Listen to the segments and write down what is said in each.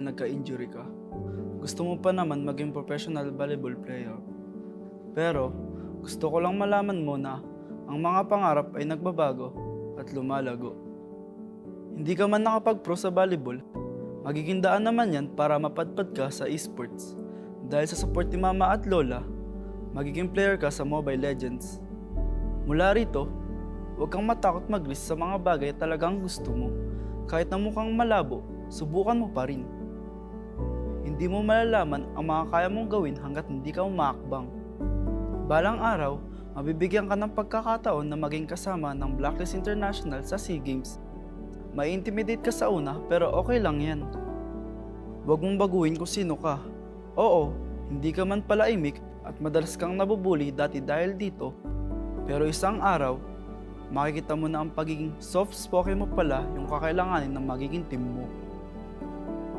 nagka-injury ka. Gusto mo pa naman maging professional volleyball player. Pero gusto ko lang malaman mo na ang mga pangarap ay nagbabago at lumalago. Hindi ka man nakapag-pro sa volleyball, magiging daan naman yan para mapadpad ka sa esports. Dahil sa support ni mama at lola, magiging player ka sa Mobile Legends. Mula rito, huwag kang matakot mag-risk sa mga bagay talagang gusto mo. Kahit na mukhang malabo, subukan mo pa rin. Hindi mo malalaman ang mga kaya mong gawin hanggat hindi ka umaakbang. Balang araw, mabibigyan ka ng pagkakataon na maging kasama ng Blacklist International sa SEA Games. May intimidate ka sa una pero okay lang yan. Huwag mong baguhin kung sino ka. Oo, hindi ka man pala imik at madalas kang nabubuli dati dahil dito. Pero isang araw, makikita mo na ang pagiging soft-spoken mo pala yung kakailanganin ng magiging team mo.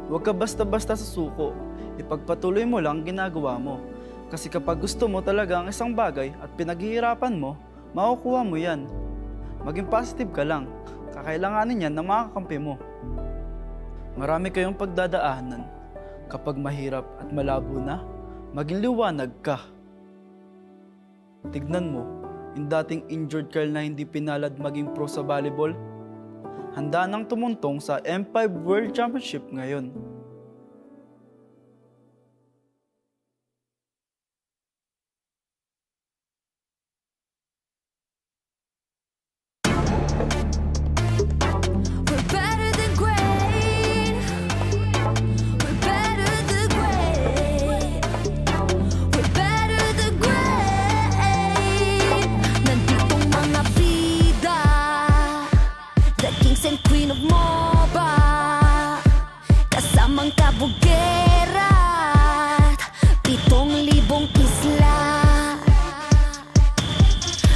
Huwag ka basta-basta sa suko, ipagpatuloy mo lang ginagawa mo. Kasi kapag gusto mo talaga ang isang bagay at pinaghihirapan mo, makukuha mo yan. Maging positive ka lang, kakailanganin yan ng mga kakampi mo. Marami kayong pagdadaanan. Kapag mahirap at malabo na, maging liwanag ka. Tignan mo, yung dating injured girl na hindi pinalad maging pro sa volleyball, handa nang tumuntong sa M5 World Championship ngayon.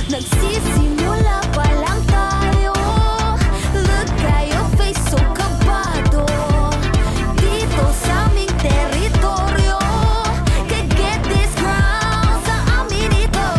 Nagsisimula pa lang tayo. Look at your face, so kabado. Dito sa aming teritoryo, can get this ground sa amin ito.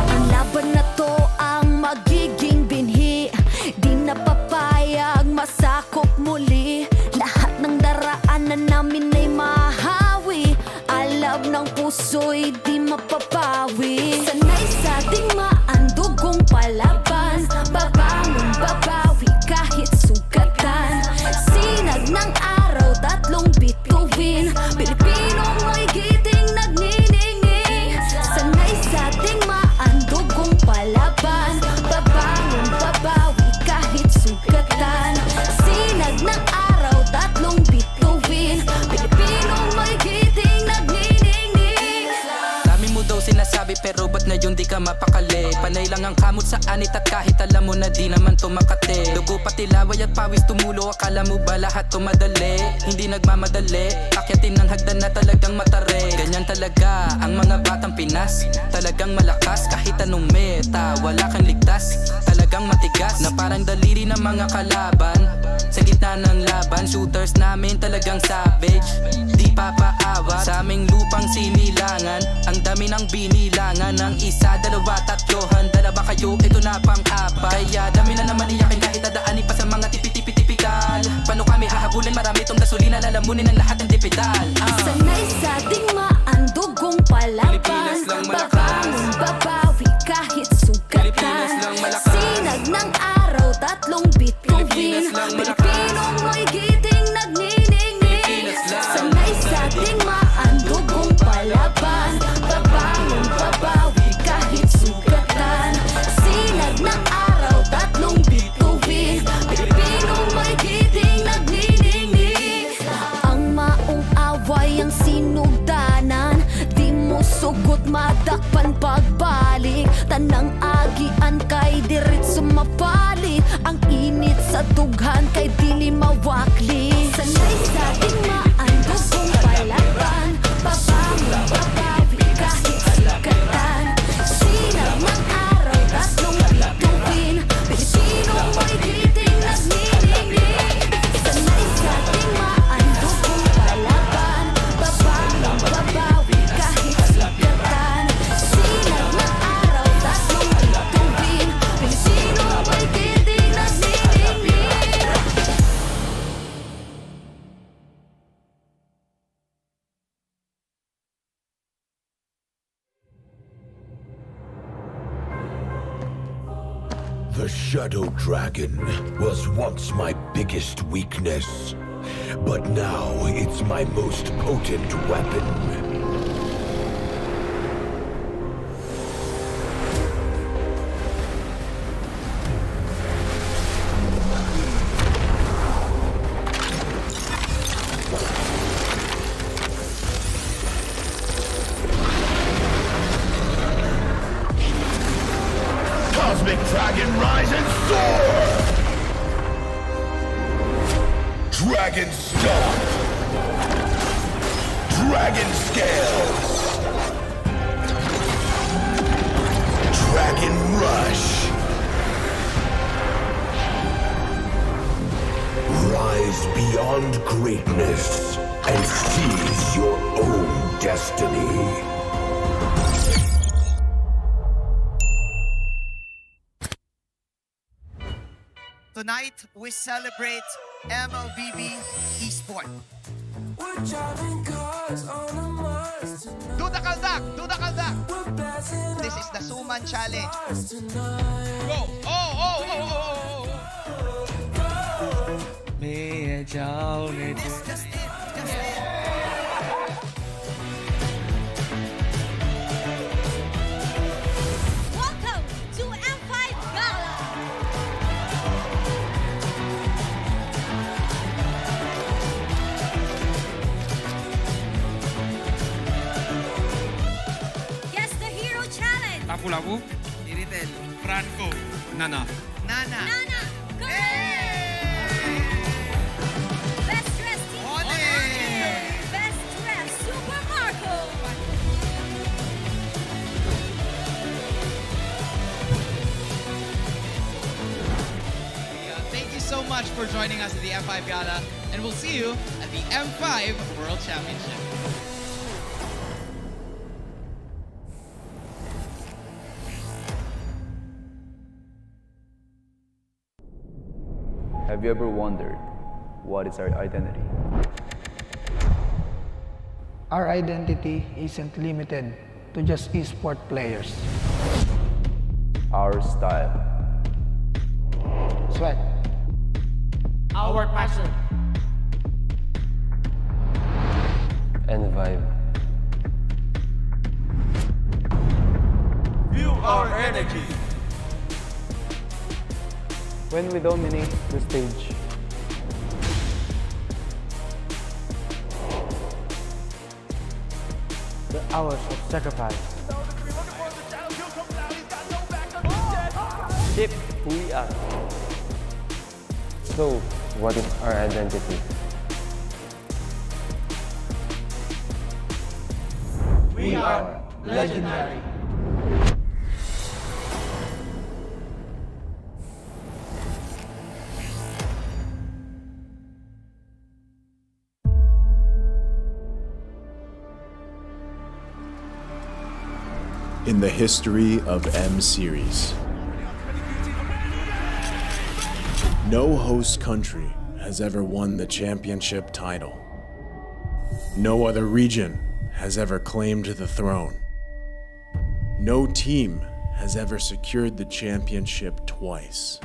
Ang laban na to ang magiging binhi. Di na papayag masakop muli. Lahat ng daraanan namin ay mahawi. Alab ng puso'y di mapapawi. Sanay sa ating maandugong palaban. Babangon, babawi kahit sugatan. Sinag ng araw, tatlong bituin. Pilipinong may giting nagniningning. Sanay sa ating maandugong palaban. Babangon, babawi kahit sugatan. Sinag ng araw, tatlong bituin. Pilipinong may giting nagniningning. Dami mo daw sinasabi pero ba't ngayon di ka mapakali? Panay lang ang kamot sa anit at kahit alam mo na di naman to makate. Dugo pati laway at pawis tumulo, akala mo ba lahat to madali? Hindi nagmamadali, akyatin ng hagdan na talagang matare. Ganyan talaga ang mga batang Pinas, talagang malakas kahit anong meta. Wala kang ligtas, talagang matigas na parang daliri ng mga kalaban. Sa gitna ng laban, shooters namin talagang savage. Di papaawa sa aming lupang sinilangan. Ang dami ng binilangan ng isa, dalawa, tatlo. Handa ba kayo? Ito na pang-apat. Kaya dami na naman iyakin kahit nadaanin pa sa mga tipi-tipi-tipikal. Paano kami hahabulin? Marami tong gasolina, lalamunin ang lahat ng dipital. Sanay sa ating maandugong palaban. Babangon, babawi kahit sugatan. Sinag ng araw, tatlong bituin. Pilipinong may giting nagniningning. Sanay sa ating maandugong palaban. Babangon, babawi kahit sugatan. Sinag ng araw, tatlong bituin. Pilipinong may giting nagniningning. Ang maong away ang sinugdanan. Di mo sugot madakpan pagbalik. Tanang agian kay dirit sumapalit. Ang init sa dughan kay dili mawakli. Sanay sa ating maandugong palaban. Babangon, babawi kahit sugatan. Sinag ng araw, tatlong bituin. Pilipinong may giting nagniningning. Sanay sa ating maandugong palaban. Babangon, babawi kahit sugatan. Sinag ng araw, tatlong bituin. Pilipinong may giting nagniningning. The Shadow Dragon was once my biggest weakness, but now it's my most potent weapon. Cosmic Dragon, rise and soar! Dragon Stomp! Dragon Scales! Dragon Rush! Rise beyond greatness and seize your own destiny. Tonight, we celebrate MLBB Esport. Do the kaldak! Do the kaldak! This is the Suman Challenge. Go! Oh! Just it. Welcome to M5 Gala! Guess the Hero Challenge! Lapu-Lapu, Iritel, Franco, Nana. Nana. Nana, go! Best Dressed Team Ode! Best Dressed Super Marco! Thank you so much for joining us at the M5 Gala, and we'll see you at the M5 World Championship. Have you ever wondered what is our identity? Our identity isn't limited to just esport players. Our style. Sweat. Our passion. And vibe. Feel our energy. When we dominate the stage, The hours of sacrifice. shape who we are. So, what is our identity? We are legendary. In the history of M Series, no host country has ever won the championship title. No other region has ever claimed the throne. No team has ever secured the championship twice.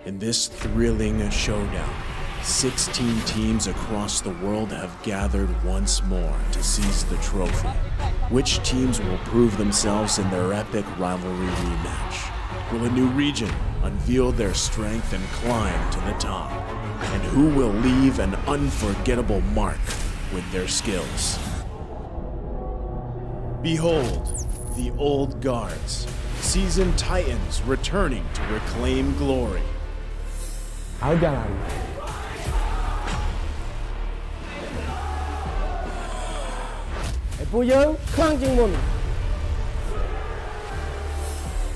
In this thrilling showdown, 16 teams across the world have gathered once more to seize the trophy. Which teams will prove themselves in their epic rivalry rematch? Will a new region unveil their strength and climb to the top? And who will leave an unforgettable mark with their skills? Behold, the old guards, seasoned titans returning to reclaim glory.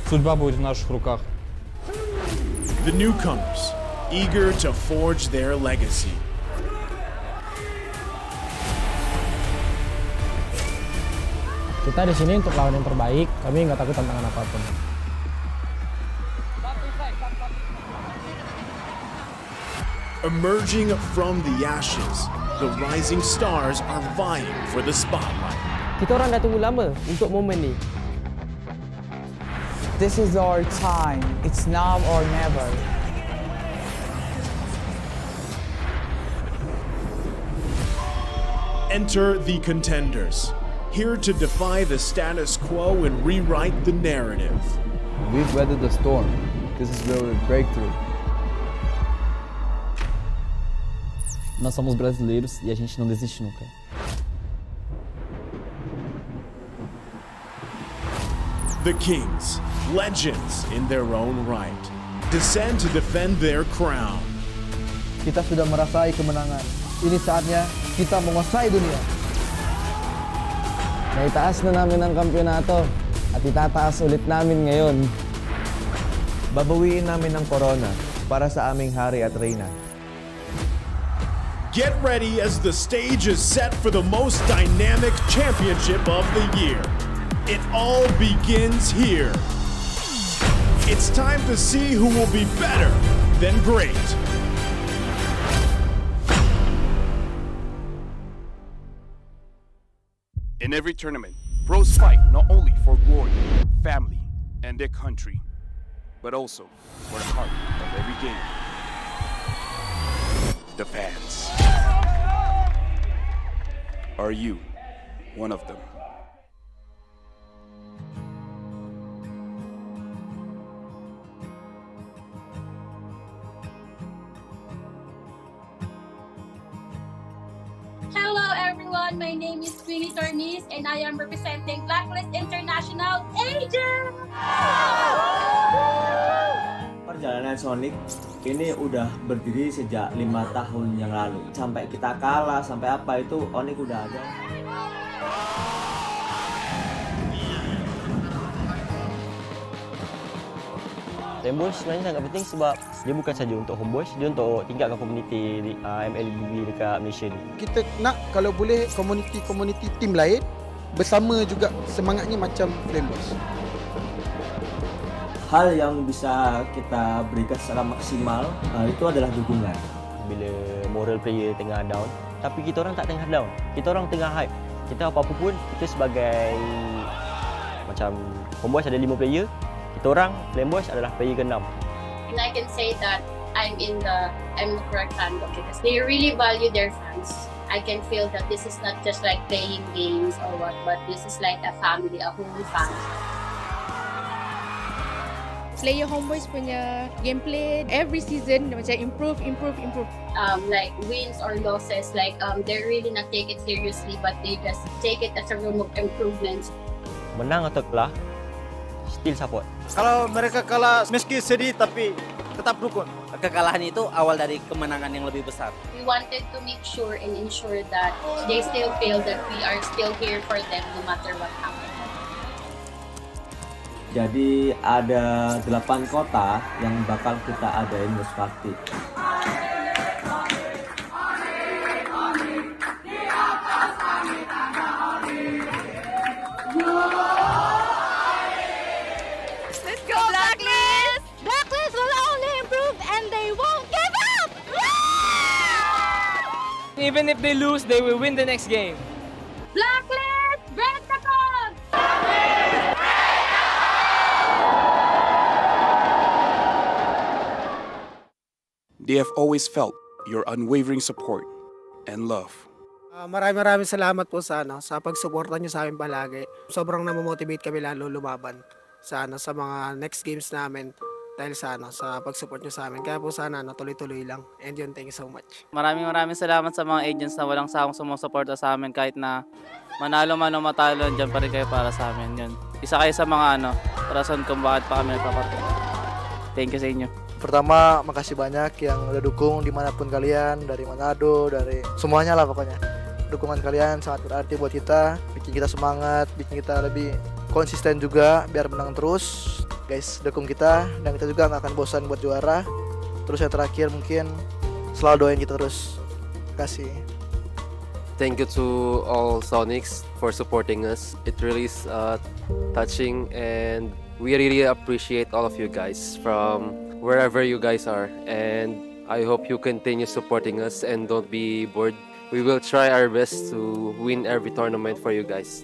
Судьба будет в наших руках. The newcomers, eager to forge their legacy. Kita di sini untuk lawan yang terbaik. Kami nggak takut tantangan apapun. Emerging from the ashes, the rising stars are vying for the spotlight. Kita orang dah tunggu lama untuk momen ni. This is our time. It's now or never. Enter the contenders, here to defy the status quo and rewrite the narrative. We've weathered the storm. This is where we break through. Nós somos brasileiros e a gente não desiste nunca. The Kings, legends in their own right, descend to defend their crown. Kita sudah merasai kemenangan. Ini saatnya kita menguasai dunia. Naitaas na namin ang kampyonato at itataas ulit namin ngayon. Babawiin namin ang corona para sa aming hari at reyna. Get ready as the stage is set for the most dynamic championship of the year. It all begins here. It's time to see who will be better than great. In every tournament, pros fight not only for glory, family, and their country, but also for the heart of every game. The fans. Are you one of them? Hello everyone, my name is Queenie Tormis and I am representing Blacklist International Agent! Perjalanan Sonic ini udah berdiri sejak 5 tahun yang lalu. Sampai kita kalah, sampai apa itu Onyx udah ada. Rainbow sebenarnya sangat penting sebab dia bukan saja untuk homeboys, dia untuk tingkatkan komuniti MLBB dekat Malaysia ni. Kita nak kalau boleh komuniti tim lain bersama juga semangatnya macam Flameboys. Hal yang bisa kita berikan secara maksimal itu adalah dukungan. Bila moral player tengah down, tapi kita orang tak tengah down. Kita orang tengah hype. Kita apa-apa pun, kita sebagai macam homeboys ada 5 player, kita orang Flameboys adalah player ke-6. And I can say that I'm the correct fandom because they really value their fans. I can feel that this is not just like playing games or what, but this is like a family, a whole family. Player Homeboys punya gameplay every season macam improve. Like wins or losses, like they really not take it seriously, but they just take it as a room of improvements. Menang atau kalah, still support. Kalau mereka kalah meski sedih tapi tetap dukung. Kekalahan itu awal dari kemenangan yang lebih besar. We wanted to make sure and ensure that they still feel that we are still here for them no matter what happens. Jadi ada 8 kota yang bakal kita adain Host Party. Let's go Blacklist! Blacklist will only improve and they won't give up! Even if they lose, they will win the next game. Blacklist, break the code! They have always felt your unwavering support and love. Maraming salamat po sa pagsuporta niyo sa amin palagi. Sobrang namomotivate kami lalo lumaban sa mga next games namin dahil sa pagsupport niyo sa amin. Kaya po sana tuloy-tuloy lang. And yun, thank you so much. Maraming salamat sa mga agents na walang sawang sumusuporta sa amin kahit na manalo man o matalo, dyan pa rin kayo para sa amin. Yun. Isa kayo sa mga rason kung bakit pa kami nagpapatuloy. Thank you sa inyo. Pertama, makasih banyak yang udah dukung dimanapun kalian, dari Manado, dari semuanya lah pokoknya. Dukungan kalian sangat berarti buat kita, bikin kita semangat, bikin kita lebih konsisten juga biar menang terus. Guys, dukung kita dan kita juga nggak akan bosan buat juara. Terus yang terakhir mungkin selalu doain kita terus. Kasih. Thank you to all Sonics for supporting us. It really is touching and we really appreciate all of you guys from wherever you guys are, and I hope you continue supporting us and don't be bored. We will try our best to win every tournament for you guys.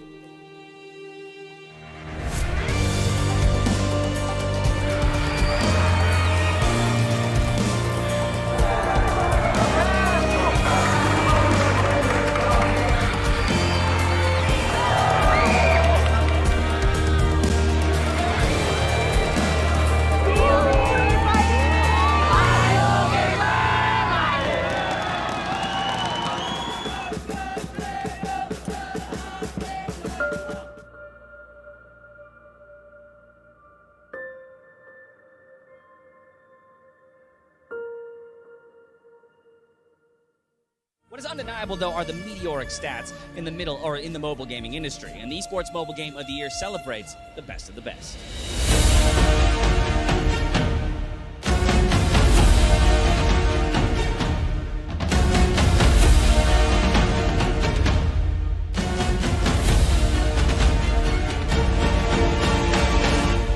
What is undeniable, though, are the meteoric stats in the middle or in the mobile gaming industry, and the Esports Mobile Game of the Year celebrates the best of the best.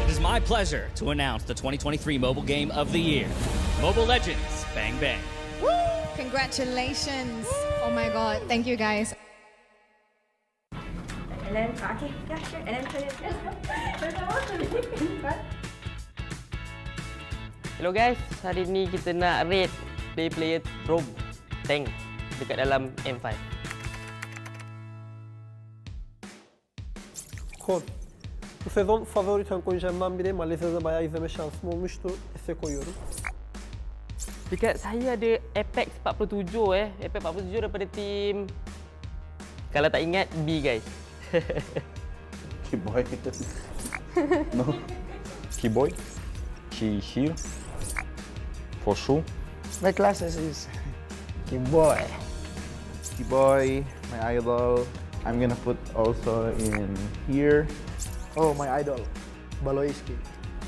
It is my pleasure to announce the 2023 Mobile Game of the Year, Mobile Legends Bang Bang. Congratulations. Oh my god. Thank you guys. And then, okay, yeah, sure. And then turn it. Hello guys, hari ni kita nak rate player roam tank dekat dalam M5. Kod. Bu sezon favori tank oyuncularımdan biri. Malezya'da bayağı izleme şansım olmuştu. S'e koyuyorum. Dekat saya ada Apex 47 Apex 47 daripada tim, kalau tak ingat, B guys. Keyboy. No. Keyboy. She here. For sure. My classes is Keyboy. Keyboy, my idol. I'm gonna put also in here. Oh, my idol, Baloiski.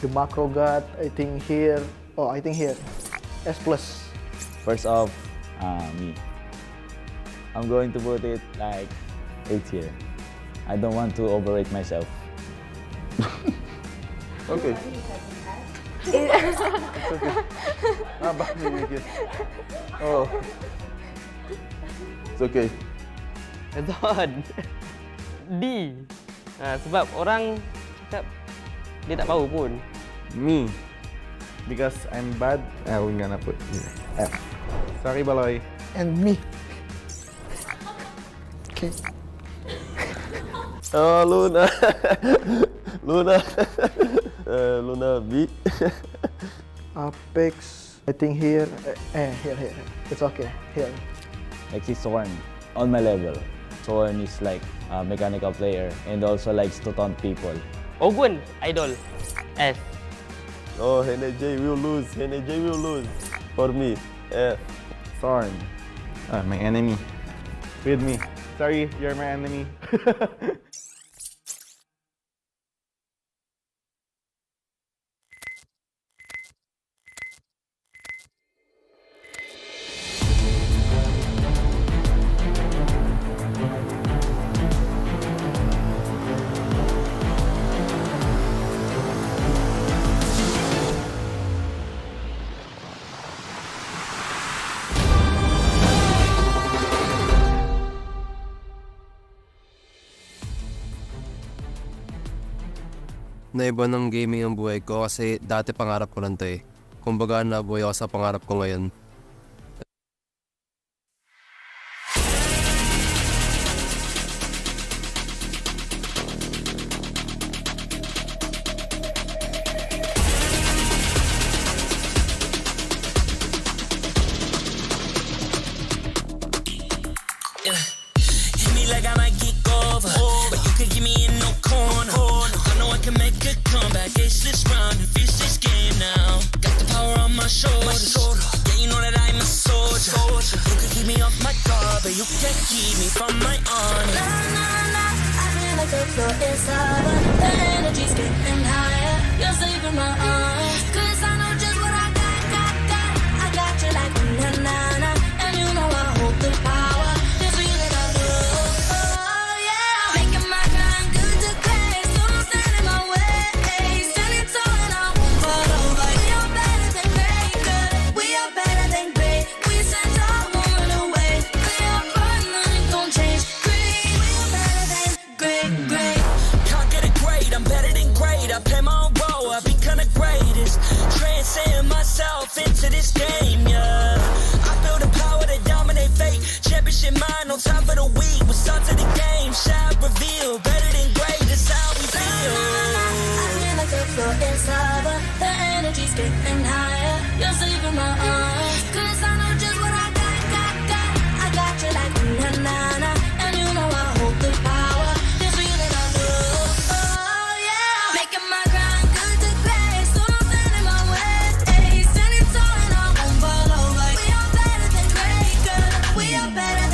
The macro god, I think here. Oh, I think here. S+. First off, me. I'm going to put it like 8 here. I don't want to overrate myself. Okay. It's okay. Bakit make it? Oh. It's okay. Betul. D. Sebab orang cakap dia tak tahu pun. Me. Because I'm bad, I'm gonna put F. Sorry, Baloy. And me. Okay. Oh, Luna. Luna. Luna B. Apex, I think here. Here. It's okay. Here. Like he's Sorn on my level. Sorn is like a mechanical player and also likes to taunt people. Ogun, idol. S. Oh, NJ will lose. NJ will lose. For me, F. Sorn. My enemy. With me. Sorry, you're my enemy. Naiba ng gaming ang buhay ko kasi dati pangarap ko lang to eh. Kumbaga nabuhay ako sa pangarap ko ngayon. Hit me like I might get over, but you could give me in no corner. I know I can make a comeback, ace this round and finish this game now. Got the power on my shoulders, yeah, you know that I'm a soldier. You could keep me off my guard, but you can't keep me from my honor. I feel like the floor is over. The energy's getting higher. You're saving my arms. 'Cause I know just what I got. I got you like na-na-na. And you know I hold the power. This feeling I love. Oh yeah. Making my grind good to great. So don't stand in my way. Standing tall and I'll fall over. We are better than great. Good. We are better than great. We stand tall, won't run away. We are fun, nothing gon' change. Great. We are better than great. Can't get it great, I'm better than great. I play my own role, I become the greatest. Transcend myself into this game, yeah. I feel the power to dominate fate. Championship mind, no time for the weak. We start to the game, shout, reveal. Better than great, that's how we feel. I feel like the floor is over. The energy's getting higher. You're saving my arms. 'Cause I know just what I got. I got you like na-na-na. And you know I hold the power. This feeling I love. Oh yeah. Making my grind good to great. So don't stand in my way. Standing tall and I won't fall over. We are better than great, girl. We are better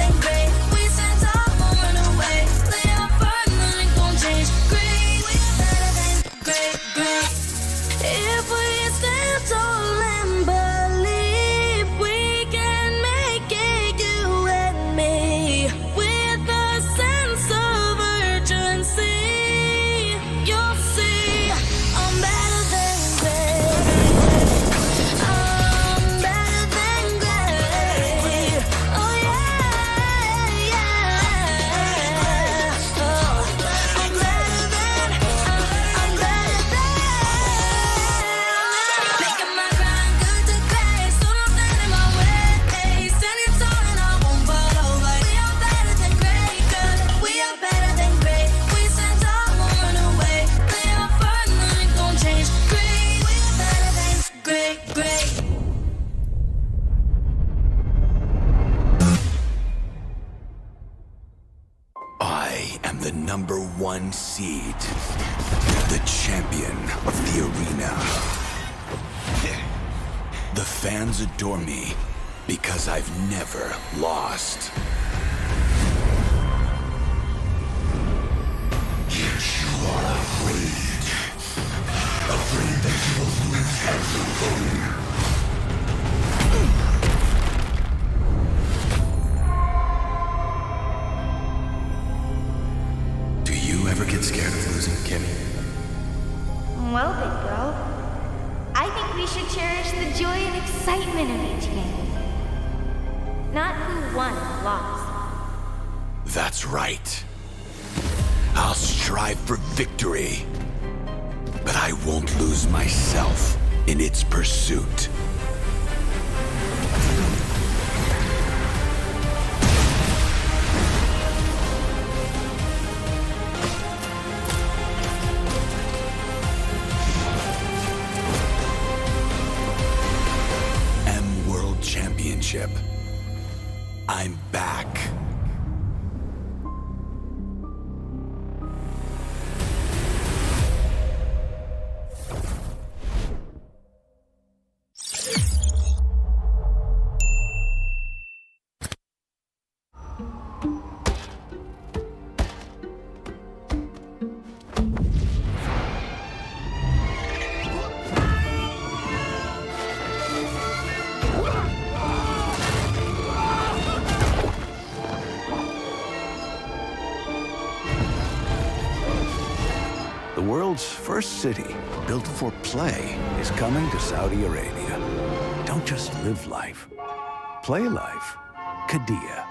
the #1 seed, the champion of the arena. The fans adore me because I've never lost. Yet you are afraid that you will lose everything. Do you ever get scared of losing, Kimmy? Well, big girl, I think we should cherish the joy and excitement of each game. Not who won or lost. That's right. I'll strive for victory, but I won't lose myself in its pursuit. World Championship. I'm back. The world's first city, built for play, is coming to Saudi Arabia. Don't just live life. Play life. Qiddiya.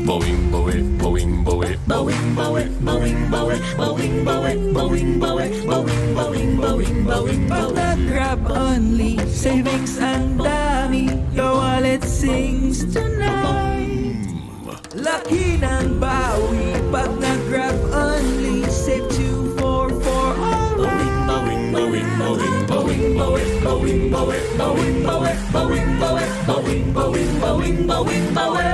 Boing, boing, boing, boing, boing, boing, boing, boing, boing, boing, boing, boing, boing, boing, boing, boing, boing. Grab only, savings ang dami, your wallet sings tonight. Laki ng bawi, pag nag-grab only, save 244 alright. Boing, boing, boing, boing, boing, boing, boing, boing, boing, boing, boing, boing, boing, boing, boing, boing.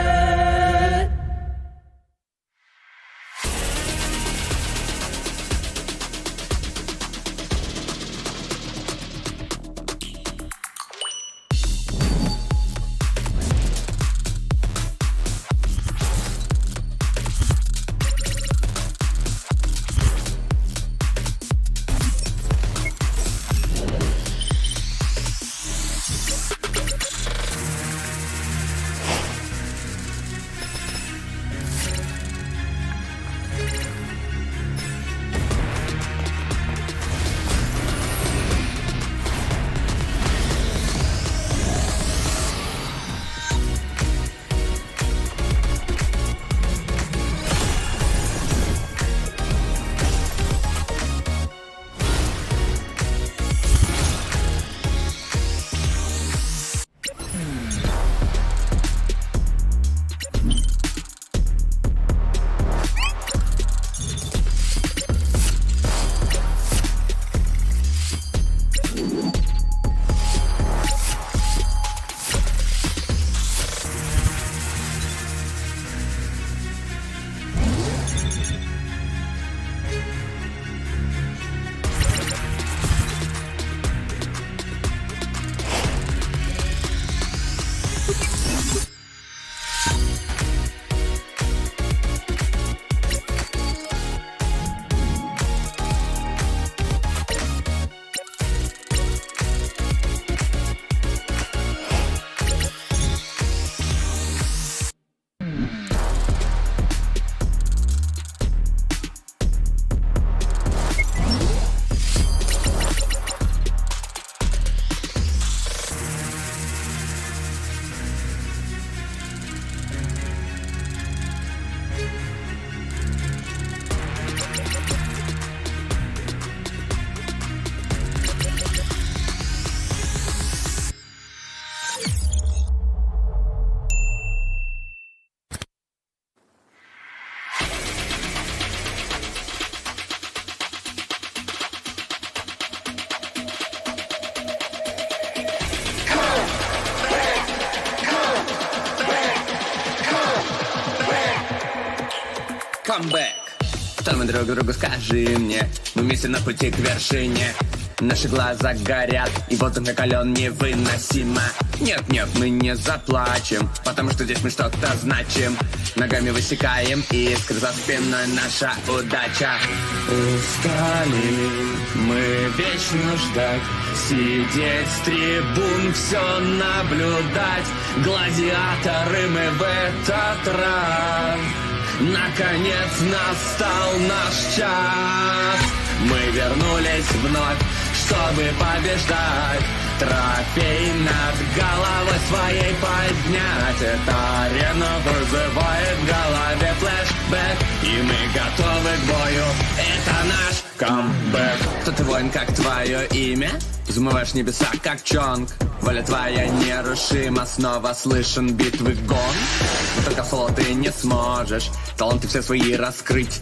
камбэк. Что мы друг другу скажи мне, мы вместе на пути к вершине. Наши глаза горят, и воздух накален невыносимо. Нет, мы не заплачем, потому что здесь мы что-то значим. Ногами высекаем искры, за спиной наша удача. Устали мы вечно ждать, сидеть с трибун, все наблюдать. Гладиаторы мы в этот раз. Наконец настал наш час. Мы вернулись вновь, чтобы побеждать. Трофей над головой своей поднять. Эта арена вызывает в голове флешбэк, и мы готовы к бою. Это наш камбэк. Кто ты, воин, как твое имя? Взмываешь небеса, как Чонг. Воля твоя нерушима, снова слышен битвы гон. Но только в соло ты не сможешь таланты все свои раскрыть.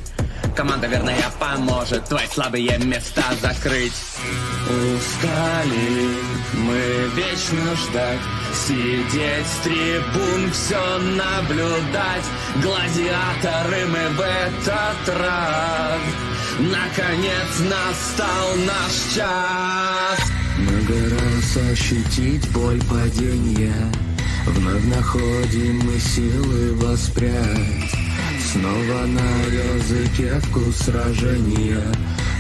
Команда верная поможет твои слабые места закрыть. Устали мы вечно ждать, сидеть с трибун, все наблюдать. Гладиаторы мы в этот раз. Наконец настал наш час. Много раз ощутить боль падения, вновь находим мы силы воспрять. Снова на языке вкус сражения,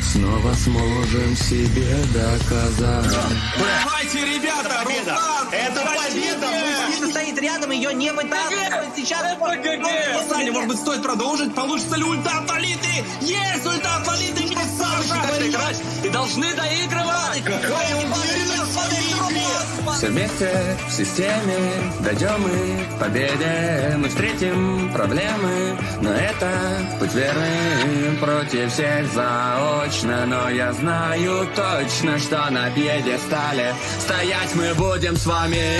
снова сможем себе доказать. Давайте, ребята, Руслан! Это победа! Мужчина стоит рядом, ее не вытаскивают. Сейчас Саня, может быть, стоит продолжить? Получится ли ульта от Лолиты? Есть ульта от Лолиты! Играть и должны доигрывать! Какая уверенность в этой игре! Все вместе, в системе, дойдем мы к победе. Мы встретим проблемы, но это путь верный. Против всех заочно, но я знаю точно, что на пьедестале стоять мы будем с вами.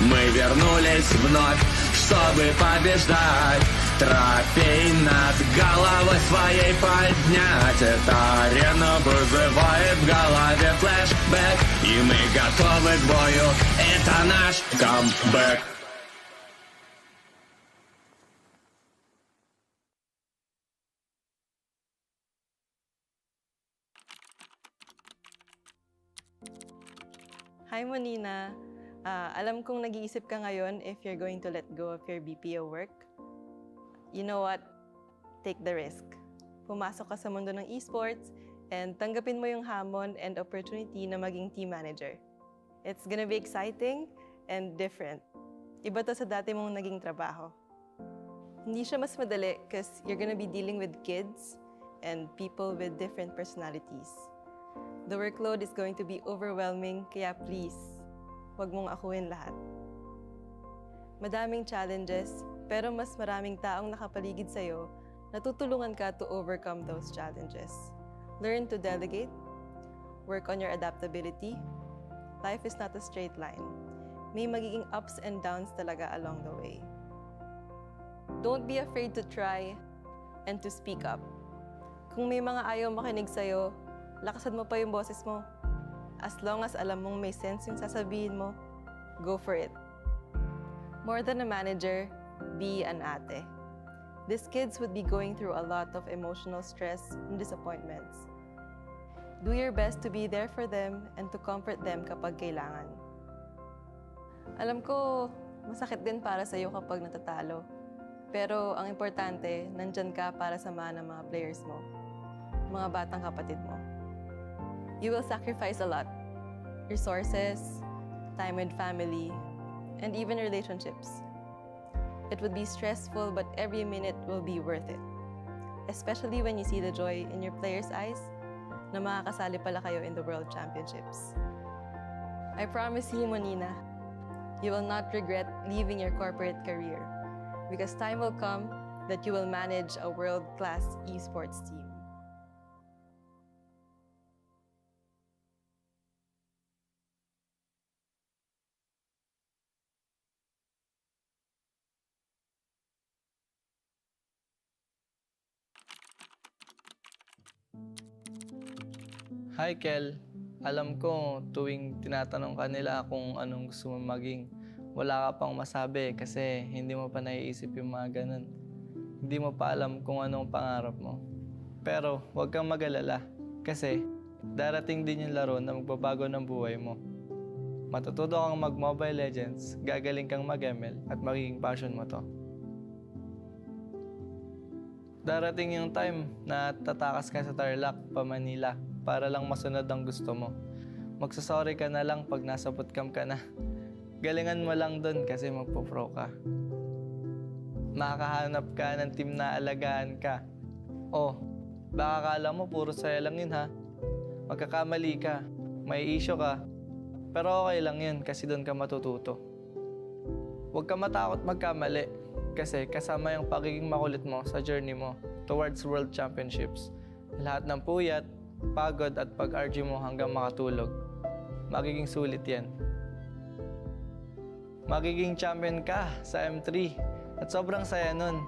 Мы вернулись вновь, чтобы побеждать. Трофей над головой своей поднять. Эта арена вызывает в голове флешбэк, и мы готовы к бою. Это наш камбэк. Hi Monina. Alam kong nag-iisip ka ngayon if you're going to let go of your BPO work. You know what? Take the risk. Pumasok ka sa mundo ng esports and tanggapin mo yung hamon and opportunity na maging team manager. It's gonna be exciting and different. Iba to sa dati mong naging trabaho. Hindi siya mas madali because you're gonna be dealing with kids and people with different personalities. The workload is going to be overwhelming, kaya please, huwag mong akuin lahat. Madaming challenges, pero mas maraming taong nakapaligid sa'yo na tutulungan ka to overcome those challenges. Learn to delegate, work on your adaptability. Life is not a straight line. May magiging ups and downs talaga along the way. Don't be afraid to try and to speak up. Kung may mga ayaw makinig sa'yo, lakasan mo pa yung boses mo. As long as alam mong may sense yung sasabihin mo, go for it. More than a manager, be an ate. These kids would be going through a lot of emotional stress and disappointments. Do your best to be there for them and to comfort them kapag kailangan. Alam ko, masakit din para sa'yo kapag natatalo. Pero ang importante, nandyan ka para samahan ng mga players mo, mga batang kapatid mo. You will sacrifice a lot. Resources, time with family, and even relationships. It would be stressful, but every minute will be worth it. Especially when you see the joy in your players' eyes na makakasali pala kayo in the World Championships. I promise you, Monina, you will not regret leaving your corporate career because time will come that you will manage a world-class esports team. Hi Kel, alam ko tuwing tinatanong ka nila kung anong gusto mo maging, wala ka pang masabi kasi hindi mo pa naiisip yung mga ganun. hindi mo pa alam kung anong pangarap mo. Pero huwag kang mag-alala kasi darating din yung laro na magbabago ng buhay mo. Matututo kang mag-Mobile Legends, gagaling kang mag-ML at magiging passion mo to. Darating yung time na tatakas ka sa Tarlac pa Manila para lang masunod ang gusto mo. Magsasorry ka na lang pag nasa bootcamp ka na. Galingan mo lang dun kasi magpo-pro ka. Makakahanap ka ng team na alagaan ka. Oh, baka akala mo puro saya lang yun ha. Magkakamali ka, may issue ka, pero okay lang yun kasi doon ka matututo. Huwag ka matakot magkamali kasi kasama yung pagiging makulit mo sa journey mo towards World Championships. Lahat ng puyat, pagod at pag-RG mo hanggang makatulog, magiging sulit yan. Magiging champion ka sa M3 at sobrang saya nun.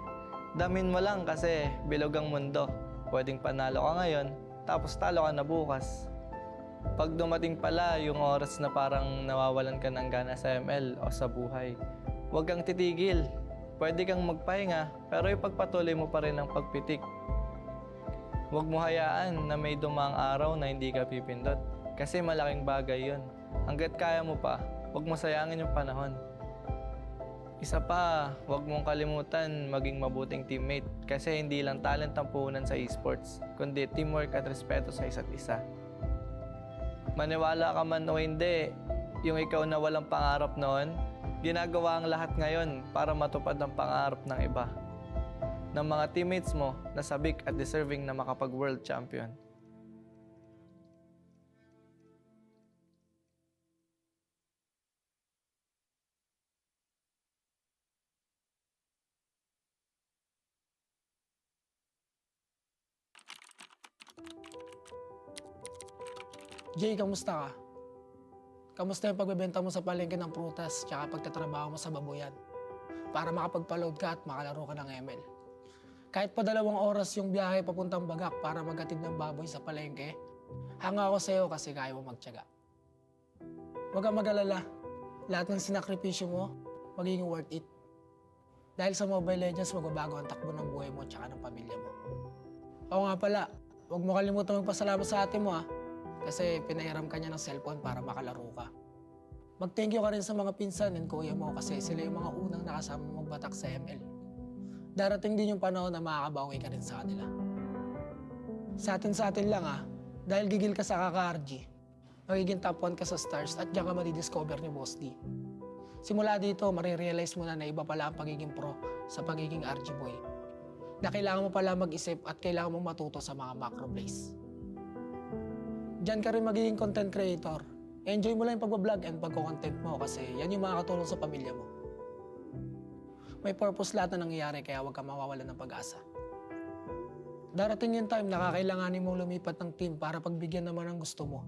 Damin mo lang kasi bilog ang mundo. Pwedeng panalo ka ngayon, tapos talo ka na bukas. Pag dumating pala yung oras na parang nawawalan ka ng gana sa ML o sa buhay, huwag kang titigil. Pwede kang magpahinga, pero ipagpatuloy mo pa rin ang pagpitik. Huwag mo hayaan na may dumang araw na hindi ka pipindot. Kasi malaking bagay yun. Hanggat kaya mo pa, huwag mo sayangin yung panahon. Isa pa, huwag mong kalimutan maging mabuting teammate kasi hindi lang talent ang puhunan sa esports, kundi teamwork at respeto sa isa't isa. Maniwala ka man o hindi, yung ikaw na walang pangarap noon, ginagawa ang lahat ngayon para matupad ang pangarap ng iba. Ng mga teammates mo na sabik at deserving na makapag-world champion. Jay, kamusta ka? Kamusta yung pagbebenta mo sa palengke ng prutas tsaka pagtatrabaho mo sa babuyan? Para makapagpa-load ka at makalaro ka ng ML. Kahit pa 2 oras yung biyahe papuntang Bagak para maghatid ng baboy sa palengke, hanga ako sa'yo kasi kaya mo magtiyaga. Huwag kang mag-alala. Lahat ng sinakripisyo mo, magiging worth it. Dahil sa Mobile Legends, magbabago ang takbo ng buhay mo tsaka ng pamilya mo. Oo nga pala, huwag mo kalimutan magpasalamat sa ate mo kasi pinahiram ka niya ng cellphone para makalaro ka. Mag-thank you ka rin sa mga pinsan and kuya mo kasi sila yung mga unang nakasama mo magbatak sa ML. Darating din yung panahon na makakabawi ka rin sa kanila. Sa atin lang dahil gigil ka sa kaka-RG, magiging top 1 ka sa stars at diyan ka madidiscover ni Boss D. Simula dito, marirealize mo na iba pala ang pagiging pro sa pagiging RG boy. Na kailangan mo pala mag-isip at kailangan mong matuto sa mga macro plays. Diyan ka rin magiging content creator. Enjoy mo lang yung pag-vlog and pagko-content mo kasi yan yung makakatulong sa pamilya mo. May purpose lahat na nangyayari kaya huwag ka mawawalan ng pag-asa. Darating yung time na kakailanganin mong lumipat ng team para pagbigyan naman ng gusto mo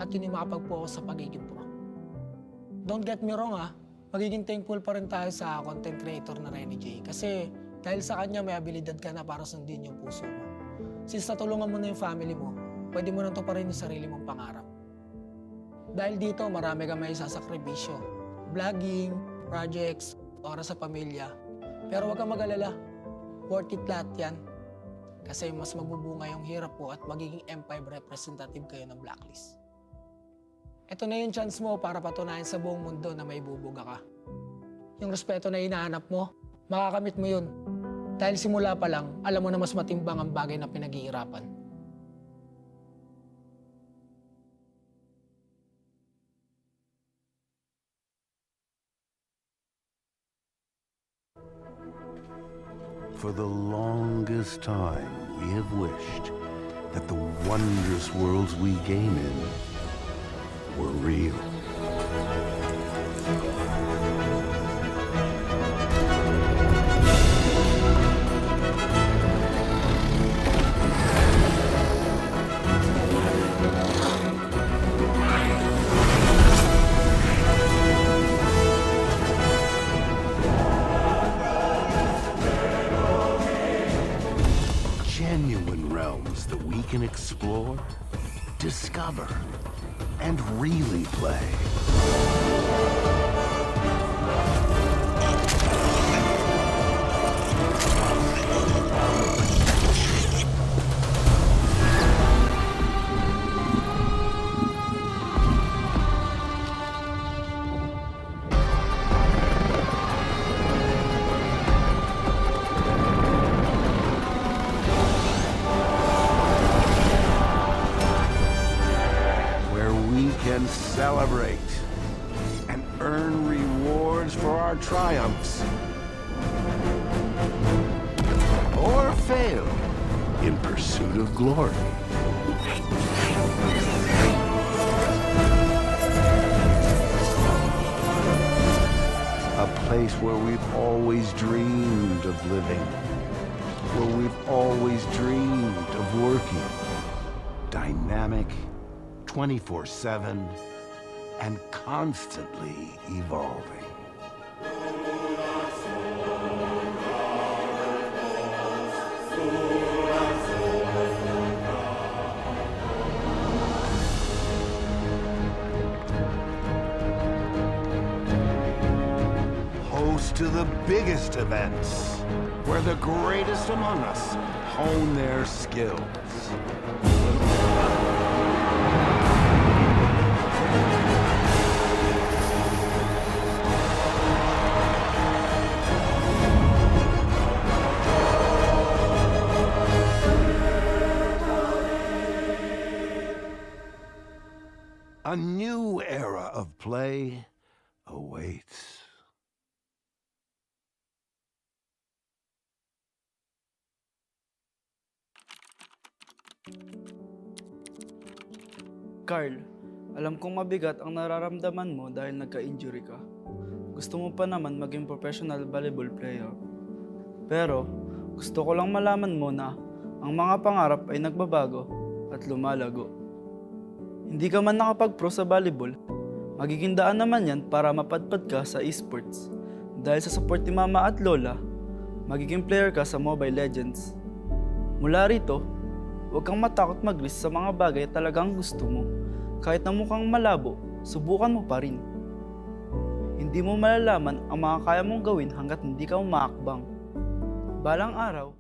at yun yung makapag-focus sa pagiging pro. Don't get me wrong magiging thankful pa rin tayo sa content creator na Renny J kasi dahil sa kanya may abilidad ka na para sundin yung puso mo. Since natulungan mo na yung family mo, pwede mo nang tuparin yung sarili mong pangarap. Dahil dito, marami kang may sasakripisyo. Vlogging, projects, oras sa pamilya. Pero huwag kang mag-alala. Worth it lahat yan. Kasi mas magbubunga yung hirap mo at magiging M5 representative kayo ng Blacklist. Ito na yung chance mo para patunayan sa buong mundo na may bubuga ka. Yung respeto na hinahanap mo, makakamit mo yun. Dahil simula pa lang, alam mo na mas matimbang ang bagay na pinaghihirapan. For the longest time, we have wished that the wondrous worlds we game in were real. Genuine realms that we can explore, discover, and really play. can celebrate and earn rewards for our triumphs. Or fail in pursuit of glory. A place where we've always dreamed of living, where we've always dreamed of working. Dynamic, 24/7, and constantly evolving. Host to the biggest events, where the greatest among us hone their skills. A new era of play awaits. Carl, alam kong mabigat ang nararamdaman mo dahil nagka-injury ka. Gusto mo pa naman maging professional volleyball player. Pero, gusto ko lang malaman mo na ang mga pangarap ay nagbabago at lumalago. Hindi ka man nakapag-pro sa volleyball, magiging daan naman yan para mapadpad ka sa esports. Dahil sa support ni Mama at Lola, magiging player ka sa Mobile Legends. Mula rito, huwag kang matakot mag-risk sa mga bagay talagang gusto mo. Kahit na mukhang malabo, subukan mo pa rin. Hindi mo malalaman ang mga kaya mong gawin hanggat hindi ka umaakbang. Balang araw,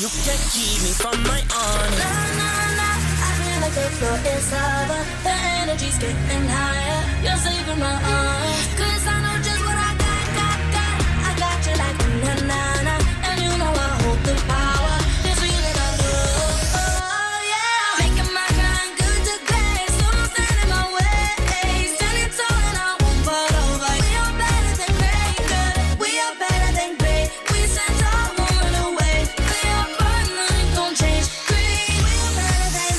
You can't keep me from my honor. Nah, nah, nah. I feel like the floor is lava. The energy's getting higher. You're saving my arms. 'Cause I know just what I got. I got you like na na na. And you know I hold the power. This feeling I love. Oh yeah. Making my grind good to great. So don't stand in my way. Standing tall and I won't fall over. We are better than great, good. We are better than great. We send all woman away. We are burn, nothing gon' change. Great. We are better than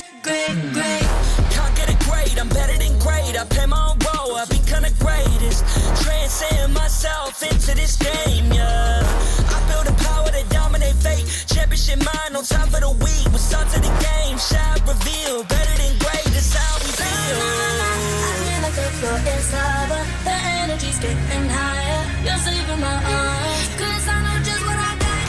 great. Can't get it great, I'm better than great. I play my own role, I become the greatest. Transcend myself into this game, yeah. I build a power to dominate fate. Championship mind on top of the week. What's up to the game? Shot reveal. Better than great, that's how we feel. I feel like the floor is lava. The energy's getting higher. You're saving my arms. 'Cause I know just what I got.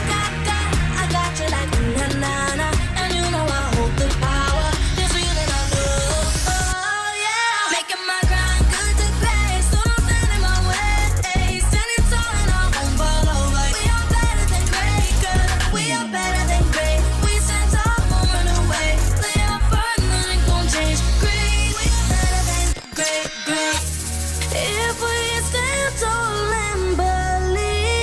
I got you like na na na. And you know I hold the power. This feeling I love. Oh yeah. Making my grind good to great. So don't stand in my way. Standing tall and I won't fall over. We are better than great, good. We are better than great. We send all woman away. They are burn, nothing gon' change. Great. We are better than great. If we stand tall and believe.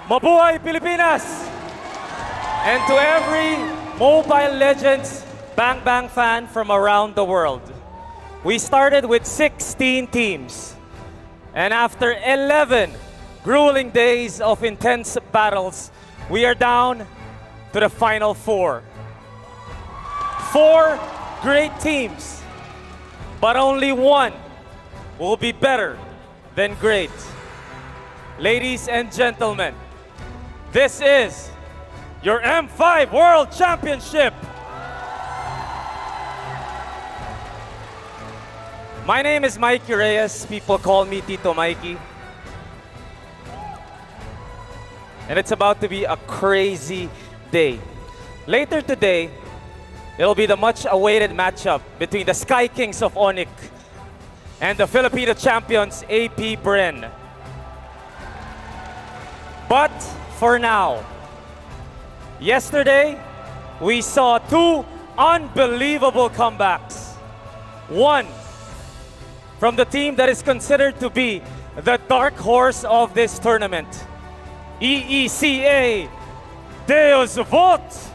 Mabuhay Pilipinas! And to every Mobile Legends Bang Bang fan from around the world. We started with 16 teams. And after 11 grueling days of intense battles, we are down to the final 4. 4 great teams, but only one will be better than great. Ladies and gentlemen, this is your M5 World Championship. My name is Mikey Reyes. People call me Tito Mikey. And it's about to be a crazy day. Later today, it'll be the much-awaited matchup between the Sky Kings of Onyx and the Filipino champions, AP Bren. But for now, yesterday, we saw 2 unbelievable comebacks. One from the team that is considered to be the dark horse of this tournament, EECA Deus Vult.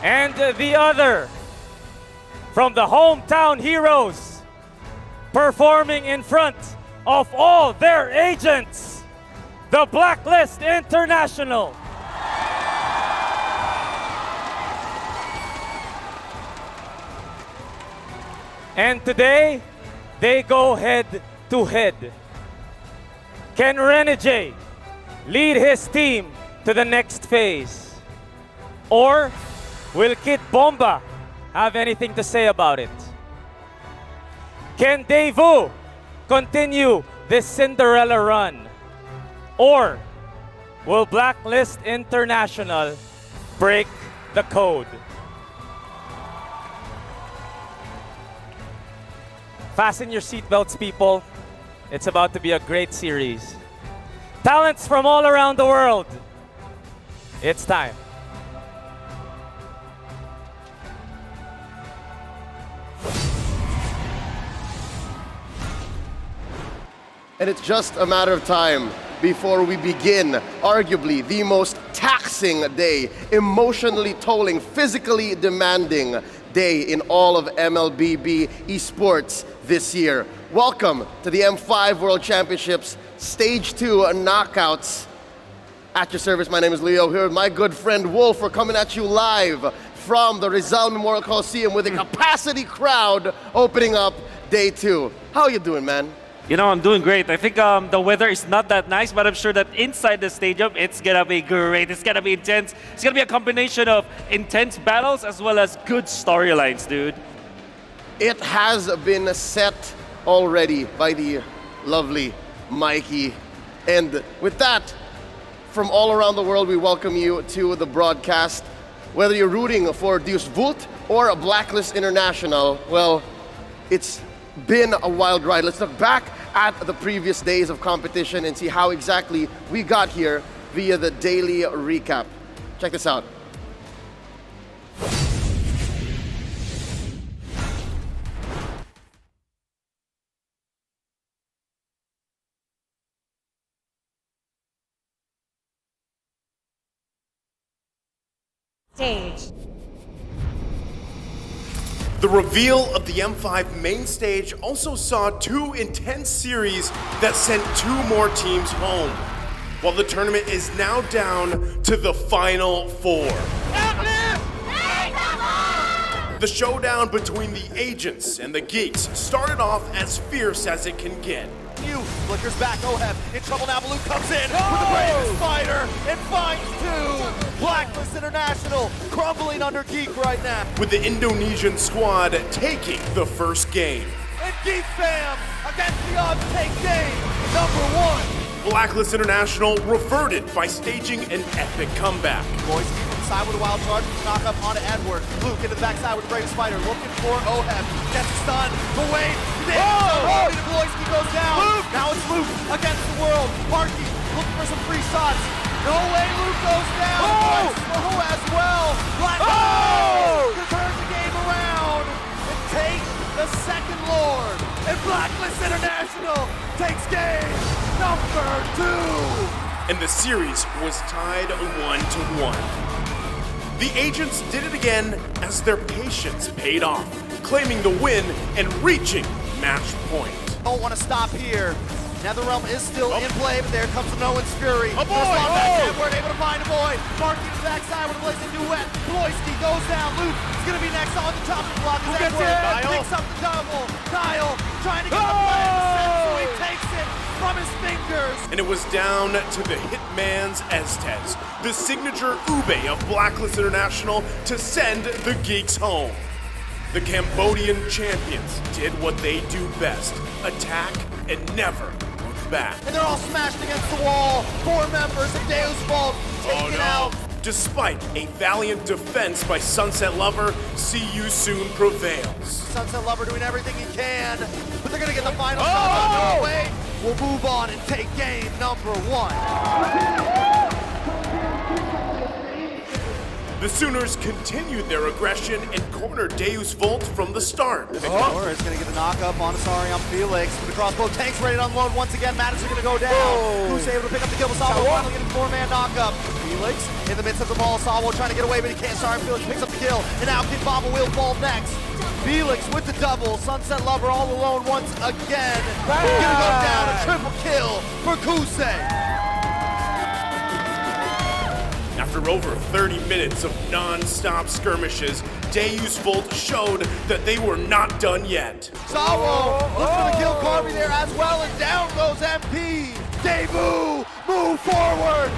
And the other from the hometown heroes, performing in front of all their agents, the Blacklist International. And today, they go head to head. Can Renegade lead his team to the next phase? Or will Kid Bomba have anything to say about it? Can Daewoo continue this Cinderella run? Or will Blacklist International break the code? Fasten your seatbelts, people. It's about to be a great series. Talents from all around the world. It's time. And it's just a matter of time before we begin arguably the most taxing day, emotionally tolling, physically demanding day in all of MLBB esports this year. Welcome to the M5 World Championships Stage 2 knockouts. At your service, my name is Leo, here with my good friend Wolf. We're coming at you live from the Rizal Memorial Coliseum with a capacity crowd opening up day 2. How you doing, man? You know, I'm doing great. I think the weather is not that nice, but I'm sure that inside the stadium, it's gonna be great. It's gonna be intense. It's gonna be a combination of intense battles as well as good storylines, dude. It has been set already by the lovely Mikey. And with that, from all around the world, we welcome you to the broadcast. Whether you're rooting for Deus Vult or a Blacklist International, well, it's been a wild ride. Let's look back at the previous days of competition and see how exactly we got here via the daily recap. Check this out. Stage. The reveal of the M5 main stage also saw 2 intense series that sent 2 more teams home, while the tournament is now down to the final 4. The showdown between the agents and the geeks started off as fierce as it can get. Flickers back, Oheb in trouble now. Blue comes in with the bravest fighter and finds 2. Blacklist International crumbling under Geek right now. With the Indonesian squad taking the first game. And Geek Fam against the odds take game number 1. Blacklist International reverted by staging an epic comeback. Boys inside with a wild charge, knock up onto Edward. Luke into the backside with the bravest fighter, looking for Oheb. Gets stunned, but wait, Bloisky goes down. Luke. Now it's Luke against the world. Marky looking for some free shots. No way, Luke goes down. Oh as well. Black to turn the game around and take the second Lord. And Blacklist International takes game number number 2. And the series was tied 1-1. The agents did it again as their patience paid off, claiming the win and reaching match point. Don't want to stop here. Netherrealm is still in play, but there comes the Nolan's Fury. A boy! Edward able to find a boy. Marking to the backside with a blazing duet. Bloisky goes down. Luke is going to be next on the chopping block. Who gets Edward it? picks up the double. Kyle trying to get the play. So he takes it from his fingers. And it was down to the hitman's Estes, the signature Ube of Blacklist International, to send the Geeks home. The Cambodian champions did what they do best, attack and never look back. And they're all smashed against the wall. 4 members of Deus Vault taken out. Despite a valiant defense by Sunset Lover, See You Soon prevails. Sunset Lover doing everything he can, but they're going to get the final shot. No way. We'll move on and take game number 1. The Sooners continued their aggression and cornered Deus Volt from the start. Victor is going to get the knock-up on Asari on Felix. With the crossbow, tanks ready to unload once again. Madison going to go down. Who's able to pick up the kill? Salvo finally getting 4-man knock-up. Felix in the midst of the ball. Salvo trying to get away, but he can't. Sorry, Felix picks up the kill. And now Kid Baba will fall next. Felix with the double. Sunset Lover all alone once again. Gonna go down. A triple kill for Kusei. After over 30 minutes of non-stop skirmishes, Deus Volt showed that they were not done yet. Salvo looking for the kill. Carby there as well, and down goes MP. Debu, move forward.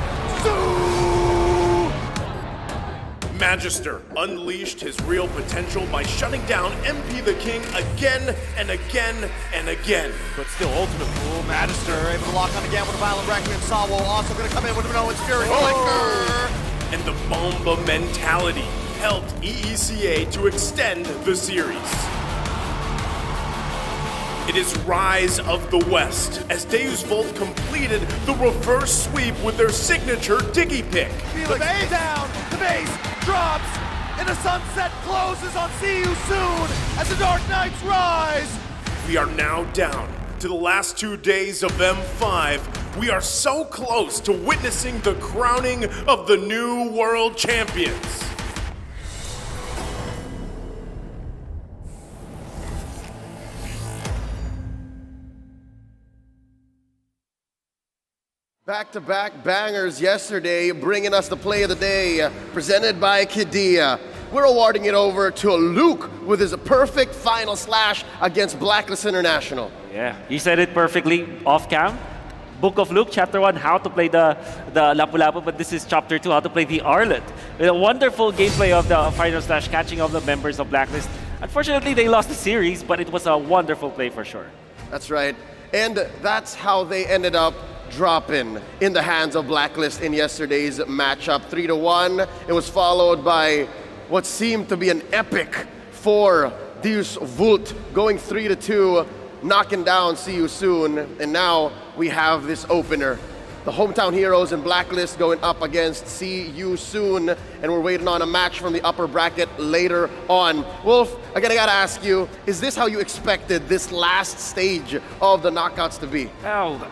Magister unleashed his real potential by shutting down MP the King again and again and again. But still, ultimate pool. Magister able to lock on again with a violent Requiem. Salvo also going to come in with an Owen's Fury. Flicker! And the Bomba mentality helped EECA to extend the series. It is Rise of the West as Deus Volt completed the reverse sweep with their signature Diggy Pick. Felix down, the base drops, and the sunset closes on See You Soon as the Dark Knights rise. We are now down to the last 2 days of M5. We are so close to witnessing the crowning of the new world champions. Back-to-back bangers yesterday, bringing us the play of the day, presented by Kidia. We're awarding it over to Luke with his perfect final slash against Blacklist International. Yeah, you said it perfectly off cam. Book of Luke, chapter 1, how to play the Lapu-Lapu, but this is chapter 2, how to play the Arlet. With a wonderful gameplay of the final slash, catching up the members of Blacklist. Unfortunately, they lost the series, but it was a wonderful play for sure. That's right. And that's how they ended up dropping in the hands of Blacklist in yesterday's matchup. 3-1. It was followed by what seemed to be an epic for Deus Vult, going 3-2, knocking down See You Soon. And now we have this opener. The hometown heroes and Blacklist going up against See You Soon, and we're waiting on a match from the upper bracket later on. Wolf, again, I gotta ask you, is this how you expected this last stage of the knockouts to be? Well,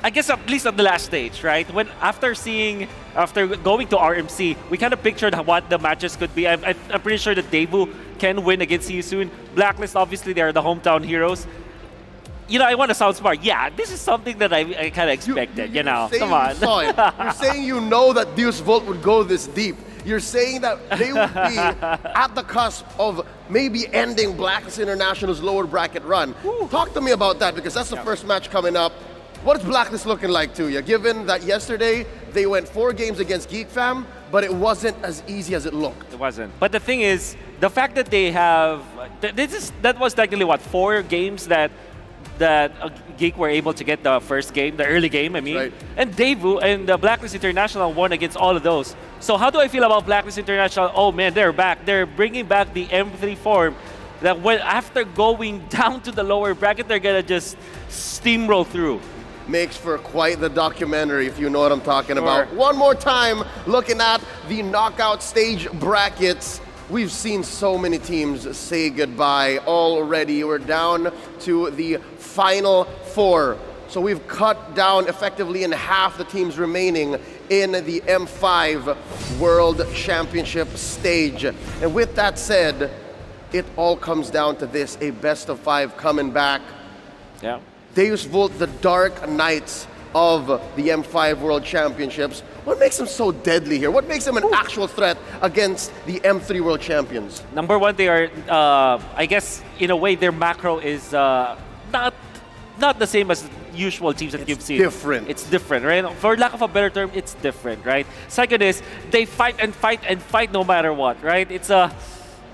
I guess at least at the last stage, right? When after going to RMC, we kind of pictured what the matches could be. I'm pretty sure that Debu can win against See You Soon. Blacklist, obviously, they're the hometown heroes. You know, I want to sound smart. Yeah, this is something that I kind of expected, you know. Come on. You're saying you know that Deus Vult would go this deep. You're saying that they would be at the cusp of maybe ending Blacklist International's lower bracket run. Talk to me about that, because that's the first match coming up. What is Blacklist looking like to you, given that yesterday they went 4 games against Geek Fam, but it wasn't as easy as it looked? It wasn't. But the thing is, the fact that they have... That was technically, what, 4 games that Geek were able to get the first game, the early game, I mean. Right. And Debu and Blacklist International won against all of those. So how do I feel about Blacklist International? Oh man, they're back. They're bringing back the M3 form that when after going down to the lower bracket, they're gonna just steamroll through. Makes for quite the documentary, if you know what I'm talking about. One more time, looking at the knockout stage brackets. We've seen so many teams say goodbye already. We're down to the final 4. So we've cut down effectively in half the teams remaining in the M5 World Championship stage. And with that said, it all comes down to this, a best of 5 coming back. Yeah. Deus Vult, the Dark Knights of the M5 World Championships. What makes them so deadly here? What makes them an actual threat against the M3 World Champions? Number one, they are, I guess, in a way, their macro is not the same as usual teams that you've seen. Different. It's different, right? For lack of a better term, it's different, right? Second is, they fight and fight and fight no matter what, right? It's a...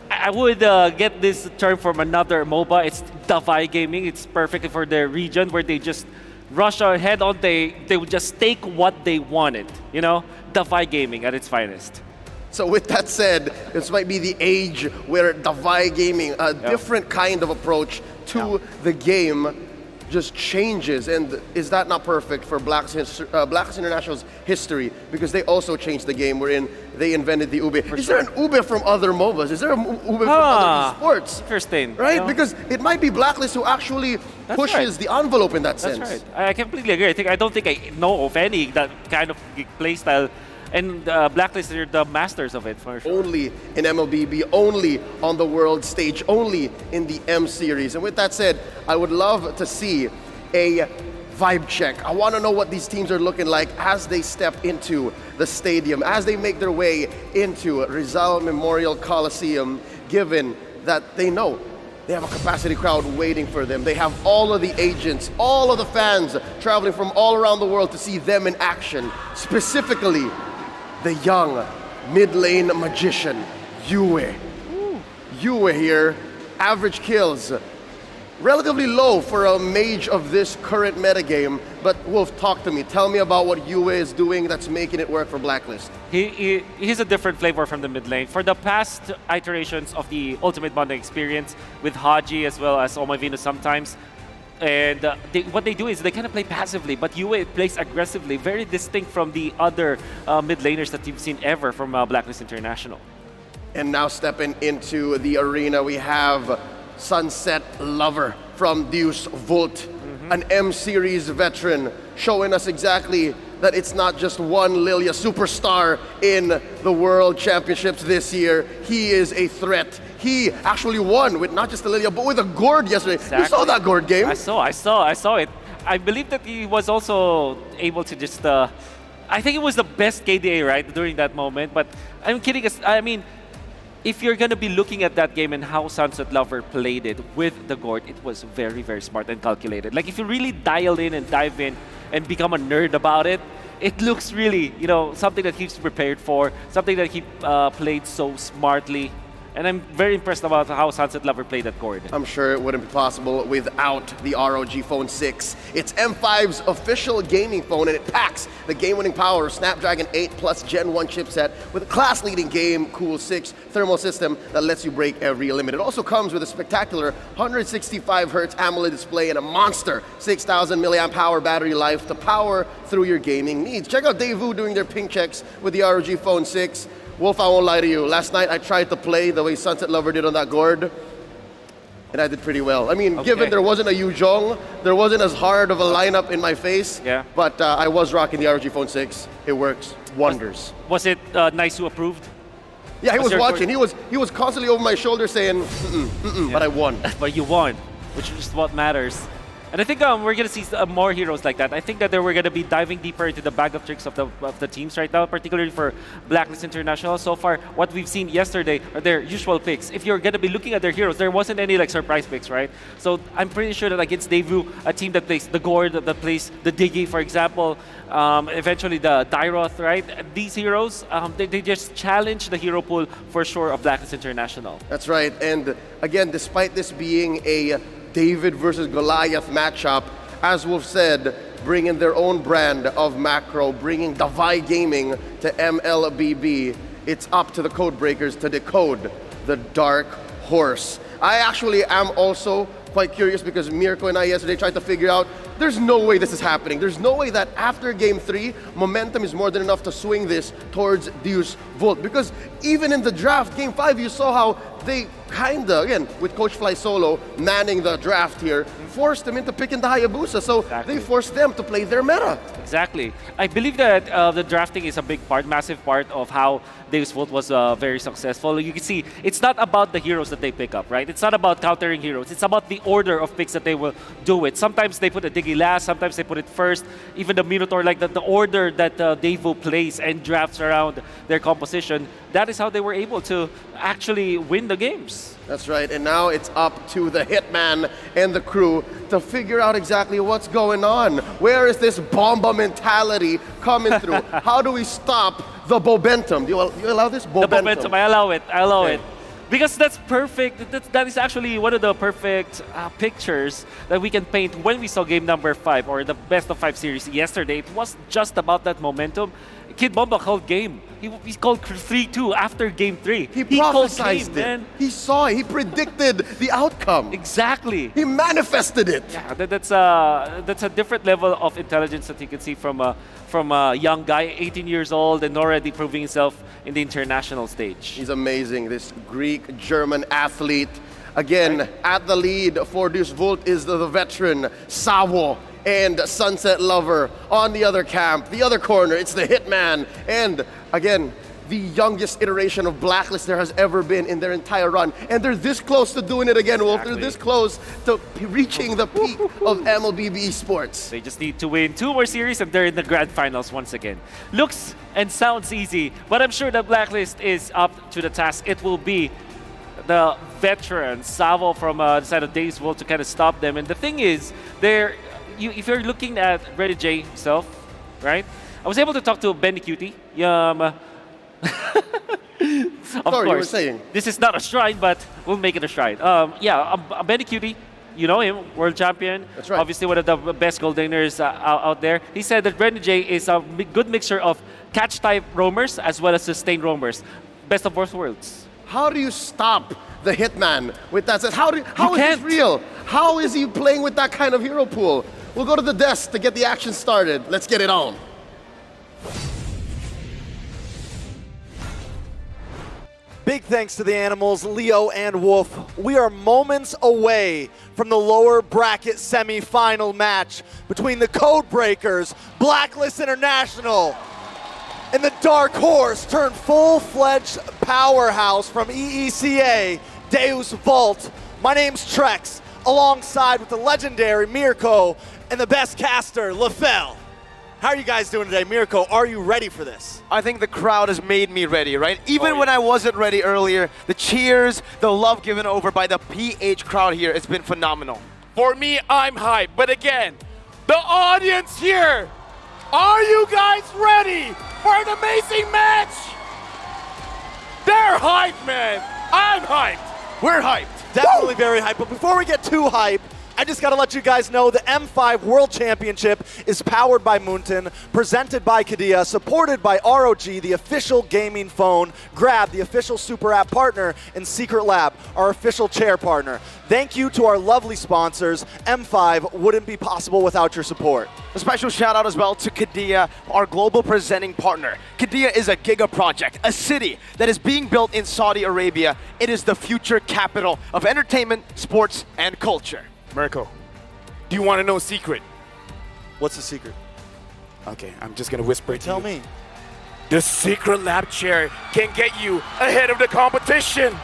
I would get this term from another MOBA. It's Davai Gaming. It's perfect for their region where they just rush ahead on. They would just take what they wanted. You know, Davai Gaming at its finest. So with that said, this might be the age where Davai Gaming, a different kind of approach to the game, just changes. And is that not perfect for Blacklist International's history? Because they also changed the game wherein they invented the ube. Is there an ube from other MOBAs? Is there an ube from other sports? Interesting. Right? You know? Because it might be Blacklist who actually pushes the envelope in that sense. That's right. I completely agree. I don't think I know of any that kind of play style. And Blacklist are the masters of it, for sure. Only in MLBB, only on the world stage, only in the M series. And with that said, I would love to see a vibe check. I want to know what these teams are looking like as they step into the stadium, as they make their way into Rizal Memorial Coliseum, given that they know they have a capacity crowd waiting for them. They have all of the agents, all of the fans traveling from all around the world to see them in action, specifically the young mid-lane magician, Yue. Yue here, average kills, relatively low for a mage of this current metagame. But Wolf, talk to me. Tell me about what Yue is doing that's making it work for Blacklist. He's a different flavor from the mid lane. For the past iterations of the Ultimate Bonding experience with Haji as well as Omai Venus sometimes, and what they do is they kind of play passively, but Yue plays aggressively, very distinct from the other mid laners that you've seen ever from Blacklist International. And now stepping into the arena, we have Sunset Lover from Deus Vult, an M-Series veteran, showing us exactly that it's not just one Lilia superstar in the World Championships this year. He is a threat. He actually won with not just the Lilia, but with a Gord yesterday. Exactly. You saw that Gord game? I saw it. I believe that he was also able to just... I think it was the best KDA, right, during that moment. But I'm kidding. I mean, if you're going to be looking at that game and how Sunset Lover played it with the Gord, it was very, very smart and calculated. Like, if you really dial in and dive in and become a nerd about it, it looks really, you know, something that he's prepared for, something that he played so smartly. And I'm very impressed about how Sunset Lover played that Gord. I'm sure it wouldn't be possible without the ROG Phone 6. It's M5's official gaming phone, and it packs the game-winning power of Snapdragon 8 Plus Gen 1 chipset with a class-leading Game Cool 6 thermal system that lets you break every limit. It also comes with a spectacular 165Hz AMOLED display and a monster 6,000 milliamp hour battery life to power through your gaming needs. Check out Daewoo doing their ping checks with the ROG Phone 6. Wolf, I won't lie to you. Last night I tried to play the way Sunset Lover did on that Gord, and I did pretty well. I mean, given there wasn't a Yu Zhong, there wasn't as hard of a lineup in my face, but I was rocking the ROG Phone 6. It works wonders. Was it nice who approved? Yeah, he was watching. He was constantly over my shoulder saying, but I won. But you won, which is what matters. And I think we're going to see more heroes like that. I think that we're going to be diving deeper into the bag of tricks of the teams right now, particularly for Blacklist International. So far, what we've seen yesterday are their usual picks. If you're going to be looking at their heroes, there wasn't any like surprise picks, right? So I'm pretty sure that against Daewoo, a team that plays the Gord, that plays the Diggy, for example, eventually the Dyroth, right? These heroes, they just challenge the hero pool for sure of Blacklist International. That's right. And again, despite this being a David versus Goliath matchup, as Wolf said, bringing their own brand of macro, bringing Davai Gaming to MLBB. It's up to the code breakers to decode the Dark Horse. I actually am also quite curious because Mirko and I yesterday tried to figure out there's no way this is happening. There's no way that after Game 3, momentum is more than enough to swing this towards Deus Vult. Because even in the draft, Game 5, you saw how they kinda, again, with Coach Fly Solo manning the draft here, forced them into picking the Hayabusa. So they forced them to play their meta. Exactly. I believe that the drafting is a big part, massive part of how Deus Vult was very successful. You can see it's not about the heroes that they pick up, right? It's not about countering heroes. It's about the order of picks that they will do it. Sometimes they put a Diggy last, sometimes they put it first. Even the Minotaur, like the order that Devo plays and drafts around their composition, that is how they were able to actually win the games. That's right, and now it's up to the Hitman and the crew to figure out exactly what's going on. Where is this bomba mentality coming through? How do we stop the Bobentum? Do you allow this? The Bobentum, I allow it. I allow it. Because that's perfect. That is actually one of the perfect pictures that we can paint when we saw game number 5 or the best of 5 series yesterday. It was just about that momentum. Kid Bomba called game. He called 3-2 after game 3. He called prophesized game, it. man. He saw it. He predicted the outcome. Exactly. He manifested it. Yeah, that's a different level of intelligence that you can see from a young guy, 18 years old, and already proving himself in the international stage. He's amazing. This Greek-German athlete. Again, at the lead for Deus Vult is the veteran Savo and Sunset Lover. On the other camp, the other corner, it's the Hitman. And again, the youngest iteration of Blacklist there has ever been in their entire run. And they're this close to doing it again, Wolf. They're this close to reaching the peak of MLBB esports. They just need to win 2 more series and they're in the grand finals once again. Looks and sounds easy, but I'm sure the Blacklist is up to the task. It will be the veteran Savo from the side of Deus Vult to kind of stop them. And the thing is, if you're looking at Ready J himself, right? I was able to talk to Benny Cutie. Of course, you were saying. This is not a shrine, but we'll make it a shrine. Benny Cutie, you know him, world champion. That's right. Obviously one of the best goldeners out there. He said that Ready J is a good mixture of catch-type roamers as well as sustained roamers. Best of both worlds. How do you stop the Hitman with that? How is this real? How is he playing with that kind of hero pool? We'll go to the desk to get the action started. Let's get it on. Big thanks to the animals, Leo and Wolf. We are moments away from the lower bracket semi-final match between the Codebreakers, Blacklist International, and the dark horse turned full-fledged powerhouse from EECA, Deus Vult. My name's Trex, alongside with the legendary Mirko and the best caster, LaFell. How are you guys doing today? Mirko, are you ready for this? I think the crowd has made me ready, right? Even when I wasn't ready earlier, the cheers, the love given over by the PH crowd here, it's been phenomenal. For me, I'm hyped. But again, the audience here, are you guys ready for an amazing match? They're hyped, man. I'm hyped. We're hyped. Definitely very hyped. But before we get too hyped, I just got to let you guys know the M5 World Championship is powered by Moonton, presented by Kadea, supported by ROG, the official gaming phone, Grab, the official super app partner, and Secret Lab, our official chair partner. Thank you to our lovely sponsors. M5 wouldn't be possible without your support. A special shout out as well to Kadea, our global presenting partner. Kadea is a giga project, a city that is being built in Saudi Arabia. It is the future capital of entertainment, sports, and culture. Mirko, do you want to know a secret? What's the secret? Okay, I'm just going to whisper it to you. Tell me. The Secret Lab chair can get you ahead of the competition.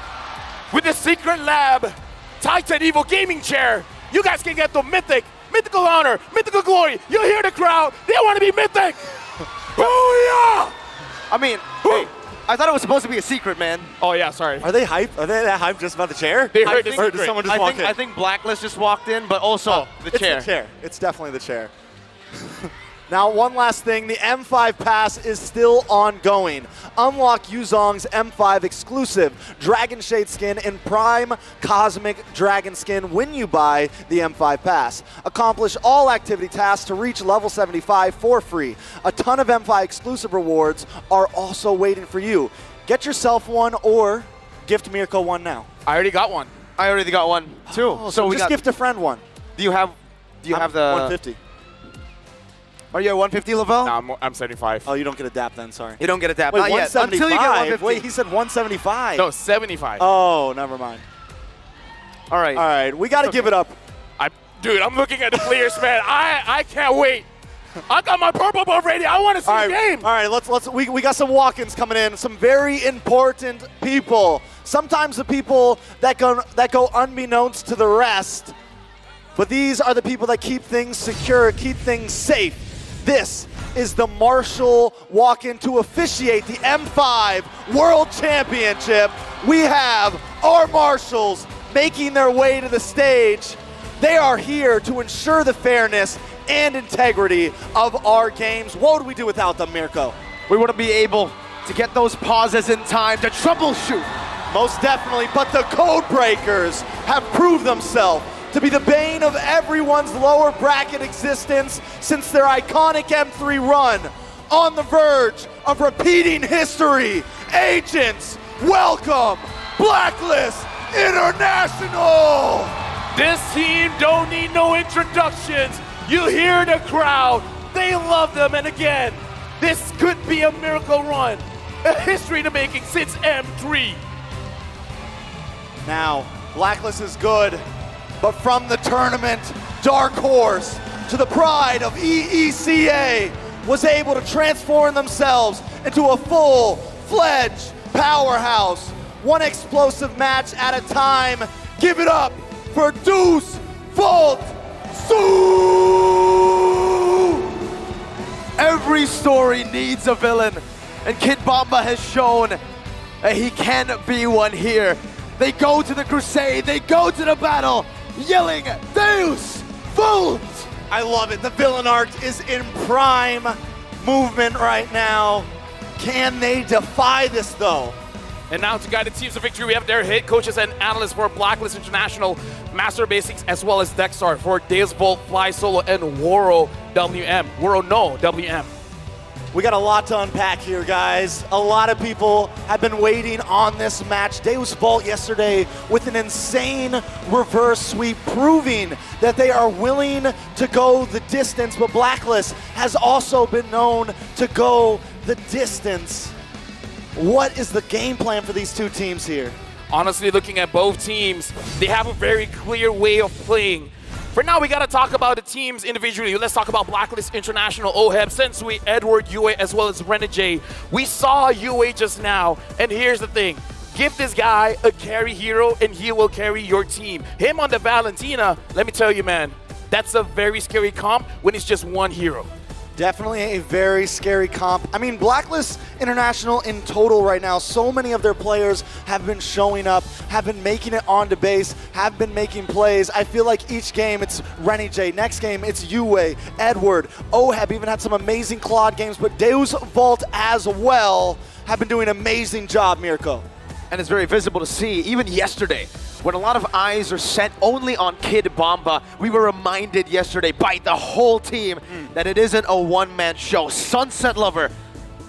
With the Secret Lab Titan Evo gaming chair, you guys can get the mythical honor, mythical glory. You'll hear the crowd. They want to be mythic. Booyah! I mean, hey, I thought it was supposed to be a secret, man. Oh, yeah, sorry. Are they hyped? Are they that hyped just about the chair? They heard or did someone just walk in? I think Blacklist just walked in, but also the chair. It's the chair. It's definitely the chair. Now, one last thing. The M5 Pass is still ongoing. Unlock Yuzong's M5 exclusive Dragon Shade skin and Prime Cosmic Dragon skin when you buy the M5 Pass. Accomplish all activity tasks to reach level 75 for free. A ton of M5 exclusive rewards are also waiting for you. Get yourself one or gift Mirko one now. I already got one. I already got one too. Oh, so we just gift a friend one. Do you have the 150. Are you at 150, Lavelle? No, I'm 75. Oh, you don't get adapt then, sorry. You don't get adapt. Wait, Not yet. 175? Until you get 150. Wait, he said 175. No, 75. Oh, never mind. All right. All right, we got to give it up. Dude, I'm looking at the players, man. I can't wait. I got my purple buff ready. I want to see the game. All right, we got some walk-ins coming in. Some very important people. Sometimes the people that go unbeknownst to the rest. But these are the people that keep things secure, keep things safe. This is the Marshall walk-in to officiate the M5 World Championship. We have our Marshals making their way to the stage. They are here to ensure the fairness and integrity of our games. What would we do without them, Mirko? We want to be able to get those pauses in time to troubleshoot. Most definitely, but the code breakers have proved themselves to be the bane of everyone's lower bracket existence since their iconic M3 run. On the verge of repeating history, Agents, welcome Blacklist International! This team don't need no introductions. You hear the crowd. They love them. And again, this could be a miracle run. A history in the making since M3. Now, Blacklist is good, but from the tournament, Dark Horse to the pride of EECA was able to transform themselves into a full-fledged powerhouse. One explosive match at a time. Give it up for Deuce Volt Sue! Every story needs a villain, and Kid Bomba has shown that he can be one here. They go to the crusade, they go to the battle, yelling, Deus Vult! I love it. The villain arc is in prime movement right now. Can they defy this, though? And now to guide the teams to victory, we have their head coaches and analysts for Blacklist International, Master Basics, as well as Dexar for Deus Vult, Fly Solo, and Woro WM. Woro no WM. We got a lot to unpack here, guys. A lot of people have been waiting on this match. Deus Vult yesterday with an insane reverse sweep, proving that they are willing to go the distance, but Blacklist has also been known to go the distance. What is the game plan for these two teams here? Honestly, looking at both teams, they have a very clear way of playing. For now, we got to talk about the teams individually. Let's talk about Blacklist International, OHEB, Sensui, Edward, UA, as well as Renegade. We saw UA just now, and here's the thing. Give this guy a carry hero, and he will carry your team. Him on the Valentina, let me tell you, man, that's a very scary comp when it's just one hero. Definitely a very scary comp. I mean, Blacklist International in total right now, so many of their players have been showing up, have been making it onto base, have been making plays. I feel like each game it's Rennie J, next game it's Yue, Edward, OHEB even had some amazing Claude games, but Deus Vult as well have been doing an amazing job, Mirko. And it's very visible to see, even yesterday, when a lot of eyes are set only on Kid Bomba, we were reminded yesterday by the whole team that it isn't a one-man show. Sunset Lover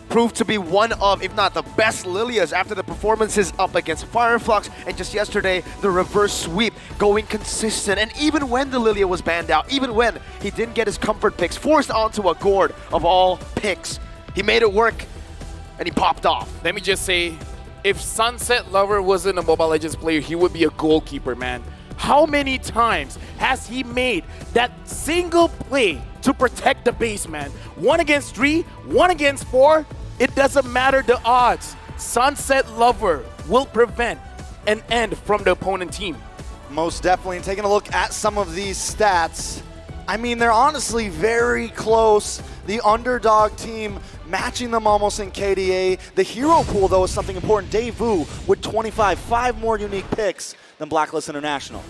proved to be one of, if not the best Lilias after the performances up against Fireflux, and just yesterday, the reverse sweep going consistent. And even when the Lilia was banned out, even when he didn't get his comfort picks, forced onto a gourd of all picks, he made it work, and he popped off. Let me just say, if Sunset Lover wasn't a Mobile Legends player, he would be a goalkeeper, man. How many times has he made that single play to protect the base, man? 1 against 3, 1 against 4, it doesn't matter the odds. Sunset Lover will prevent an end from the opponent team. Most definitely. And taking a look at some of these stats, I mean, they're honestly very close. The underdog team matching them almost in KDA. The hero pool, though, is something important. Daewoo with 25, 5 more unique picks than Blacklist International.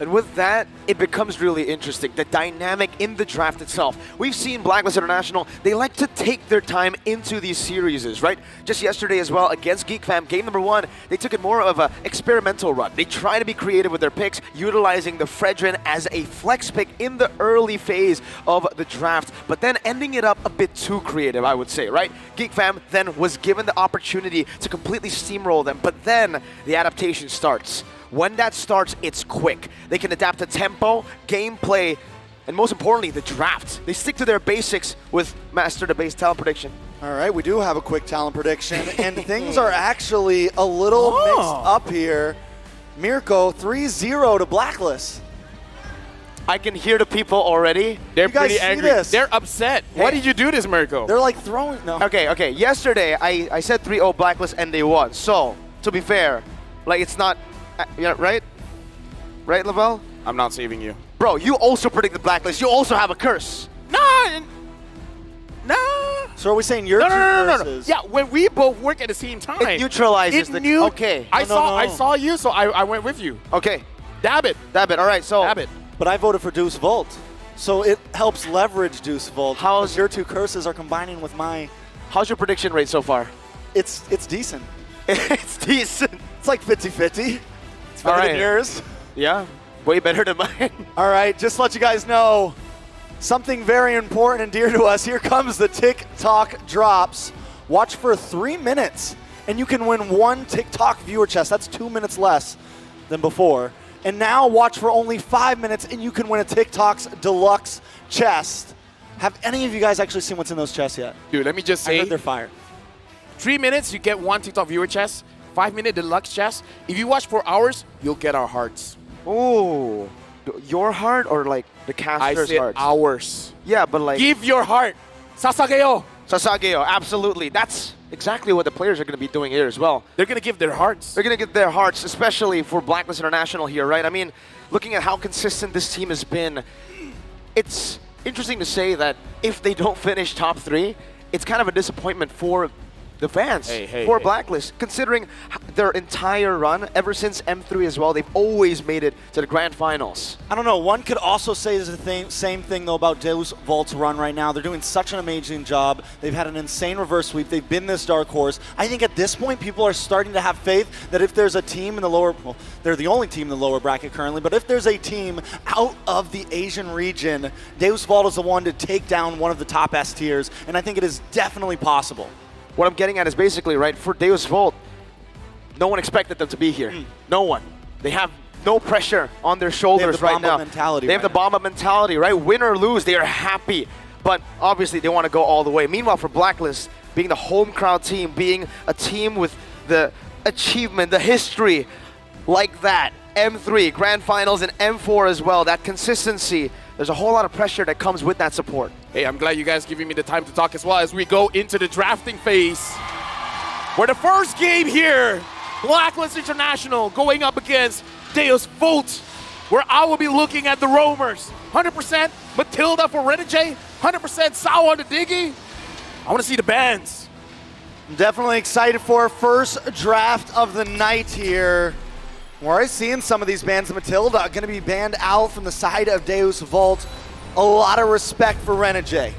And with that, it becomes really interesting, the dynamic in the draft itself. We've seen Blacklist International, they like to take their time into these series, right? Just yesterday as well, against Geek Fam, game number 1, they took it more of an experimental run. They try to be creative with their picks, utilizing the Fredrin as a flex pick in the early phase of the draft, but then ending it up a bit too creative, I would say, right? Geek Fam then was given the opportunity to completely steamroll them, but then the adaptation starts. When that starts, it's quick. They can adapt to tempo, gameplay, and most importantly, the draft. They stick to their basics with Master the Base talent prediction. All right, we do have a quick talent prediction, and things are actually a little mixed up here. Mirko, 3-0 to Blacklist. I can hear the people already. They're You guys pretty see angry. this? They're upset. Why did you do this, Mirko? They're like throwing, no. Okay. Yesterday, I said 3-0 Blacklist, and they won. So, to be fair, like, it's not, right? Right, Lavelle? I'm not saving you. Bro, you also predicted Blacklist. You also have a curse. No. So are we saying your No. curses? Yeah, when we both work at the same time. It neutralizes it the... knew, Okay. I No. saw you, so I went with you. Okay. Dab it. All right, so... Dab it. But I voted for Deuce Volt. So it helps leverage Deuce Volt. How's your two curses are combining with my... How's your prediction rate so far? It's decent. It's decent. It's like 50-50. It's better than yours. Yeah, way better than mine. All right, just to let you guys know, something very important and dear to us. Here comes the TikTok drops. Watch for 3 minutes, and you can win 1 TikTok viewer chest. That's 2 minutes less than before. And now watch for only 5 minutes, and you can win a TikTok's deluxe chest. Have any of you guys actually seen what's in those chests yet? Dude, let me just I say, heard they're fire. 3 minutes, you get 1 TikTok viewer chest, 5-minute deluxe chest. If you watch 4 hours, you'll get our hearts. Ooh. Your heart or like the caster's I said heart? ours. Yeah, but like... Give your heart. Sasageo. Sasageo, absolutely. That's exactly what the players are going to be doing here as well. They're going to give their hearts. They're going to give their hearts, especially for Blacklist International here, right? I mean, looking at how consistent this team has been, it's interesting to say that if they don't finish top 3, it's kind of a disappointment for the fans, for Blacklist, considering their entire run, ever since M3 as well, they've always made it to the grand finals. I don't know. One could also say the same thing, though, about Deus Volt's run right now. They're doing such an amazing job. They've had an insane reverse sweep. They've been this dark horse. I think at this point, people are starting to have faith that if there's a team in the lower, well, they're the only team in the lower bracket currently, but if there's a team out of the Asian region, Deus Volt is the one to take down one of the top S tiers, and I think it is definitely possible. What I'm getting at is basically, right, for Deus Volt, no one expected them to be here. No one. They have no pressure on their shoulders right now. They have the bomb-up mentality, right? Win or lose, they are happy. But obviously, they want to go all the way. Meanwhile, for Blacklist, being the home crowd team, being a team with the achievement, the history like that, M3, Grand Finals, and M4 as well, that consistency, there's a whole lot of pressure that comes with that support. Hey, I'm glad you guys giving me the time to talk as well as we go into the drafting phase. For the first game here, Blacklist International going up against Deus Volt, where I will be looking at the roamers. 100% Matilda for Renegade, 100% Sao on the Diggy. I want to see the bands. I'm definitely excited for our first draft of the night here. We're already seeing some of these bans. Matilda going to be banned out from the side of Deus Volt. A lot of respect for Renegade.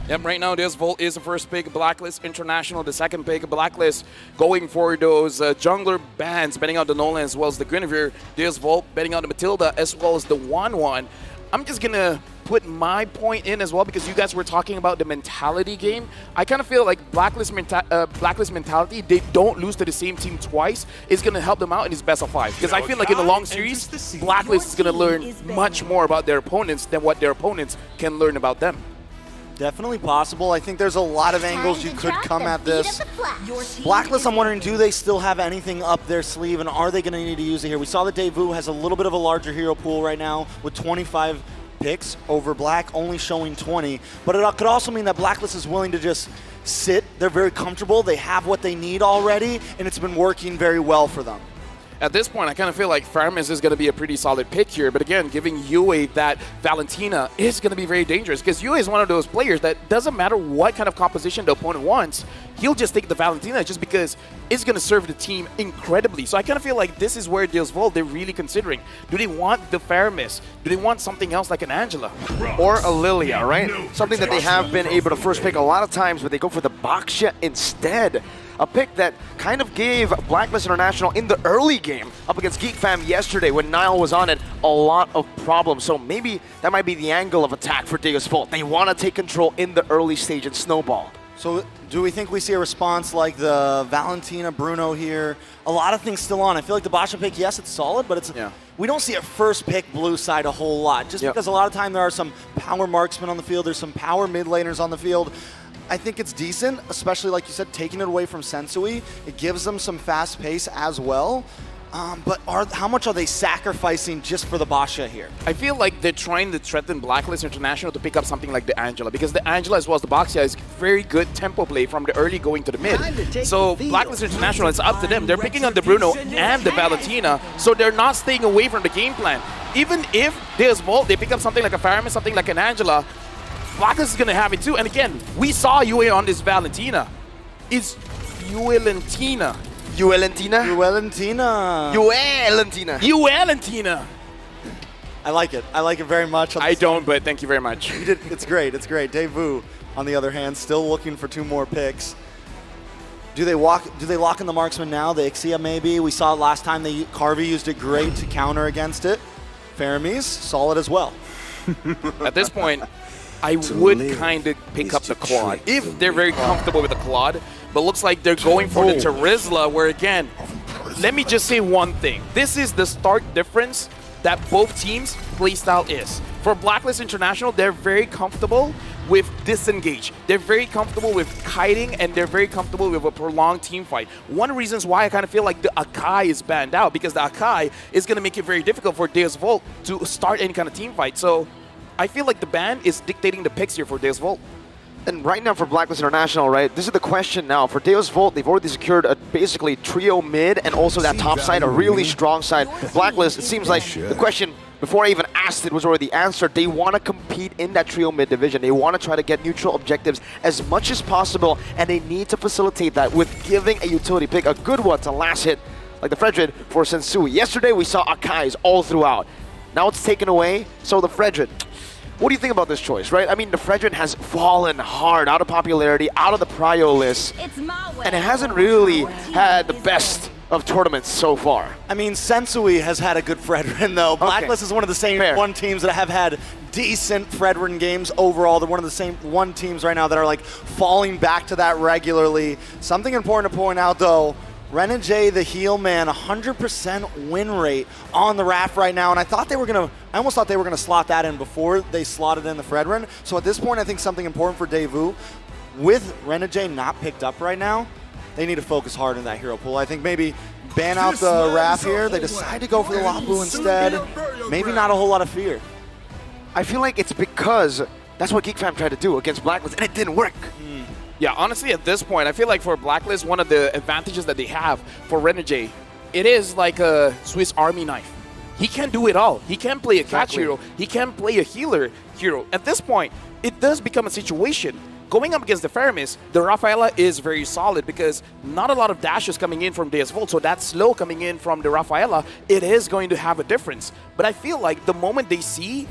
Yep, right now Deus Volt is the first pick, Blacklist International, the second pick, Blacklist going for those jungler bans, betting out the Nolan as well as the Guinevere. Deus Volt betting out the Matilda as well as the 1-1. I'm just going to put my point in as well because you guys were talking about the mentality game. I kind of feel like Blacklist mentality, they don't lose to the same team twice, is going to help them out in this best of 5. Because I feel like in the long series, Blacklist is going to learn much more about their opponents than what their opponents can learn about them. Definitely possible. I think there's a lot of angles you could come at this. Blacklist, I'm wondering, do they still have anything up their sleeve, and are they going to need to use it here? We saw that Daewoo has a little bit of a larger hero pool right now with 25 picks over Black, only showing 20. But it could also mean that Blacklist is willing to just sit. They're very comfortable. They have what they need already, and it's been working very well for them. At this point, I kind of feel like Farmis is going to be a pretty solid pick here. But again, giving Yue that Valentina is going to be very dangerous because Yue is one of those players that doesn't matter what kind of composition the opponent wants, he'll just take the Valentina just because it's going to serve the team incredibly. So I kind of feel like this is where Deus Volt, they're really considering. Do they want the Farmis? Do they want something else like an Angela? Or a Lilia, right? Something that they have been able to first pick a lot of times, but they go for the Baksha instead. A pick that kind of gave Blacklist International in the early game up against Geek Fam yesterday when Nile was on it a lot of problems. So maybe that might be the angle of attack for Deus Volt. They want to take control in the early stage and snowball. So do we think we see a response like the Valentina Bruno here? A lot of things still on. I feel like the Basha pick, yes, it's solid, but we don't see a first pick blue side a whole lot, just because a lot of time there are some power marksmen on the field, there's some power mid laners on the field. I think it's decent, especially like you said, taking it away from Sensui. It gives them some fast pace as well. But how much are they sacrificing just for the Basha here? I feel like they're trying to threaten Blacklist International to pick up something like the Angela, because the Angela as well as the Baxia is very good tempo play from the early going to the mid. So Blacklist International, it's up to them. They're picking on the Bruno and the Valentina, so they're not staying away from the game plan. Even if there's Volt, they pick up something like a Faramis, something like an Angela, Blacklist is going to have it too. And again, we saw UA on this Valentina. It's Valentina. Uelentina? I like it. I like it very much. I don't, but thank you very much. It's great. It's great. Daewoo, on the other hand, still looking for 2 more picks. Do they lock in the marksman now? The Ixia maybe? We saw it last time. Carvey used it great to counter against it. Faramis, solid as well. At this point, I would kind of pick up the Claude if they're very comfortable with the Claude, but looks like they're going for the Terizla, where again, let me just say one thing. This is the stark difference that both teams' playstyle is. For Blacklist International, they're very comfortable with disengage. They're very comfortable with kiting, and they're very comfortable with a prolonged team fight. One of the reasons why I kind of feel like the Akai is banned out, because the Akai is going to make it very difficult for Deus Volt to start any kind of team fight. So I feel like the ban is dictating the picks here for Deus Volt. And right now for Blacklist International, right, this is the question now. For Deus Volt, they've already secured a basically trio mid and also that top side, a really strong side. Blacklist, it seems like the question, before I even asked it, was already answered. They want to compete in that trio mid division. They want to try to get neutral objectives as much as possible, and they need to facilitate that with giving a utility pick, a good one to last hit, like the Fredrid for Sensui. Yesterday we saw Akai's all throughout. Now it's taken away, so the Fredrid. What do you think about this choice, right? I mean, the Fredrin has fallen hard out of popularity, out of the prio list, and it hasn't really had the best of tournaments so far. I mean, Sensui has had a good Fredrin, though. Blacklist is one of the same teams that have had decent Fredrin games overall. They're one of the same teams right now that are like falling back to that regularly. Something important to point out, though, Renegade, the heel man, 100% win rate on the Raft right now, and I almost thought they were gonna slot that in before they slotted in the Fredrin. So at this point, I think something important for Daewoo, with Renegade not picked up right now, they need to focus hard in that hero pool. I think maybe ban out the Raft here. They decide to go for the Lapu instead. Maybe not a whole lot of fear. I feel like it's because that's what GeekFam tried to do against Blacklist, and it didn't work. Yeah, honestly, at this point, I feel like for Blacklist, one of the advantages that they have for Renegade, it is like a Swiss Army knife. He can do it all. He can play a catch hero. He can play a healer hero. At this point, it does become a situation. Going up against the Faramis, the Rafaela is very solid because not a lot of dashes coming in from Deus Volt, so that slow coming in from the Rafaela, it is going to have a difference. But I feel like the moment they see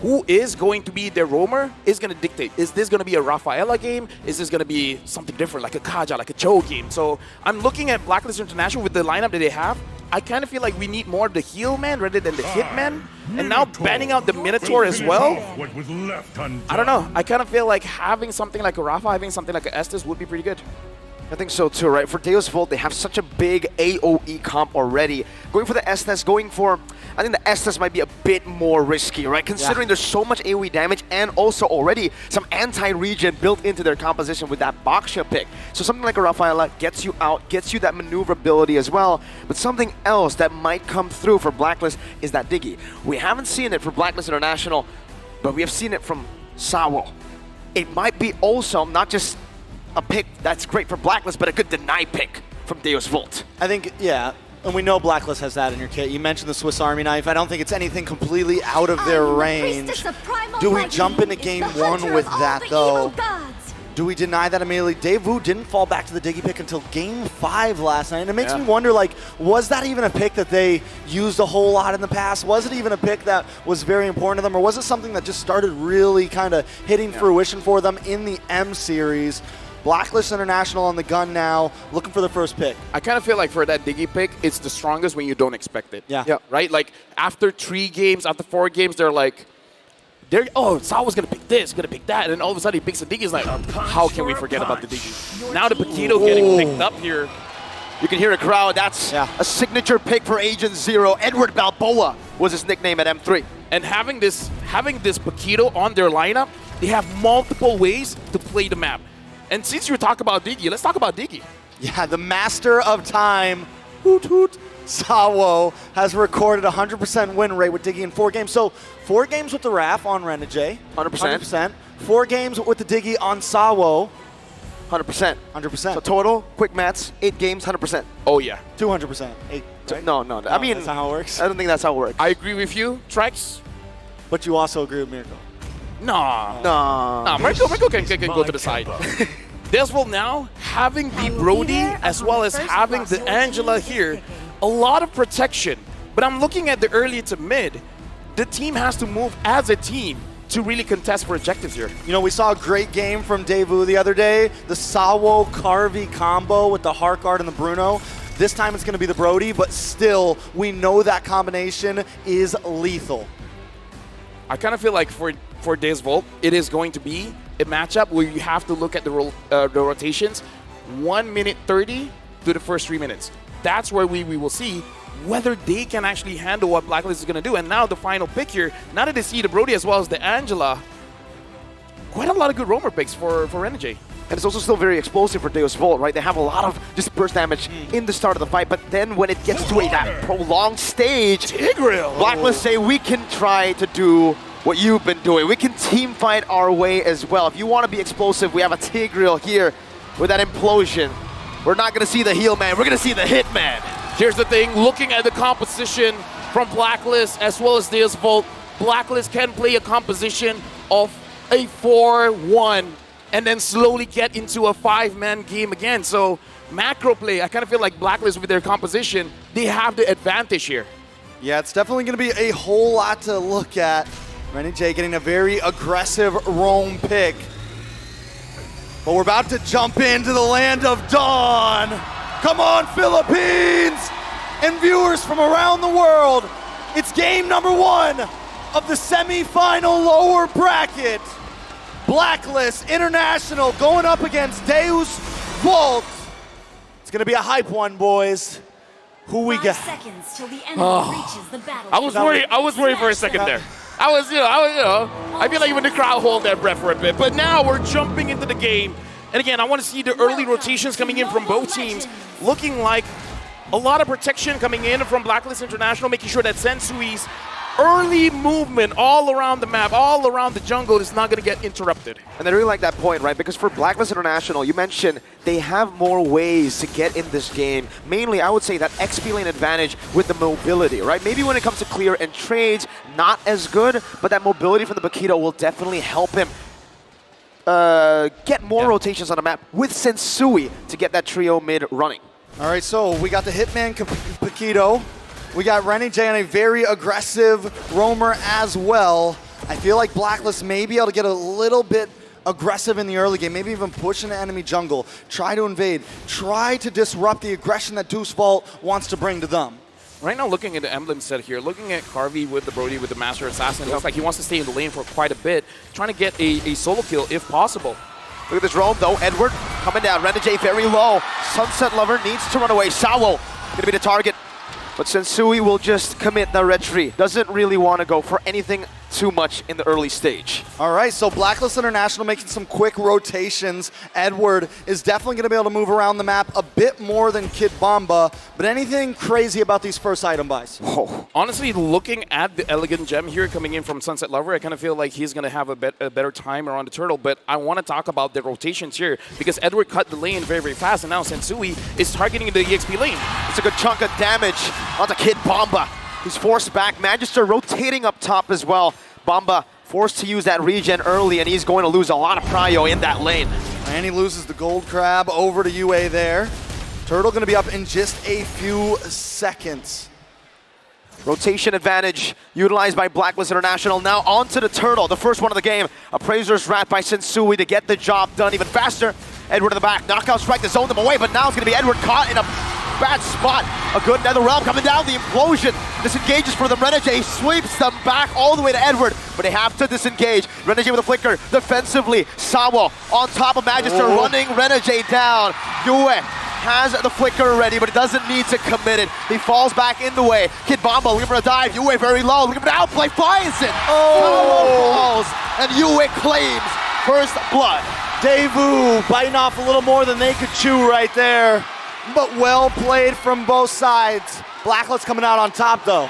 who is going to be their roamer is going to dictate. Is this going to be a Rafaela game? Is this going to be something different, like a Kaja, like a Cho game? So I'm looking at Blacklist International with the lineup that they have. I kind of feel like we need more of the heal man rather than the hit man. And now banning out the Minotaur as well. I don't know. I kind of feel like having something like a Rafa, having something like a Estes would be pretty good. I think so too, right? For Deus Volt, they have such a big AoE comp already. Going for the Estes, I think the Estes might be a bit more risky, right? Considering there's so much AoE damage and also already some anti-regen built into their composition with that Baxia pick. So something like a Rafaela gets you out, gets you that maneuverability as well. But something else that might come through for Blacklist is that Diggy. We haven't seen it for Blacklist International, but we have seen it from Sawo. It might be also not just a pick that's great for Blacklist, but a good deny pick from Deus Volt. I think, yeah, and we know Blacklist has that in your kit. You mentioned the Swiss Army knife. I don't think it's anything completely out of their range. Do we jump into game one with that, though? Do we deny that immediately? Daewoo didn't fall back to the Diggy pick until game 5 last night, and it makes me wonder, like, was that even a pick that they used a whole lot in the past? Was it even a pick that was very important to them, or was it something that just started really kind of hitting fruition for them in the M series? Blacklist International on the gun now, looking for the first pick. I kind of feel like for that Diggy pick, it's the strongest when you don't expect it. Yeah. Right? Like, after 3 games, after 4 games, they're like, Sawa's going to pick this, going to pick that, and then all of a sudden he picks the Diggy. He's like, how can we forget about the Diggy? Now the Paquito getting picked up here. You can hear a crowd. That's a signature pick for Agent Zero. Edward Balboa was his nickname at M3. And having this Paquito on their lineup, they have multiple ways to play the map. And since you talk about Diggy, let's talk about Diggy. Yeah, the master of time, hoot hoot, Sawo, has recorded 100% win rate with Diggy in 4 games. So 4 games with the Raf on Renegade, 100%. 4 games with the Diggy on Sawo, 100%. 100%. So total, quick maths, 8 games, 100%. Oh yeah. 200%. 8, right? No. I mean, that's not how it works. I don't think that's how it works. I agree with you, Trex. But you also agree with Miracle. Nah, Miracle can go to the side. Desvolt now having the Brody as well as having the Angela here, a lot of protection. But I'm looking at the early to mid. The team has to move as a team to really contest for objectives here. You know, we saw a great game from Daewoo the other day. The Sawo Carvey combo with the Harkard and the Bruno. This time it's going to be the Brody, but still, we know that combination is lethal. I kind of feel like for Desvolt, it is going to be a matchup where you have to look at the rotations 1 minute 30 to the first 3 minutes. That's where we will see whether they can actually handle what Blacklist is going to do. And now the final pick here, now that they see the Brody as well as the Angela, quite a lot of good roamer picks for Renegade. And it's also still very explosive for Deus Volt, right? They have a lot of just burst damage in the start of the fight, but then when it gets to that prolonged stage, Tigreal. Blacklist say we can try to do what you've been doing. We can team fight our way as well. If you want to be explosive, we have a Tigreal here with that implosion. We're not going to see the heal man, we're going to see the hit man. Here's the thing, looking at the composition from Blacklist as well as Deus Volt, Blacklist can play a composition of a 4-1 and then slowly get into a 5-man game again. So macro play, I kind of feel like Blacklist with their composition, they have the advantage here. Yeah, it's definitely going to be a whole lot to look at. Renegade getting a very aggressive roam pick. But we're about to jump into the land of dawn. Come on, Philippines! And viewers from around the world, it's game number 1 of the semi-final lower bracket. Blacklist International going up against Deus Volt. It's gonna be a hype one, boys. Who we got? 5 seconds till the enemy reaches the battle. I was worried for a second there. I feel like even the crowd hold their breath for a bit. But now we're jumping into the game. And again, I want to see the early rotations coming in from both teams, looking like a lot of protection coming in from Blacklist International, making sure that Sensui's early movement all around the map, all around the jungle is not going to get interrupted. And I really like that point, right? Because for Blacklist International, you mentioned they have more ways to get in this game. Mainly, I would say that XP lane advantage with the mobility, right? Maybe when it comes to clear and trades, not as good, but that mobility from the Paquito will definitely help him get more rotations on the map with Sensui to get that trio mid running. All right, so we got the Hitman Paquito. We got Renegade on a very aggressive roamer as well. I feel like Blacklist may be able to get a little bit aggressive in the early game, maybe even push into enemy jungle, try to invade, try to disrupt the aggression that Deus Volt wants to bring to them. Right now, looking at the emblem set here, looking at Carvey with the Brody with the Master Assassin, it looks like he wants to stay in the lane for quite a bit, trying to get a solo kill if possible. Look at this roam though, Edward coming down, Renegade very low. Sunset Lover needs to run away. Sawo gonna be the target, but Sensui will just commit the retreat. Doesn't really want to go for anything too much in the early stage. All right, so Blacklist International making some quick rotations. Edward is definitely going to be able to move around the map a bit more than Kid Bomba, but anything crazy about these first item buys? Oh. Honestly, looking at the Elegant Gem here coming in from Sunset Lover, I kind of feel like he's going to have a better time around the turtle, but I want to talk about the rotations here because Edward cut the lane very, very fast, and now Sensui is targeting the EXP lane. It's a good chunk of damage onto Kid Bomba. He's forced back. Magister rotating up top as well. Bomba forced to use that regen early, and he's going to lose a lot of prio in that lane. And he loses the gold crab over to UA there. Turtle going to be up in just a few seconds. Rotation advantage utilized by Blacklist International. Now onto the turtle, the first one of the game. Appraiser's Rat by Sensui to get the job done even faster. Edward in the back, knockout strike to zone them away, but now it's going to be Edward caught in a bad spot. A good Nether Realm coming down, the implosion. Disengages for them, Renegade sweeps them back all the way to Edward, but they have to disengage. Renegade with a flicker, defensively. Sawo on top of Magister, running Renegade down. Yue has the flicker ready, but it doesn't need to commit it. He falls back in the way. Kid Bomba looking for a dive. Yue very low, looking for the outplay, finds it. Oh! Falls, and Yue claims first blood. Daewoo biting off a little more than they could chew right there, but well played from both sides. Blacklist coming out on top though.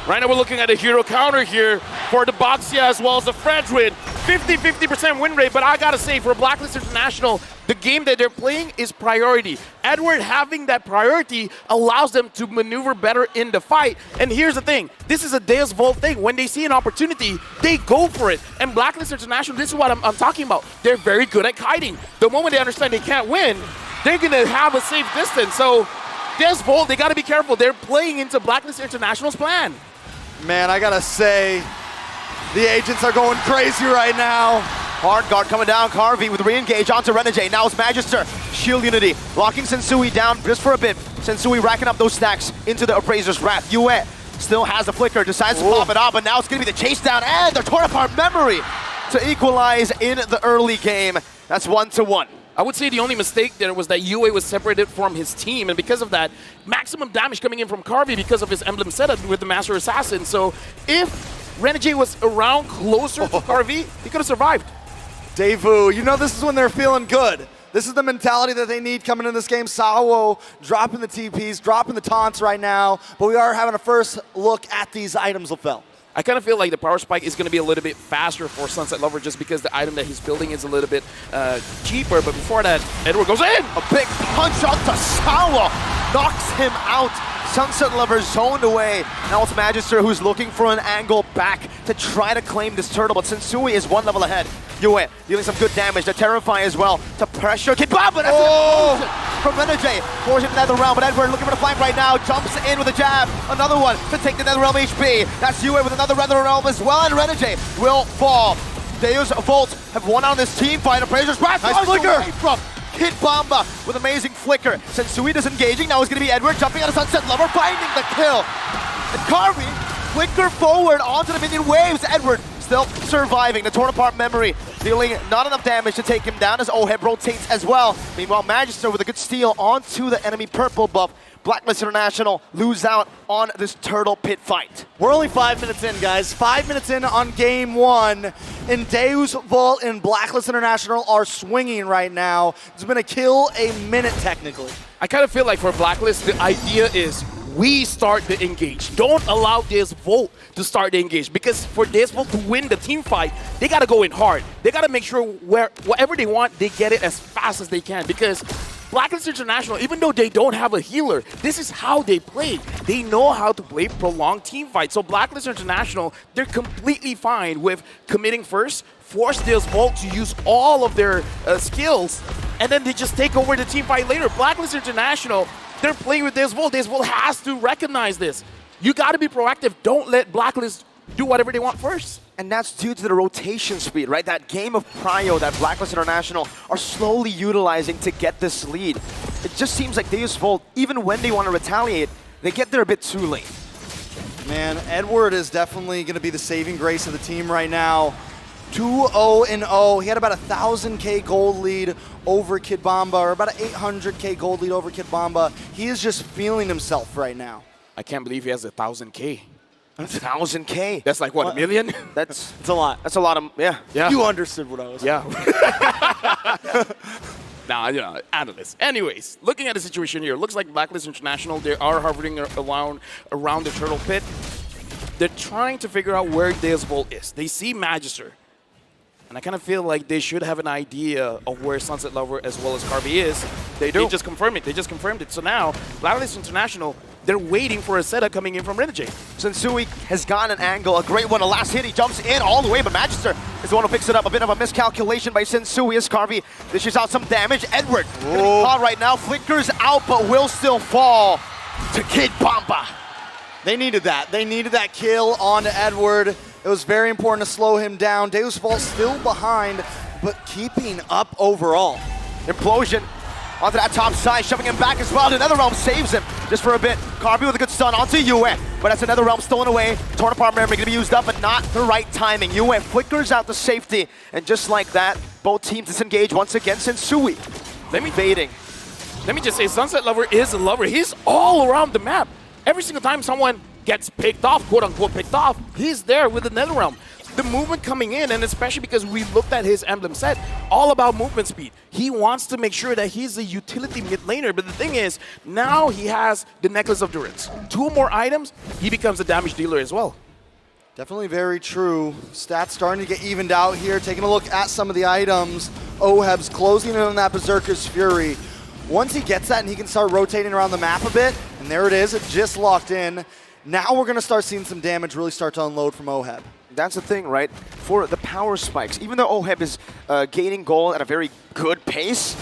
Right now we're looking at a hero counter here for the Boxia as well as the French win. 50% win rate, but I gotta say for Blacklist International, the game that they're playing is priority. Edward having that priority allows them to maneuver better in the fight. And here's the thing, this is a Deus Vult thing. When they see an opportunity, they go for it. And Blacklist International, this is what I'm talking about. They're very good at kiting. The moment they understand they can't win, they're gonna have a safe distance. So Deus Vult, they gotta be careful. They're playing into Blacklist International's plan. Man, I gotta say, the agents are going crazy right now. Hard guard coming down, Carvey with re-engage onto Renegade. Now it's Magister, Shield Unity, locking Sensui down just for a bit. Sensui racking up those stacks into the Appraiser's Wrath. Yue still has the flicker, decides to pop it up, but now it's gonna be the chase down and the torn apart memory to equalize in the early game. That's 1-1. I would say the only mistake there was that Yue was separated from his team, and because of that, maximum damage coming in from Carvey because of his emblem setup with the Master Assassin. So if Renegade was around closer to Carvey, he could have survived. Daewoo, you know this is when they're feeling good. This is the mentality that they need coming in this game. Sawo dropping the TPs, dropping the taunts right now, but we are having a first look at these items, LaFell. I kind of feel like the power spike is going to be a little bit faster for Sunset Lover just because the item that he's building is a little bit cheaper. But before that, Edward goes in! A big punch onto Sawa, knocks him out. Sunset Lover zoned away. Now it's Magister who's looking for an angle back to try to claim this turtle, but Sensui is one level ahead. Yue dealing some good damage. The Terrify as well to pressure Kid Bomba. That's an explosion from Renegade. Forcing the Nether Realm, but Edward looking for the flank right now. Jumps in with a jab. Another one to take the Nether Realm HP. That's Yue with another Nether Realm as well, and Renegade will fall. Deus Vult have won on this team fight. Appraiser's Wrath. Nice flicker from Kid Bomba with amazing flicker. Sensui disengaging. Now it's going to be Edward jumping out of Sunset Lover, finding the kill. And Carvey, flicker forward onto the minion waves. Edward still surviving. The torn apart memory dealing not enough damage to take him down as Oheb rotates as well. Meanwhile, Magister with a good steal onto the enemy purple buff. Blacklist International lose out on this turtle pit fight. We're only 5 minutes in, guys. 5 minutes in on game one. And Deus Vult and Blacklist International are swinging right now. It's been a kill a minute, technically. I kind of feel like for Blacklist, the idea is we start the engage. Don't allow Deus Vult to start the engage, because for Deus Vult to win the team fight, they got to go in hard. They got to make sure whatever they want, they get it as fast as they can, because Blacklist International, even though they don't have a healer, this is how they play. They know how to play prolonged team fights. So Blacklist International, they're completely fine with committing first, force Deus Vult to use all of their skills, and then they just take over the team fight later. Blacklist International, they're playing with Deus Vult. Deus Vult has to recognize this. You got to be proactive. Don't let Blacklist do whatever they want first. And that's due to the rotation speed, right? That game of prio that Blacklist International are slowly utilizing to get this lead. It just seems like Deus Vult, even when they want to retaliate, they get there a bit too late. Man, Edward is definitely going to be the saving grace of the team right now. 2-0-0. He had about a 1,000K gold lead over Kid Bomba, or about an 800K gold lead over Kid Bomba. He is just feeling himself right now. I can't believe he has 1,000K. 1,000K. That's like, what, a million? That's it's a lot. That's a lot of, yeah. You understood what I was saying. Yeah. Nah, you know, analysts. Anyways, looking at the situation here, looks like Blacklist International, they are hovering around the turtle pit. They're trying to figure out where Deus Vult is. They see Magister. And I kind of feel like they should have an idea of where Sunset Lover as well as Carvey is. They do. They just confirmed it. They just confirmed it. So now, Blacklist International, they're waiting for a setup coming in from Renegade. Sensui has gotten an angle, a great one. The last hit, he jumps in all the way, but Magister is the one who picks it up. A bit of a miscalculation by Sensui as Carvey dishes out some damage. Edward getting caught right now, flickers out, but will still fall to Kid Bomba. They needed that. They needed that kill on Edward. It was very important to slow him down. Deus Vult still behind, but keeping up overall. Implosion onto that top side, shoving him back as well. Another realm saves him just for a bit. Carvey with a good stun onto Yue, but that's another realm stolen away. Torn apart memory going to be used up, but not the right timing. Yue flickers out the safety, and just like that, both teams disengage once again. Sensui, let me baiting. let me just say, Sunset Lover is a lover. He's all around the map. Every single time someone gets picked off, quote unquote picked off, he's there with the NetherRealm. The movement coming in, and especially because we looked at his emblem set, all about movement speed. He wants to make sure that he's a utility mid laner, but the thing is, now he has the Necklace of Durance. 2 more items, he becomes a damage dealer as well. Definitely very true. Stats starting to get evened out here. Taking a look at some of the items. Oheb's closing in on that Berserker's Fury. Once he gets that and he can start rotating around the map a bit, and there it is, it just locked in. Now we're going to start seeing some damage really start to unload from Oheb. That's the thing, right? For the power spikes, even though Oheb is gaining gold at a very good pace,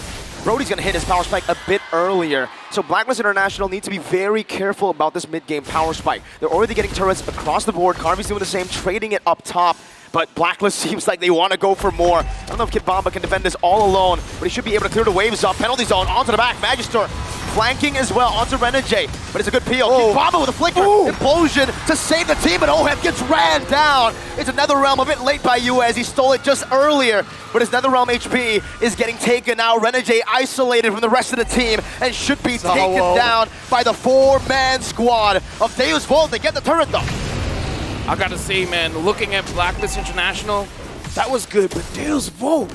Brody's going to hit his power spike a bit earlier. So Blacklist International need to be very careful about this mid-game power spike. They're already getting turrets across the board. Carvy's doing the same, trading it up top. But Blacklist seems like they want to go for more. I don't know if Kid Bomba can defend this all alone, but he should be able to clear the waves up. Penalty zone, onto the back. Magister flanking as well, onto Renegade. But it's a good peel. Kid Bomba with a flicker. Implosion to save the team, but Oheb gets ran down. It's a NetherRealm a bit late by you as he stole it just earlier. But his NetherRealm HP is getting taken now. Renegade isolated from the rest of the team and should be taken down by the 4-man squad of Deus Vult. They get the turret though. I gotta say, man, looking at Blacklist International, that was good, but Deus Vult,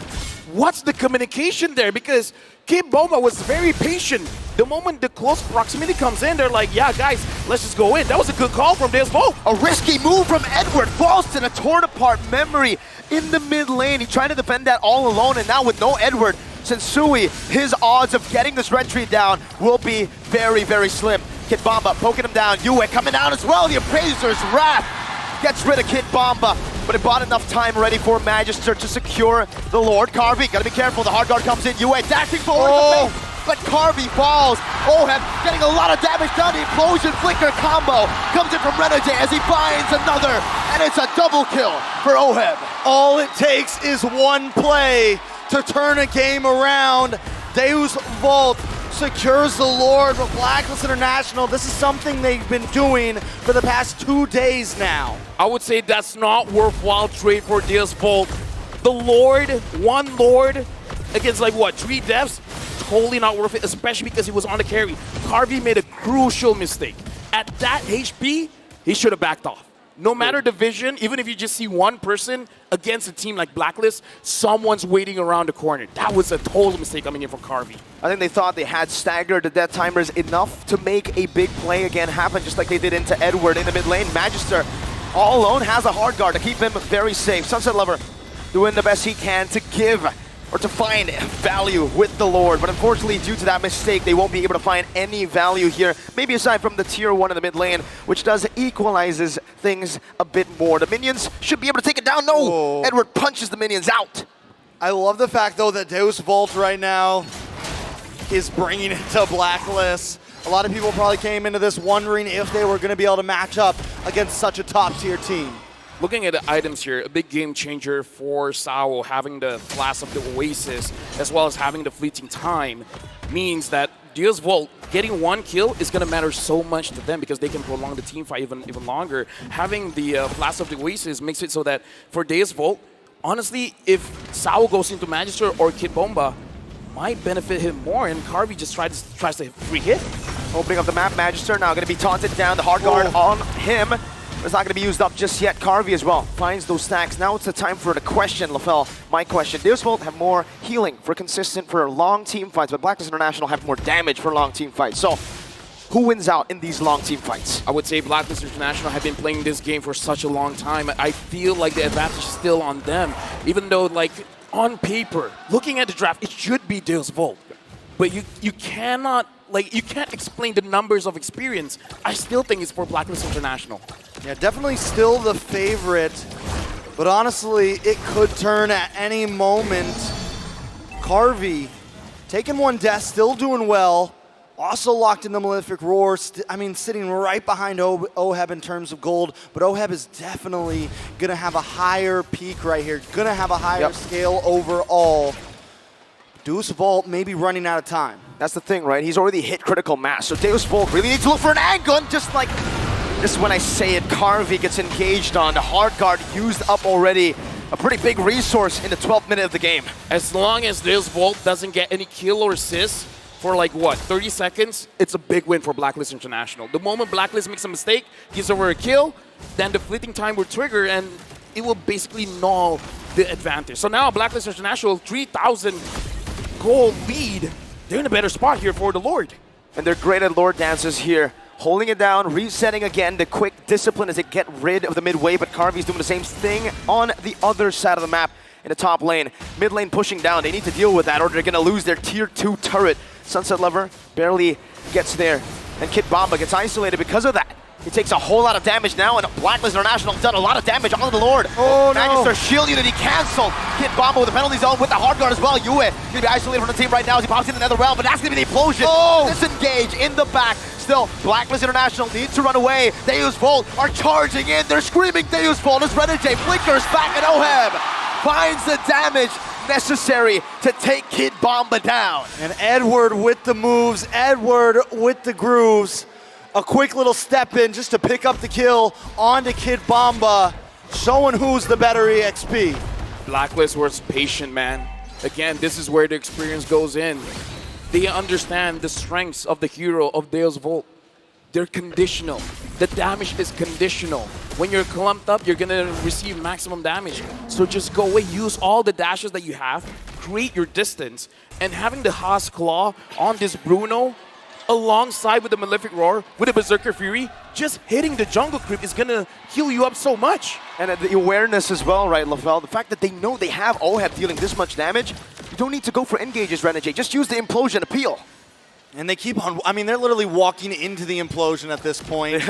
what's the communication there? Because Kid Bomba was very patient. The moment the close proximity comes in, they're like, yeah, guys, let's just go in. That was a good call from Deus Vult. A risky move from Edward. Falls in a torn apart memory in the mid lane. He tried to defend that all alone, and now with no Edward, Sensui, his odds of getting this red tree down will be very, very slim. Kid Bomba poking him down. Yue coming down as well. The Appraiser's Wrath gets rid of Kid Bomba, but it bought enough time ready for Magister to secure the Lord. Carvey, gotta be careful. The hard guard comes in. Yue dashing forward, but Carvey falls. Oheb getting a lot of damage done. The Implosion Flicker combo comes in from Renegade as he finds another, and it's a double kill for Oheb. All it takes is one play to turn a game around. Deus Vult secures the Lord, but Blacklist International, this is something they've been doing for the past 2 days now. I would say that's not worthwhile trade for Deus Vult. The Lord, one Lord against like what, 3 deaths? Totally not worth it, especially because he was on the carry. Carvey made a crucial mistake. At that HP, he should have backed off. No matter the vision, even if you just see one person against a team like Blacklist, someone's waiting around the corner. That was a total mistake coming in from Carvey. I think they thought they had staggered the death timers enough to make a big play again happen, just like they did into Edward in the mid lane. Magister, all alone, has a hard guard to keep him very safe. Sunset Lover doing the best he can to give or to find value with the Lord. But unfortunately, due to that mistake, they won't be able to find any value here. Maybe aside from the tier 1 in the mid lane, which does equalizes things a bit more. The minions should be able to take it down. No! Edward punches the minions out. I love the fact, though, that Deus Vult right now is bringing it to Blacklist. A lot of people probably came into this wondering if they were going to be able to match up against such a top-tier team. Looking at the items here, a big game changer for Sao, having the Flask of the Oasis, as well as having the fleeting time, means that Deus Vult getting 1 kill is going to matter so much to them because they can prolong the team fight even longer. Having the Flask of the Oasis makes it so that for Deus Vult, honestly, if Sao goes into Magister or Kid Bomba, might benefit him more, and Carvey just tries to free hit. Opening up the map, Magister now going to be taunted down. The hard guard on him. It's not going to be used up just yet. Carvey as well finds those stacks. Now it's the time for the question, LaFell. My question. Deus Vult have more healing for consistent for long team fights, but Blacklist International have more damage for long team fights. So who wins out in these long team fights? I would say Blacklist International have been playing this game for such a long time. I feel like the advantage is still on them, even though like on paper, looking at the draft, it should be Deus Vult. But you cannot, like, you can't explain the numbers of experience. I still think it's for Blacklist International. Yeah, definitely still the favorite, but honestly, it could turn at any moment. Carvey taking 1 death, still doing well. Also locked in the Malefic Roar. I mean, sitting right behind Oheb in terms of gold, but Oheb is definitely going to have a higher peak right here. Going to have a higher scale overall. Deus Vult may be running out of time. That's the thing, right? He's already hit critical mass, so Deus Vult really needs to look for an angle, just like this is when I say it, Carvey gets engaged on. The hard guard used up already. A pretty big resource in the 12th minute of the game. As long as Deus Vult doesn't get any kill or assist for like what, 30 seconds, it's a big win for Blacklist International. The moment Blacklist makes a mistake, gives over a kill, then the fleeting time will trigger and it will basically null the advantage. So now Blacklist International, 3,000 goal lead. They're in a better spot here for the Lord. And they're great at Lord dances here. Holding it down, resetting again, the quick discipline as they get rid of the mid-wave, but Carvy's doing the same thing on the other side of the map in the top lane. Mid lane pushing down, they need to deal with that or they're gonna lose their tier 2 turret. Sunset Lover barely gets there, and Kid Bomba gets isolated because of that. He takes a whole lot of damage now, and Blacklist International done a lot of damage on the Lord. Oh, Magister shield unity canceled. Kid Bomba with the penalty zone with the hard guard as well. Yue gonna be isolated from the team right now as he pops in another round, but that's gonna be the implosion. Disengage in the back. Still, Blacklist International needs to run away. Deus Volt are charging in. They're screaming Deus Volt as Renegade flickers back, and Oheb finds the damage necessary to take Kid Bomba down. And Edward with the moves, Edward with the grooves. A quick little step in just to pick up the kill onto Kid Bomba, showing who's the better EXP. Blacklist was patient, man. Again, this is where the experience goes in. They understand the strengths of the hero of Deus Volt. They're conditional. The damage is conditional. When you're clumped up, you're gonna receive maximum damage. So just go away, use all the dashes that you have, create your distance, and having the Haas Claw on this Bruno, alongside with the Malefic Roar, with the Berserker Fury, just hitting the jungle creep is gonna heal you up so much. And the awareness as well, right, Lavelle? The fact that they know they have Oheb dealing this much damage, you don't need to go for engages, Renegade. Just use the implosion appeal. And they keep on, I mean, they're literally walking into the implosion at this point.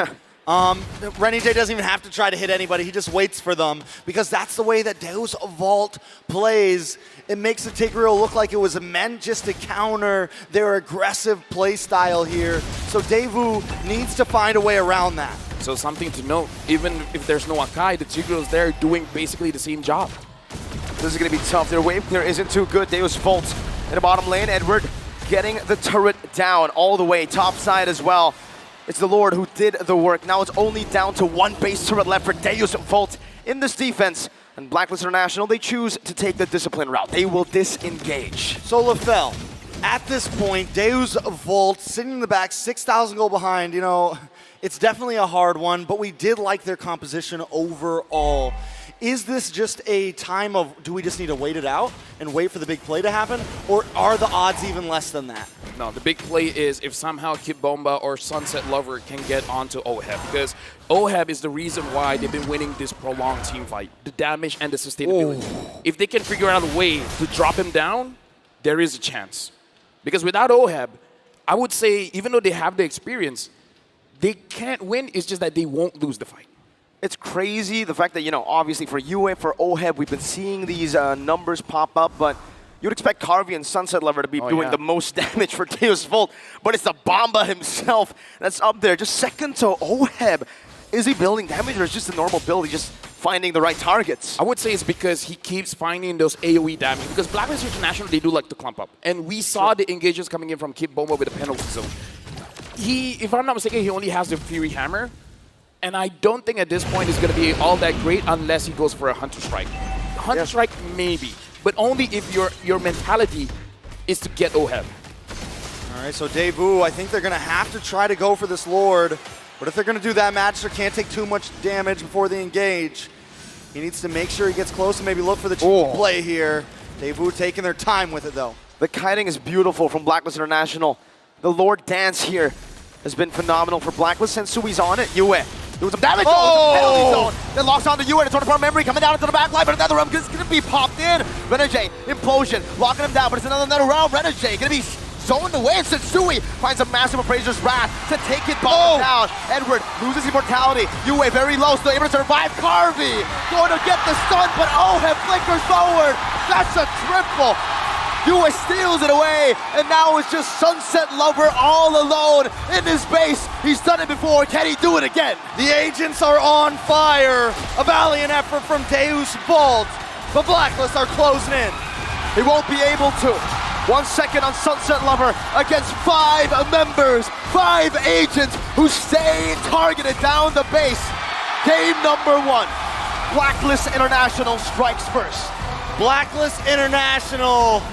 Renegade doesn't even have to try to hit anybody, he just waits for them, because that's the way that Deus Vault plays. It makes the Tigreal look like it was meant just to counter their aggressive play style here. So Devu needs to find a way around that. So something to note, even if there's no Akai, the Tigreal's there doing basically the same job. This is going to be tough. Their wave clear isn't too good. Deus Volt in the bottom lane. Edward getting the turret down all the way, top side as well. It's the Lord who did the work. Now it's only down to one base turret left for Deus Volt in this defense. And Blacklist International, they choose to take the discipline route. They will disengage. So Lafell, at this point, Deus Volt sitting in the back, 6,000 goal behind. You know, it's definitely a hard one, but we did like their composition overall. Is this just a time of, do we just need to wait it out and wait for the big play to happen? Or are the odds even less than that? No, the big play is if somehow Kid Bomba or Sunset Lover can get onto Oheb, because Oheb is the reason why they've been winning this prolonged team fight. The damage and the sustainability. If they can figure out a way to drop him down, there is a chance. Because without Oheb, I would say, even though they have the experience, they can't win, it's just that they won't lose the fight. It's crazy, the fact that, you know, obviously for UA, for Oheb, we've been seeing these numbers pop up, but you'd expect Carvey and Sunset Lover to be doing the most damage for Deus Volt, but it's the Bomba himself that's up there, just second to Oheb. Is he building damage or is it just a normal build? He's just finding the right targets? I would say it's because he keeps finding those AoE damage, because Blacklist International, they do like to clump up. And we saw the engagements coming in from Kid Bomba with the penalty zone. If I'm not mistaken, he only has the Fury Hammer. And I don't think at this point it's going to be all that great unless he goes for a Hunter Strike. Hunter Strike, maybe. But only if your mentality is to get Oheb. All right, so Devu, I think they're going to have to try to go for this Lord. But if they're going to do that, Magister can't take too much damage before they engage. He needs to make sure he gets close and maybe look for the cheap play here. Devu taking their time with it, though. The kiting is beautiful from Blacklist International. The Lord dance here has been phenomenal for Blacklist. Sensui's on it. Yue doing some damage. Penalty zone. Then locks on the Yue. It's on the front memory coming down into the back line, but another round is going to be popped in. Renegade, implosion, locking him down, but it's another round. Renegade going to be zoned away, and Sensui finds a massive Appraiser's Wrath to take it down. Edward loses immortality. Yue very low, still able to survive. Carvey going to get the stun, but Oheb flickers forward. That's a triple. Yue steals it away, and now it's just Sunset Lover all alone in his base. He's done it before. Can he do it again? The agents are on fire. A valiant effort from Deus Volt, but Blacklist are closing in. He won't be able to. 1 second on Sunset Lover against 5 members, 5 agents who stay targeted down the base. Game number 1. Blacklist International strikes first. Blacklist International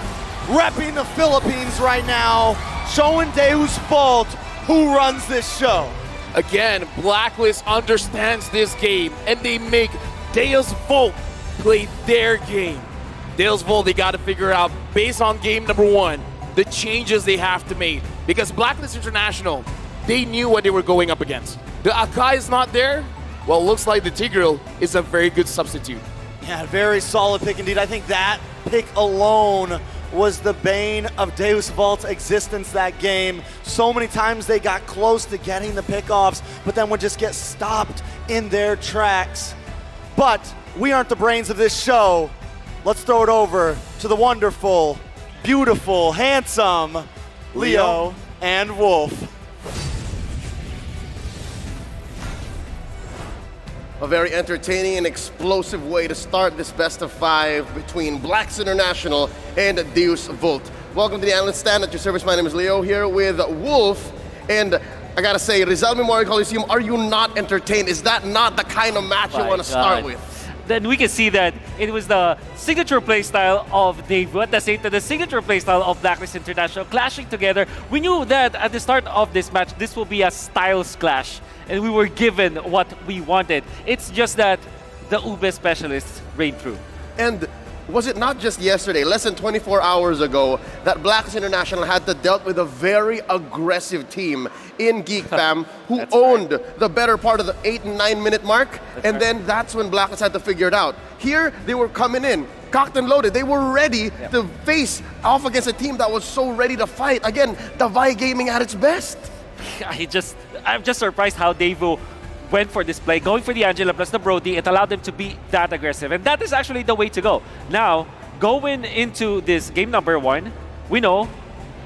repping the Philippines right now, showing Deus Vult who runs this show. Again, Blacklist understands this game, and they make Deus Vult play their game. Deus Vult, they got to figure out, based on game number 1, the changes they have to make. Because Blacklist International, they knew what they were going up against. The Akai is not there. Well, looks like the Tigreal is a very good substitute. Yeah, very solid pick indeed. I think that pick alone was the bane of Deus Vult's existence that game. So many times they got close to getting the pickoffs, but then would just get stopped in their tracks. But we aren't the brains of this show. Let's throw it over to the wonderful, beautiful, handsome Leo and Wolf. A very entertaining and explosive way to start this best of 5 between Blacks International and Deus Vult. Welcome to the analyst stand. At your service, my name is Leo, here with Wolf. And I gotta say, Rizal Memorial Coliseum, are you not entertained? Is that not the kind of match you want to start with? Then we can see that it was the signature playstyle of Daewoo, at the same time the signature playstyle of Blacklist International clashing together. We knew that at the start of this match, this will be a styles clash, and we were given what we wanted. It's just that the Ube specialists reigned through. And was it not just yesterday, less than 24 hours ago, that Blacklist International had to dealt with a very aggressive team in Geek Fam who owned the better part of the 8 and 9 minute mark, and then that's when Blacklist had to figure it out. Here, they were coming in, cocked and loaded. They were ready to face off against a team that was so ready to fight. Again, Davai Gaming at its best. I'm just surprised how Daewoo went for this play, going for the Angela plus the Brody. It allowed them to be that aggressive, and that is actually the way to go. Now, going into this game number 1, we know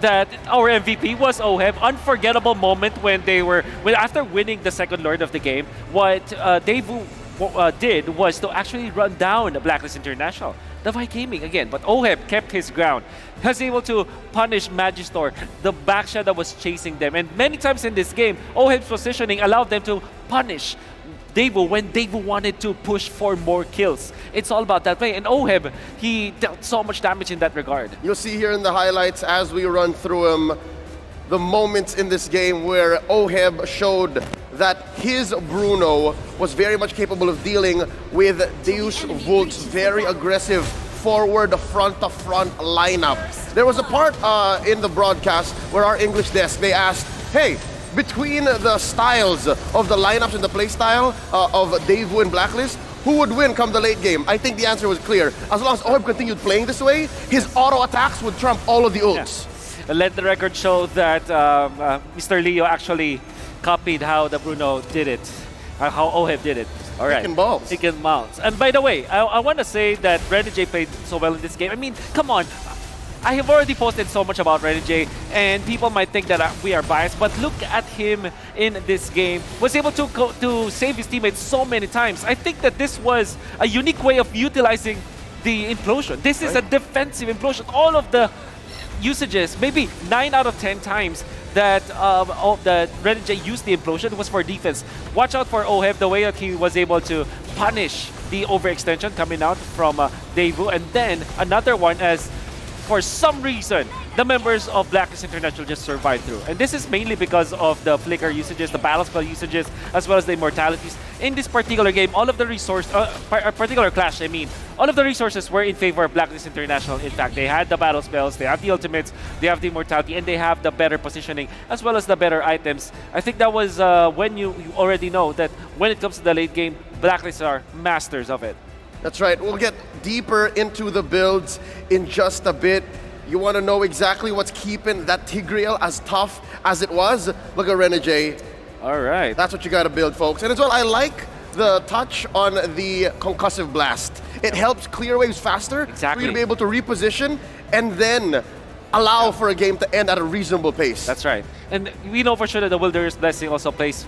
that our MVP was OHEB. Unforgettable moment when after winning the second Lord of the game, what Daewoo did was to actually run down Blacklist International. Davai Gaming again, but OHEB kept his ground. He was able to punish Magistor, the backshot that was chasing them. And many times in this game, OHEB's positioning allowed them to punish Daewoo when Daewoo wanted to push for more kills. It's all about that play. And OHEB, he dealt so much damage in that regard. You'll see here in the highlights as we run through them, the moments in this game where OHEB showed that his Bruno was very much capable of dealing with Deus Vult's very aggressive forward front-to-front lineup. There was a part in the broadcast where our English desk, they asked, hey, between the styles of the lineups and the play style of Daewoo and Blacklist, who would win come the late game? I think the answer was clear. As long as OHEB continued playing this way, his auto attacks would trump all of the ults. Yeah. Let the record show that Mr. Leo actually copied how the Bruno did it, how OHEB did it. All right. He can bounce. He can bounce. And by the way, I want to say that Renegade played so well in this game. I mean, come on. I have already posted so much about Renegade, and people might think that we are biased, but look at him in this game. Was able to save his teammates so many times. I think that this was a unique way of utilizing the implosion. This is a defensive implosion. All of the usages, maybe 9 out of 10 times that Renegade used the implosion was for defense. Watch out for OHEB, the way that he was able to punish the overextension coming out from Daewoo, and then another one as for some reason the members of Blacklist International just survived through. And this is mainly because of the flicker usages, the battle spell usages, as well as the immortalities. In this particular game, all of the particular clash, I mean, all of the resources were in favor of Blacklist International. In fact, they had the battle spells, they have the ultimates, they have the immortality, and they have the better positioning, as well as the better items. I think that was when you already know that when it comes to the late game, Blacklist are masters of it. That's right. We'll get deeper into the builds in just a bit. You want to know exactly what's keeping that Tigreal as tough as it was? Look at Renegade. All right. That's what you got to build, folks. And as well, I like the touch on the concussive blast. It helps clear waves faster for you to be able to reposition and then allow for a game to end at a reasonable pace. That's right. And we know for sure that the Wilderness Blessing also plays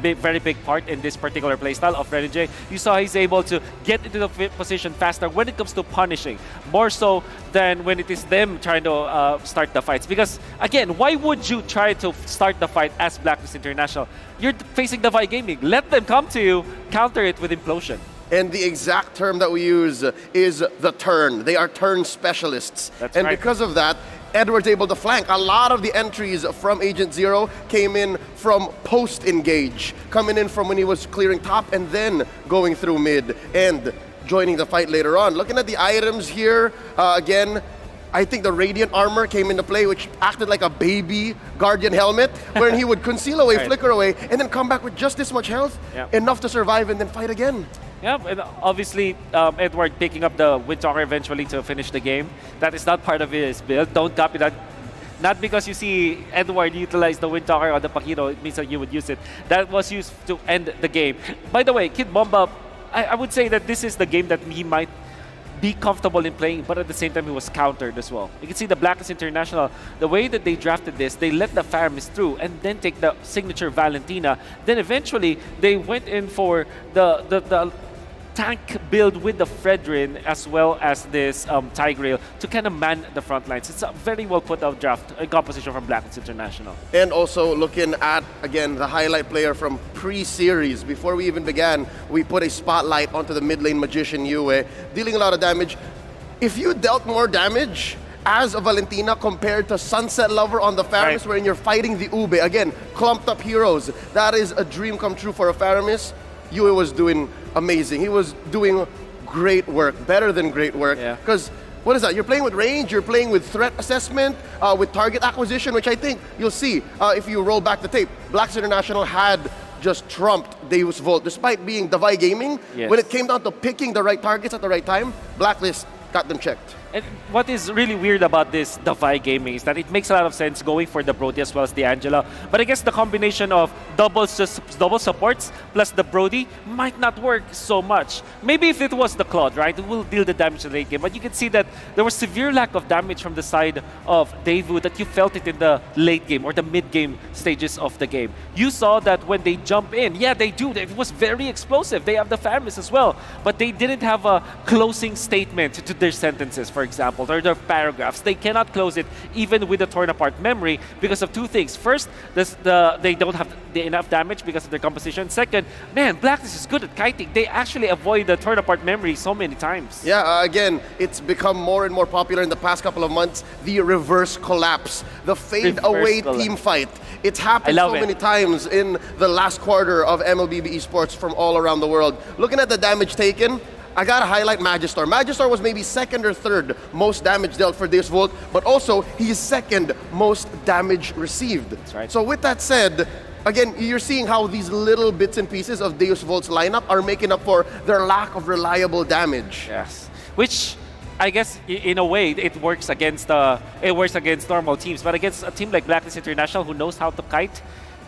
very big part in this particular playstyle of Renegade. You saw he's able to get into the position faster when it comes to punishing, more so than when it is them trying to start the fights. Because, again, why would you try to start the fight as Blacklist International? You're facing Davai Gaming. Let them come to you, counter it with implosion. And the exact term that we use is the turn. They are turn specialists. That's and right. because of that, Edward's able to flank. A lot of the entries from Agent Zero came in from post-engage, coming in from when he was clearing top and then going through mid and joining the fight later on. Looking at the items here, again, I think the Radiant Armor came into play, which acted like a baby Guardian helmet, wherein he would conceal away, Right. flicker away, and then come back with just this much health, enough to survive and then fight again. Yeah, and obviously Edward picking up the Windtalker eventually to finish the game. That is not part of his build. Don't copy that. Not because you see Edward utilize the Windtalker on the Pakito, it means that you would use it. That was used to end the game. By the way, Kid Bomba, I would say that this is the game that he might be comfortable in playing, but at the same time he was countered as well. You can see the Blacklist International, the way that they drafted this, they let the Faramis through and then take the signature Valentina. Then eventually they went in for the tank build with the Fredrin as well as this Tigreal to kind of man the front lines. It's a very well put out draft composition from Blacklist International. And also looking at, again, the highlight player from pre-series. Before we even began, we put a spotlight onto the mid lane Magician Yue, dealing a lot of damage. If you dealt more damage as a Valentina compared to Sunset Lover on the Faramis, wherein you're fighting the Ube, again, clumped up heroes, that is a dream come true for a Faramis. Yue was doing amazing. He was doing great work, better than great work. Because what is that? You're playing with range, you're playing with threat assessment, with target acquisition, which I think you'll see if you roll back the tape. Blacks International had just trumped Deus Volt, despite being Davai Gaming. When it came down to picking the right targets at the right time, Blacklist got them checked. And what is really weird about this Davai Gaming is that it makes a lot of sense going for the Brody as well as the Angela. But I guess the combination of double supports plus the Brody might not work so much. Maybe if it was the Claude, right, it will deal the damage in the late game. But you can see that there was severe lack of damage from the side of Daewoo, that you felt it in the late game or the mid-game stages of the game. You saw that when they jump in, yeah, they do. It was very explosive. They have the Faramis as well. But they didn't have a closing statement to their sentences, for example, or their paragraphs. They cannot close it even with the torn apart memory because of two things. First, they don't have enough damage because of their composition. Second, man, Blacklist is good at kiting. They actually avoid the torn apart memory so many times. Yeah, again, it's become more and more popular in the past couple of months. The reverse collapse, the fade away team fight. It's happened so many times in the last quarter of MLBB esports from all around the world. Looking at the damage taken, I gotta highlight Magistar. Magistar was maybe second or third most damage dealt for Deus Volt, but also he's second most damage received. That's right. So with that said, again, you're seeing how these little bits and pieces of Deus Volt's lineup are making up for their lack of reliable damage. Yes. Which I guess in a way it works against normal teams, but against a team like Blacklist International who knows how to kite,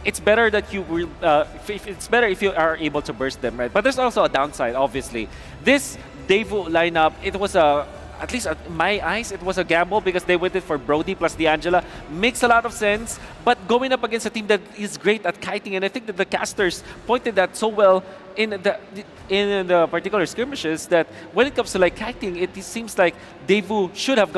it's better that it's better if you are able to burst them, right? But there's also a downside, obviously. This Daewoo lineup, it was at least in my eyes, it was a gamble because they went in for Brody plus the Angela. Makes a lot of sense, but going up against a team that is great at kiting, and I think that the casters pointed that so well in the particular skirmishes that when it comes to like kiting, it seems like Daewoo should have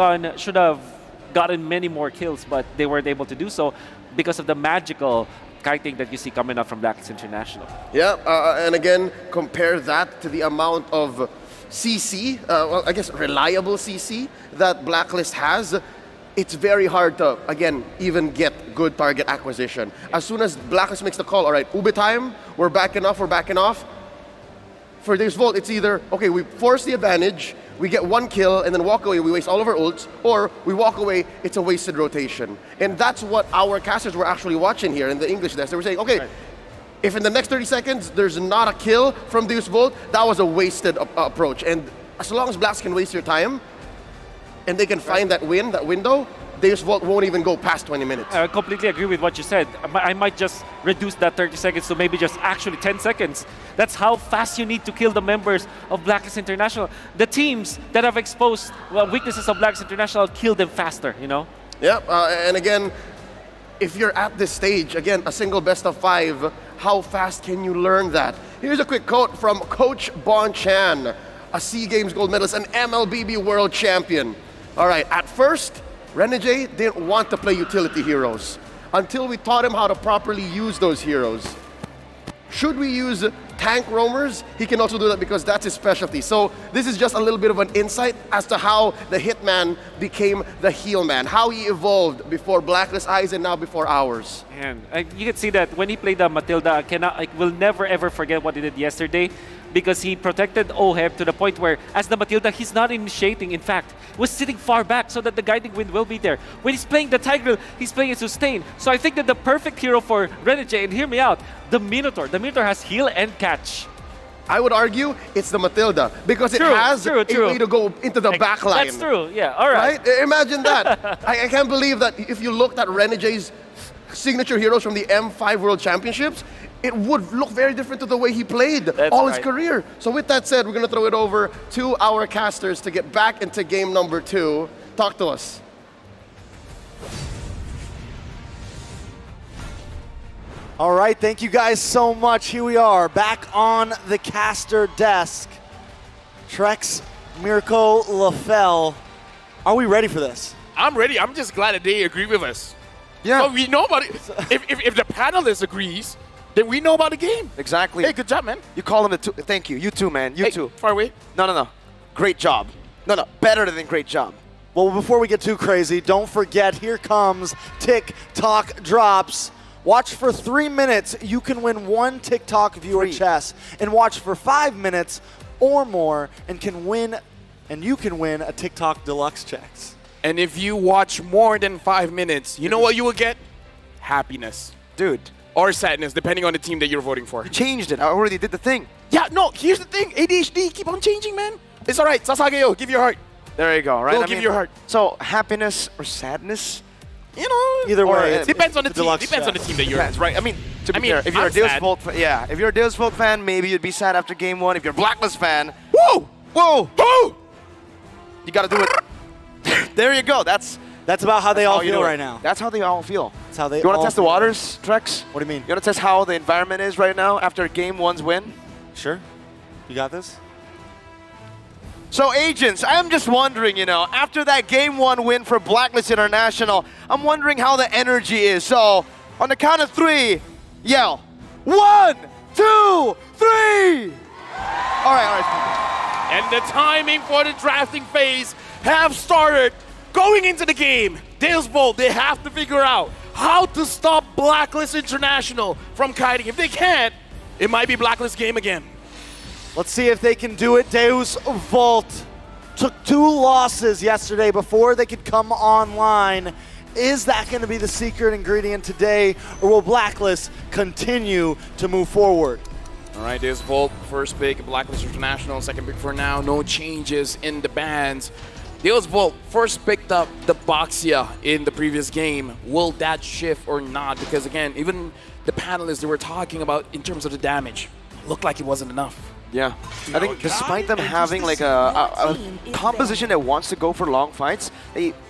gotten many more kills, but they weren't able to do so because of the magical kiting that you see coming up from Blacklist International. Yeah, and again, compare that to the amount of CC, well, I guess reliable CC that Blacklist has. It's very hard to, again, even get good target acquisition. As soon as Blacklist makes the call, all right, Ube time, we're backing off. For Deus Volt, it's either, okay, we force the advantage, we get one kill and then walk away, we waste all of our ults, or we walk away, it's a wasted rotation. And that's what our casters were actually watching here in the English desk. They were saying, okay, if in the next 30 seconds there's not a kill from Deus Volt, that was a wasted approach. And as long as Blacks can waste your time and they can find that window, Deus Volt won't even go past 20 minutes. I completely agree with what you said. I might just reduce that 30 seconds to maybe just actually 10 seconds. That's how fast you need to kill the members of Blacklist International. The teams that have exposed weaknesses of Blacklist International kill them faster, you know? Yeah, and again, if you're at this stage, again, a single best of 5, how fast can you learn that? Here's a quick quote from Coach Bon Chan, a SEA Games gold medalist, an MLBB world champion. All right, at first, Renegade didn't want to play utility heroes until we taught him how to properly use those heroes. should we use tank roamers? He can also do that because that's his specialty. So this is just a little bit of an insight as to how the Hitman became the heel man, how he evolved before Blacklist eyes and now before ours. And you can see that when he played the Matilda, I will never ever forget what he did yesterday, because he protected Oheb to the point where, as the Matilda, he's not initiating. In fact, was sitting far back so that the guiding wind will be there. When he's playing the Tigreal, he's playing a sustain. So I think that the perfect hero for Renegade, and hear me out, the Minotaur. The Minotaur has heal and catch. I would argue it's the Matilda because it has a way to go into the back line. That's true, yeah, all right. Imagine that. I can't believe that if you looked at Renegade's signature heroes from the M5 World Championships, it would look very different to the way he played all his career. So with that said, we're going to throw it over to our casters to get back into game number 2. Talk to us. All right, thank you guys so much. Here we are, back on the caster desk. Trex, Mirko, LaFell. Are we ready for this? I'm ready. I'm just glad that they agree with us. Yeah. So we know about it. If the panelist agrees, then we know about the game. Exactly. Hey, good job, man. You call him the two. Thank you. You too, man. You too. Far away. No. Great job. No. Better than great job. Well, before we get too crazy, don't forget, here comes TikTok Drops. Watch for 3 minutes. You can win 1 TikTok viewer chess. And watch for 5 minutes or more and you can win a TikTok Deluxe checks. And if you watch more than 5 minutes, you know what you will get? Happiness. Dude. Or sadness, depending on the team that you're voting for. You changed it. I already did the thing. Yeah, no, here's the thing. ADHD, keep on changing, man. It's all right. Sasageyo, give your heart. There you go, right? Go give your heart. So, happiness or sadness? You know, either way, it depends on the team. Depends on the team that you're in. Right. I mean, to be fair, if you're a Deus Vult, if you're a Deus Vult fan, maybe you'd be sad after game 1. If you're a Blacklist fan, whoa, you gotta do it. There you go. That's about how they all feel right now. That's how they all feel. That's how they. You want to test the waters, Trex? What do you mean? You want to test how the environment is right now after game 1's win? Sure. You got this. So, agents, I'm just wondering, after that Game 1 win for Blacklist International, I'm wondering how the energy is. So, on the count of 3, yell. 1, 2, 3! All right. And the timing for the drafting phase have started. Going into the game, Deus Vult, they have to figure out how to stop Blacklist International from kiting. If they can't, it might be Blacklist game again. Let's see if they can do it. Deus Vult took 2 losses yesterday before they could come online. Is that going to be the secret ingredient today, or will Blacklist continue to move forward? All right, Deus Vult, first pick, Blacklist International, second pick for now. No changes in the bands. Deus Vult first picked up the Boxia in the previous game. Will that shift or not? Because again, even the panelists they were talking about in terms of the damage, looked like it wasn't enough. Yeah, I think despite them having like a composition that wants to go for long fights,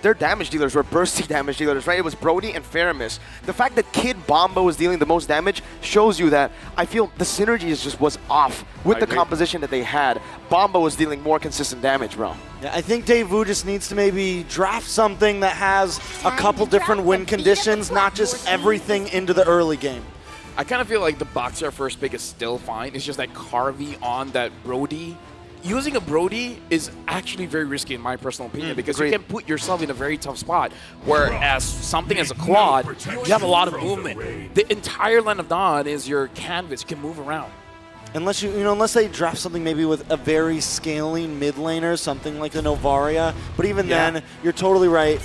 their damage dealers were bursty damage dealers, right? It was Brody and Faramis. The fact that Kid Bomba was dealing the most damage shows you that I feel the synergy just was off with the composition that they had. Bomba was dealing more consistent damage, bro. Yeah, I think Daewoo just needs to maybe draft something that has a couple different win conditions, not just everything into the early game. I kind of feel like the Boxer first pick is still fine. It's just that Carvey on that Brody. Using a Brody is actually very risky in my personal opinion because you can put yourself in a very tough spot. Whereas something as a Claude, you have a lot of movement. The entire Land of Dawn is your canvas. You can move around. Unless unless they draft something maybe with a very scaling mid laner, something like the Novaria. But even then, you're totally right.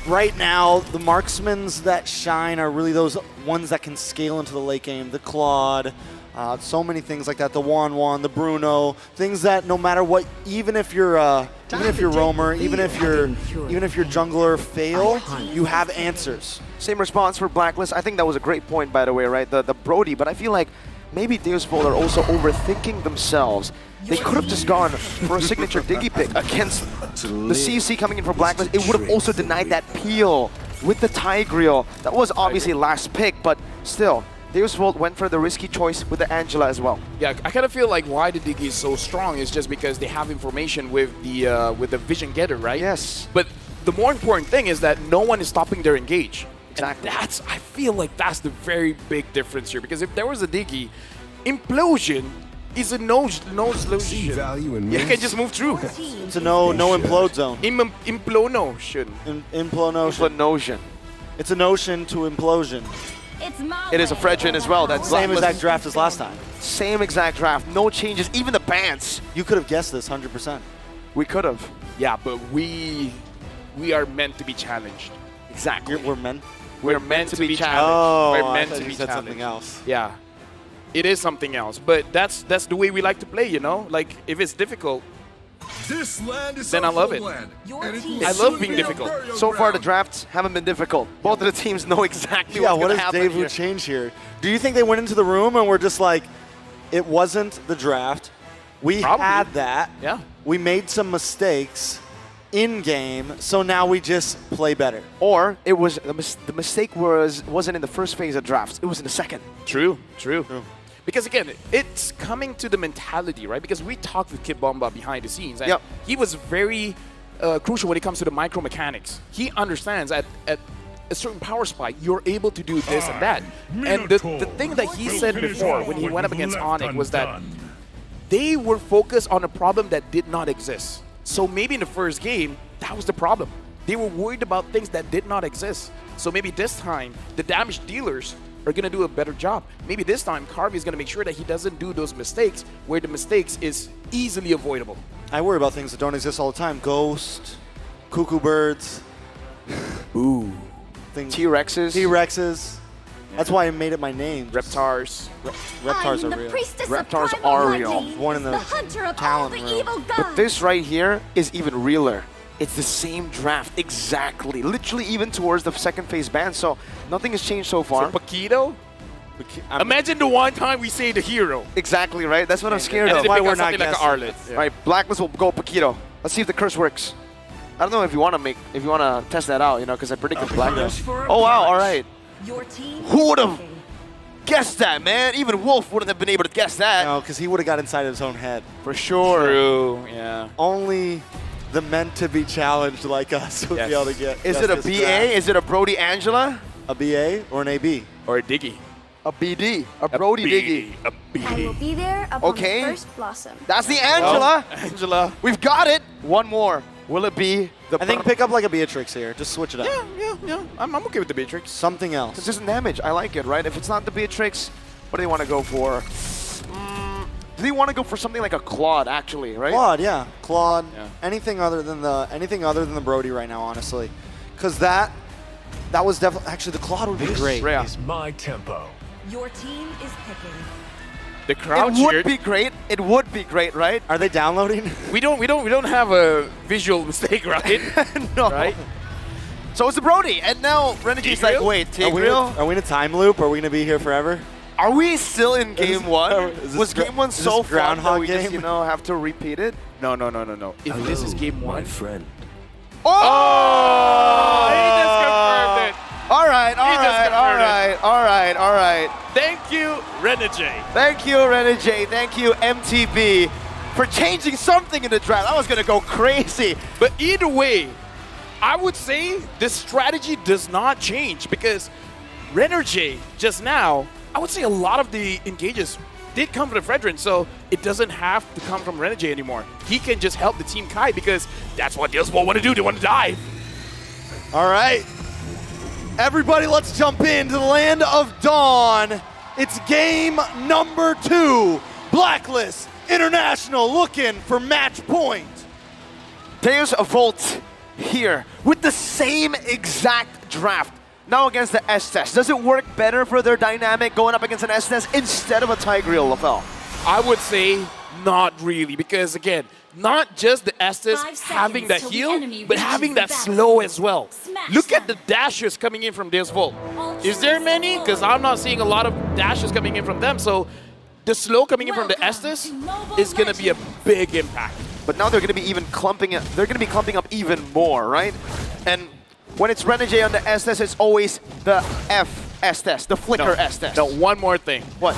Right now, the marksmans that shine are really those ones that can scale into the late game. The Claude, so many things like that. The Wan, the Bruno, things that no matter what, even if you're roamer, even if you're jungler fail, you have answers. Same response for Blacklist. I think that was a great point, by the way, right? The Brody, but I feel like maybe Deus Vult are also overthinking themselves. They could have just gone for a signature Diggy pick against the CC coming in from Blacklist. It would have also denied that peel with the Tigreal. That was obviously last pick, but still, Deus Vult went for the risky choice with the Angela as well. Yeah, I kind of feel like why the Diggy is so strong is just because they have information with the Vision Getter, right? Yes. But the more important thing is that no one is stopping their engage. Exactly. And I feel like that's the very big difference here, because if there was a Diggy, Implosion is a no solution. You can just move through. It's a no implode zone. Implosion. Implosion. It's a notion to implosion. It is a Fredrin as well. That's Same exact draft as last time. Same exact draft. No changes. Even the bans. You could have guessed this 100%. We could have. Yeah, but we are meant to be challenged. Exactly. We're meant. We're meant to be challenged. Oh, we're meant to be said challenged. something else. Yeah, it is something else. But that's the way we like to play. You know, like if it's difficult, This land is then I love it. I love being difficult. So far, the drafts haven't been difficult. Both of the teams know exactly Yeah, what's what going to does happen Daewoo here. change here? Do you think they went into the room and were just like, it wasn't the draft. We Probably. had that. Yeah. We made some mistakes in game, so now we just play better. Or it was the mistake wasn't in the first phase of drafts. It was in the second. True. Because again, it's coming to the mentality, right? Because we talked with Kid Bomba behind the scenes, and he was very crucial when it comes to the micro mechanics. He understands at a certain power spike, you're able to do this and that. And the thing that he said before when he went up against Onyx was that they were focused on a problem that did not exist. So maybe in the first game, that was the problem. They were worried about things that did not exist. So maybe this time, the damage dealers are going to do a better job. Maybe this time, Carvey is going to make sure that he doesn't do those mistakes where the mistakes is easily avoidable. I worry about things that don't exist all the time. Ghost, cuckoo birds. Ooh. T-Rexes. T-Rexes. That's why I made it my name. Reptars. Reptars are real. Reptars are real. One in the talent room. But this right here is even realer. It's the same draft, exactly. Literally even towards the second phase ban, so nothing has changed so far. So Paquito? Imagine the one time we say the hero. Exactly, right? That's what I'm scared and of. That's Why why we're not like an guessing. Arlet. All right, Blacklist will go Paquito. Let's see if the curse works. I don't know if you want to test that out, you know, because I predicted Blacklist. Oh wow, all right. Your team. Who would have guessed that, man? Even Wolf wouldn't have been able to guess that. No, because he would have got inside his own head. For sure. True, yeah. Only the meant to be challenged like us would be able to get. Is it a BA? Is it a Brody Angela? A BA or an AB? Or a Diggy? A BD. A Brody Diggy. A I will be there upon Okay. the first blossom. That's the Angela. Angela. We've got it. One more. Will it be the... I think pick up like a Beatrix here. Just switch it up. Yeah. I'm okay with the Beatrix. Something else. It's just damage. I like it, right? If it's not the Beatrix, what do they want to go for? Do they want to go for something like a Claude, actually, right? Claude, yeah. Claude. Yeah. Anything other than the Brody right now, honestly. Because that was definitely... Actually, the Claude would be great. Yeah. Is my tempo. Your team is picking. The crowd It would cheered. be great. It would be great, right? Are they downloading? We don't have a visual mistake, right? No. Right? So it's the Brody, and now Renegade's like, Tigreal? wait, Are Tigreal? we in a time loop? Are we going to be here forever? Are we still in game one? is this Was game one is so this fun that Groundhog we just, game? have to repeat it? No. If this is game my one. friend. Oh! He just confirmed it. All right. Thank you, Renegade. Thank you, Renegade. Thank you, MTB, for changing something in the draft. I was going to go crazy. But either way, I would say the strategy does not change because Renegade just now, I would say a lot of the engages did come from the Fredrin, so it doesn't have to come from Renegade anymore. He can just help the Team Kai because that's what Dillsball want to do. They want to dive. All right. Everybody, let's jump into the land of Dawn. It's game number 2. Blacklist International looking for match point. There's a Volt here with the same exact draft. Now against the S-Test. Does it work better for their dynamic going up against an S-Test instead of a Tigreal, LaFell? I would say not really because, again, not just the Estes having that heal, but having that slow as well. Look at the dashes coming in from this Volt. Is there many? Because I'm not seeing a lot of dashes coming in from them. So the slow coming in from the Estes is going to be a big impact. But now they're going to be even clumping it. They're going to be clumping up even more, right? And when it's Renegade on the S-Test, it's always the F S-Test, the Flicker S-Test. No, one more thing. What?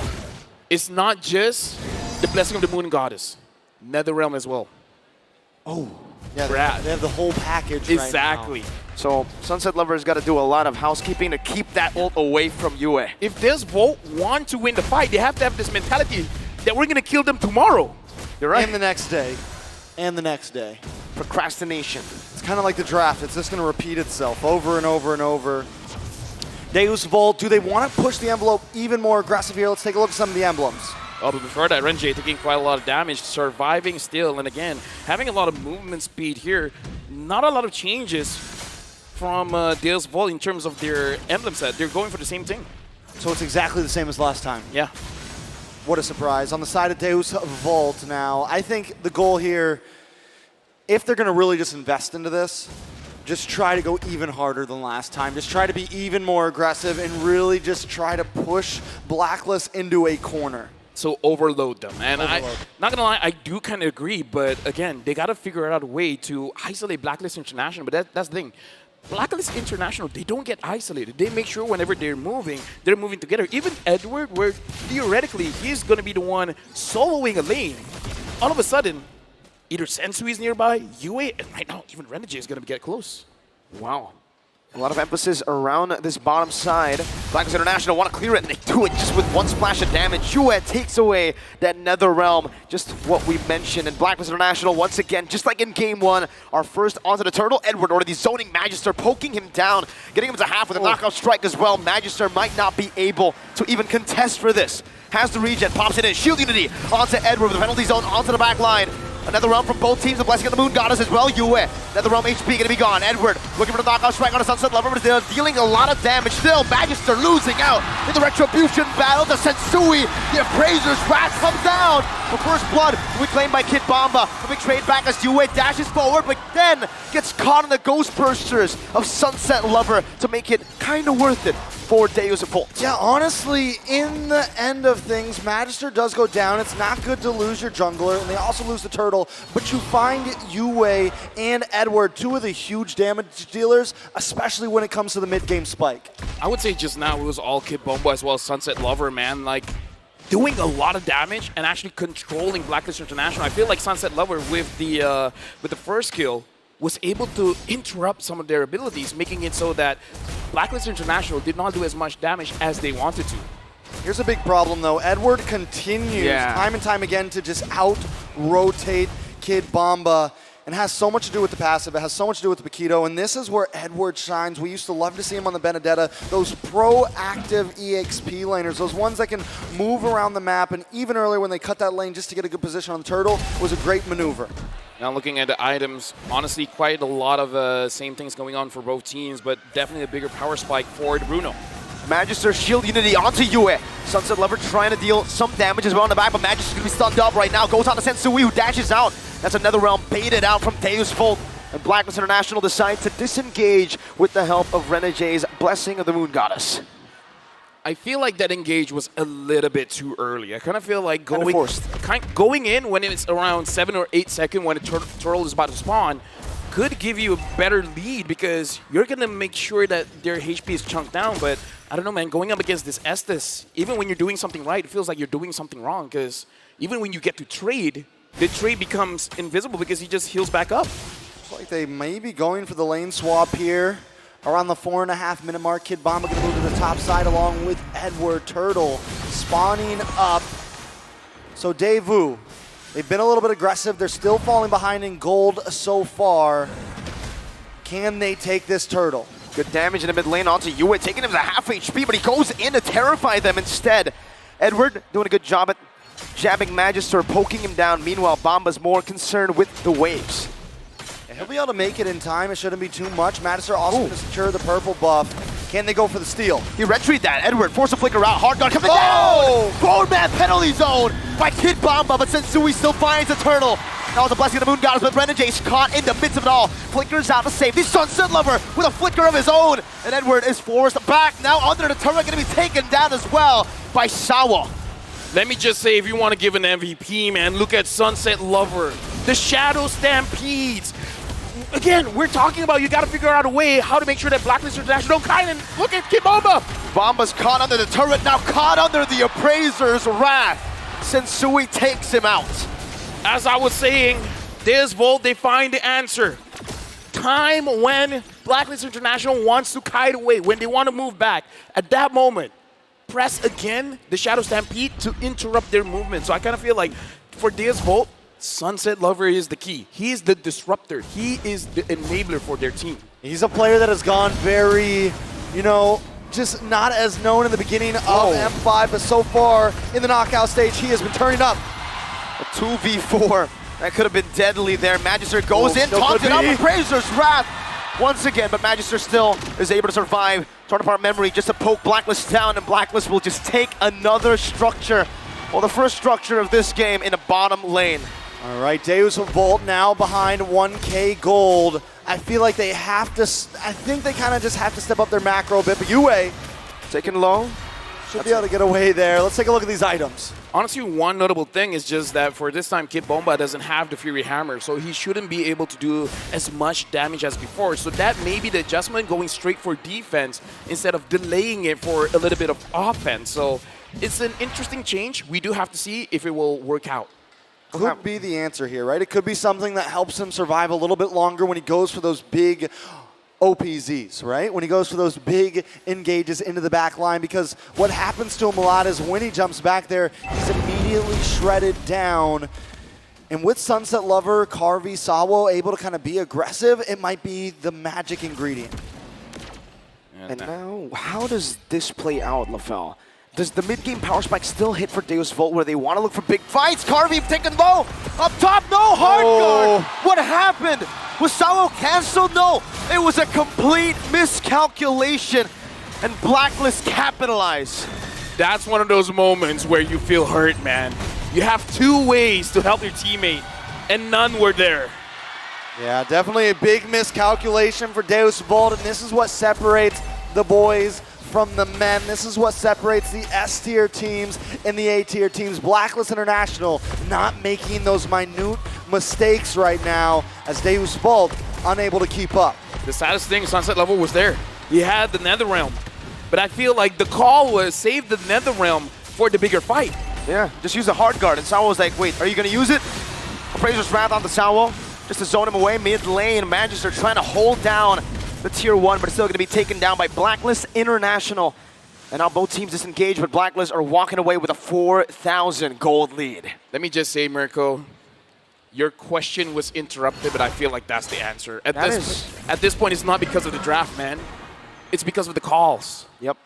It's not just the Blessing of the Moon Goddess. NetherRealm as well. Oh, yeah, Brad. they have the whole package Exactly. right now. So Sunset Lover's got to do a lot of housekeeping to keep that ult away from Yue. If this Volt want to win the fight, they have to have this mentality that we're going to kill them tomorrow. You're right. And the next day. And the next day. Procrastination. It's kind of like the draft. It's just going to repeat itself over and over and over. Deus Volt, do they want to push the envelope even more aggressive here? Let's take a look at some of the emblems. Oh, but before that, Renjay taking quite a lot of damage, surviving still, and again, having a lot of movement speed here. Not a lot of changes from Deus Volt in terms of their emblem set. They're going for the same thing. So it's exactly the same as last time. Yeah. What a surprise. On the side of Deus Volt now, I think the goal here, if they're going to really just invest into this, just try to go even harder than last time. Just try to be even more aggressive and really just try to push Blacklist into a corner. So overload them. And not gonna lie, I do kind of agree, but again, they gotta figure out a way to isolate Blacklist International, but that's the thing. Blacklist International, they don't get isolated. They make sure whenever they're moving together. Even Edward, where theoretically he's gonna be the one soloing a lane, all of a sudden, either Sensui is nearby, Yue, and right now even Renegade is gonna get close. Wow. A lot of emphasis around this bottom side. Blacklist International want to clear it, and they do it just with one splash of damage. Yue takes away that Nether Realm, just what we mentioned. And Blacklist International, once again, just like in Game 1, are first onto the turtle. Edward already zoning Magister, poking him down, getting him to half with a knockout strike as well. Magister might not be able to even contest for this. Has the regen, pops it in, Shield Unity onto Edward with the penalty zone onto the back line. Another realm from both teams, the Blessing of the Moon Goddess as well. Yue, another realm HP gonna be gone. Edward looking for the knockout strike on a Sunset Lover, but they're dealing a lot of damage still. Magister losing out in the Retribution battle. The Sensui, the Appraiser's Wrath comes down. The first blood will be claimed by Kid Bomba. A big trade back as Yue dashes forward, but then gets caught in the Ghost Bursters of Sunset Lover to make it kind of worth it for Deus Volt. Yeah, honestly, in the end of things, Magister does go down. It's not good to lose your jungler, and they also lose the turtle, but you find Yue and Edward, two of the huge damage dealers, especially when it comes to the mid-game spike. I would say just now it was all Kid Bomba as well as Sunset Lover, man. Like, doing a lot of damage and actually controlling Blacklist International. I feel like Sunset Lover with the first kill was able to interrupt some of their abilities, making it so that Blacklist International did not do as much damage as they wanted to. Here's a big problem, though. Edward continues time and time again to just out-rotate Kid Bomba and has so much to do with the passive. It has so much to do with the Paquito, and this is where Edward shines. We used to love to see him on the Benedetta. Those proactive EXP laners, those ones that can move around the map, and even earlier when they cut that lane just to get a good position on the turtle, was a great maneuver. Now looking at the items, honestly quite a lot of same things going on for both teams, but definitely a bigger power spike for Bruno. Magister Shield Unity onto Yue. Sunset Lover trying to deal some damage as well in the back, but Magister's going to be stunned up right now. Goes on to Sensui, who dashes out. That's another realm baited out from Deus Volt. And Blacklist International decides to disengage with the help of Renegade's Blessing of the Moon Goddess. I feel like that engage was a little bit too early. I kind of feel like going in when it's around 7 or 8 seconds when a turtle is about to spawn could give you a better lead because you're going to make sure that their HP is chunked down. But I don't know, man, going up against this Estes, even when you're doing something right, it feels like you're doing something wrong because even when you get to trade, the trade becomes invisible because he just heals back up. Looks like they may be going for the lane swap here. Around the 4.5 minute mark, Kid Bomba gonna move to the top side along with Edward Turtle spawning up. So Daewoo, they've been a little bit aggressive. They're still falling behind in gold so far. Can they take this turtle? Good damage in the mid lane onto Yue, taking him to half HP, but he goes in to terrify them instead. Edward doing a good job at jabbing Magister, poking him down. Meanwhile, Bomba's more concerned with the waves. He'll be able to make it in time. It shouldn't be too much. Magister also going to secure the purple buff. Can they go for the steal? He retreat that. Edward force a flicker out. Hard guard coming down. 4-man penalty zone by Kid Bomba, but Sensui still finds the turtle. That was a Blessing of the Moon Goddess, but Renegade's caught in the midst of it all. Flickers out to save. This Sunset Lover with a flicker of his own. And Edward is forced back. Now under the turret, going to be taken down as well by Sawa. Let me just say, if you want to give an MVP, man, look at Sunset Lover. The Shadow Stampedes. Again, we're talking about you got to figure out a way how to make sure that Blacklist International don't kind of look at Kid Bomba. Bomba's caught under the turret, now caught under the Appraiser's Wrath. Sensui takes him out. As I was saying, Deus Volt, they find the answer. Time when Blacklist International wants to kite away, when they want to move back, at that moment, press again the Shadow Stampede to interrupt their movement. So I kind of feel like for Deus Volt, Sunset Lover is the key. He is the disruptor. He is the enabler for their team. He's a player that has gone very, you know, just not as known in the beginning of M5, but so far in the knockout stage, he has been turning up. A 2v4. That could have been deadly there. Magister goes in, taunted up with Razor's Wrath once again, but Magister still is able to survive. Torn apart memory just to poke Blacklist down, and Blacklist will just take another structure. Well, the first structure of this game in the bottom lane. All right, Deus Volt now behind 1K gold. I feel like they have to, I think they kind of just have to step up their macro a bit, but Yue taking low. Should be able to get away there. Let's take a look at these items. Honestly, one notable thing is just that for this time, Kid Bomba doesn't have the Fury Hammer, so he shouldn't be able to do as much damage as before. So that may be the adjustment, going straight for defense instead of delaying it for a little bit of offense. So it's an interesting change. We do have to see if it will work out. Could be the answer here, right? It could be something that helps him survive a little bit longer when he goes for those big OPZs, right? When he goes for those big engages into the back line, because what happens to him a lot is when he jumps back there, he's immediately shredded down. And with Sunset Lover, Carvey, Sawo able to kind of be aggressive, it might be the magic ingredient. And now, how does this play out, LaFell? Does the mid-game power spike still hit for Deus Volt where they want to look for big fights? Carvey taken low! Up top, no hard guard! What happened? Was Sawo canceled? No! It was a complete miscalculation, and Blacklist capitalized. That's one of those moments where you feel hurt, man. You have two ways to help your teammate, and none were there. Yeah, definitely a big miscalculation for Deus Volt, and this is what separates the boys from the men. This is what separates the S-tier teams and the A-tier teams. Blacklist International not making those minute mistakes right now as Deus Volt unable to keep up. The saddest thing, Sunset Level was there. He had the Netherrealm, but I feel like the call was save the Netherrealm for the bigger fight. Yeah, just use the hard guard, and Sawo was like, wait, are you going to use it? Appraiser's Wrath on the Sawo, just to zone him away mid lane. Magister trying to hold down the tier 1, but it's still going to be taken down by Blacklist International. And now both teams disengage, but Blacklist are walking away with a 4,000 gold lead. Let me just say, Mirko, your question was interrupted, but I feel like that's the answer. At this point, it's not because of the draft, man. It's because of the calls. Yep.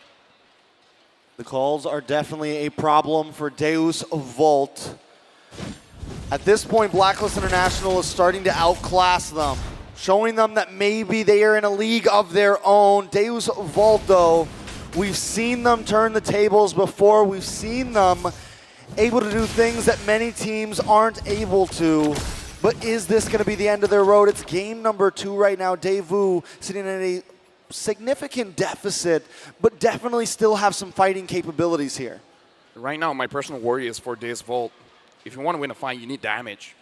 The calls are definitely a problem for Deus Volt. At this point, Blacklist International is starting to outclass them, showing them that maybe they are in a league of their own. Deus Volt, though, we've seen them turn the tables before. We've seen them able to do things that many teams aren't able to. But is this going to be the end of their road? It's game number 2 right now. Daewoo sitting at a significant deficit, but definitely still have some fighting capabilities here. Right now, my personal worry is for Deus Volt. If you want to win a fight, you need damage.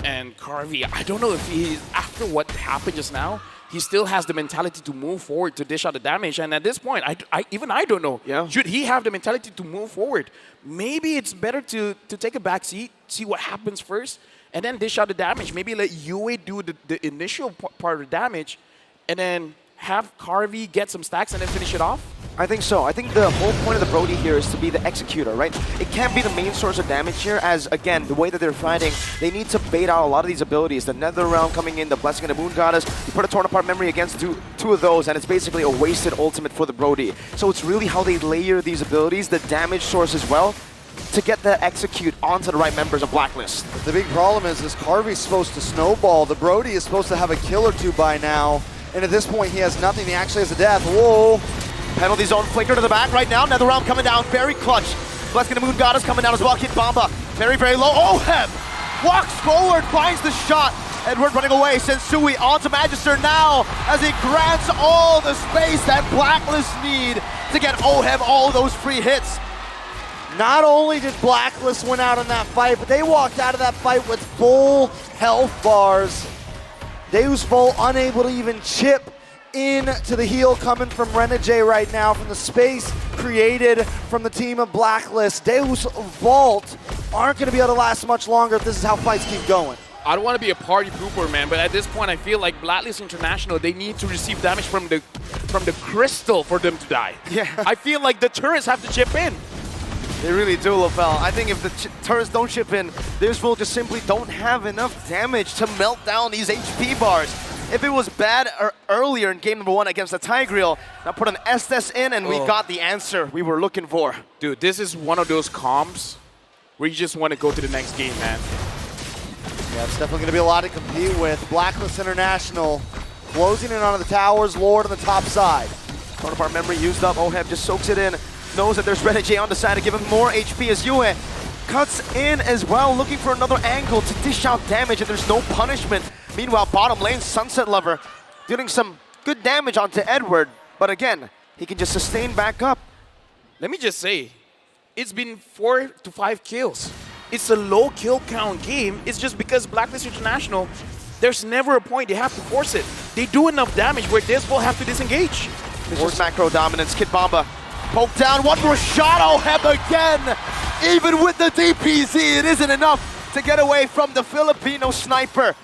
And Carvey, I don't know if he, after what happened just now, he still has the mentality to move forward to dish out the damage. And at this point, even I don't know. Yeah. Should he have the mentality to move forward? Maybe it's better to take a back seat, see what happens first, and then dish out the damage. Maybe let Yue do the initial part of the damage, and then have Carvey get some stacks and then finish it off. I think so. I think the whole point of the Brody here is to be the executor, right? It can't be the main source of damage here, as, again, the way that they're fighting, they need to bait out a lot of these abilities. The Netherrealm coming in, the Blessing and the Moon Goddess. You put a Torn Apart Memory against two of those, and it's basically a wasted ultimate for the Brody. So it's really how they layer these abilities, the damage source as well, to get the execute onto the right members of Blacklist. The big problem is Carvey's supposed to snowball. The Brody is supposed to have a kill or two by now, and at this point he has nothing. He actually has a death. Whoa! Penalty zone flicker to the back right now. Netherrealm coming down, very clutch. Blessing the Moon Goddess coming down as well. Kid Bomba, very, very low. Ohem walks forward, finds the shot. Edward running away, sends Sui onto Magister now as he grants all the space that Blacklist need to get Ohem all those free hits. Not only did Blacklist win out in that fight, but they walked out of that fight with full health bars. Deus Volt unable to even chip into the heal coming from Renegade right now from the space created from the team of Blacklist. Deus Volt aren't going to be able to last much longer if this is how fights keep going. I don't want to be a party pooper, man, but at this point, I feel like Blacklist International, they need to receive damage from the crystal for them to die. Yeah. I feel like the turrets have to chip in. They really do, LaFell. I think if the turrets don't chip in, this will just simply don't have enough damage to melt down these HP bars. If it was bad earlier in game number 1 against the Tigreal, now put an Estes in and we got the answer we were looking for. Dude, this is one of those comps where you just want to go to the next game, man. Yeah, it's definitely going to be a lot to compete with. Blacklist International closing in on the towers, Lord on the top side. Part of our memory used up, Oheb just soaks it in, knows that there's Renegade on the side to give him more HP as Yue cuts in as well, looking for another angle to dish out damage, and there's no punishment. Meanwhile, bottom lane, Sunset Lover dealing some good damage onto Edward, but again, he can just sustain back up. Let me just say, it's been 4 to 5 kills. It's a low kill count game. It's just because Blacklist International, there's never a point they have to force it. They do enough damage where this will have to disengage. Force macro dominance, Kid Bomba poke down, one more shot, Oheb again! Even with the DPZ, it isn't enough to get away from the Filipino sniper.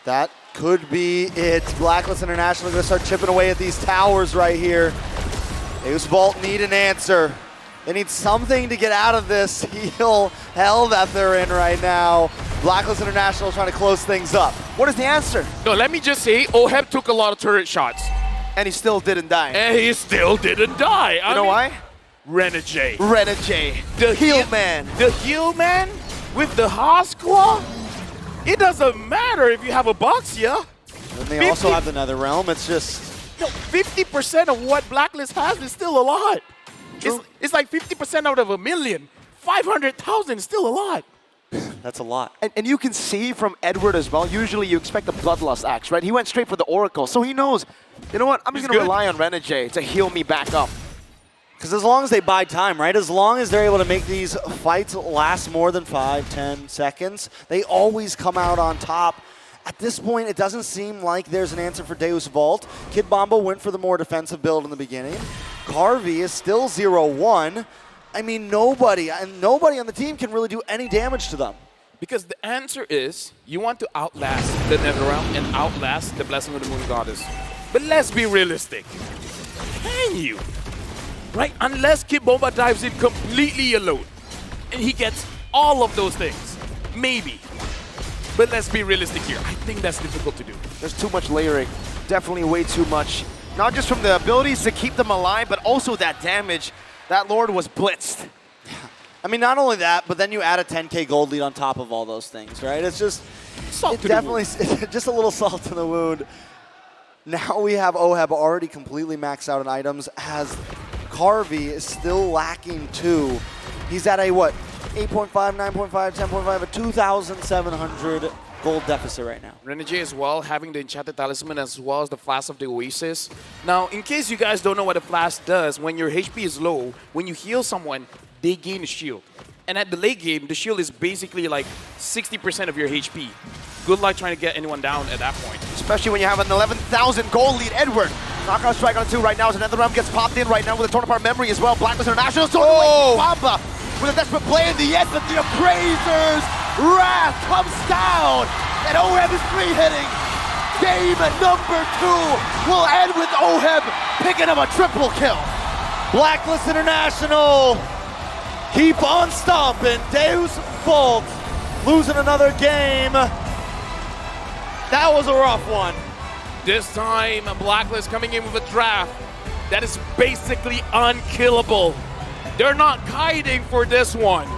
That could be it. Blacklist International going to start chipping away at these towers right here. Deus Vault need an answer. They need something to get out of this heel hell that they're in right now. Blacklist International trying to close things up. What is the answer? No, let me just say, Oheb took a lot of turret shots. And he still didn't die. And he still didn't die. You know why? Renegade. Renegade. The heel man. The heel man with the Haas Claw? It doesn't matter if you have a Boxia. And they also have the Netherrealm. It's just... No, 50% of what Blacklist has is still a lot. It's like 50% out of a million. 500,000 is still a lot. That's a lot. And you can see from Edward as well, usually you expect a Bloodlust axe, right? He went straight for the Oracle, so he knows, you know what, I'm just going to rely on Renegade to heal me back up. Because as long as they buy time, right? As long as they're able to make these fights last more than 5-10 seconds, they always come out on top. At this point, it doesn't seem like there's an answer for Deus Vault. Kid Bomba went for the more defensive build in the beginning. Carvey is still 0-1. I mean, nobody on the team can really do any damage to them. Because the answer is, you want to outlast the Netherrealm and outlast the Blessing of the Moon Goddess. But let's be realistic. Can you? Right? Unless Kid Bomba dives in completely alone. And he gets all of those things. Maybe. But let's be realistic here. I think that's difficult to do. There's too much layering. Definitely way too much. Not just from the abilities to keep them alive, but also that damage. That Lord was blitzed. I mean, not only that, but then you add a 10K gold lead on top of all those things, right? It's just definitely just a little salt in the wound. Now we have Oheb already completely maxed out in items, as Carvey is still lacking 2. He's at a, what, 8.5, 9.5, 10.5, a 2,700 gold deficit right now. Renegade as well, having the Enchanted Talisman as well as the Flask of the Oasis. Now, in case you guys don't know what a Flask does, when your HP is low, when you heal someone, they gain a shield. And at the late game, the shield is basically like 60% of your HP. Good luck trying to get anyone down at that point. Especially when you have an 11,000 gold lead. Edward, knockout strike on 2 right now as another round gets popped in right now with a torn apart memory as well. Blacklist International is away. Bamba with a desperate play in the end, but the Appraiser's wrath comes down. And Oheb is free hitting. Game number 2 will end with Oheb picking up a triple kill. Blacklist International keep on stomping. Deus Vault losing another game. That was a rough one. This time, Blacklist coming in with a draft that is basically unkillable. They're not kiting for this one.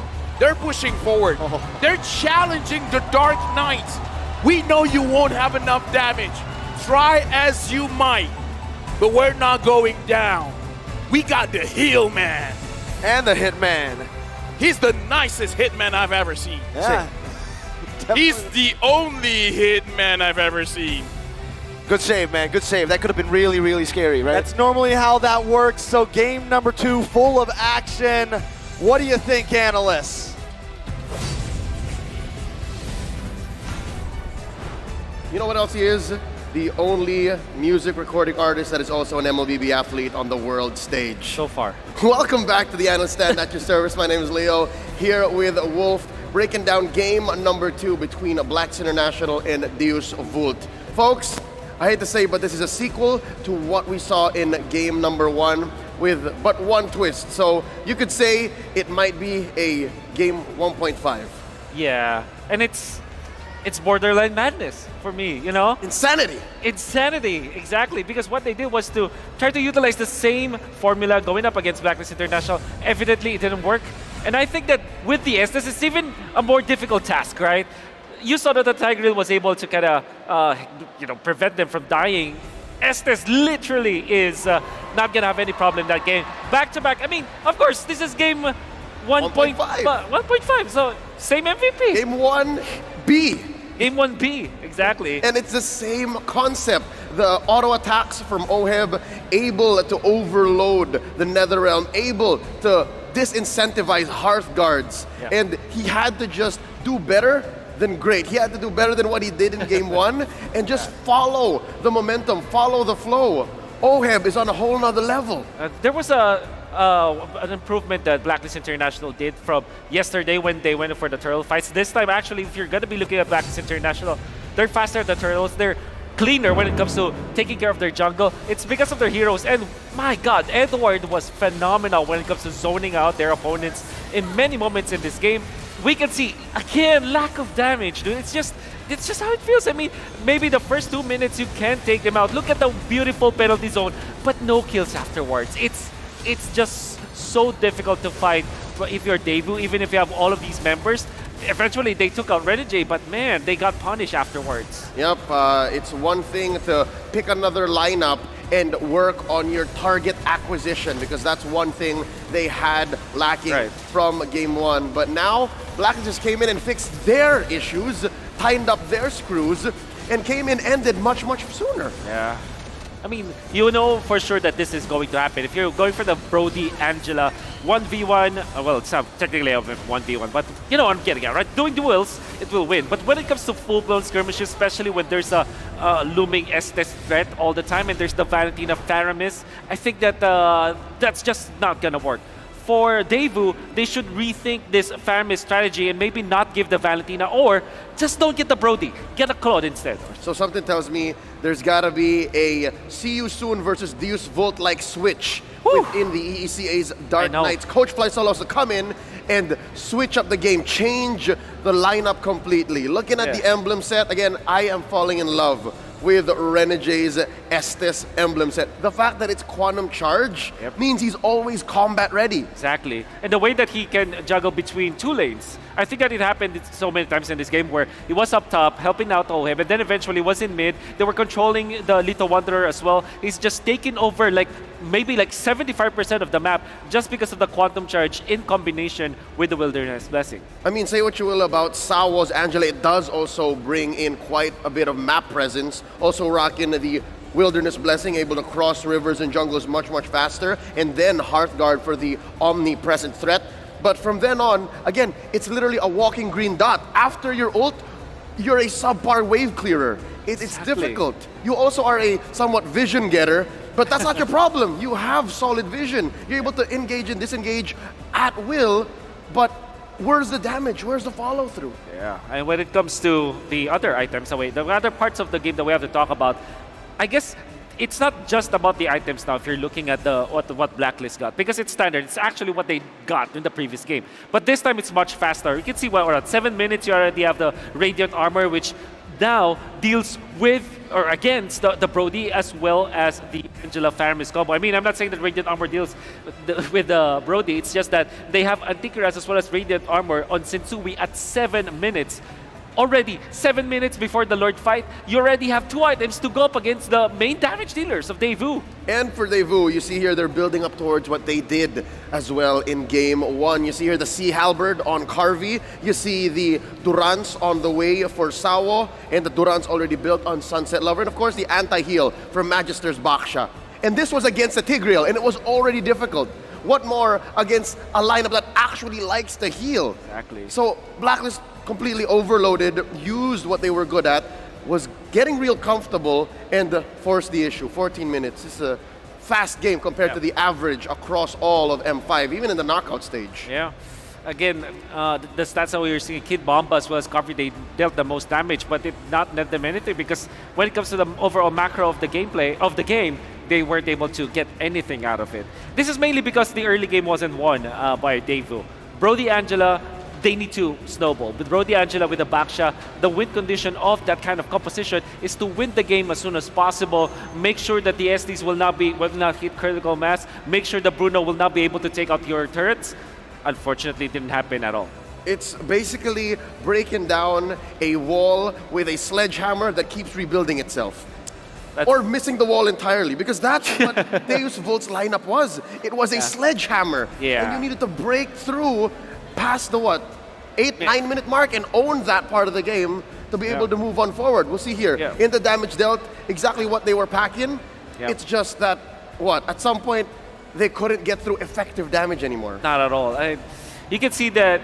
They're pushing forward. They're challenging the Dark Knight. We know you won't have enough damage. Try as you might, but we're not going down. We got the Heel Man. And the Hitman. He's the nicest Hitman I've ever seen. Yeah. He's the only Hitman I've ever seen. Good save, man. Good save. That could have been really, really scary, right? That's normally how that works. So game number 2, full of action. What do you think, analysts? You know what else he is? The only music recording artist that is also an MLBB athlete on the world stage. So far. Welcome back to the Analyst Stand at your service. My name is Leo, here with Wolf. breaking down game number 2 between Blacks International and Deus Vult. Folks, I hate to say, but this is a sequel to what we saw in game number 1 with but one twist. So you could say it might be a game 1.5. Yeah, and it's borderline madness for me, you know? Insanity. Insanity, exactly. Because what they did was to try to utilize the same formula going up against Blacklist International. Evidently, it didn't work. And I think that with the Estes, it's even a more difficult task, right? You saw that the Tigreal was able to kind of, prevent them from dying. Estes literally is not going to have any problem in that game. Back-to-back, I mean, of course, this is game 1.5. 1.5, so same MVP. Game 1B. Game 1B, exactly. And it's the same concept. The auto attacks from Oheb, able to overload the Netherrealm, able to disincentivize Hearth Guards. Yeah. And he had to just do better than great. He had to do better than what he did in game 1 and just follow the momentum, follow the flow. Oheb is on a whole nother level. There was an improvement that Blacklist International did from yesterday when they went for the turtle fights. This time, actually, if you're going to be looking at Blacklist International, they're faster at the turtles. They're cleaner when it comes to taking care of their jungle. It's because of their heroes. And my God, Edward was phenomenal when it comes to zoning out their opponents in many moments in this game. We can see, again, lack of damage, dude. It's just how it feels. I mean, maybe the first 2 minutes you can take them out. Look at the beautiful penalty zone, but no kills afterwards. It's just so difficult to fight if you're Daewoo, even if you have all of these members. Eventually, they took out Renegade, but man, they got punished afterwards. Yep, it's one thing to pick another lineup and work on your target acquisition, because that's one thing they had lacking from game 1. But now, Blacklist just came in and fixed their issues, tightened up their screws, and came in and ended much, much sooner. Yeah. I mean, you know for sure that this is going to happen. If you're going for the Brody Angela 1v1, well, it's not technically a 1v1, but you know what I'm getting at, right? Doing duels, it will win. But when it comes to full-blown skirmishes, especially when there's a looming Estes threat all the time and there's the Valentina Faramis, I think that that's just not gonna work. For Daewoo, they should rethink this Faramis strategy and maybe not give the Valentina, or just don't get the Brody. Get a Claude instead. So something tells me there's gotta be a see you soon versus Deus Vult-like switch within the EECA's Dark Knights. Coach Fly Solos to come in and switch up the game, change the lineup completely. Looking at the emblem set, again, I am falling in love with Renegade's Estes emblem set. The fact that it's Quantum Charge means he's always combat ready. Exactly. And the way that he can juggle between 2 lanes. I think that it happened so many times in this game where he was up top, helping out Oheb, and then eventually was in mid. They were controlling the Little Wanderer as well. He's just taken over maybe 75% of the map just because of the Quantum Charge in combination with the Wilderness Blessing. I mean, say what you will about Sawo's Angela, it does also bring in quite a bit of map presence. Also rocking the Wilderness Blessing, able to cross rivers and jungles much, much faster. And then Hearthguard for the omnipresent threat. But from then on, again, it's literally a walking green dot. After your ult, you're a subpar wave clearer. It's difficult. You also are a somewhat vision getter, but that's not your problem. You have solid vision. You're able to engage and disengage at will, but where's the damage? Where's the follow-through? Yeah, and when it comes to the other items, the other parts of the game that we have to talk about, I guess it's not just about the items now if you're looking at what Blacklist got, because it's standard. It's actually what they got in the previous game. But this time it's much faster. You can see around 7 minutes you already have the Radiant Armor, which now deals with or against the Brody as well as the Angela Faramis combo. I mean, I'm not saying that Radiant Armor deals with the Brody. It's just that they have Antikyras as well as Radiant Armor on Sensui at 7 minutes. Already, 7 minutes before the Lord fight, you already have 2 items to go up against the main damage dealers of Daewoo. And for Daewoo, you see here they're building up towards what they did as well in game 1. You see here the Sea Halberd on Carvey. You see the Durance on the way for Sawo, and the Durance already built on Sunset Lover. And of course, the anti-heal from Magister's Baksha. And this was against the Tigreal, and it was already difficult. What more against a lineup that actually likes to heal? Exactly. So Blacklist completely overloaded, used what they were good at, was getting real comfortable, and forced the issue. 14 minutes. It's a fast game compared to the average across all of M5, even in the knockout stage. Yeah. again, the stats that we were seeing, Kid Bomba as well as Coffee, they dealt the most damage, but it not net them anything because when it comes to the overall macro of the gameplay of the game, they weren't able to get anything out of it. This is mainly because the early game wasn't won by Daewoo. Brody Angela, they need to snowball. With Brody Angela with the backsha, the win condition of that kind of composition is to win the game as soon as possible. Make sure that the SDs will not hit critical mass. Make sure that Bruno will not be able to take out your turrets. Unfortunately, it didn't happen at all. It's basically breaking down a wall with a sledgehammer that keeps rebuilding itself. Or missing the wall entirely, because that's what Deus Volt's lineup was. It was a sledgehammer. Yeah. And you needed to break through past the 9 minute mark and own that part of the game to be able to move on forward. We'll see here. In the damage dealt, exactly what they were packing. It's just that, at some point, they couldn't get through effective damage anymore. Not at all. You can see that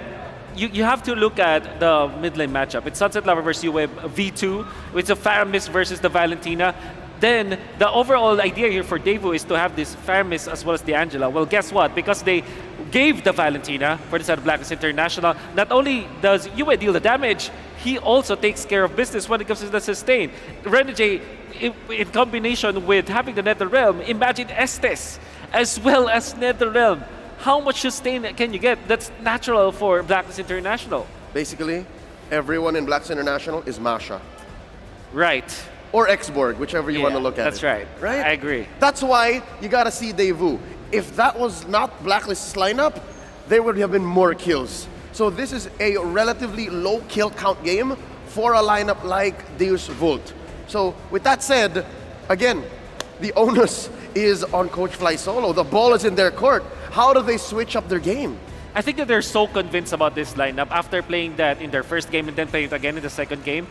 you have to look at the mid lane matchup. It's Sunset Lover versus UWeb V2. It's a Faramis versus the Valentina. Then the overall idea here for Daewoo is to have this Faramis as well as the Angela. Well, guess what? Because they gave the Valentina for the side of Blacklist International, not only does Yue deal the damage, he also takes care of business when it comes to the sustain. Renegade, in combination with having the NetherRealm, imagine Estes as well as NetherRealm. How much sustain can you get? That's natural for Blacklist International. Basically, everyone in Blacklist International is Masha. Right. Or Xborg, whichever you want to look at that's right. Right? I agree. That's why you gotta see Daewoo. If that was not Blacklist's lineup, there would have been more kills. So this is a relatively low kill count game for a lineup like Deus Vult. So with that said, again, the onus is on Coach Fly Solo. The ball is in their court. How do they switch up their game? I think that they're so convinced about this lineup after playing that in their first game and then playing it again in the second game.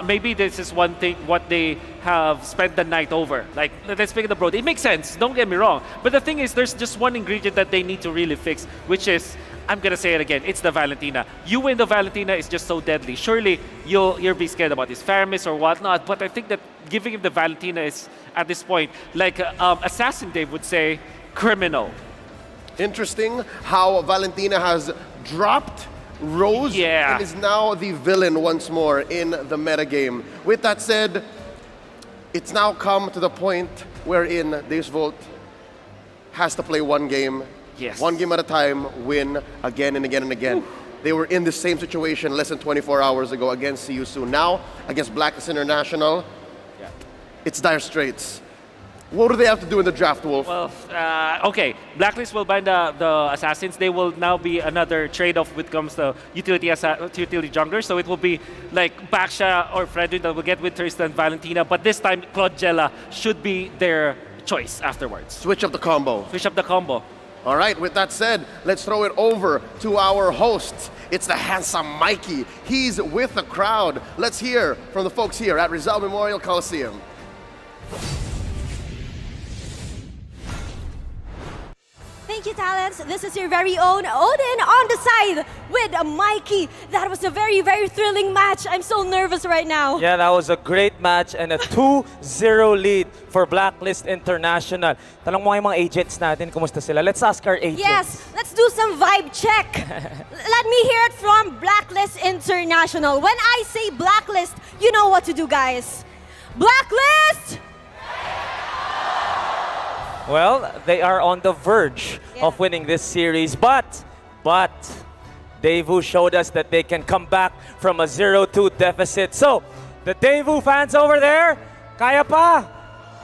Maybe this is one thing what they have spent the night over. Like, let's pick the Brody. It makes sense, don't get me wrong. But the thing is, there's just one ingredient that they need to really fix, which is, I'm gonna say it again, it's the Valentina. You win the Valentina is just so deadly. Surely you'll be scared about his Faramis or whatnot, but I think that giving him the Valentina is, at this point, like Assassin Dave would say, criminal. Interesting how Valentina has dropped Rose and is now the villain once more in the metagame. With that said, it's now come to the point wherein Deus Vult has to play one game, one game at a time, win again and again and again. Ooh. They were in the same situation less than 24 hours ago against See You Soon. Now, against Blacklist International, it's dire straits. What do they have to do in the draft, Wolf? Well, okay. Blacklist will bind the Assassins. They will now be another trade-off when it comes to utility junglers. So it will be like Baksha or Fredrin that will get with Tristan and Valentina. But this time, Claude Jella should be their choice afterwards. Switch up the combo. Switch up the combo. All right, with that said, let's throw it over to our host. It's the handsome Mikey. He's with the crowd. Let's hear from the folks here at Rizal Memorial Coliseum. Thank you, talents. This is your very own Odin on the side with Mikey. That was a very, very thrilling match. I'm so nervous right now. Yeah, that was a great match and a 2-0 lead for Blacklist International. Tanong mo yung mga agents natin, kumusta sila? Let's ask our agents. Yes, let's do some vibe check. Let me hear it from Blacklist International. When I say Blacklist, you know what to do, guys. Blacklist! Well, they are on the verge of winning this series, but Daewoo showed us that they can come back from a 0-2 deficit. So, the Daewoo fans over there, kaya pa?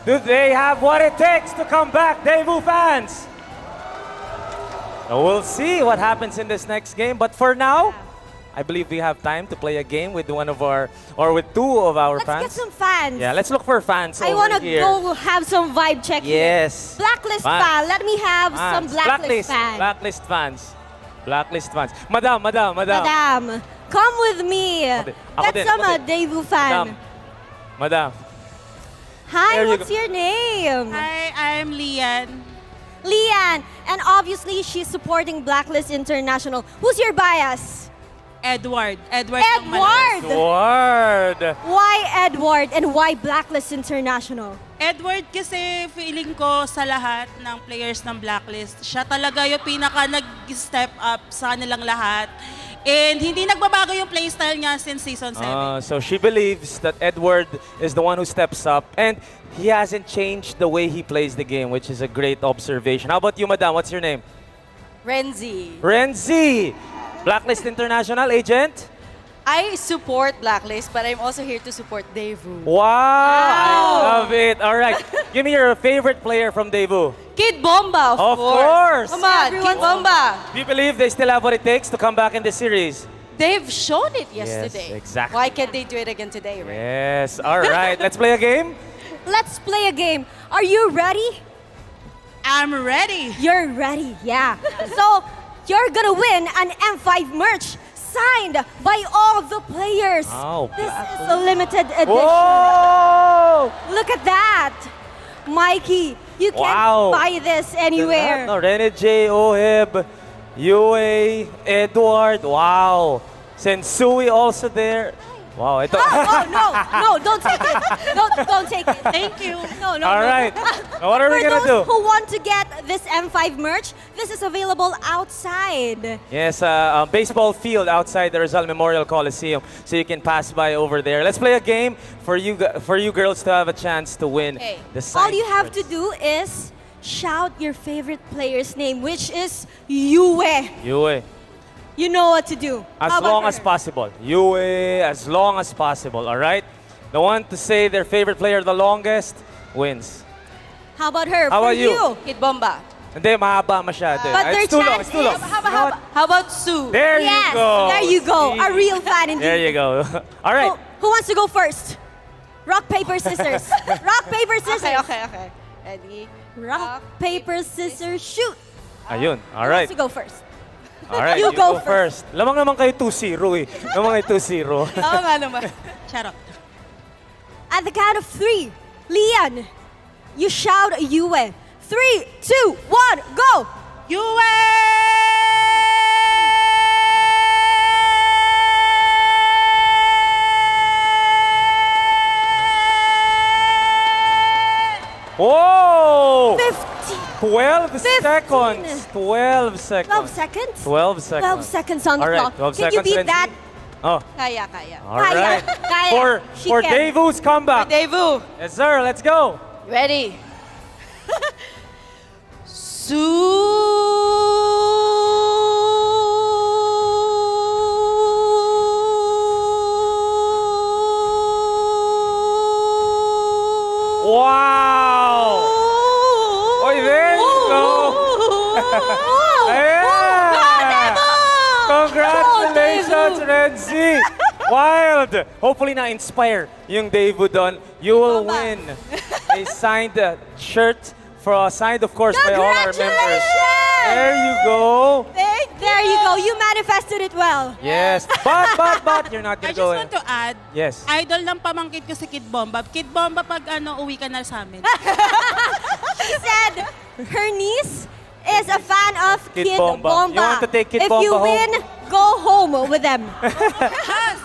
Do they have what it takes to come back, Daewoo fans? So we'll see what happens in this next game, but for now, I believe we have time to play a game with one of our, or with two of our fans. Let's get some fans. Yeah, let's look for fans I want to go have some vibe check Yes. here. Blacklist fan. Let me have some Blacklist fans. Blacklist fans. Blacklist fans. Madam. Come with me. That's some Daewoo fan. Madam. Hi, what's your name? Hi, I'm Lian. Lian. And obviously, she's supporting Blacklist International. Who's your bias? Edward. Edward! Why Edward and why Blacklist International? Edward kasi feeling ko sa lahat ng players ng Blacklist, siya talaga yung pinaka mag-step up sa kanilang lahat. And hindi nagbabago yung playstyle niya since Season 7. So she believes that Edward is the one who steps up and he hasn't changed the way he plays the game, which is a great observation. How about you, madam? What's your name? Renzi. Renzi! Blacklist International agent? I support Blacklist, but I'm also here to support Daewoo. Wow! I love it. All right. Give me your favorite player from Daewoo. Kid Bomba, Of course. Come on, Kid Bomba. Do you believe they still have what it takes to come back in the series? They've shown it yesterday. exactly. Why can't they do it again today, right? Yes. All right. Let's play a game. Let's play a game. Are you ready? I'm ready. You're ready, yeah. So, you're gonna win an M5 merch signed by all the players. Wow. This is a limited edition. Whoa! Look at that. Mikey, you can't Wow. buy this anywhere. No, Rene J, Oheb, Yue, Edward. Wow. Sensui also there. Wow. Ito. No, don't take it. Don't take it. Thank you. No. All right. Now what are we gonna do? For those who want to get this M5 merch, this is available outside. Yes, baseball field outside the Rizal Memorial Coliseum, so you can pass by over there. Let's play a game for you girls to have a chance to win the All signed you have to shirts. do is shout your favorite player's name, which is Yue. Yue. You know what to do. As How about long her? as possible. Yue, as long as possible, all right? The one to say their favorite player the longest wins. How about her? How For about you? Kid Bomba. Hindi, mahaba masyado. But their It's too long, chance it's too long. is- How about Sue? There Yes, you go. there you go. A real fan indeed. There you go. All right. Who wants to go first? Rock, paper, scissors. Rock, paper, scissors. Okay. Ready? Rock, paper, scissors, shoot. Ayun. All Who right. wants to go first? All right. You go first. Lamang naman kayo 2-0 eh. Lamang kayo 2-0. Oo nga naman. Charot. At the count of 3, Lian, you shout Yue. 3, 2, 1, go! Yue! Whoa! 12 seconds. 12 seconds. 12 seconds? 12 seconds. 12 seconds on the All right, clock. 12 Can you seconds, beat Renzi. that? Oh. Kaya. All right. Kaya. She For can. Daewoo's comeback. Daewoo. Yes, sir. Let's go. Ready? Wow! Oh, there you go. Ayan! Congratulations, Renzi! Wild! Hopefully na-inspire yung Daewoo doon. You will win a signed shirt signed, of course, by all our members. There you go. There you go. You manifested it well. Yes. But, you're not I gonna just go want to add, Yes. idol ng pamangkit ko si Kid Bomba. Kid Bomba, pag uwi ka na sa amin. She said her niece is a fan of Kid Kid Bomba. Bomba. You want to take Kid if you Bomba home? win, go home with them. Yes!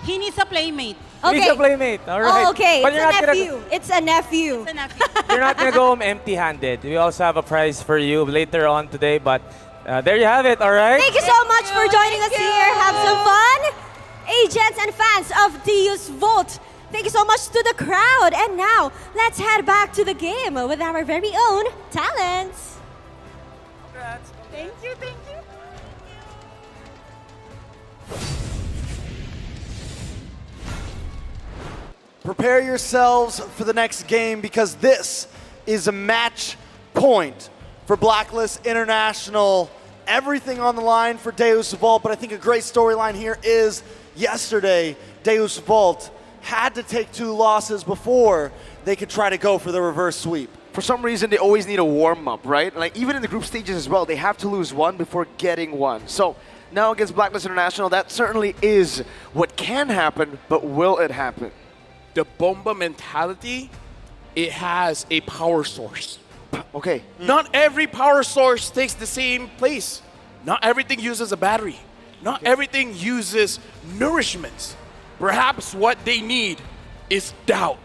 He needs a playmate. He's a playmate. All right. Oh, okay. But It's a nephew. It's a nephew. It's a nephew. You're not gonna go home empty-handed. We also have a prize for you later on today, but there you have it, all right? Thank you so much for joining us here. Have some fun. Agents and fans of DU's Vote, thank you so much to the crowd. And now, let's head back to the game with our very own talents. Thank you. Prepare yourselves for the next game because this is a match point for Blacklist International. Everything on the line for Deus Vault, but I think a great storyline here is yesterday, Deus Vault had to take 2 losses before they could try to go for the reverse sweep. For some reason, they always need a warm-up, right? Like, even in the group stages as well, they have to lose 1 before getting 1. So, now against Blacklist International, that certainly is what can happen, but will it happen? The Bomba mentality, it has a power source. Okay. Not every power source takes the same place. Not everything uses a battery. Not everything uses nourishments. Perhaps what they need is doubt.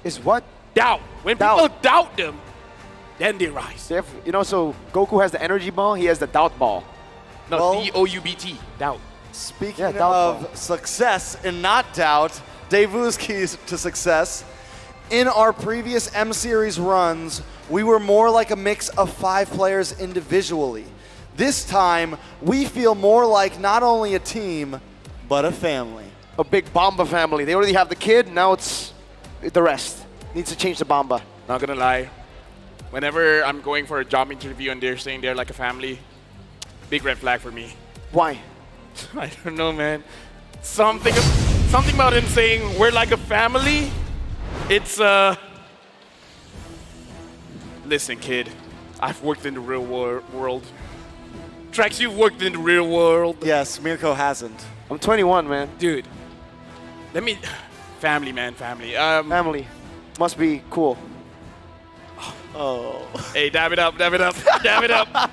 Is what? Doubt. When people doubt them, then they rise. So Goku has the energy ball, he has the doubt ball. No, Well- D-O-U-B-T, doubt. Speaking Yeah, doubt of success and not doubt, Daewoo's keys to success. In our previous M Series runs, we were more like a mix of 5 players individually. This time, we feel more like not only a team, but a family. A big Bamba family. They already have the kid, now it's the rest. Needs to change the Bamba. Not gonna lie. Whenever I'm going for a job interview and they're saying they're like a family, big red flag for me. Why? I don't know, man. Something about him saying we're like a family. It's Listen, kid. I've worked in the real world. Trax, you've worked in the real world. Yes, Mirko hasn't. I'm 21, man. Dude. Family, man, family. Family. Must be cool. Oh. Hey, dab it up, dab it up, dab it up.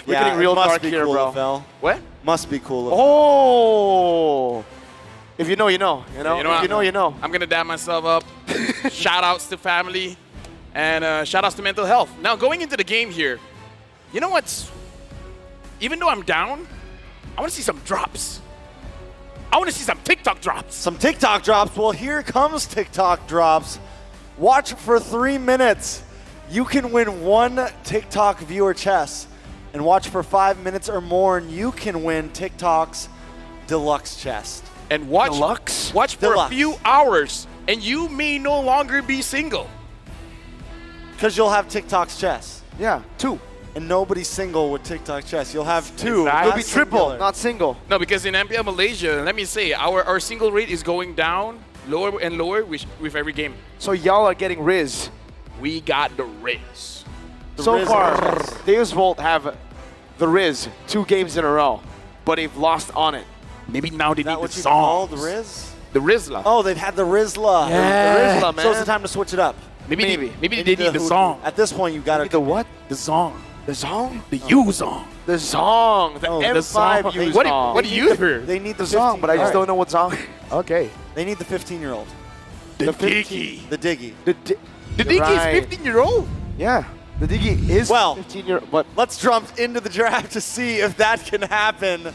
We're getting real must dark be here, cool, bro. Phil. What? Must be cool. Oh! If you know, you know. You know, if you know, you know. I'm gonna dab myself up. Shout outs to family and shout outs to mental health. Now, going into the game here, you know what's. Even though I'm down, I wanna see some drops. I wanna see some TikTok drops. Some TikTok drops. Well, here comes TikTok drops. Watch for 3 minutes. You can win 1 TikTok viewer chest. And watch for 5 minutes or more, and you can win TikTok's deluxe chest. And watch for Deluxe. a few hours, and you may no longer be single. Because you'll have TikTok's chest. Yeah, 2. And nobody's single with TikTok chest. You'll have 2. Exactly. It'll be triple, singular. not single. No, because in MPL Malaysia, let me say, our single rate is going down lower and lower with every game. So y'all are getting Riz. We got the Riz. So Riz far, Riz. Deus Volt have the Riz 2 games in a row, but they've lost on it. Maybe now they Is that need what the you call songs. the Riz? The Rizla. Oh, they've had the Rizla. Yeah. The Rizla, man. So it's the time to switch it up. Maybe they You need the hoodoo. song. At this point, you got to The what? The song. The song? The U song. The song. The Oh, M5 the song. U What song. do you hear? They need The song, but I just don't know what song. Okay. They need the 15-year-old. The The Diggy. The Diggy. The Diggy right. is 15-year-old. Yeah. The Diggy is Well, 15-year, but let's jump into the draft to see if that can happen.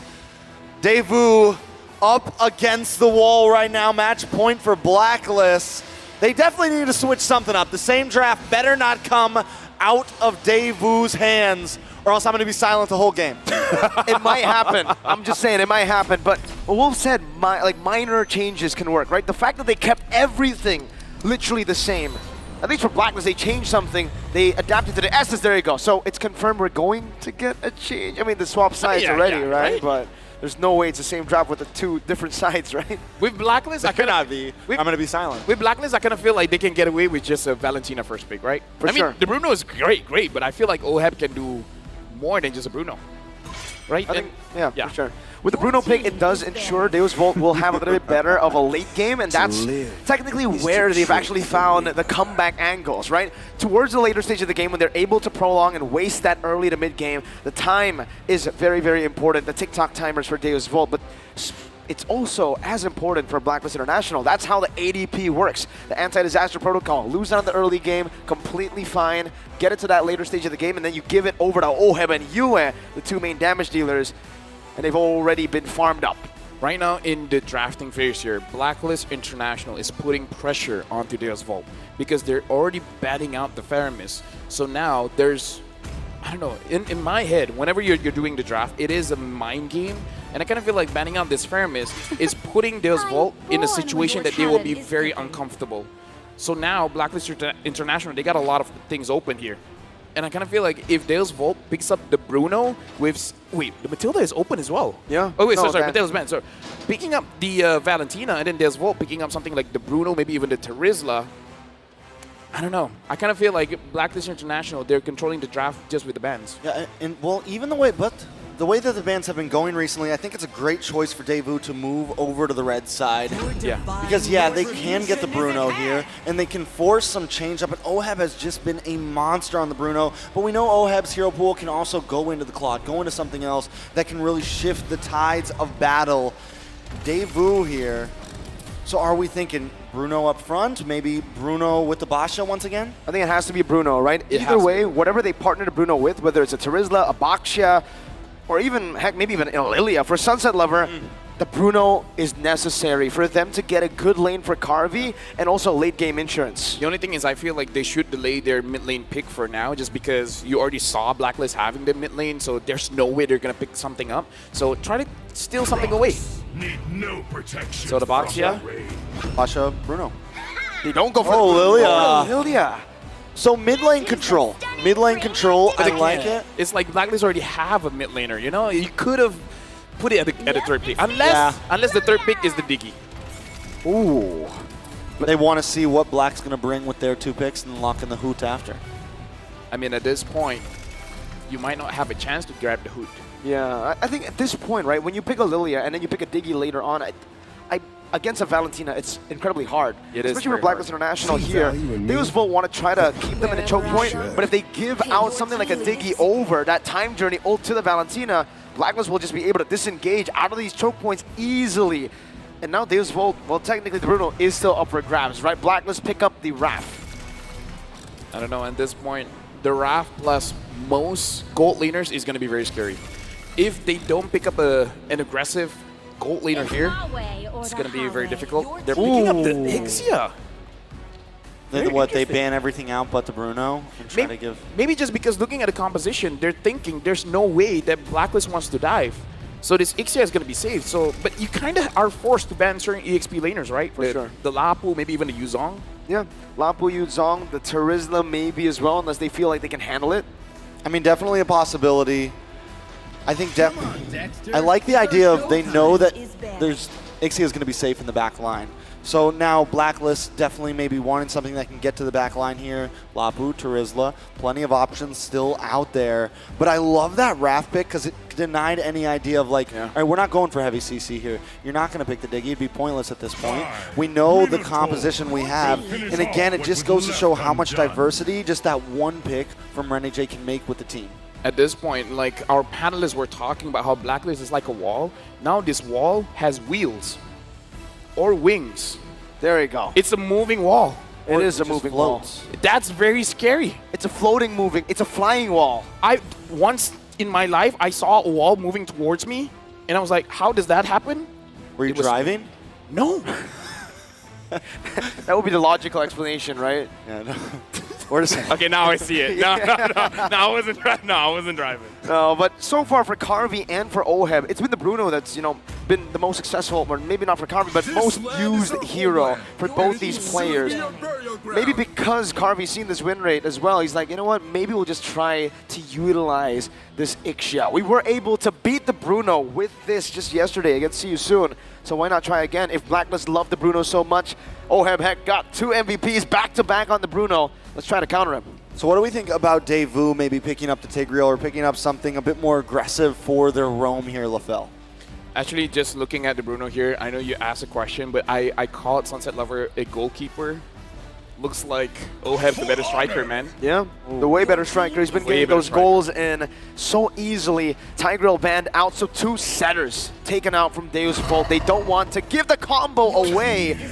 Daewoo up against the wall right now. Match point for Blacklist. They definitely need to switch something up. The same draft better not come out of Daewoo's hands, or else I'm going to be silent the whole game. it might happen. I'm just saying, it might happen. But Wolf said minor changes can work, right? The fact that they kept everything literally the same. At least for Blacklist, they changed something. They adapted to the S's. There you go. So it's confirmed we're going to get a change. I mean, the swap sides already, right? But there's no way it's the same draft with the 2 different sides, right? With Blacklist, I That could cannot not be. I'm going to be silent. With Blacklist, I kind of feel like they can get away with just a Valentina first pick, right? For I sure. mean, the Bruno is great, but I feel like OHEB can do more than just a Bruno, right? I think, And- yeah, for sure. With the Bruno pick, it does ensure Deus Volt will have a little bit better of a late game, and that's technically where they've actually found the comeback angles, right? Towards the later stage of the game, when they're able to prolong and waste that early to mid game, the time is very, very important, the TikTok timers for Deus Volt, but it's also as important for Blacklist International. That's how the ADP works. The anti-disaster protocol. Lose out in the early game, completely fine. Get it to that later stage of the game, and then you give it over to OHEB and Yue, the 2 main damage dealers, and they've already been farmed up. Right now in the drafting phase here, Blacklist International is putting pressure onto Deus Volt because they're already batting out the Faramis. So now there's, I don't know, in my head, whenever you're doing the draft, it is a mind game. And I kind of feel like banning out this Faramis is putting Deus Volt in a situation that they will be very uncomfortable. So now Blacklist International, they got a lot of things open here. And I kind of feel like if Deus Volt picks up the Bruno with... Wait, the Matilda is open as well. Yeah. Oh, wait, No, sorry, that- Matilda's banned. So picking up the Valentina and then Deus Volt picking up something like the Bruno, maybe even the Terizla, I don't know. I kind of feel like Blacklist International, they're controlling the draft just with the bans. Yeah, and well, even the way that the bans have been going recently, I think it's a great choice for Daewoo to move over to the red side. Yeah. Because, yeah, they can get the Bruno here, and they can force some change up, and OHEB has just been a monster on the Bruno, but we know OHEB's hero pool can also go into the Claude, go into something else that can really shift the tides of battle. Daewoo here So are we thinking Bruno up front? Maybe Bruno with the Basha once again? I think it has to be Bruno, right? It Either has to way, be. whatever they partner Bruno with, whether it's a Terizla, a Baxia, or even, heck, maybe even a Lilia for Sunset Lover, the Bruno is necessary for them to get a good lane for Carvey and also late game insurance. The only thing is I feel like they should delay their mid lane pick for now just because you already saw Blacklist having the mid lane, so there's no way they're going to pick something up. So try to steal something away. Need no protection. So the Baxia. Basha, Bruno. They don't go for Lilia. Oh, Lilia. So mid lane control. Mid lane control, I But like again, it. It's like Blacklist already have a mid laner, you know? You could have put it at the third pick. Unless the third pick is the Diggy. Ooh. But they want to see what Black's going to bring with their 2 picks and lock in the Hoot after. I mean, at this point, you might not have a chance to grab the Hoot. Yeah, I think at this point, right, when you pick a Lilia and then you pick a Diggy later on, against a Valentina, it's incredibly hard. It is Especially for very Blacklist International here. Deus Volt want to try to keep them in a choke point, but if they give out something like a Diggy over that time journey ult to the Valentina, Blacklist will just be able to disengage out of these choke points easily. And now Deus Volt, well, technically the Bruno is still up for grabs, right? Blacklist pick up the Raph. I don't know, at this point, the Raph plus most gold laners is going to be very scary. If they don't pick up an aggressive gold laner here, it's going to be very difficult. They're picking up the Ixia. They ban everything out but the Bruno and try to give... Maybe just because looking at the composition, they're thinking there's no way that Blacklist wants to dive. So this Ixia is going to be saved. So, but you kind of are forced to ban certain EXP laners, right? For sure. The Lapu, maybe even the Yuzong. Yeah, Lapu, Yuzong, the Terizla maybe as well, unless they feel like they can handle it. I mean, definitely a possibility. I think I like the idea of they know that Ixia is going to be safe in the back line. So now Blacklist definitely maybe wanting something that can get to the back line here. Lapu, Terizla, plenty of options still out there. But I love that Raph pick because it denied any idea of like, all right, we're not going for heavy CC here. You're not going to pick the Diggy. It'd be pointless at this point. We know the composition we have. And again, it just goes to show how much diversity just that one pick from Rene J can make with the team. At this point, like our panelists were talking about how Blacklist is like a wall. Now this wall has wheels or wings. There you go. It's a moving wall. It is a moving wall. That's very scary. It's a floating moving. It's a flying wall. Once in my life, I saw a wall moving towards me, and I was like, how does that happen? Were you driving? No. That would be the logical explanation, right? Yeah, no. Okay, now I see it. No, I wasn't driving. No, but so far for Carvey and for Oheb, it's been the Bruno that's, been the most successful, or maybe not for Carvey, but most used hero for both these players. Maybe because Carvey's seen this win rate as well, he's like, you know what, maybe we'll just try to utilize this Ixia. We were able to beat the Bruno with this just yesterday against See You Soon, so why not try again? If Blacklist loved the Bruno so much, Oheb heck got 2 MVPs back-to-back on the Bruno. Let's try to counter him. So what do we think about Daewoo maybe picking up the Tigreal or picking up something a bit more aggressive for their roam here, LaFell? Actually, just looking at the Bruno here, I know you asked a question, but I call it Sunset Lover a goalkeeper. Looks like Oheb the better striker, man. Yeah, the way better striker. He's been getting those goals in so easily. Tigreal banned out, so 2 setters taken out from Deus Volt. They don't want to give the combo away,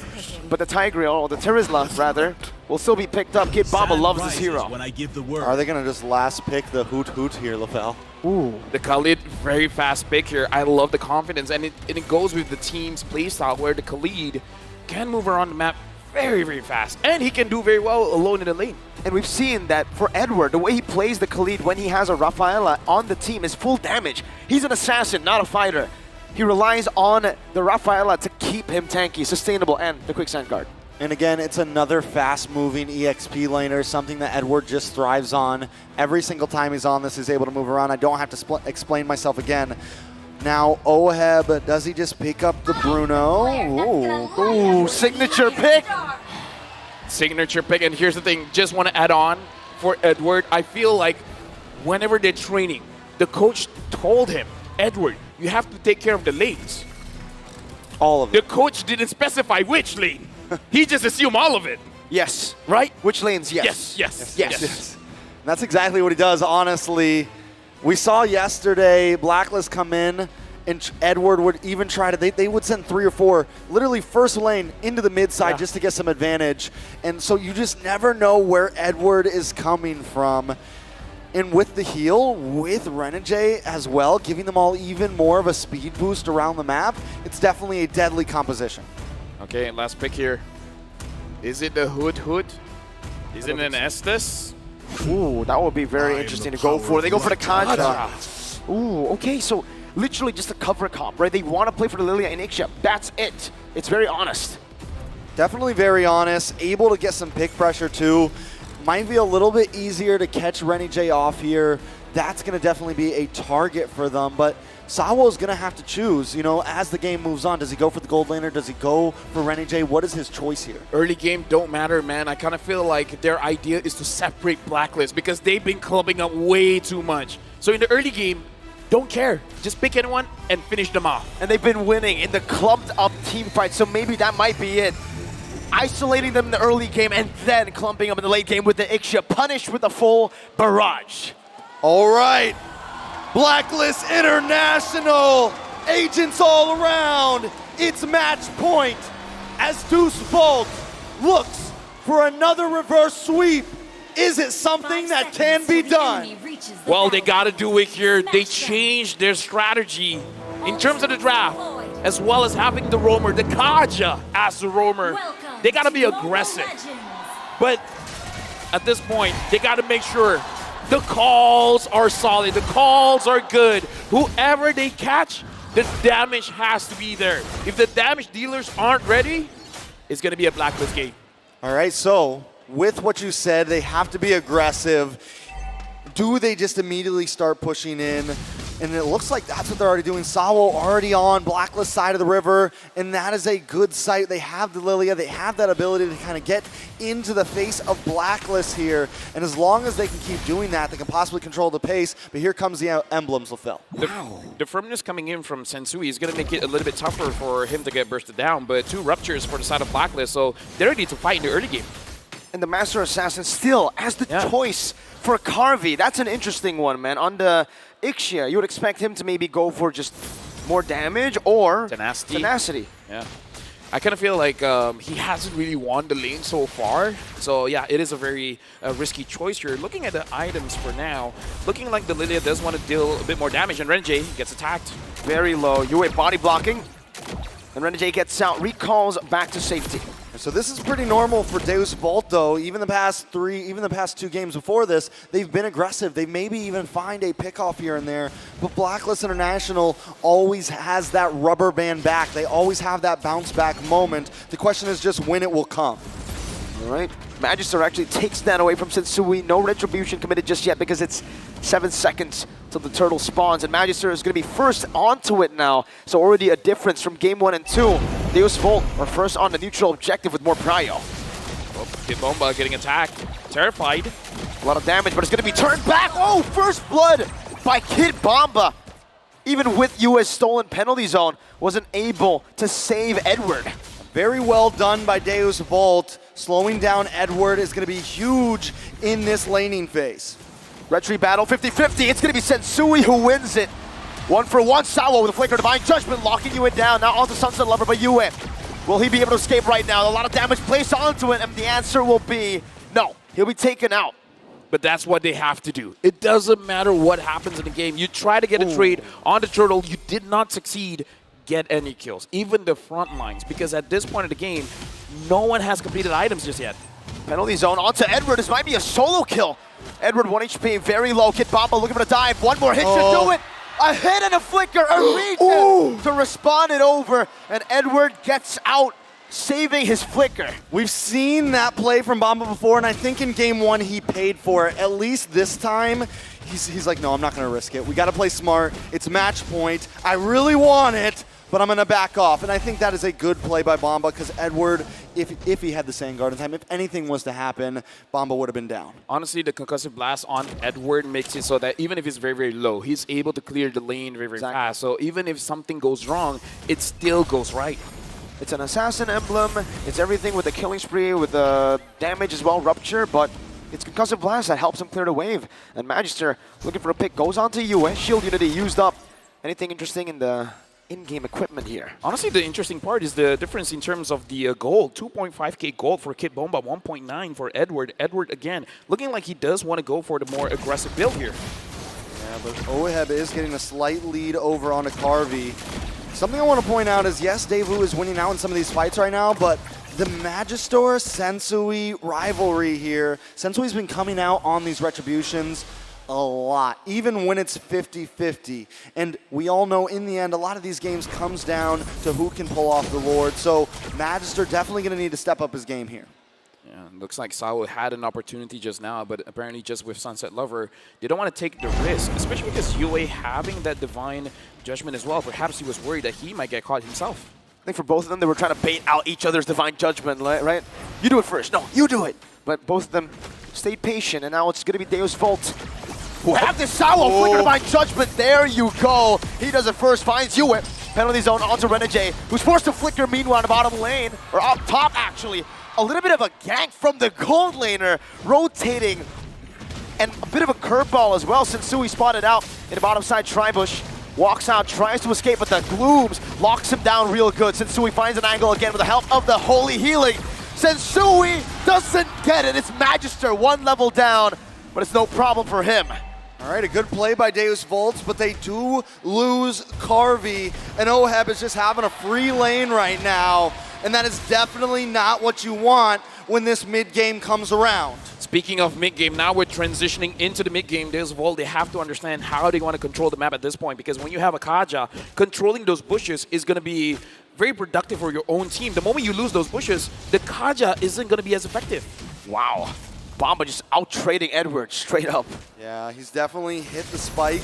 but the Tigreal, or the Terizla rather, will still be picked up. Kid Baba loves this hero. When I give the word. Are they going to just last pick the Hoot here, LaFell? Ooh. The Khalid, very fast pick here. I love the confidence, and it goes with the team's playstyle where the Khalid can move around the map very, very fast, and he can do very well alone in the lane. And we've seen that for Edward, the way he plays the Khalid when he has a Rafaela on the team is full damage. He's an assassin, not a fighter. He relies on the Rafaela to keep him tanky, sustainable, and the quicksand guard. And again, it's another fast-moving EXP laner, something that Edward just thrives on. Every single time he's on this, he's able to move around. I don't have to explain myself again. Now, Oheb, does he just pick up the Bruno? Ooh, signature pick. Signature pick, and here's the thing, just want to add on for Edward. I feel like whenever they're training, the coach told him, Edward, you have to take care of the lanes. All of it. The coach didn't specify which lane. He just assumed all of it. Yes. Right? Which lanes? Yes. Yes. And that's exactly what he does, honestly. We saw yesterday Blacklist come in and Edward would even try to, they would send 3 or 4, literally first lane into the mid side just to get some advantage. And so you just never know where Edward is coming from. And with the heal, with Renegade as well, giving them all even more of a speed boost around the map, it's definitely a deadly composition. Okay, last pick here. Is it the Hood? Is it an Estes? Ooh, that would be very interesting to go for. They go for the Kaja. Ooh, okay, so literally just a cover comp, right? They want to play for the Lilia and Ixia. That's it. It's very honest. Definitely very honest, able to get some pick pressure too. Might be a little bit easier to catch Renegade off here. That's going to definitely be a target for them, but Sawo's going to have to choose, you know, as the game moves on. Does he go for the gold laner? Does he go for Renegade? What is his choice here? Early game don't matter, man. I kind of feel like their idea is to separate Blacklist because they've been clubbing up way too much. So in the early game, don't care. Just pick anyone and finish them off. And they've been winning in the clumped up team fight, so maybe that might be it. Isolating them in the early game and then clumping up in the late game with the Ixia, punished with a full barrage. All right, Blacklist International, agents all around. It's match point as Deuce Volt looks for another reverse sweep. Is it something that can be done? Well, they got to do it here. They changed their strategy in terms of the draft, as well as having the roamer, the Kaja as the roamer. They got to be aggressive. But at this point, they got to make sure the calls are solid, the calls are good. Whoever they catch, the damage has to be there. If the damage dealers aren't ready, it's going to be a Blacklist game. All right, so with what you said, they have to be aggressive. Do they just immediately start pushing in? And it looks like that's what they're already doing. Sawo already on Blacklist side of the river, and that is a good sight. They have the Lilia, they have that ability to kind of get into the face of Blacklist here. And as long as they can keep doing that, they can possibly control the pace. But here comes the emblems, fulfil. The firmness coming in from Sensui is going to make it a little bit tougher for him to get bursted down, but 2 ruptures for the side of Blacklist, so they're ready to fight in the early game. And the Master Assassin still has the choice for Carvey. That's an interesting one, man. On the Ixia, you would expect him to maybe go for just more damage or tenacity. Yeah. I kind of feel like he hasn't really won the lane so far. So yeah, it is a very risky choice here. Looking at the items for now, looking like the Lilia does want to deal a bit more damage, and Renegade gets attacked. Very low. Yue body blocking. And Renegade gets out, recalls back to safety. So this is pretty normal for Deus Volt, though. Even the past 2 games before this, they've been aggressive. They maybe even find a pickoff here and there. But Blacklist International always has that rubber band back. They always have that bounce back moment. The question is just when it will come. All right. Magister actually takes that away from Sensui. No retribution committed just yet because it's 7 seconds till the turtle spawns. And Magister is going to be first onto it now. So already a difference from game 1 and 2. Deus Volt are first on the neutral objective with more prio. Oh, Kid Bomba getting attacked. Terrified. A lot of damage, but it's going to be turned back. Oh, first blood by Kid Bomba. Even with US stolen penalty zone, wasn't able to save Edward. Very well done by Deus Volt. Slowing down Edward is going to be huge in this laning phase. Retry battle 50-50. It's going to be Sensui who wins it. 1-for-1. Sawo with a Flicker Divine Judgment locking Yue down. Now onto Sunset Lover by Yue. Will he be able to escape right now? A lot of damage placed onto it, and the answer will be no. He'll be taken out. But that's what they have to do. It doesn't matter what happens in the game. You try to get a trade on the turtle. You did not succeed. Get any kills, even the front lines, because at this point of the game, no one has completed items just yet. Penalty zone onto Edward. This might be a solo kill. Edward 1 HP, very low. Kid Bomba looking for a dive. One more hit should do it. A hit and a flicker, a regen to respond it over, and Edward gets out, saving his flicker. We've seen that play from Bomba before, and I think in game 1 he paid for it. At least this time, he's like, no, I'm not going to risk it. We got to play smart. It's match point. I really want it, but I'm going to back off. And I think that is a good play by Bomba because Edward, if he had the same guard in time, if anything was to happen, Bomba would have been down. Honestly, the concussive blast on Edward makes it so that even if he's very, very low, he's able to clear the lane very, very fast. So even if something goes wrong, it still goes right. It's an assassin emblem. It's everything with the killing spree, with the damage as well, rupture, but it's concussive blast that helps him clear the wave. And Magister looking for a pick, goes on to Yue. Shield unity used up. Anything interesting in the in-game equipment here? Honestly, the interesting part is the difference in terms of the gold. 2.5k gold for Kid Bomba, 1.9 for Edward. Edward, again, looking like he does want to go for the more aggressive build here. Yeah, but Oheb is getting a slight lead over onto Carvey. Something I want to point out is, yes, Daewoo is winning out in some of these fights right now, but the Magister Sensui rivalry here, Sensui's been coming out on these retributions a lot, even when it's 50-50. And we all know in the end, a lot of these games comes down to who can pull off the Lord. So Magister definitely going to need to step up his game here. Yeah, looks like Sao had an opportunity just now, but apparently just with Sunset Lover, they don't want to take the risk, especially because UA having that Divine Judgment as well. Perhaps he was worried that he might get caught himself. I think for both of them, they were trying to bait out each other's Divine Judgment, right? You do it first. No, you do it. But both of them stayed patient, and now it's going to be Deus Volt who have this Sao Flicker Divine Judgment. There you go. He does it first, finds Yue. Penalty zone onto Renegade, who's forced to flicker meanwhile in the bottom lane, or up top actually. A little bit of a gank from the gold laner, rotating, and a bit of a curveball as well. Sensui spotted out in the bottom side Tribush. Walks out, tries to escape, but the Glooms locks him down real good. Sensui finds an angle again with the help of the Holy Healing. Sensui doesn't get it. It's Magister, one level down, but it's no problem for him. All right, a good play by Deus Volts, but they do lose Carvey, and Oheb is just having a free lane right now, and that is definitely not what you want when this mid-game comes around. Speaking of mid-game, now we're transitioning into the mid-game. Deus Volt, they have to understand how they want to control the map at this point, because when you have a Kaja, controlling those bushes is going to be very productive for your own team. The moment you lose those bushes, the Kaja isn't going to be as effective. Wow. Bomba just out-trading Edward straight up. Yeah, he's definitely hit the spike.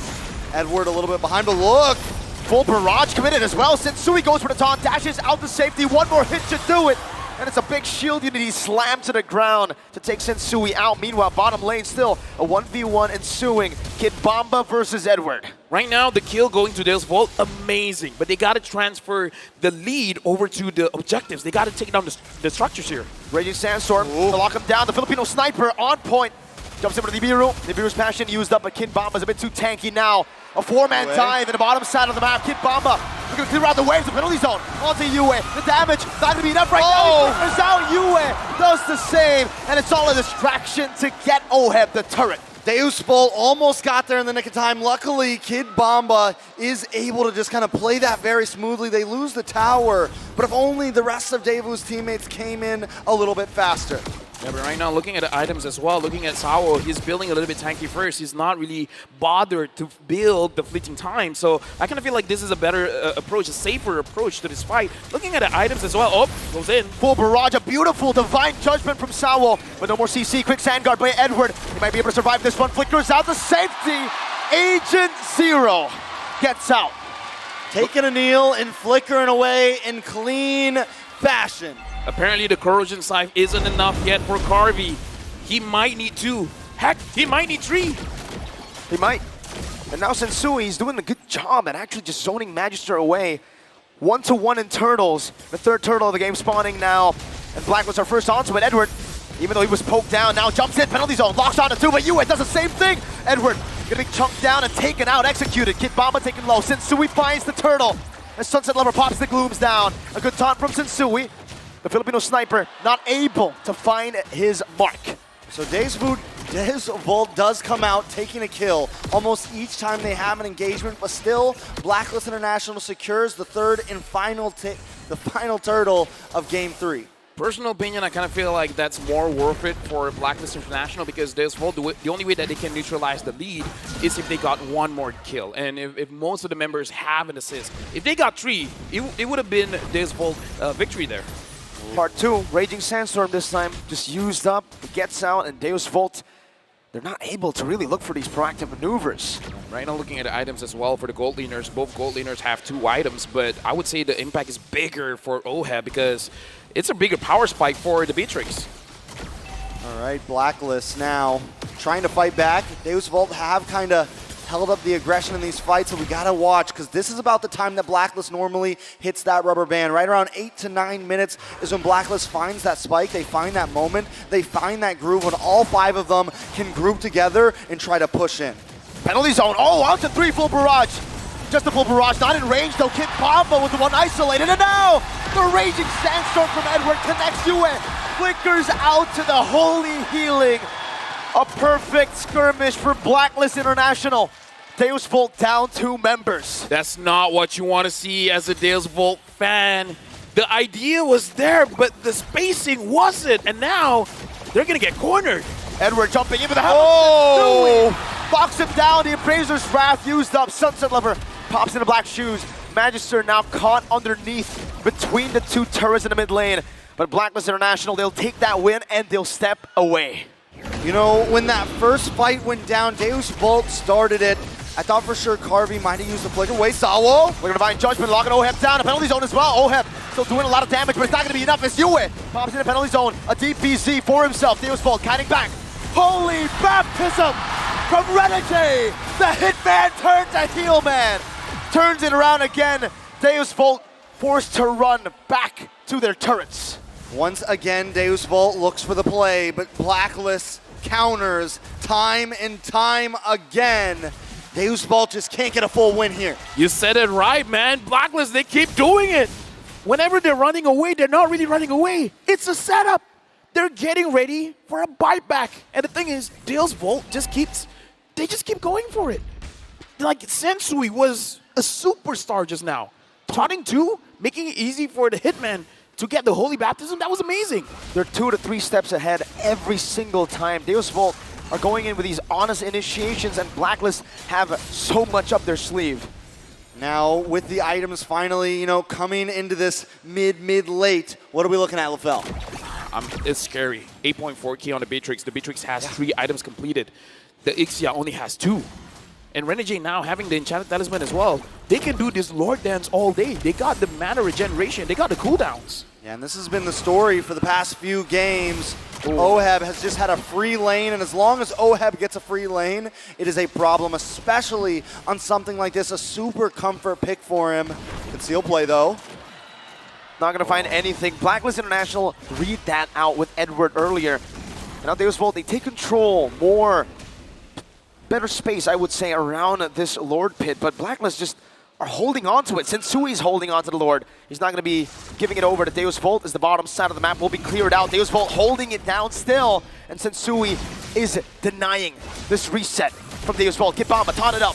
Edward a little bit behind, but look! Full barrage committed as well. Sensui goes for the taunt, dashes out to safety. One more hit should do it. And it's a big shield unity slammed to the ground to take Sensui out. Meanwhile, bottom lane still a 1v1 ensuing. Kid Bomba versus Edward. Right now, the kill going to Deus Volt, amazing. But they got to transfer the lead over to the objectives. They got to take down the structures here. Raging Sandstorm to lock him down. The Filipino sniper on point. Jumps over to Nibiru. Nibiru's passion used up, but Kid Bomba's a bit too tanky now. A four-man dive in the bottom side of the map. Kid Bomba looking to clear out the waves. The penalty zone onto Yue. The damage not going to be enough right now. He clears out. Yue does the same, and it's all a distraction to get Oheb the turret. Deus Volt almost got there in the nick of time. Luckily, Kid Bomba is able to just kind of play that very smoothly. They lose the tower, but if only the rest of Daewoo's teammates came in a little bit faster. Yeah, but right now, looking at the items as well, looking at Sao, he's building a little bit tanky first. He's not really bothered to build the fleeting time. So I kind of feel like this is a better approach, a safer approach to this fight. Looking at the items as well. Oh, goes in. Full barrage, a beautiful Divine Judgment from Sao, but no more CC. Quick sand guard by Edward. He might be able to survive this one. Flickers out to safety. Agent Zero gets out. Taking a kneel and flickering away in clean fashion. Apparently the corrosion scythe isn't enough yet for Carvey. He might need 2. Heck, he might need 3. He might. And now Sensui is doing a good job at actually just zoning Magister away. 1-to-1 in turtles. The third turtle of the game spawning now. And Black was our first onto it. Edward, even though he was poked down, now jumps in, penalty zone, locks onto 2, but Yue does the same thing. Edward gonna be chunked down and taken out, executed. Kid Bomba taken low. Sensui finds the turtle. And Sunset Lover pops the Glooms down. A good taunt from Sensui. The Filipino sniper not able to find his mark. So Deus Volt does come out taking a kill almost each time they have an engagement, but still Blacklist International secures the third and final turtle of Game 3. Personal opinion, I kind of feel like that's more worth it for Blacklist International because Deus Volt, the only way that they can neutralize the lead is if they got 1 more kill. And if most of the members have an assist, if they got 3, it would have been Deus Volt victory there. Part 2, Raging Sandstorm this time, just used up, gets out, and Deus Volt, they're not able to really look for these proactive maneuvers. Right now looking at the items as well for the gold laners, both gold laners have 2 items, but I would say the impact is bigger for Oheb because it's a bigger power spike for the Beatrix. All right, Blacklist now trying to fight back. Deus Volt have kind of held up the aggression in these fights, so we gotta watch because this is about the time that Blacklist normally hits that rubber band. Right around 8 to 9 minutes is when Blacklist finds that spike. They find that moment. They find that groove when all 5 of them can group together and try to push in. Penalty zone. Oh, out to 3 full barrage. just a full barrage, not in range though. Kid Bomba with the one isolated, and now the raging sandstorm from Edward connects Yue. Flickers out to the holy healing. A perfect skirmish for Blacklist International. Deus Volt down 2 members. That's not what you want to see as a Deus Volt fan. The idea was there, but the spacing wasn't, and now they're gonna get cornered. Edward jumping into the house. Oh! Box him down, the Appraiser's Wrath used up. Sunset Lover pops into black shoes. Magister now caught underneath between the 2 turrets in the mid lane. But Blacklist International, they'll take that win and they'll step away. You know, when that first fight went down, Deus Volt started it. I thought for sure Carvey might have used the flicker. Wait, Sawo. We're gonna Divine Judgment, locking Oheb down. A penalty zone as well. Oheb still doing a lot of damage, but it's not gonna be enough. It's Yue. Pops in a penalty zone. A DPZ for himself. Deus Volt kiting back. Holy baptism from Renegade. The Hitman turns to heel man. Turns it around again. Deus Volt forced to run back to their turrets. Once again, Deus Volt looks for the play, but Blacklist counters time and time again. Deus Volt just can't get a full win here. You said it right, man. Blacklist, they keep doing it. Whenever they're running away, they're not really running away. It's a setup. They're getting ready for a bite back. And the thing is, Deus Volt just keep going for it. Like, Sensui was a superstar just now. Taunting 2, making it easy for the Hitman to get the Holy Baptism, that was amazing. They're 2 to 3 steps ahead every single time. Deus Volt are going in with these honest initiations, and Blacklist have so much up their sleeve. Now, with the items finally, you know, coming into this mid-late, what are we looking at, LaFell? It's scary. 8.4k on the Beatrix. The Beatrix has 3 items completed. The Ixia only has 2. And Renegade now having the Enchanted Talisman as well, they can do this Lord Dance all day. They got the mana regeneration. They got the cooldowns. Yeah, and this has been the story for the past few games. Oheb has just had a free lane, and as long as Oheb gets a free lane, it is a problem, especially on something like this, a super comfort pick for him. Conceal play, though. Not going to find anything. Blacklist International read that out with Edward earlier. And now Deus Volt, they take control more. Better space, I would say, around this Lord pit, but Blacklist just are holding on to it. Sensui's holding on to the Lord. He's not going to be giving it over to Deus Volt as the bottom side of the map will be cleared out. Deus Volt holding it down still, and Sensui is denying this reset from Deus Volt. Get Bomba, taunt it up.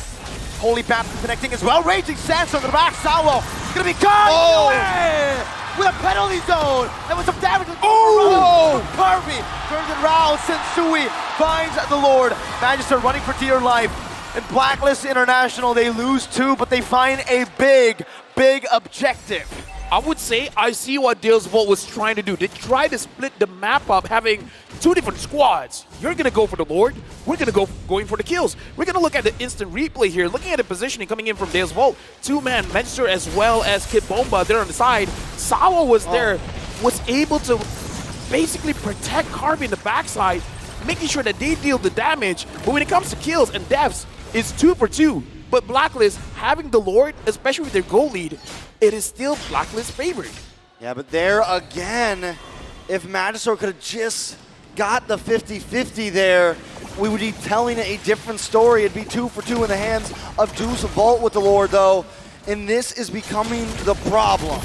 Holy Baptist connecting as well. Raging Sandstorm to the back. Sawo is going to be gone away with a penalty zone. And with some damage. Oh! Harvey turns it around. Sensui finds the Lord. Magister running for dear life. And Blacklist International, they lose 2, but they find a big objective. I would say I see what Deus Volt was trying to do. They tried to split the map up, having 2 different squads. You're going to go for the Lord. We're going to going for the kills. We're going to look at the instant replay here. Looking at the positioning coming in from Deus Volt. 2-man Magister as well as Kid Bomba there on the side. Sawa was there, was able to basically protect Carvey in the backside, making sure that they deal the damage. But when it comes to kills and deaths, it's 2 for 2. But Blacklist, having the Lord, especially with their goal lead, it is still Blacklist's favorite. Yeah, but there again, if Magister could have just got the 50-50 there, we would be telling a different story. It'd be 2 for 2 in the hands of Deus Volt with the Lord, though. And this is becoming the problem.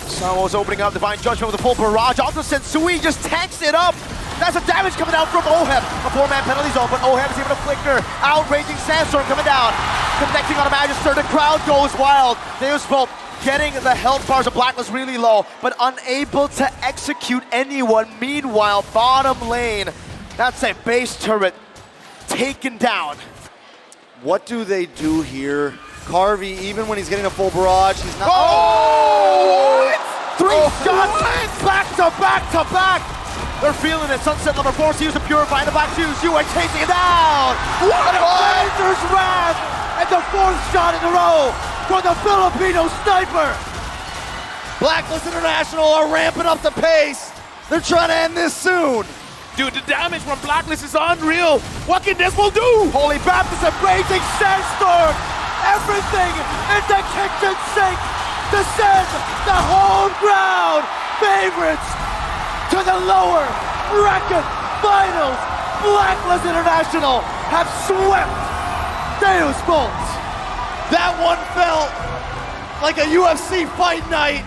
Samo's opening up Divine Judgment with a full barrage. Also Sensui just tanks it up. That's the damage coming out from Oheb. A 4-man penalty zone, but Oheb is able to flicker. Outraging Sandstorm coming down. Connecting on a Magister. The crowd goes wild. Deus Volt getting the health bars of Blacklist really low, but unable to execute anyone. Meanwhile, bottom lane, that's a base turret taken down. What do they do here? Carvey, even when he's getting a full barrage, he's not... Oh! 3 shots back to back to back. They're feeling it. Sunset number 4 to use the Purify in the back shoes. Yue chasing it down. What a Razor's Wrath! And the 4th shot in a row for the Filipino sniper. Blacklist International are ramping up the pace. They're trying to end this soon. Dude, the damage from Blacklist is unreal. What can Deus Volt do? Holy Baptist and Raging Sandstorm. Everything in the kitchen sink to send the home ground favorites to the lower bracket finals. Blacklist International have swept Deus Volt. That one felt like a UFC fight night.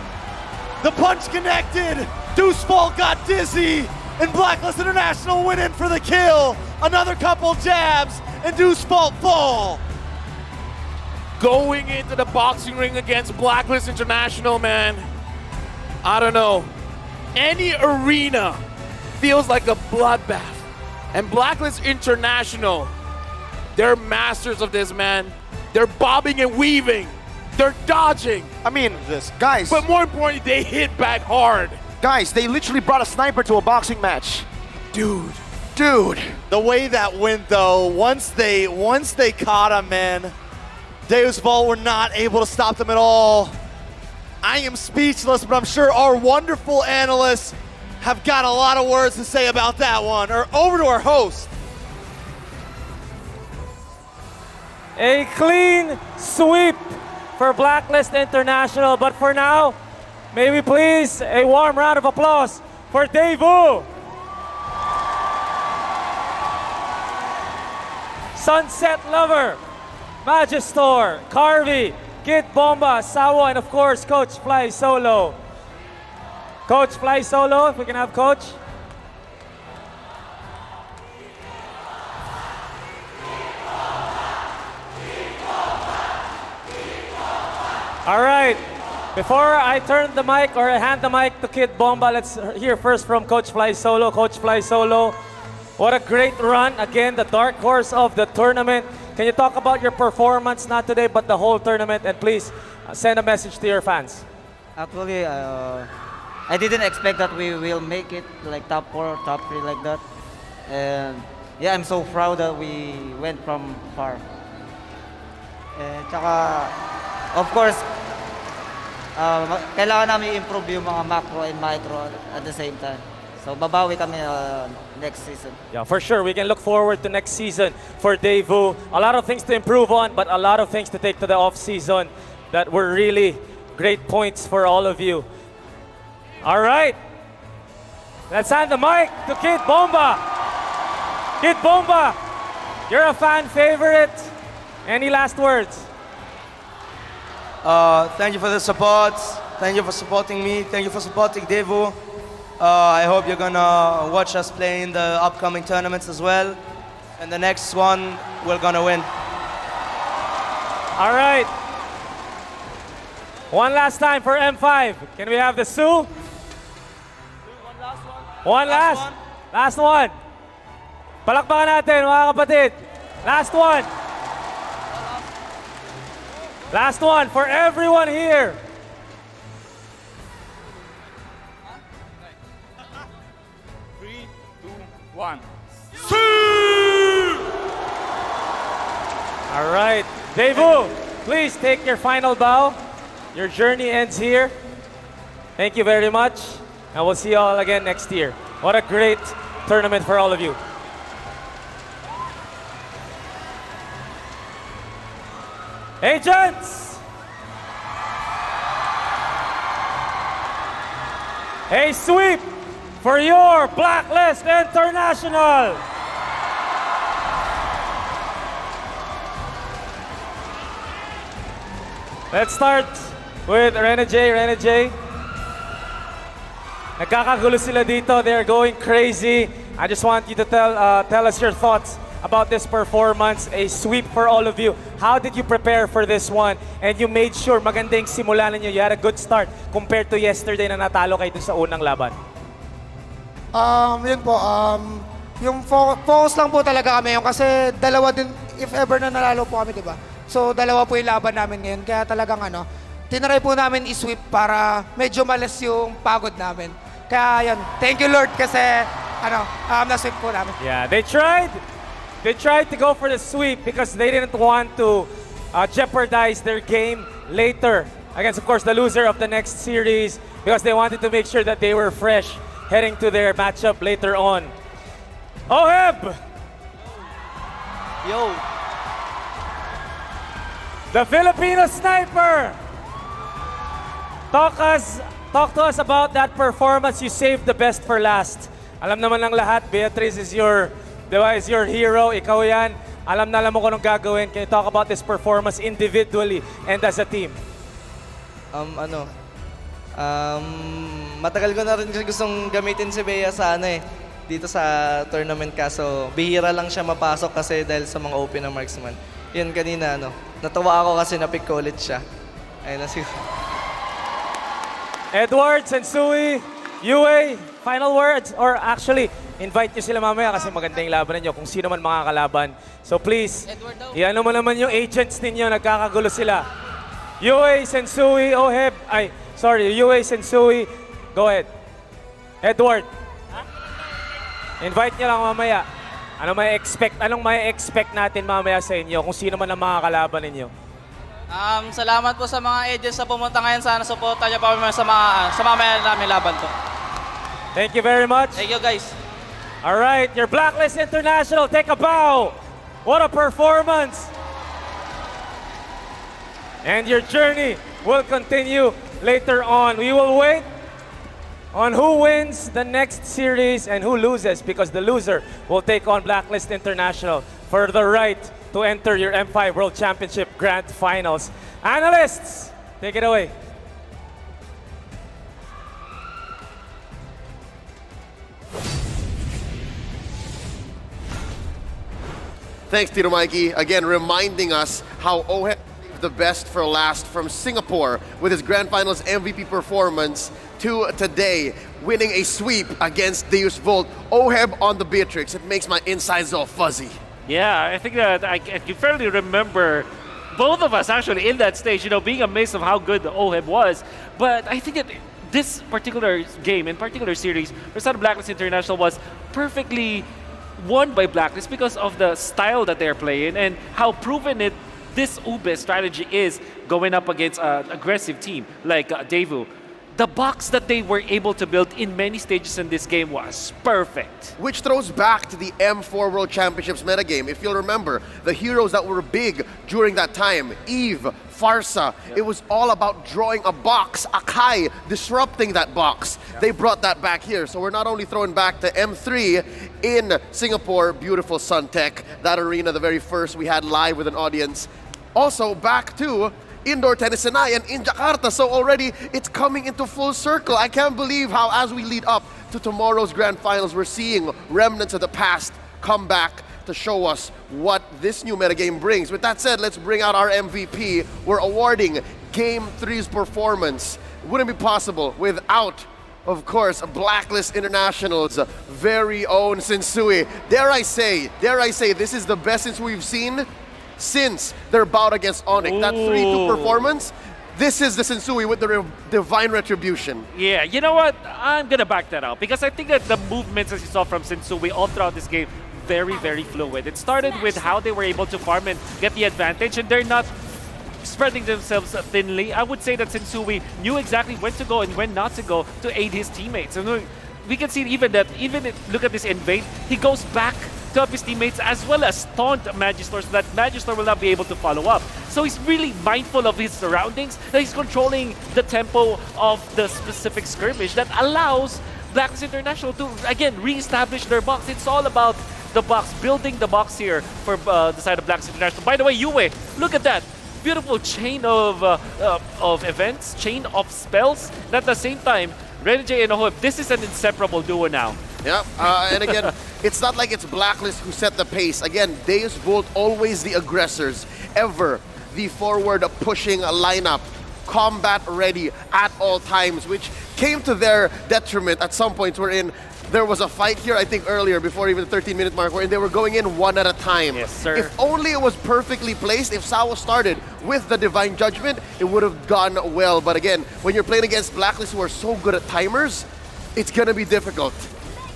The punch connected. Deuce Vault got dizzy. And Blacklist International went in for the kill. Another couple jabs, and Deuce Vault fall. Going into the boxing ring against Blacklist International, man. I don't know. Any arena feels like a bloodbath. And Blacklist International, they're masters of this, man. They're bobbing and weaving. They're dodging. I mean, guys. But more importantly, they hit back hard. Guys, they literally brought a sniper to a boxing match. Dude. The way that went, though, once they caught him, man, Deus Vault were not able to stop them at all. I am speechless, but I'm sure our wonderful analysts have got a lot of words to say about that one. Or over to our host. A clean sweep for Blacklist International. But for now, may we please a warm round of applause for Daewoo. Sunset Lover, Magistor, Carvey, Kid Bomba, Sawo, and of course, Coach Fly Solo. Coach Fly Solo, if we can have Coach. All right, before I turn the mic or hand the mic to Kid Bomba, let's hear first from Coach Fly Solo. Coach Fly Solo, what a great run. Again, the dark horse of the tournament. Can you talk about your performance, not today, but the whole tournament? And please send a message to your fans. Actually, I didn't expect that we will make it like top 4, top 3 like that. And yeah, I'm so proud that we went from far. And tsaka, of course, kailangan namin improve yung mga macro and micro at the same time. So babawi kami next season. Yeah, for sure. We can look forward to next season for Daewoo. A lot of things to improve on, but a lot of things to take to the off-season that were really great points for all of you. All right. Let's hand the mic to Kid Bomba. Kid Bomba, you're a fan favorite. Any last words? Thank you for the support. Thank you for supporting me. Thank you for supporting Daewoo. I hope you're gonna watch us play in the upcoming tournaments as well. And the next one, we're gonna win. All right. One last time for M5. Can we have the Sioux? One last. Last one. Palakpakan natin, mga kapatid. Last one. Last one for everyone here. One. All right. Daewoo, please take your final bow. Your journey ends here. Thank you very much. And we'll see you all again next year. What a great tournament for all of you. Agents! A sweep for your Blacklist International! Let's start with Rene J. Rene J. Nagkakagulo sila dito. They're going crazy. I just want you to tell us your thoughts about this performance. A sweep for all of you. How did you prepare for this one? And you made sure maganda yung simula ninyo. You had a good start compared to yesterday na natalo kayo dun sa unang laban. Yun po, yung focus lang po talaga kami yung kasi dalawa din, if ever na nalalo po kami, di ba? So, dalawa po yung laban namin ngayon. Kaya talagang tinaray po namin i-sweep para medyo malas yung pagod namin. Kaya yun, thank you Lord kasi, na-sweep po namin. Yeah, they tried to go for the sweep because they didn't want to jeopardize their game later against, of course, the loser of the next series because they wanted to make sure that they were fresh heading to their matchup later on. Oheb! Yo! The Filipino sniper! Talk to us about that performance. You saved the best for last. Alam naman ng lahat, Beatrice is your hero. Ikaw yan. Alam na alam mo kung anong gagawin. Can you talk about this performance individually and as a team? Matagal ko na rin gustong gamitin si Bea sa dito sa tournament kaso bihira lang siya mapasok kasi dahil sa mga open na marksman. Yun kanina natuwa ako kasi na-pick ko ulit siya. Ayun na siguro. Edward, Sensui, UA, final words? Or actually, invite nyo sila mamaya kasi maganda yung laban ninyo kung sino man mga kalaban. So please, iano mo naman yung agents ninyo, nagkakagulo sila. UA, Sensui, Oheb, UA, Sensui, go ahead. Edward. Invite nyo lang mamaya. Anong may expect natin mamaya sa inyo kung sino man ang mga kalaban ninyo? Salamat po sa mga agents na pumunta ngayon. Sana supportan niyo pa kami sa mamaya namin laban to. Thank you very much. Thank you guys. All right, your Blacklist International, take a bow. What a performance. And your journey will continue later on. We will wait on who wins the next series and who loses because the loser will take on Blacklist International for the right to enter your M5 World Championship Grand Finals. Analysts, take it away. Thanks, Tito Mikey. Again, reminding us how Oheb saved the best for last from Singapore with his Grand Finals MVP performance to today, winning a sweep against Deus Volt. Oheb on the Beatrix. It makes my insides all fuzzy. Yeah, I think that I can fairly remember both of us actually in that stage, being amazed of how good the Oheb was. But I think that this particular game, in particular series, for Blacklist International was perfectly won by Blacklist because of the style that they're playing and how proven this Ube strategy is going up against an aggressive team like Daewoo. The box that they were able to build in many stages in this game was perfect. Which throws back to the M4 World Championships metagame. If you'll remember, the heroes that were big during that time, Eve, Farsa, it was all about drawing a box, Akai disrupting that box. They brought that back here. So we're not only throwing back to M3 in Singapore, beautiful Suntech, that arena, the very first we had live with an audience. Also back to Indoor Tennis Senayan in Jakarta. So already it's coming into full circle. I can't believe how as we lead up to tomorrow's Grand Finals, we're seeing remnants of the past come back to show us what this new metagame brings. With that said, let's bring out our MVP. We're awarding Game 3's performance. Wouldn't be possible without, of course, Blacklist International's very own Sensui. Dare I say, this is the best since we've seen since their bout against Onyx. That 3-2 performance, this is the Sensui with the divine retribution. Yeah, you know what? I'm going to back that out because I think that the movements as you saw from Sensui all throughout this game, very, very fluid. It started with how they were able to farm and get the advantage, and they're not spreading themselves thinly. I would say that Sensui knew exactly when to go and when not to go to aid his teammates. And we can see look at this invade, he goes back to help his teammates as well as taunt Magister so that Magister will not be able to follow up. So he's really mindful of his surroundings, that he's controlling the tempo of the specific skirmish that allows Blacklist International to, again, re-establish their box. It's all about the box, building the box here for the side of Blacklist International. By the way, Yue, look at that. Beautiful chain of events, chain of spells. And at the same time, Renjay and Oheb, this is an inseparable duo now. Yeah, and again, it's not like it's Blacklist who set the pace. Again, Deus Volt always the aggressors, ever the forward pushing lineup, combat ready at all times, which came to their detriment at some points wherein there was a fight here, I think earlier, before even the 13-minute mark, wherein they were going in one at a time. Yes, sir. If only it was perfectly placed, if Sao started with the Divine Judgment, it would have gone well. But again, when you're playing against Blacklist who are so good at timers, it's gonna be difficult.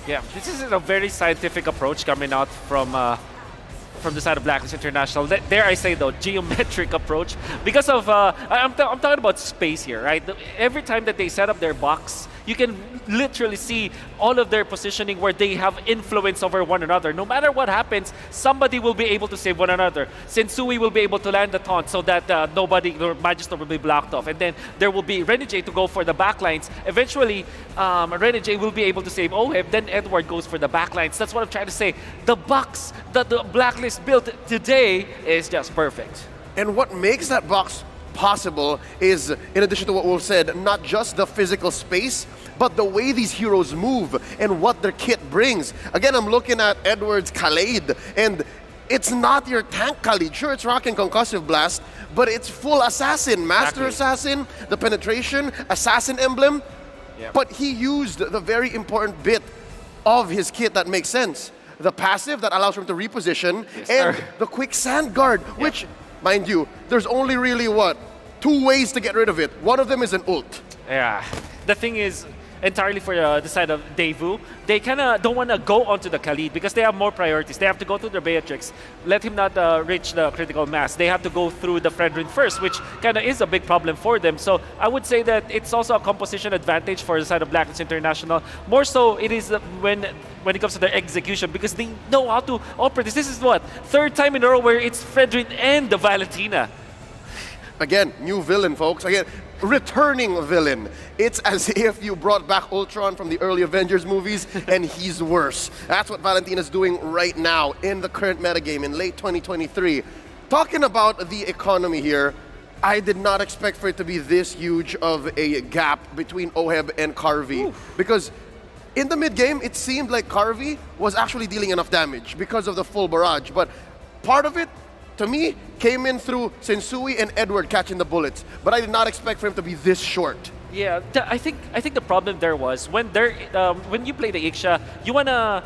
Yeah, this is a very scientific approach coming out from the side of Blacklist International. Dare I say, though, geometric approach. Because of, I'm talking about space here, right? Every time that they set up their box, you can literally see all of their positioning where they have influence over one another. No matter what happens, somebody will be able to save one another. Sensui will be able to land the taunt so that nobody, or Magister will be blocked off. And then there will be Renegade to go for the backlines. Eventually, Renegade will be able to save Oheb. Then Edward goes for the backlines. That's what I'm trying to say. The box that the Blacklist built today is just perfect. And what makes that box possible is, in addition to what Wolf said, not just the physical space, but the way these heroes move and what their kit brings. Again, I'm looking at Edward's Khalid, and it's not your tank Khalid. Sure, it's rocking Concussive Blast, but it's full Assassin, Master Assassin, the penetration, Assassin emblem. But he used the very important bit of his kit that makes sense. The passive that allows him to reposition, and the quick sand guard, which, mind you, there's only really, what, 2 ways to get rid of it. One of them is an ult. Yeah. The thing is, entirely for the side of Daewoo, they kind of don't want to go onto the Khalid because they have more priorities. They have to go through their Beatrix, let him not reach the critical mass. They have to go through the Fredrin first, which kind of is a big problem for them. So I would say that it's also a composition advantage for the side of Blacklist International. More so, it is when it comes to their execution, because they know how to operate this. This is what, 3rd time in a row where it's Fredrin and the Valentina. Again, new villain, folks. Again, returning villain. It's as if you brought back Ultron from the early Avengers movies, and he's worse. That's what Valentina's doing right now in the current metagame in late 2023. Talking about the economy here, I did not expect for it to be this huge of a gap between Oheb and Carvey. Because in the mid-game, it seemed like Carvey was actually dealing enough damage because of the full barrage. But part of it, to me, came in through Sensui and Edward catching the bullets. But I did not expect for him to be this short. Yeah, I think the problem there was when you play the Ixia, you wanna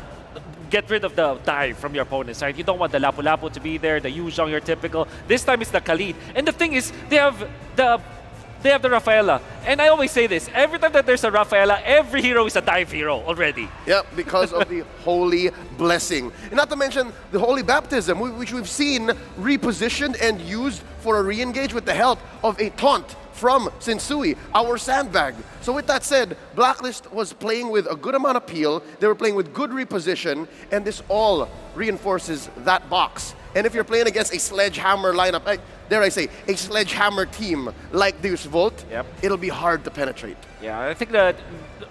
get rid of the dive from your opponents, right? You don't want the Lapu-Lapu to be there, the Yuzhong, your typical. This time it's the Khalid. And the thing is, they have the Rafaela. And I always say this, every time that there's a Rafaela, every hero is a dive hero already. Yep, because of the holy blessing. And not to mention the holy baptism, which we've seen repositioned and used for a re-engage with the help of a taunt from Sensui, our sandbag. So with that said, Blacklist was playing with a good amount of peel, they were playing with good reposition, and this all reinforces that box. And if you're playing against a sledgehammer lineup, dare I say, a sledgehammer team like Deus Volt, it'll be hard to penetrate. Yeah, I think that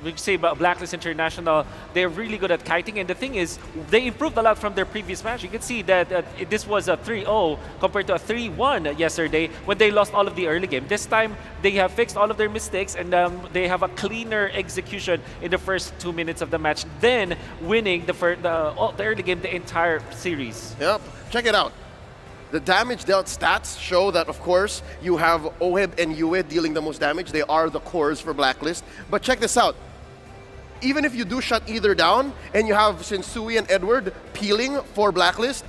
we say about Blacklist International, they're really good at kiting, and the thing is, they improved a lot from their previous match. You can see that this was a 3-0 compared to a 3-1 yesterday when they lost all of the early game. This time, they have fixed all of their mistakes, and they have a cleaner execution in the first 2 minutes of the match, then winning the early game, the entire series. Yep, check it out. The damage dealt stats show that, of course, you have Oheb and Yue dealing the most damage. They are the cores for Blacklist. But check this out. Even if you do shut either down and you have Sensui and Edward peeling for Blacklist,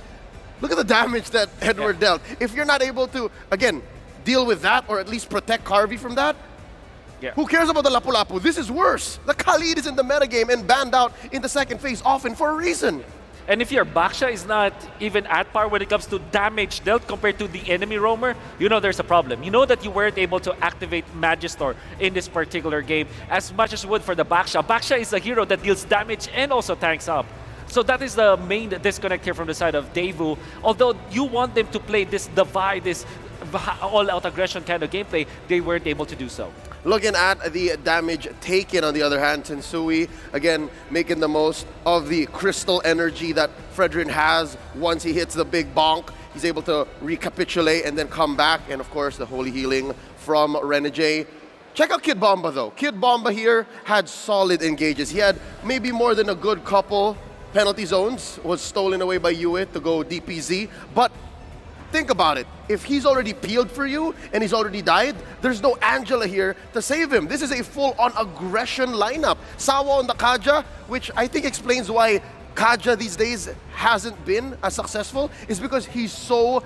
look at the damage that Edward dealt. If you're not able to, again, deal with that or at least protect Carvey from that, who cares about the Lapu-Lapu? This is worse. The Khalid is in the metagame and banned out in the second phase, often for a reason. And if your Baksha is not even at par when it comes to damage dealt compared to the enemy roamer, you know there's a problem. You know that you weren't able to activate Magister in this particular game as much as you would for the Baksha. Baksha is a hero that deals damage and also tanks up. So that is the main disconnect here from the side of Daewoo. Although you want them to play this divide, this all-out aggression kind of gameplay, they weren't able to do so. Looking at the damage taken, on the other hand, Sensui, again, making the most of the crystal energy that Fredrin has. Once he hits the big bonk, he's able to recapitulate and then come back. And of course, the holy healing from Renegade. Check out Kid Bomba, though. Kid Bomba here had solid engages. He had maybe more than a good couple penalty zones, was stolen away by Yue to go DPZ. But think about it. If he's already peeled for you and he's already died, there's no Angela here to save him. This is a full-on aggression lineup. Sawa on the Kaja, which I think explains why Kaja these days hasn't been as successful, is because he's so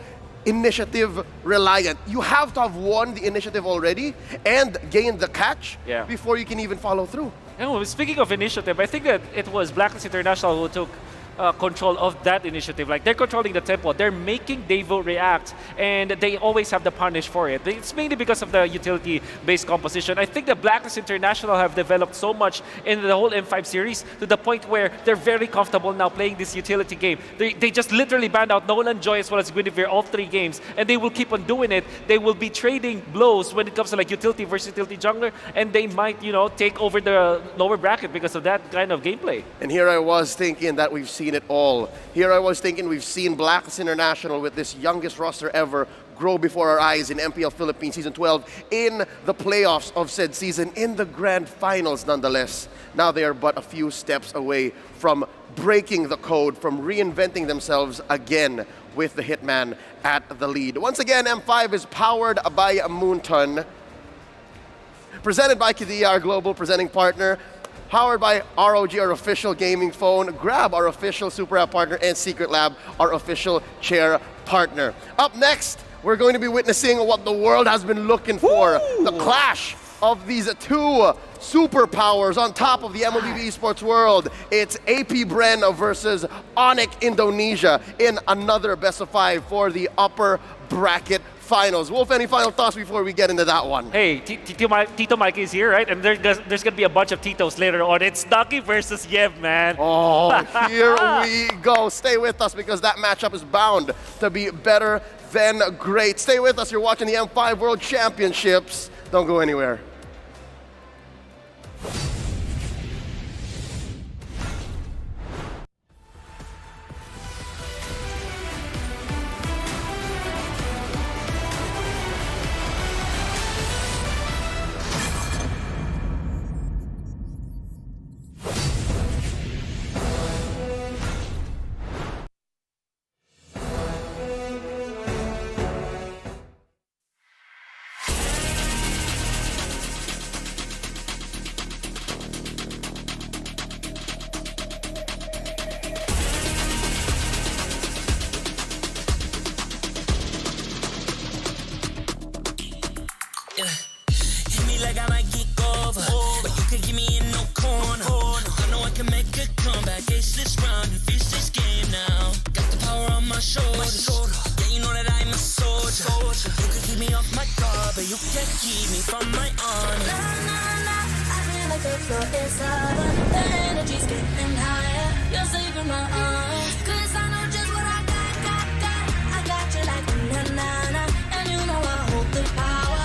initiative reliant. You have to have won the initiative already and gained the catch before you can even follow through. Speaking of initiative, I think that it was Blacklist International who took control of that initiative. Like, they're controlling the tempo. They're making Devo react, and they always have the punish for it. It's mainly because of the utility-based composition. I think the Blacklist International have developed so much in the whole M5 series to the point where they're very comfortable now playing this utility game. They just literally banned out Nolan, Joy, as well as Guinevere all 3 games, and they will keep on doing it. They will be trading blows when it comes to like utility versus utility jungler, and they might, you know, take over the lower bracket because of that kind of gameplay. And here I was thinking that we've seen it all. Here I was thinking we've seen Blacklist International with this youngest roster ever grow before our eyes in MPL Philippines Season 12, in the playoffs of said season, in the grand finals nonetheless. Now they are but a few steps away from breaking the code, from reinventing themselves again with the Hitman at the lead. Once again, M5 is powered by Moonton, presented by Qiddiya, our global presenting partner, powered by ROG, our official gaming phone, Grab, our official Super App partner, and Secret Lab, our official chair partner. Up next, we're going to be witnessing what the world has been looking for. The clash of these 2 superpowers on top of the MLBB esports world. It's AP Bren versus Onyx Indonesia in another best of 5 for the upper bracket finals. Wolf, any final thoughts before we get into that one? Hey, Tito Mike is here, right? And there's going to be a bunch of Titos later on. It's Ducky versus Yev, man. Oh, here we go. Stay with us because that matchup is bound to be better than great. Stay with us. You're watching the M5 World Championships. Don't go anywhere. Hit me like I might get over, but you could give me in no corner. I know I can make a comeback, ace this round and finish this game now. Got the power on my shoulders, yeah, you know that I'm a soldier. You could keep me off my guard, but you can't keep me from my honor. Nah, nah, nah, I feel like the floor is over, the energy's getting higher. You're saving my arms, 'cause I know just what I got. I got you like na-na-na, and you know I hold the power.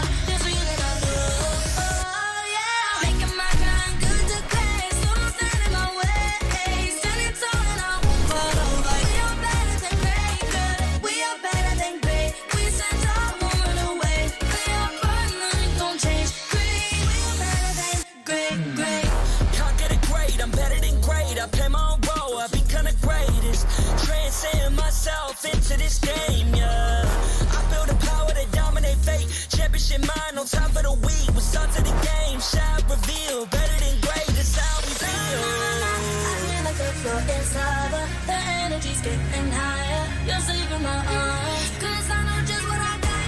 Into this game, yeah. I feel the power to dominate fate. Championship mind on top of the week. We start to the game, shot reveal. Better than great, that's how we feel. I feel like the floor is over, the energy's getting higher. You're saving my arms, 'cause I know just what I got.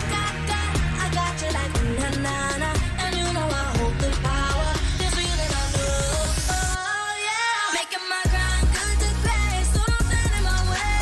I got you like na-na-na, and you know I hold the power. This feeling I feel, oh yeah. Making my grind good to great, so don't stand in my way.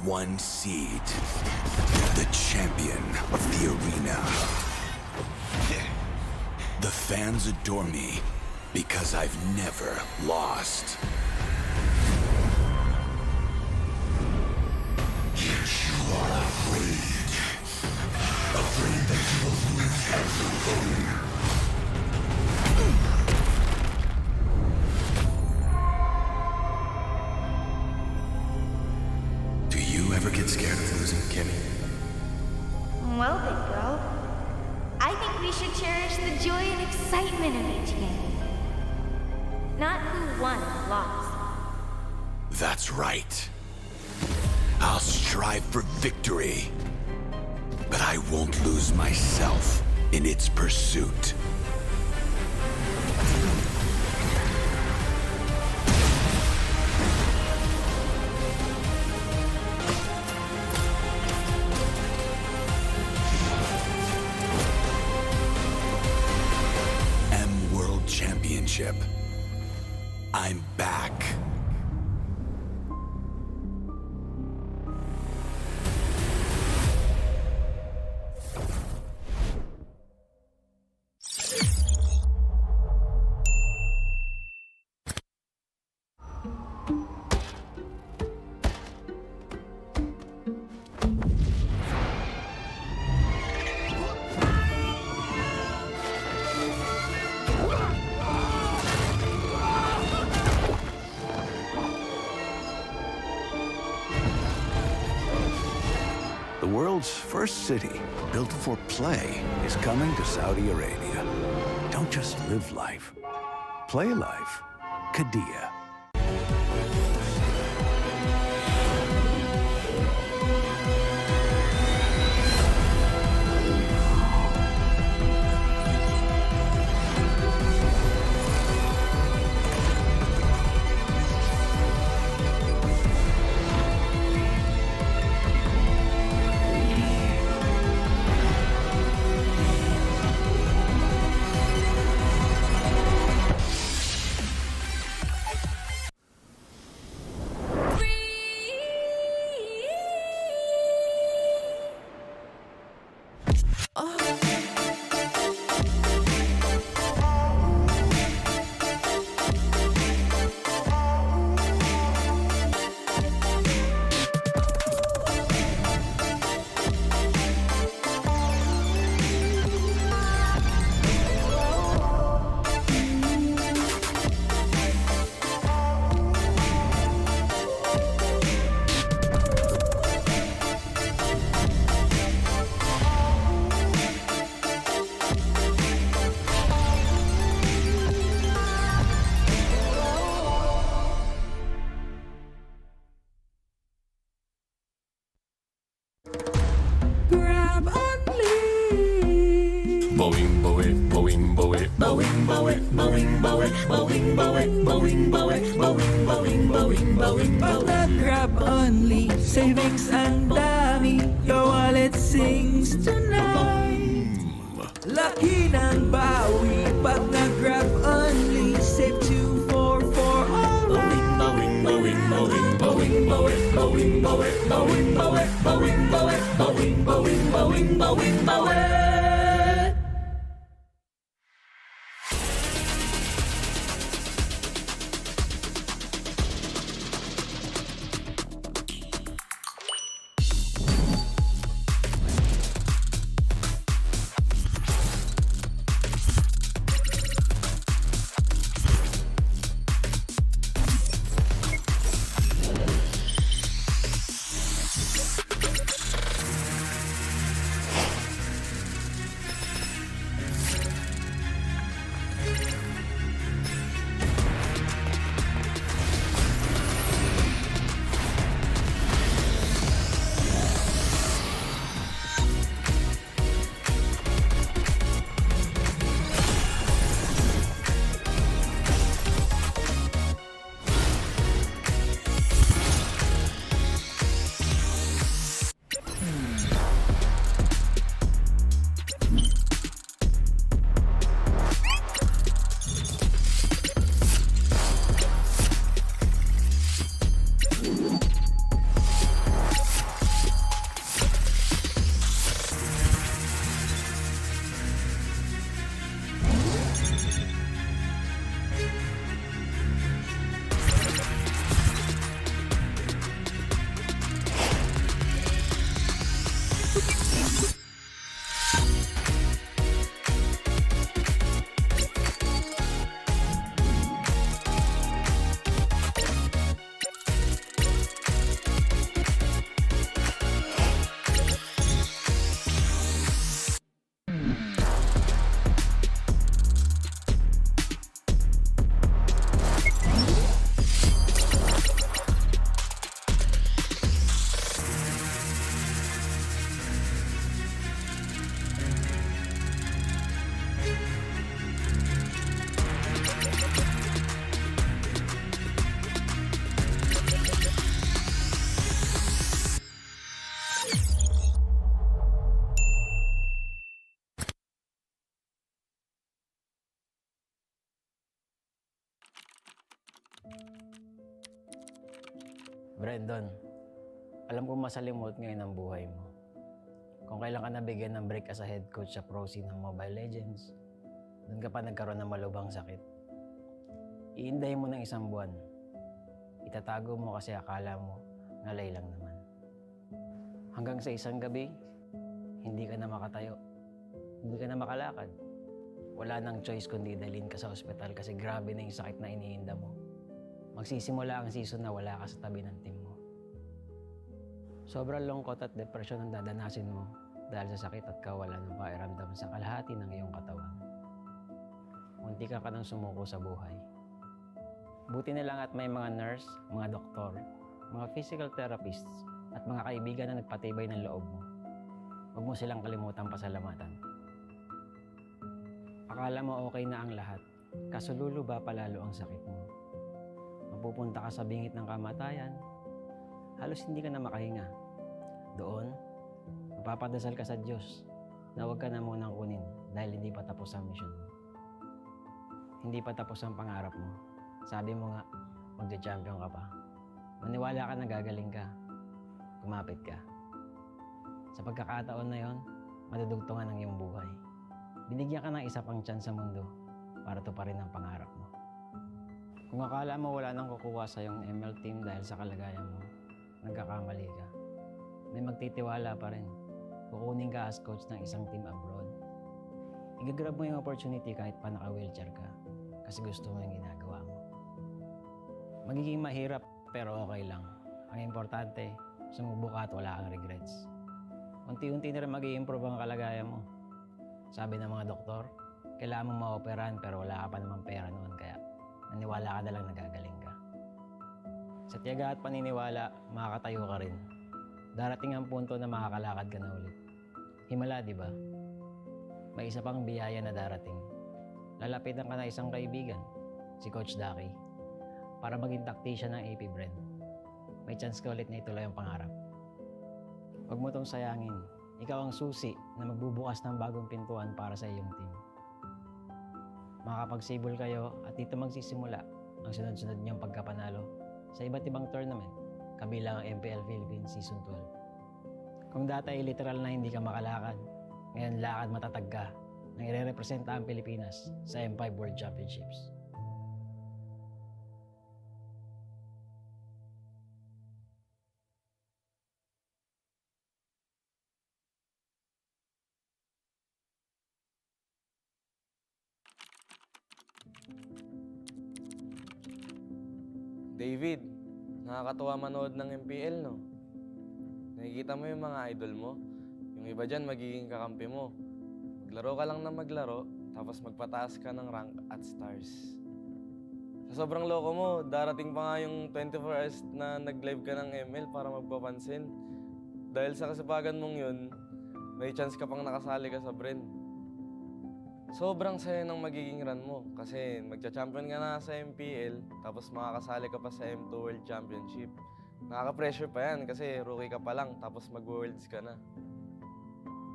#1 seed, the champion of the arena. The fans adore me because I've never lost. You are afraid. Afraid that you will lose everything. Do you ever get scared of losing, Kimmy? Well, big girl, I think we should cherish the joy and excitement of each game. Not who won or lost. That's right. I'll strive for victory, but I won't lose myself in its pursuit. World Championship. I'm back. The world's first city, built for play, is coming to Saudi Arabia. Don't just live life. Play life. Qiddiya. Boing, boing, boing, boing, boing, boing, boing, boing, boing, boing, boing, boing, boing, boing, boing, boing, boing. Grab only, savings and dami, your wallet sings tonight. Laki ng bawi, pag nag-grab only, save 244 alright. Boing, boing, boing, boing, boing, boing, boing, boing, boing, boing, boing, boing, boing, boing, boing, boing. Brandon, alam ko masalimuot ngayon ang buhay mo. Kung kailan ka nabigyan ng break as a head coach sa pro scene ng Mobile Legends, doon ka pa nagkaroon ng malubhang sakit. Iinday mo ng 1 buwan. Itatago mo kasi akala mo ngalay lang naman. Hanggang sa isang gabi, hindi ka na makatayo. Hindi ka na makalakad. Wala nang choice kundi dalhin ka sa ospital kasi grabe na yung sakit na iniinda mo. Magsisimula ang season na wala ka sa tabi ng team mo. Sobrang lungkot at depression ang dadanasin mo dahil sa sakit at kawalan ng pakiramdam sa kalahati ng iyong katawan. Munti ka nang sumuko sa buhay. Buti na lang at may mga nurse, mga doktor, mga physical therapists, at mga kaibigan na nagpatibay ng loob mo. Huwag mo silang kalimutang pasalamatan. Akala mo okay na ang lahat, kaso luluba palalo ang sakit mo. Mapupunta ka sa bingit ng kamatayan, halos hindi ka na makahinga. Doon, mapapadasal ka sa Diyos na huwag ka na munang kunin dahil hindi pa tapos ang mission mo. Hindi pa tapos ang pangarap mo. Sabi mo nga, magde-champion ka pa. Maniwala ka na gagaling ka. Kumapit ka. Sa pagkakataon na yon, madudugtungan ang iyong buhay. Binigyan ka ng isa pang chance sa mundo para tuparin ang pangarap mo. Kung akala mo wala nang kukuha sa iyong ML team dahil sa kalagayan mo, nagkakamali ka. May magtitiwala pa rin. Kukunin ka as coach ng isang team abroad. Igagrab mo yung opportunity kahit pa naka-wheelchair ka kasi gusto mo yung ginagawa mo. Magiging mahirap pero okay lang. Ang importante, sumubo ka at wala kang regrets. Unti-unti na rin mag-i-improve ang kalagayan mo. Sabi ng mga doktor, kailangan mong ma-operahan pero wala ka pa namang pera noon kaya naniwala ka na lang nagagaling ka. Sa tiyaga at paniniwala, makakatayo ka rin. Darating ang punto na makakalakad ka na ulit. Himala, di ba? May isa pang biyaya na darating. Lalapitan ka na isang kaibigan, si Coach Daki, para maging tactician ng AP Brand. May chance ka ulit na ituloy ang pangarap. Huwag mo itong sayangin. Ikaw ang susi na magbubukas ng bagong pintuan para sa iyong team. Makakapagsibol kayo at dito magsisimula ang sunod-sunod niyong pagkapanalo sa iba't ibang tournament, kabilang ang MPL Philippines Season 12. Kung dati ay literal na hindi ka makalakad, ngayon lakad matatag ka nang ire-representa ang Pilipinas sa M5 World Championships. David, nakakatuwa manood ng MPL, no? Nakikita mo yung mga idol mo. Yung iba dyan, magiging kakampi mo. Maglaro ka lang na maglaro, tapos magpataas ka ng rank at stars. Sa sobrang loko mo, darating pa nga yung 24 hours na nag-live ka ng ML para magpapansin. Dahil sa kasipagan mong yun, may chance ka pang nakasali ka sa Bren. Sobrang saya ng magiging run mo kasi magcha-champion ka na sa MPL tapos makakasali ka pa sa M2 World Championship. Nakaka-pressure pa yan kasi rookie ka pa lang tapos mag-worlds ka na.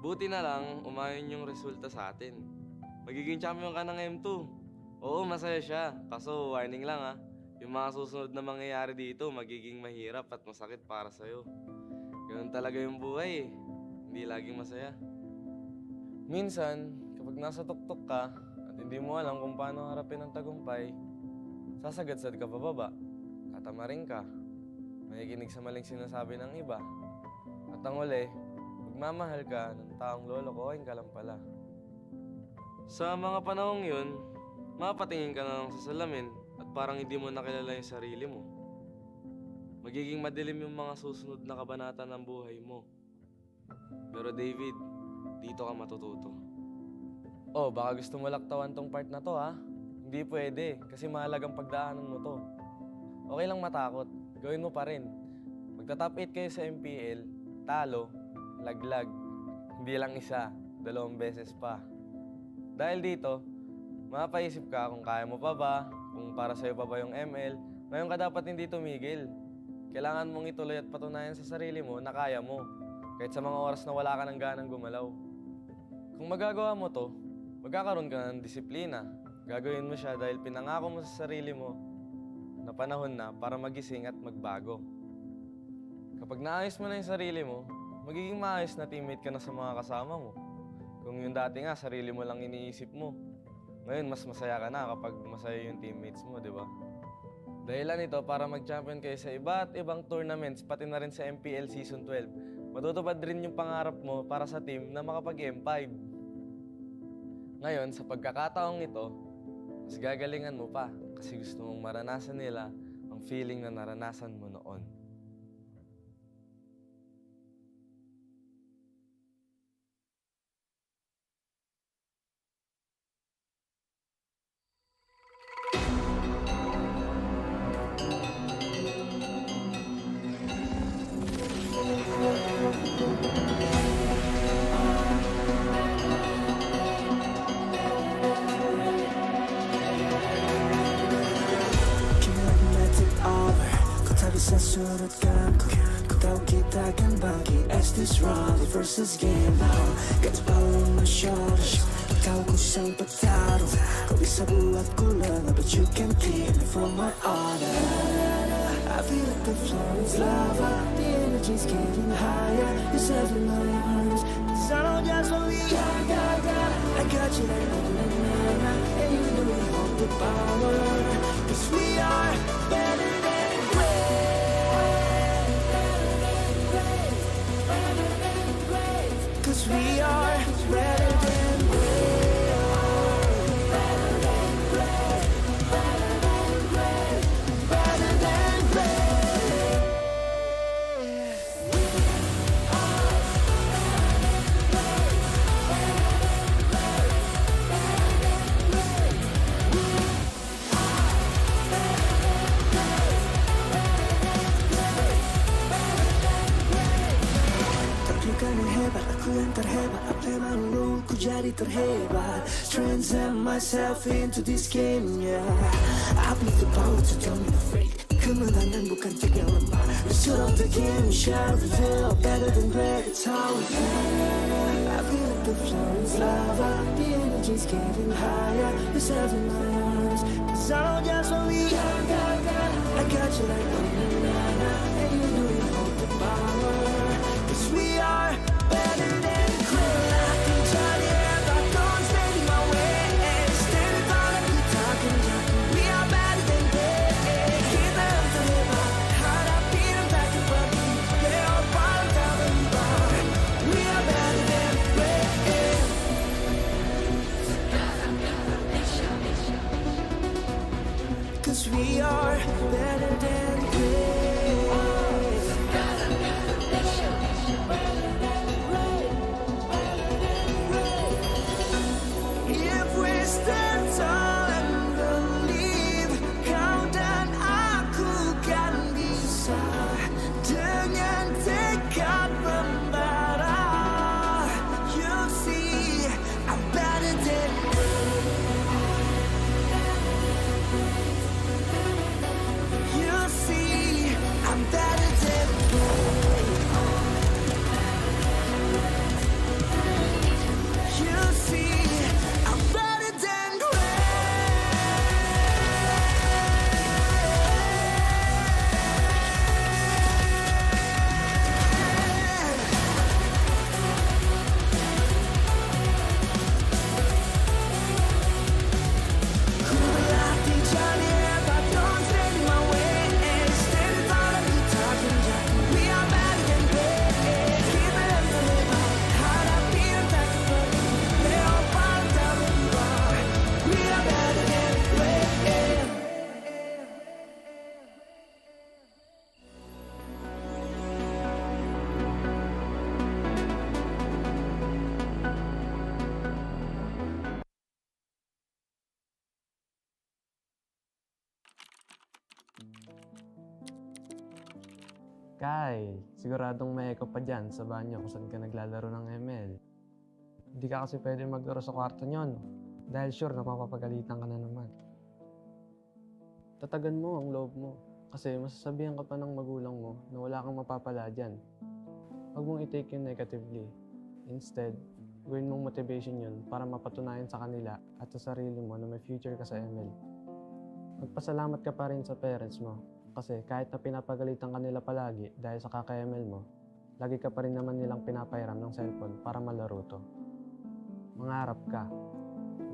Buti na lang, umayon yung resulta sa atin. Magiging champion ka ng M2. Oo, masaya siya. Kaso warning lang ha, yung mga susunod na mangyayari dito magiging mahirap at masakit para sa'yo. Ganun talaga yung buhay eh. Hindi laging masaya. Minsan, kapag nasa tuktok ka at hindi mo alam kung paano harapin ang tagumpay, sasagadsad ka pababa, tatamarin ka, makikinig sa maling sinasabi ng iba, at ang uli, magmamahal ka ng taong lolokohin ka lang pala. Sa mga panahong yun, mapatingin ka na lang sa salamin at parang hindi mo nakilala yung sarili mo. Magiging madilim yung mga susunod na kabanata ng buhay mo. Pero David, dito ka matututo. Oh, baka gusto mo laktawan tong part na to ha? Hindi pwede, kasi mahalagang pagdaanan mo to. Okay lang matakot, gawin mo pa rin. Magta-top 8 kayo sa MPL, talo, laglag. Hindi lang isa, 2 beses pa. Dahil dito, mapaisip ka kung kaya mo pa ba, kung para sa'yo pa ba yung ML. Ngayon ka dapat hindi tumigil. Kailangan mong ituloy at patunayan sa sarili mo na kaya mo, kahit sa mga oras na wala ka ng ganang gumalaw. Kung magagawa mo to, magkakaroon ka ng disiplina. Gagawin mo siya dahil pinangako mo sa sarili mo na panahon na para magising at magbago. Kapag naayos mo na yung sarili mo, magiging maayos na teammate ka na sa mga kasama mo. Kung yung dati nga, sarili mo lang iniisip mo. Ngayon, mas masaya ka na kapag masaya yung teammates mo, di ba? Dahilan ito para mag-champion kayo sa iba't ibang tournaments, pati na rin sa MPL Season 12. Matutupad rin yung pangarap mo para sa team na makapag-M5. Ngayon, sa pagkakataong ito, mas gagalingan mo pa kasi gusto mong maranasan nila ang feeling na naranasan mo noon. Sa surut kamku Ku tahu kita akan bangkit as this round versus game now. Got the power on my shoulders. Ku tahu ku sang petarung. Kau bisa buatku lengah, but you can keep me from my honor. I feel like the floor is lava. The energy's getting higher. You're serving my arms. Cause I don't just want me. I got you like na-na-na-na. And you know we hold the power. Cause we are better than great. Cause we are better than great. Better than great. Better than great. Better than great. Taklukkan yang hebat, aku yang terhebat. Apa yang malu, ku jadi terhebat. Transcend myself into this game, yeah. I need the power to dominate. Kemenangan bukan tik yang lemah. The soul of the game shall reveal. Better than great, it's how we feel. I feel like the floor is lava. The energy's getting higher. You're serving my arms. Cause I don't just want me. I got you like na-na-na-na. And you know you hold the power. Cause we are better than great. I can tell you if I don't stand in my way. Stand in front of you talking. We are better than great. Kita yang terhebat. Hadapi dan takkan pergi. Leopard tak berubah. We are better than great. Cause we are better than great. If we stand tall and believe, kau dan aku kan bisa dengan tekad membara. You see, I'm better than you see, I'm better than you see, I'm better than Ku berlatih jadi hebat, don't stand in my way. Stand in front of you talking jago. We are better than great. Kita yang terhebat, hadapi yang takkan pergi. Leopard tak berubah. We are better than great. Kai, siguradong may echo pa dyan sa banyo kung saan ka naglalaro ng ML. Hindi ka kasi pwede maglaro sa kwarto nyon dahil sure na mapapagalitan ka na naman. Tatagan mo ang loob mo kasi masasabihan ka pa ng magulang mo na wala kang mapapala dyan. Huwag mong i-take yun negatively. Instead, gawin mong motivation yun para mapatunayan sa kanila at sa sarili mo na may future ka sa ML. Magpasalamat ka pa rin sa parents mo Kasi kahit na pinapagalitan ka nila palagi dahil sa kaka-ML mo, lagi ka pa rin naman nilang pinapairam ng cellphone para malaro to. Mangarap ka.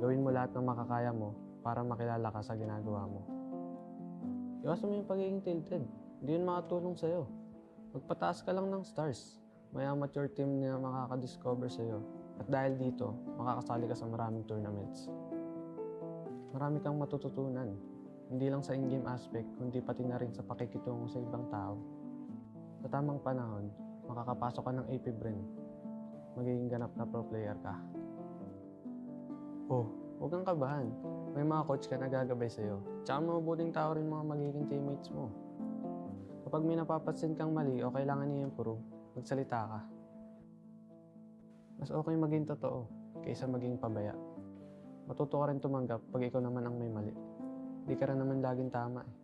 Gawin mo lahat ng makakaya mo para makilala ka sa ginagawa mo. Iwasan mo yung pagiging tilted. Hindi yun makatulong sa'yo. Magpataas ka lang ng stars. May amateur team na makakadiscover sa'yo. At dahil dito, makakasali ka sa maraming tournaments. Marami kang matututunan. Hindi lang sa in-game aspect, kundi pati na rin sa pakikitungo sa ibang tao. Sa tamang panahon, makakapasok ka ng AP Brain. Magiging ganap na pro player ka. Oh, huwag kang kabahan. May mga coach ka na gagabay sa'yo. Tsaka mabubuting tao rin mga magiging teammates mo. Kapag may napapansin kang mali o kailangan i-improve, magsalita ka. Mas okay maging totoo kaysa maging pabaya. Matuto ka rin tumanggap pag ikaw naman ang may mali. Di ka rin naman laging tama eh.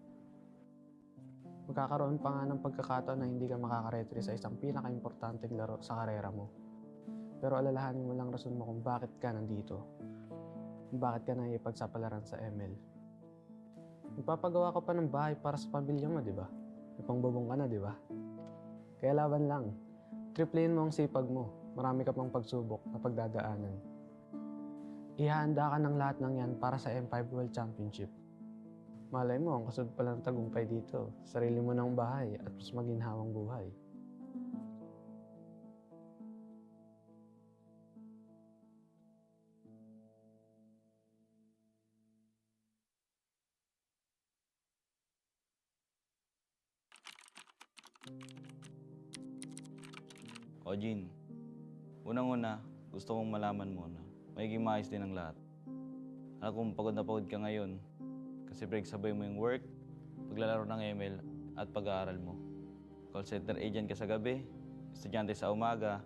Magkakaroon pa nga ng pagkakataon na hindi ka makakaretry sa isang pinaka-importanteng laro sa karera mo. Pero alalahanin mo lang rason mo kung bakit ka nandito. Kung bakit ka naipagsapalaran sa ML. Magpapagawa ka pa ng bahay para sa pamilya mo, di ba? May pangbubong ka na, di ba? Kaya laban lang. Triplein mo ang sipag mo. Marami ka pang pagsubok na pagdadaanan. Ihahanda ka ng lahat ng yan para sa M5 World Championship. Malay mo, ang kasunod pala ng tagumpay dito. Sarili mo ng bahay at mas maginhawang buhay. O Jean, unang-una, gusto kong malaman mo na magiging maayos din ang lahat. Alam kong pagod na pagod ka ngayon kasi sabay mo yung work, paglalaro ng ML at pag-aaral mo. Call center agent ka sa gabi, estudyante sa umaga,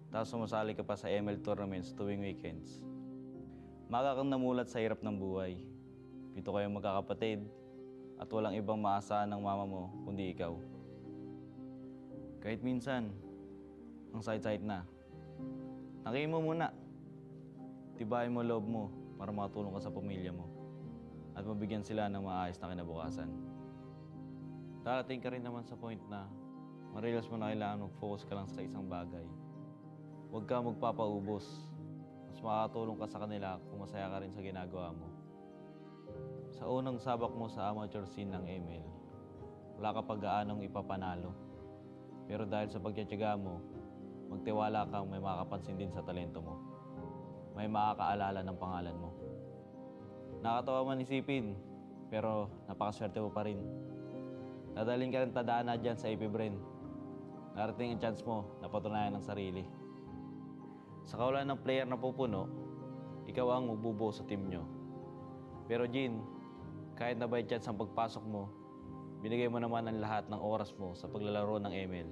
tapos sumasali ka pa sa ML tournaments tuwing weekends. Maga kang namulat sa hirap ng buhay. 7 kayong magkakapatid at walang ibang maasahan ng mama mo kundi ikaw. Kahit minsan, ang sakit-sakit na. Nakihin mo muna. Tibayin mo loob mo para makatulong ka sa pamilya mo at mabigyan sila ng maayos na kinabukasan. Darating ka rin naman sa point na ma-realize mo na kailangan mag-focus ka lang sa isang bagay. Huwag ka magpapaubos. Mas makakatulong ka sa kanila kung masaya ka rin sa ginagawa mo. Sa unang sabak mo sa amateur scene ng ML, wala ka pag-aanong ipapanalo. Pero dahil sa pagtitiyaga mo, magtiwala kang may makakapansin din sa talento mo. May makakaalala ng pangalan mo. Nakatawa man isipin, pero napakaswerte mo pa rin. Dadaling ka rin tadaan na dyan sa AP Brain. Narating ang chance mo na patunayan ng sarili. Sa kawalan ng player na pupuno, ikaw ang magbubuo sa team nyo. Pero Jean, kahit na by chance ang pagpasok mo, binigay mo naman ang lahat ng oras mo sa paglalaro ng ML.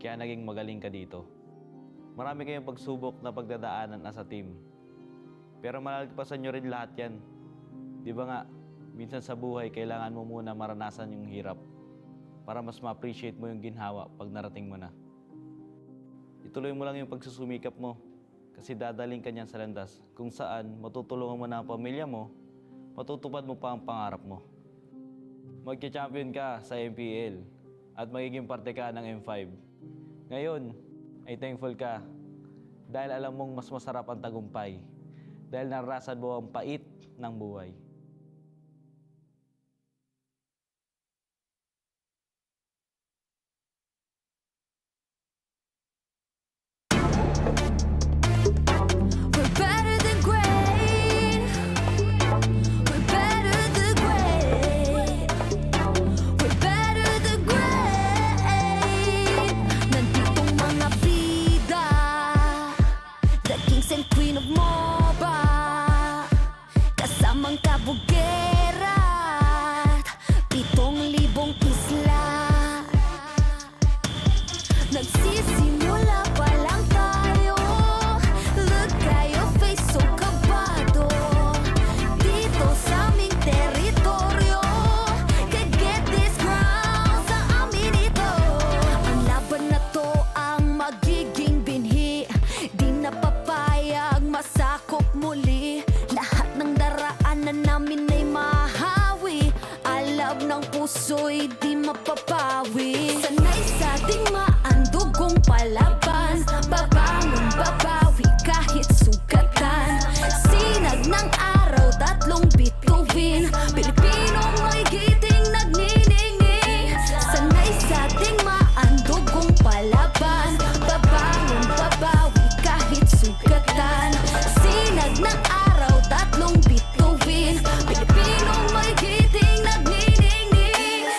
Kaya naging magaling ka dito. Marami kayong pagsubok na pagdadaanan as a team. Pero malagpasan nyo rin lahat yan. Di ba nga, minsan sa buhay kailangan mo muna maranasan yung hirap para mas ma-appreciate mo yung ginhawa pag narating mo na. Ituloy mo lang yung pagsusumikap mo kasi dadaling ka niyan sa landas kung saan matutulungan mo na ang pamilya mo, matutupad mo pa ang pangarap mo. Magka-champion ka sa MPL at magiging parte ka ng M5. Ngayon, ay thankful ka dahil alam mong mas masarap ang tagumpay dahil naranasan mo ang pait ng buhay. We're better than great. We're better than great. We're better than great. Nanditong mga bida, the kings and queen of MOBA. Kasamang papawi. Sanay sa ating maandugong palaban. Babangon, babawi kahit sugatan. Sinag ng araw, tatlong bituin. Pilipinong may giting nagniningning. Sanay sa ating maandugong palaban. Babangon, babawi kahit sugatan. Sinag ng araw, tatlong bituin. Pilipinong may giting nagniningning.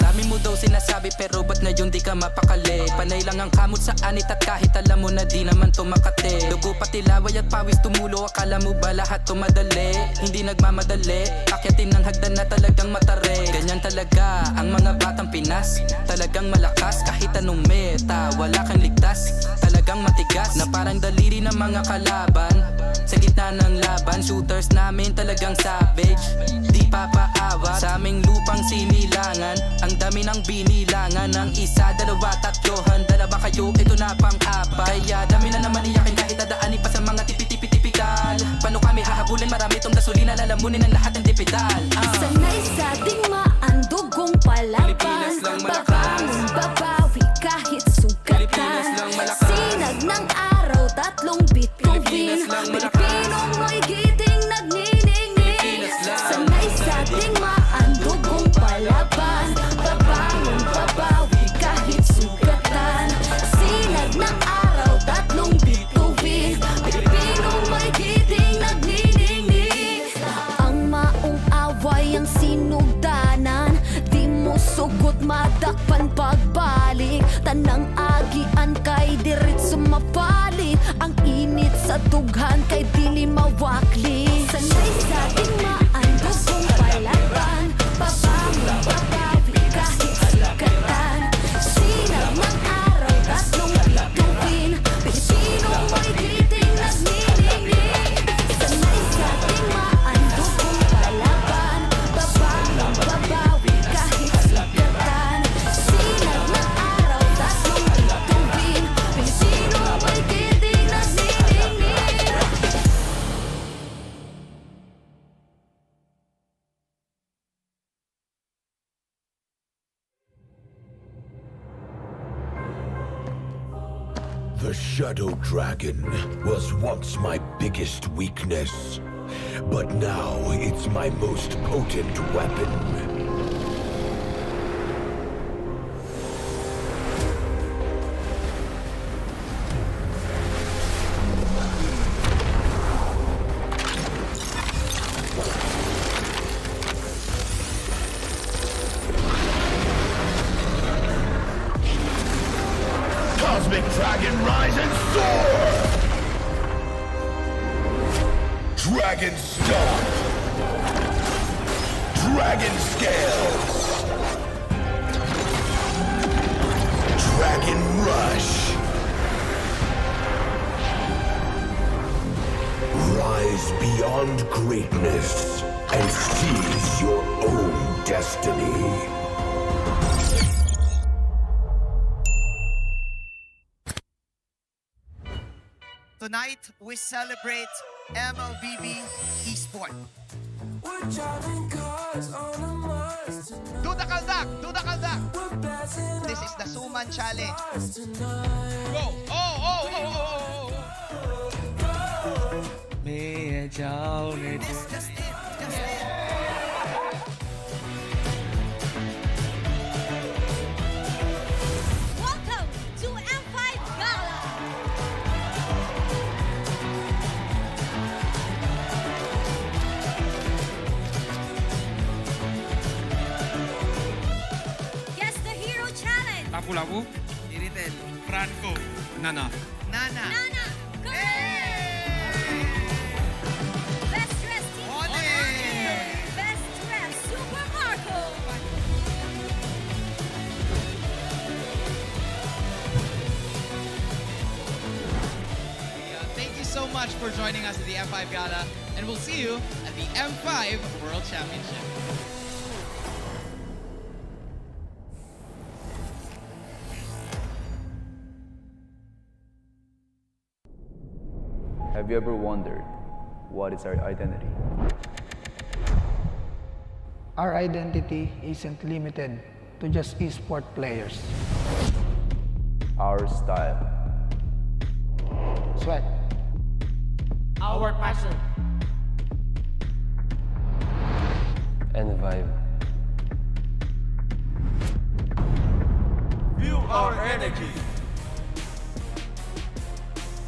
Dami mo daw sinasabi pero ba't ngayon di ka mapakali? Panay lang ang kamot sa anit at kahit alam mo na di naman to makate. Dugo pati laway at pawis tumulo, akala mo ba lahat to madali? Hindi nagmamadali, akyatin ng hagdan na talagang matare. Ganyan talaga ang mga batang Pinas, talagang malakas kahit anong meta. Wala kang ligtas, talagang matigas na parang daliri ng mga kalaban. Sa gitna ng laban, shooters namin talagang savage. Di papaawa sa aming lupang sinilangan. Ang dami ng binilangan ng isa, dalawa, tatlo, handala ba kayo? Ito na pang-apat. Kaya dami na naman iyakin kahit dadaanin pa sa mga tipi-tipi-tipikal. Paano kami hahabulin? Marami tong gasolina, lalamunin ang lahat ng dipidal. Sanay sa ating maandugong palaban. Babangon, babawi kahit sugatan. Sinag ng araw, tatlong bituin. Pilipinong may giting nagniningning. Sanay sa ating maandugong palaban. Babangon, babawi kahit sugatan. Sinag ng araw, tatlong bituin. Pilipinong may giting nagniningning. Ang maong away ang sinugdanan. Di mo sugot madakpan pagbalik. Tanang agian kay diretso mapalit. Ang init sa dughan kay dili mawakli. Sanay sa ating maandugong palaban. Babangon, babawi kahit sugatan. Sinag ng araw, tatlong bituin. Pilipinong may giting nagniningning. Sanay sa ating maandugong palaban. Babangon, babawi kahit sugatan. Sinag ng araw, tatlong bituin. Pilipinong may giting nagniningning. The Shadow Dragon was once my biggest weakness, but now it's my most potent weapon. Cosmic Dragon, rise and soar! Dragon Stomp! Dragon Scales! Dragon Rush! Rise beyond greatness and seize your own destiny. Tonight, we celebrate MLBB Esport. Do the kaldak! Do the kaldak! This is the Suman Challenge. Go! Oh, oh, oh, oh, oh, oh. That's just it. Just it. Welcome to M5 Gala! Guess the Hero Challenge! Lapu-Lapu, Iritel, Franco, Nana. Nana. Nana! Best dressed team! Best dressed Super Marco! Thank you so much for joining us at the M5 Gala, and we'll see you at the M5 World Championship. Have you ever wondered what is our identity? Our identity isn't limited to just esport players. Our style. Sweat. Our passion. And vibe. Feel our energy.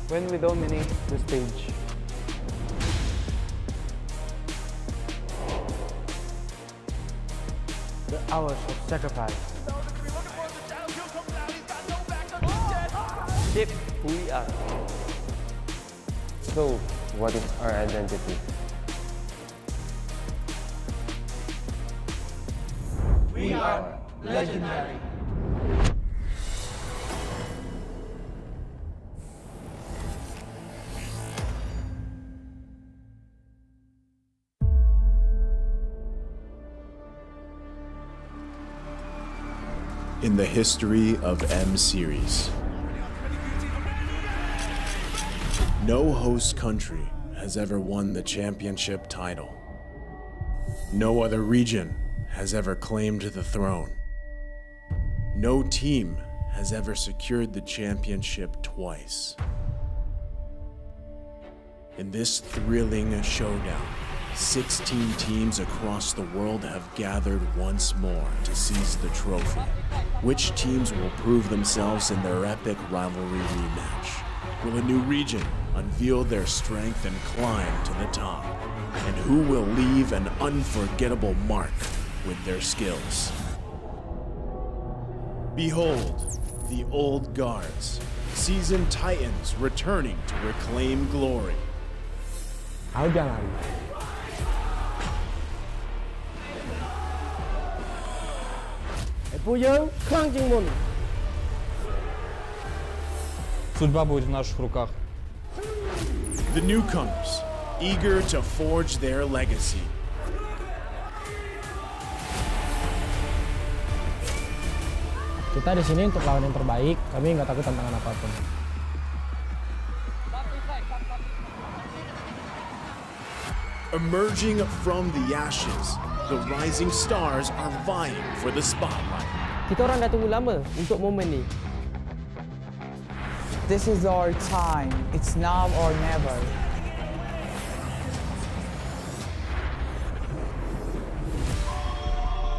When we dominate the stage. The hours of sacrifice. Shape who we are. So, what is our identity? We are legendary. In the history of M Series, no host country has ever won the championship title. No other region has ever claimed the throne. No team has ever secured the championship twice. In this thrilling showdown, 16 teams across the world have gathered once more to seize the trophy. Which teams will prove themselves in their epic rivalry rematch? Will a new region unveil their strength and climb to the top? And who will leave an unforgettable mark with their skills? Behold, the old guards, seasoned titans returning to reclaim glory. Судьба будет в наших руках. The newcomers, eager to forge their legacy. Kita di sini untuk lawan yang terbaik. Kami nggak takut tantangan apapun. Emerging from the ashes, the rising stars are vying for the spotlight. Kita orang dah tunggu lama untuk momen ni. This is our time. It's now or never.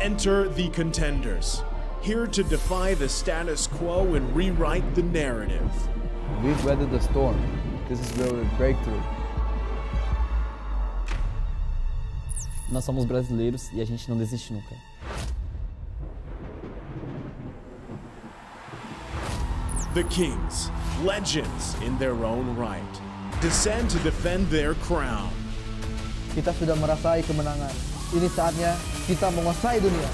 Enter the contenders, here to defy the status quo and rewrite the narrative. We've weathered the storm. This is where we break through. Nós somos brasileiros e a gente não desiste nunca. The Kings, legends in their own right, descend to defend their crown. Kita sudah merasai kemenangan. Ini saatnya kita menguasai dunia.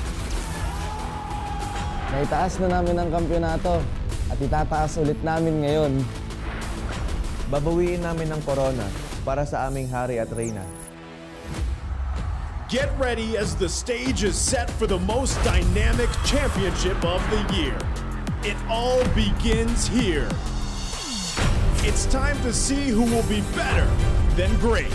Naitaas na namin ang kampyonato at itataas ulit namin ngayon. Babawiin namin ang corona para sa aming hari at reyna. Get ready as the stage is set for the most dynamic championship of the year. It all begins here. It's time to see who will be better than great.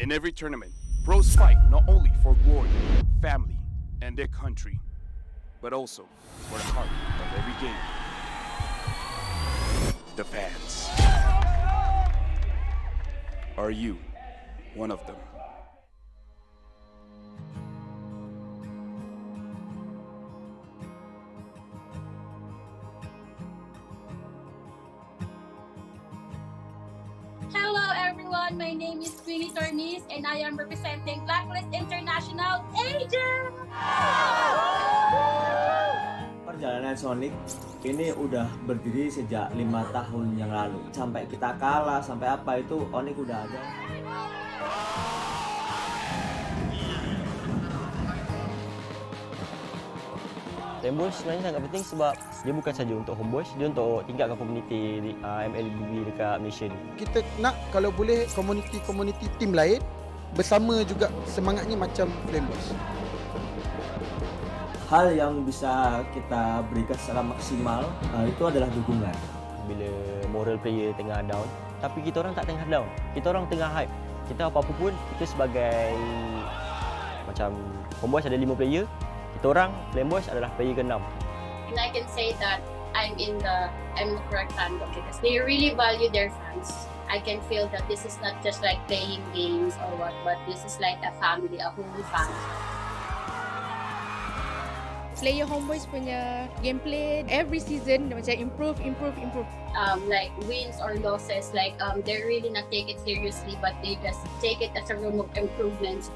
In every tournament, pros fight not only for glory, family, and their country, but also for the heart of every game. The fans. Are you one of them? Hello everyone, my name is Queenie Tornis and I am representing Blacklist International Agent! Perjalanan Sonic ini udah berdiri sejak 5 tahun yang lalu. Sampai kita kalah, sampai apa itu Onyx udah ada. Tembus sebenarnya sangat penting sebab dia bukan saja untuk homeboys, dia untuk tingkatkan komuniti di MLBB dekat Malaysia ni. Kita nak kalau boleh komuniti tim lain bersama juga semangatnya macam Flame Boys. Hal yang bisa kita berikan secara maksimal itu adalah dukungan. Bila moral player tengah down, tapi kita orang tak tengah down, kita orang tengah hype. Kita apa-apa pun, kita sebagai macam home boys ada 5 player, kita orang flame boys adalah player ke-6. And I can say that I'm the correct fandom because they really value their fans. I can feel that this is not just like playing games or what, but this is like a family, a whole family. Player Homeboys punya gameplay every season macam improve. Like wins or losses, like they're really not take it seriously, but they just take it as a room of improvements.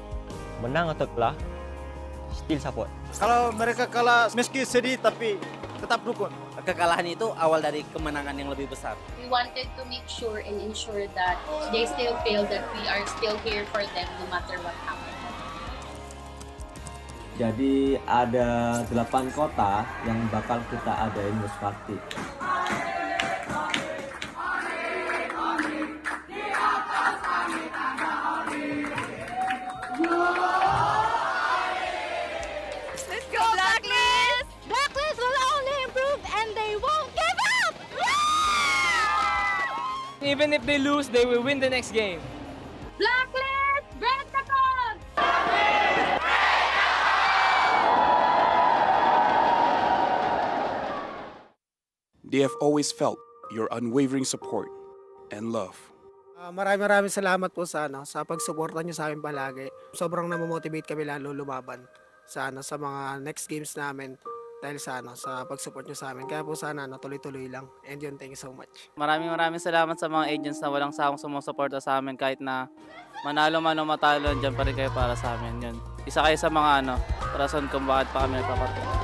Menang atau kalah, still support. Kalau mereka kalah meski sedih tapi tetap dukung. Kekalahan itu awal dari kemenangan yang lebih besar. We wanted to make sure and ensure that they still feel that we are still here for them no matter what happens. Jadi ada 8 kota yang bakal kita adain host party. Let's go Blacklist! Blacklist will only improve and they won't give up! Even if they lose, they will win the next game. Blacklist, break the code! They have always felt your unwavering support and love. Maraming salamat po sa pagsuporta niyo sa amin palagi. Sobrang namomotivate kami lalo lumaban sa mga next games namin dahil sa pagsupport niyo sa amin. Kaya po sana tuloy-tuloy lang. And yun, thank you so much. Maraming salamat sa mga agents na walang sawang sumusuporta sa amin kahit na manalo man o matalo, dyan pa rin kayo para sa amin. Yun. Isa kayo sa mga rason kung bakit pa kami nagpapatuloy.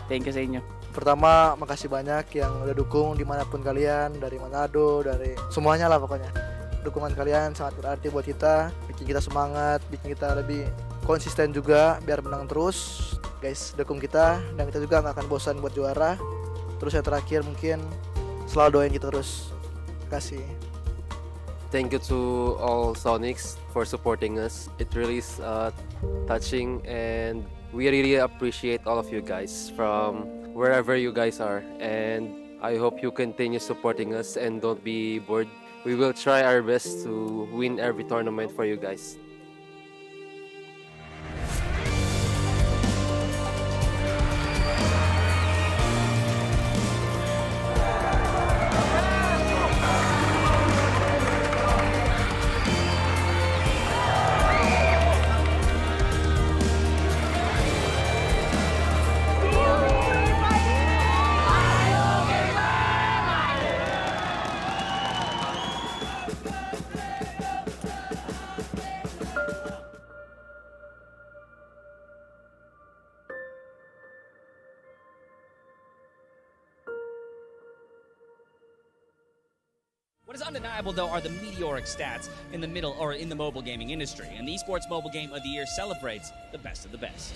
Thank you sa inyo. Pertama, makasih banyak yang udah dukung dimanapun kalian, dari Manado, dari semuanya lah pokoknya. Dukungan kalian sangat berarti buat kita, bikin kita semangat, bikin kita lebih konsisten juga biar menang terus. Guys, dukung kita dan kita juga nggak akan bosan buat juara. Terus yang terakhir mungkin selalu doain kita terus. Terima kasih. Thank you to all Sonics for supporting us. It really is touching and we really appreciate all of you guys from wherever you guys are, and I hope you continue supporting us and don't be bored. We will try our best to win every tournament for you guys. What is undeniable, though, are the meteoric stats in the middle or in the mobile gaming industry, and the Esports Mobile Game of the Year celebrates the best of the best.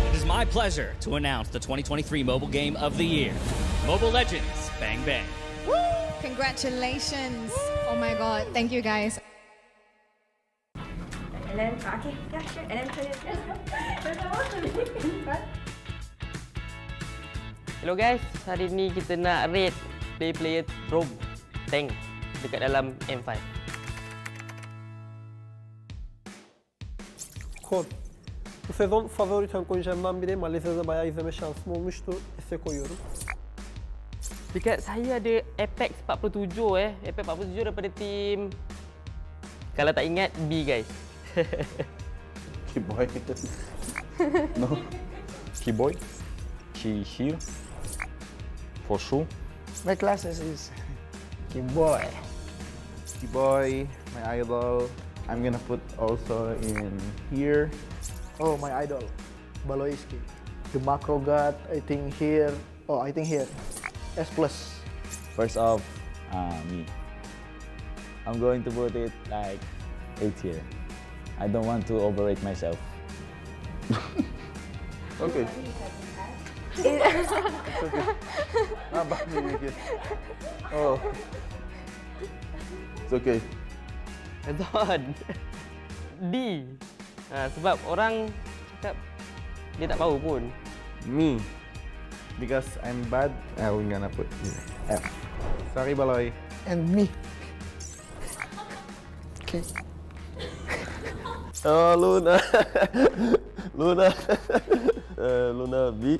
It is my pleasure to announce the 2023 Mobile Game of the Year, Mobile Legends Bang Bang. Congratulations! Oh my god, thank you guys. And then, okay, yeah, sure. And then put it. Hello guys, hari ni kita nak rate player rogue tank dekat dalam M5. Kon. Bu sezon favori tank oyuncularımdan biri. Malezya'da bayağı izleme şansım olmuştu. Size koyuyorum. Dekat saya ada Apex 47 Apex 47 daripada tim, kalau tak ingat, B guys. Keyboy. No. Keyboy. She here. For sure. My classes is Keyboy. Keyboy, my idol. I'm gonna put also in here. Oh, my idol, Baloiski. The macro god, I think here. Oh, I think here. S+. First off, me. I'm going to put it like 8 here. I don't want to overrate myself. Okay. It's okay. Nabak me dikit. Oh. It's okay. Don. D. Sebab orang cakap dia tak tahu pun. Me. Because I'm bad, I'm gonna put F. Sorry, Baloy. And me. Okay. Oh, Luna. Luna. Luna B.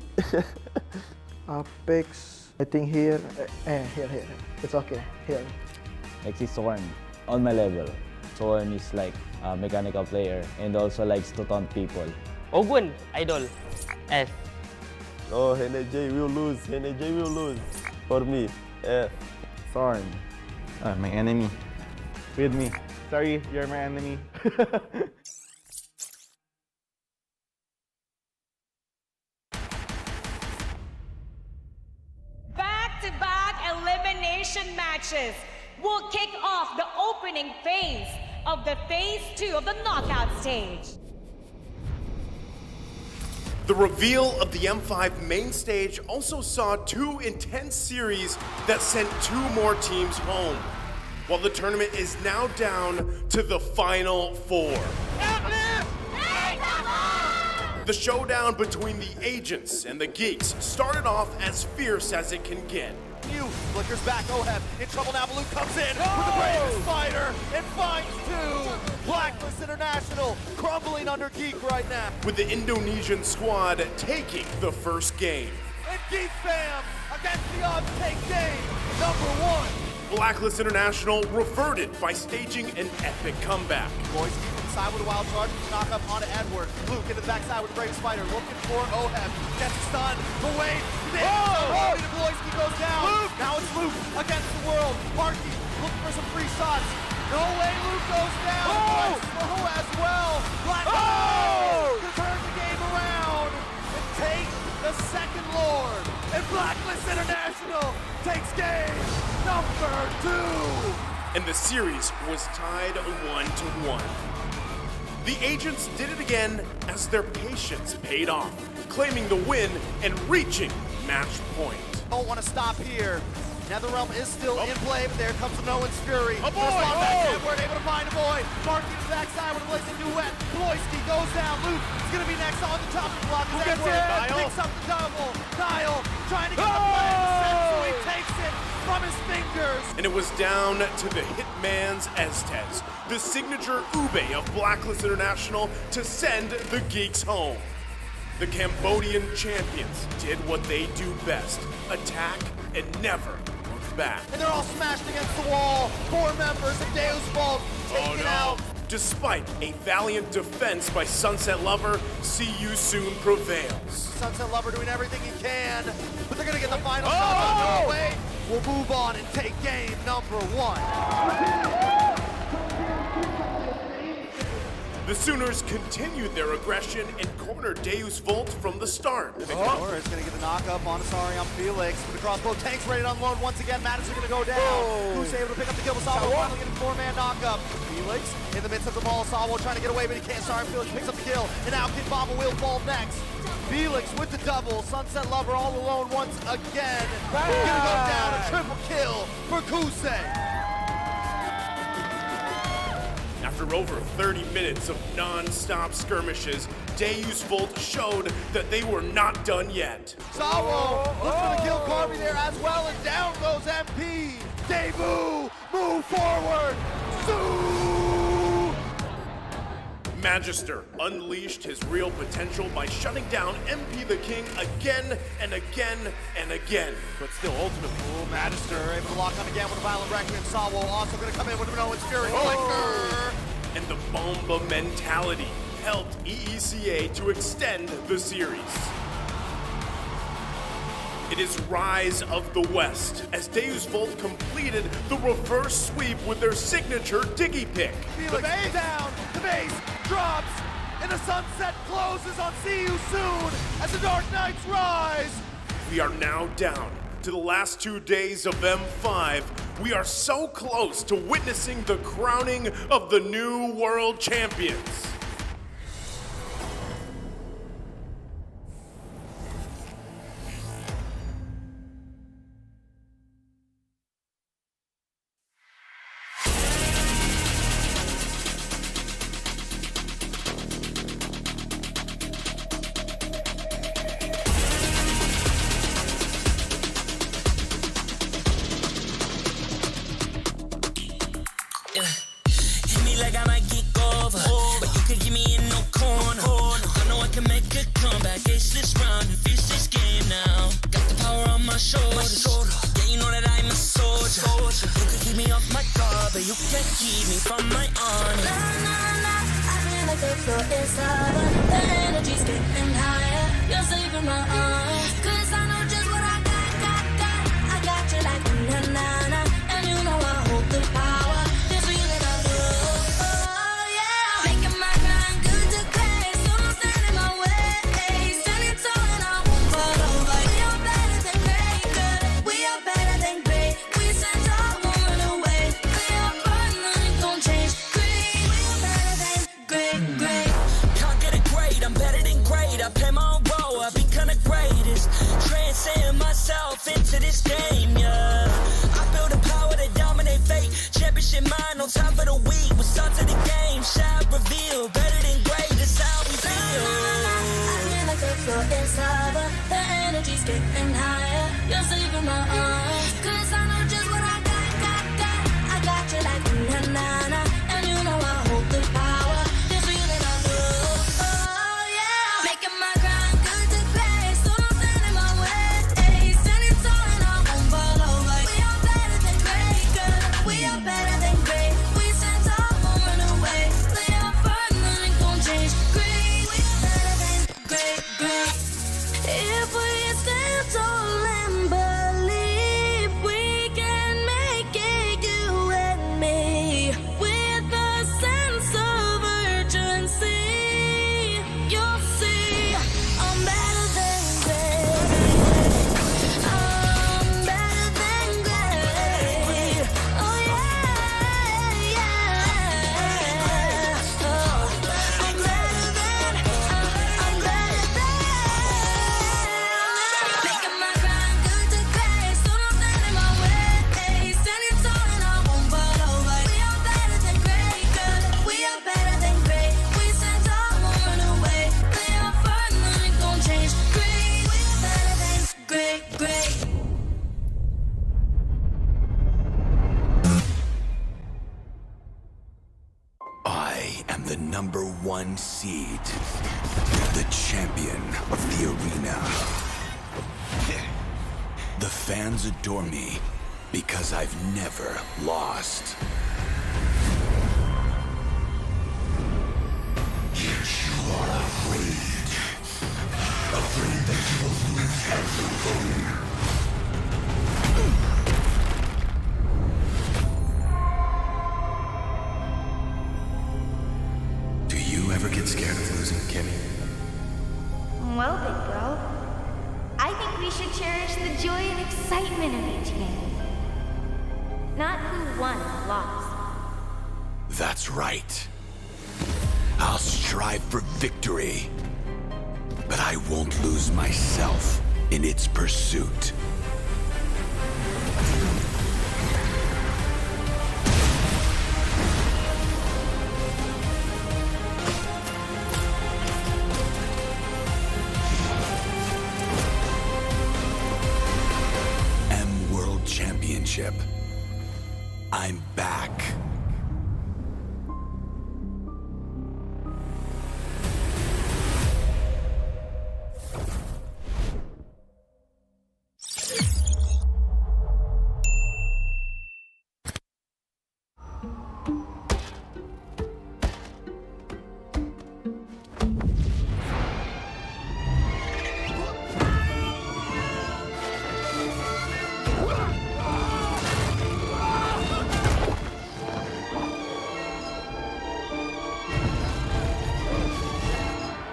Apex, I think here. Here. It's okay. Here. Next is Sorn, on my level. Sorn is like a mechanical player and also likes to taunt people. Ogun, idol. S. Oh, NJ will lose. NJ will lose. For me, F. Sorn. My enemy. With me. Sorry, you're my enemy. Back-to-back elimination matches will kick off the opening phase of the Phase 2 of the knockout stage. The reveal of the M5 main stage also saw 2 intense series that sent 2 more teams home, while the tournament is now down to the final 4. The showdown between the agents and the geeks started off as fierce as it can get. Flickers back, Oheb in trouble now, Blue comes in with the bravest fighter and finds 2. Blacklist International crumbling under Geek right now. With the Indonesian squad taking the first game. And Geek fam against the odds take game number 1. Blacklist International reverted by staging an epic comeback. Boys keep inside with a wild charge, knock up onto Edward. Luke into the backside with the brave spider, looking for Oheb. Gets a stun, the wave, Deployski goes down. Luke. Now it's Luke against the world. Marky looking for some free shots. No way, Luke goes down. Slow as well. Black to turn the game around and take the second Lord. And Blacklist International takes game number 2. And the series was tied 1-1. The agents did it again as their patience paid off, claiming the win and reaching match point. Don't want to stop here. Netherrealm is still in play, but there comes the Nolan's Fury. A boy! Edward able to find a boy. Marking to the backside with a blazing duet. Ployski goes down. Luke is going to be next on the chopping block. Who gets it? Picks up the double. Kyle trying to get the play in the set, so he takes it from his fingers. And it was down to the Hitman's Estes, the signature ube of Blacklist International, to send the geeks home. The Cambodian champions did what they do best, attack and never look back. And they're all smashed against the wall. 4 members of Deus Vault taken out. Despite a valiant defense by Sunset Lover, See You Soon prevails. Sunset Lover doing everything he can, but they're gonna get the final shot. No way. We'll move on and take game number 1. The Sooners continued their aggression and cornered Deus Volt from the start. Victor is going to get the knock up on Asari on Felix. With the crossbow tanks ready to unload once again. Madison going to go down. Who's able to pick up the kill with Salvo? Finally getting 4-man knock up. Felix in the midst of the ball. Salvo trying to get away, but he can't. Sorry, Felix picks up the kill. And now Kid Baba will fall next. Felix with the double. Sunset Lover all alone once again. Going to go down. A triple kill for Kusei. After over 30 minutes of non-stop skirmishes, Deus Volt showed that they were not done yet. Salvo looking for the kill. Carby there as well, and down goes MP. Debu, move forward. Magister unleashed his real potential by shutting down MP the King again and again and again. But still, ultimately, Magister able to lock on again with a violent Requiem. Salvo also going to come in with an Owens Fury. Flicker. And the Bomba mentality helped EECA to extend the series. It is Rise of the West as Deus Volt completed the reverse sweep with their signature Diggy Pick. Felix down, the base drops, and the sunset closes on See You Soon as the Dark Knights rise. We are now down to the last 2 days of M5. We are so close to witnessing the crowning of the new world champions. but you can't keep me from my arms. Nah, nah, nah, I feel like the floor is lava. The energy's getting higher. You're saving my arms. 'Cause I know just what I got. I got you like na-na-na. And you know I hold the power. This feeling I love. Oh, yeah. Making my grind good to great. So don't stand in my way. Standing tall and I won't fall over. We are better than great, good. We are better than great. We stand tall, won't run away. We are fun, nothing gon' change. Great, we are better than great. Can't get it great, I'm better than great. I play my own role, I become the greatest. Transcend myself into this game, yeah. I build a power to dominate fate. Championship mind, no time for the weak. We start to the game, shout, reveal. Better than great, that's how we feel. I feel like the floor is lava. The energy's getting higher. You're saving my arms. 'Cause I know just what I got. I got you like na-na-na. And you know I hold the power. This feeling I love. Oh, yeah. Making my grind good to great. So don't stand in my way. Standing tall and I won't fall over. We are better than great, good. We are better than great. We stand tall, won't run away. We are fun, nothing gon' change. Great, we are better than great. If we stand tall and believe we can make it, you and me, with a sense of urgency, you'll see I'm better than great. I'm better than great. Oh yeah, yeah. Oh, I'm better than. Making my grind good to great. So don't stand in my way. Standing tall and I won't fall over. We are better than great, good. We are better than great. We stand tall, won't run away. We are fun, nothing gon' change. Great, we are better than great. I am the #1 seed, the champion of the arena. The fans adore me because I've never lost. Yet you are afraid that you will lose everything. Do you ever get scared of losing, Kimmy? Well, big bro, I think we should cherish the joy and excitement of each game. Not who won or lost. That's right. I'll strive for victory, but I won't lose myself in its pursuit. World Championship. I'm back.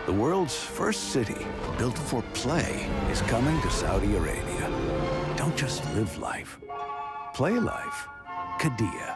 The world's first city, built for play, is coming to Saudi Arabia. Don't just live life. Play life. Qiddiya.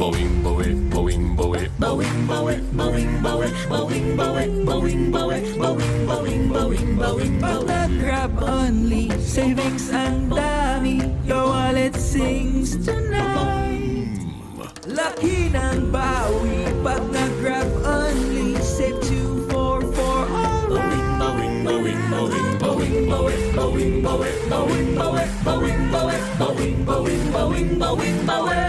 Boing, boing, boing, boing, boing, boing, boing, boing, boing, boing, boing, boing, boing, boing, boing, boing. Pag nag-grab only, savings ang dami, your wallet sings tonight. Laki ng bawi, pag nag-grab only, save 244 alright. Boing, boing, boing, boing, boing, boing, boing, boing, boing, boing, boing, boing, boing, boing, boing, boing.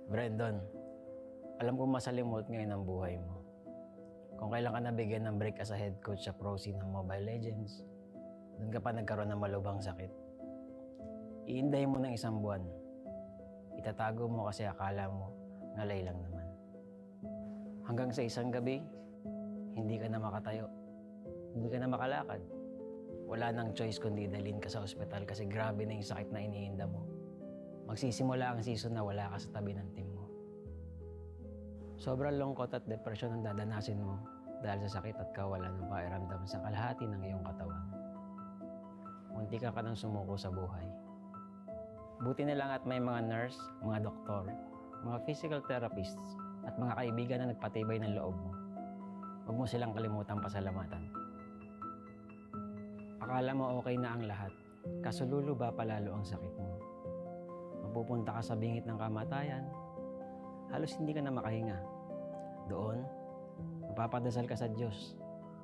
Brandon, alam ko masalimuot ngayon ang buhay mo. Kung kailan ka nabigyan ng break as a head coach sa pro scene ng Mobile Legends, doon ka pa nagkaroon ng malubhang sakit. Iindahin mo ng 1 buwan. Itatago mo kasi akala mo ngalay lang naman. Hanggang sa isang gabi, hindi ka na makatayo. Hindi ka na makalakad. Wala nang choice kundi dalhin ka sa ospital kasi grabe na yung sakit na iniinda mo. Magsisimula ang season na wala ka sa tabi ng team mo. Sobrang lungkot at depression ang dadanasin mo dahil sa sakit at kawalan ng pakiramdam sa kalahati ng iyong katawan. Munti ka nang sumuko sa buhay. Buti na lang at may mga nurse, mga doktor, mga physical therapists, at mga kaibigan na nagpatibay ng loob mo. Huwag mo silang kalimutang pasalamatan. Akala mo okay na ang lahat, kaso luluba palalo ang sakit mo. Mapupunta ka sa bingit ng kamatayan, halos hindi ka na makahinga. Doon, mapapadasal ka sa Diyos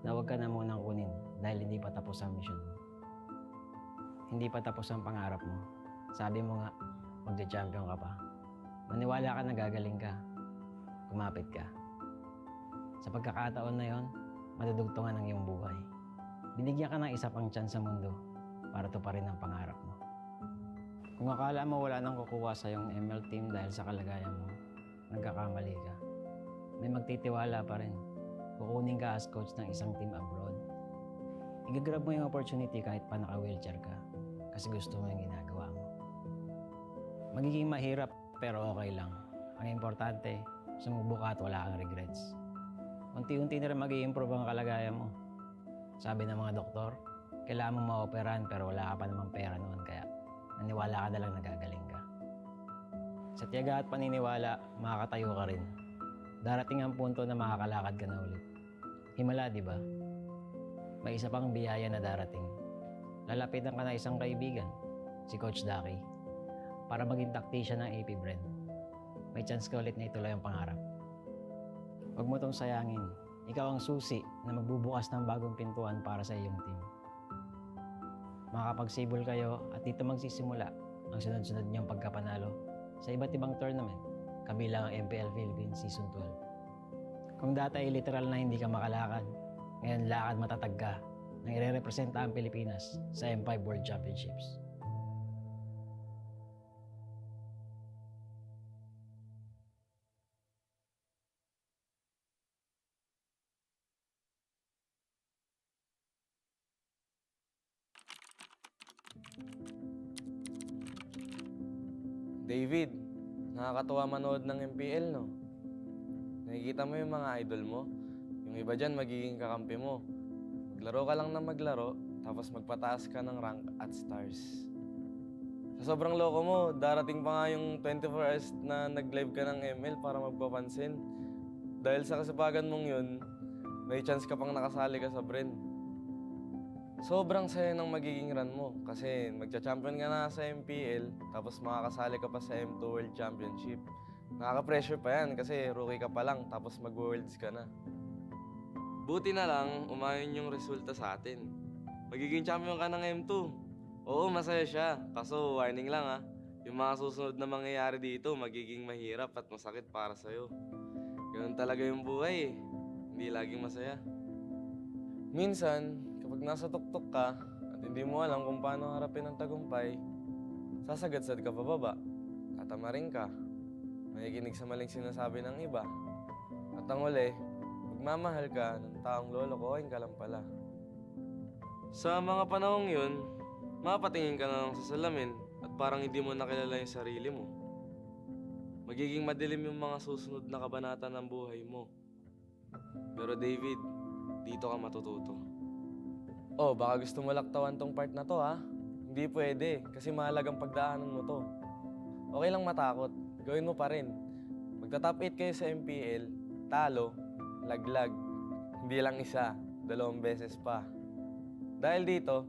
na huwag ka na munang kunin dahil hindi pa tapos ang mission mo. Hindi pa tapos ang pangarap mo. Sabi mo nga, magja-champion ka pa. Maniwala ka na gagaling ka. Kumapit ka. Sa pagkakataon na yon, madudugtungan ang iyong buhay. Binigyan ka ng isa pang chance sa mundo para tuparin ang pangarap mo. Kung akala mo wala nang kukuha sa iyong ML team dahil sa kalagayan mo, nagkakamali ka. May magtitiwala pa rin. Kukunin ka as coach ng isang team abroad. Igagrab mo yung opportunity kahit pa naka-wheelchair ka kasi gusto mo yung ginagawa mo. Magiging mahirap pero okay lang. Ang importante, sumubok ka at wala kang regrets. Unti-unti na rin mag-i-improve ang kalagayan mo. Sabi ng mga doktor, kailangan mo ma-operahan pero wala ka pa namang pera noon kaya naniwala ka na lang nagagaling ka. Sa tiyaga at paniniwala, makakatayo ka rin. Darating ang punto na makakalakad ka na ulit. Himala, di ba? may isa pang biyaya na darating. Lalapitan ka na isang kaibigan, si Coach Daki, para maging tactician ng AP Brand. May chance ka ulit na ituloy ang pangarap. Huwag mo itong sayangin. Ikaw ang susi na magbubukas ng bagong pintuan para sa iyong team. Makakapagsibol kayo at dito magsisimula ang sunod-sunod niyong pagkapanalo sa iba't ibang tournament, kabilang ang MPL Philippines Season 12. Kung dati ay literal na hindi ka makalakad, ngayon lakad matatag ka nang ire-representa ang Pilipinas sa M5 World Championships. David, nakakatuwa manood ng MPL, no? Nakikita mo yung mga idol mo. Yung iba dyan, magiging kakampi mo. Maglaro ka lang na maglaro, tapos magpataas ka ng rank at stars. Sa sobrang loko mo, darating pa nga yung 24 hours na nag-live ka ng ML para magpapansin. Dahil sa kasipagan mong yun, may chance ka pang nakasali ka sa Bren. Sobrang saya ng magiging run mo kasi magcha-champion ka na sa MPL tapos makakasali ka pa sa M2 World Championship. Nakaka-pressure pa yan kasi rookie ka pa lang tapos mag-worlds ka na. Buti na lang, umayon yung resulta sa atin. Magiging champion ka ng M2. Oo, masaya siya. Kaso warning lang ha, yung mga susunod na mangyayari dito magiging mahirap at masakit para sa'yo. Ganun talaga yung buhay eh. Hindi laging masaya. Minsan, kapag nasa tuktok ka at hindi mo alam kung paano harapin ang tagumpay, sasagadsad ka pababa, tatamarin ka, makikinig sa maling sinasabi ng iba, at ang uli, magmamahal ka ng taong lolokohin ka lang pala. Sa mga panahong yun, mapatingin ka na lang sa salamin at parang hindi mo nakilala yung sarili mo. Magiging madilim yung mga susunod na kabanata ng buhay mo. Pero David, dito ka matututo. Oh, baka gusto mo laktawan tong part na to ha? Hindi pwede, kasi mahalagang pagdaanan mo to. Okay lang matakot, gawin mo pa rin. Magta-top 8 kayo sa MPL, talo, laglag. Hindi lang isa, 2 beses pa. Dahil dito,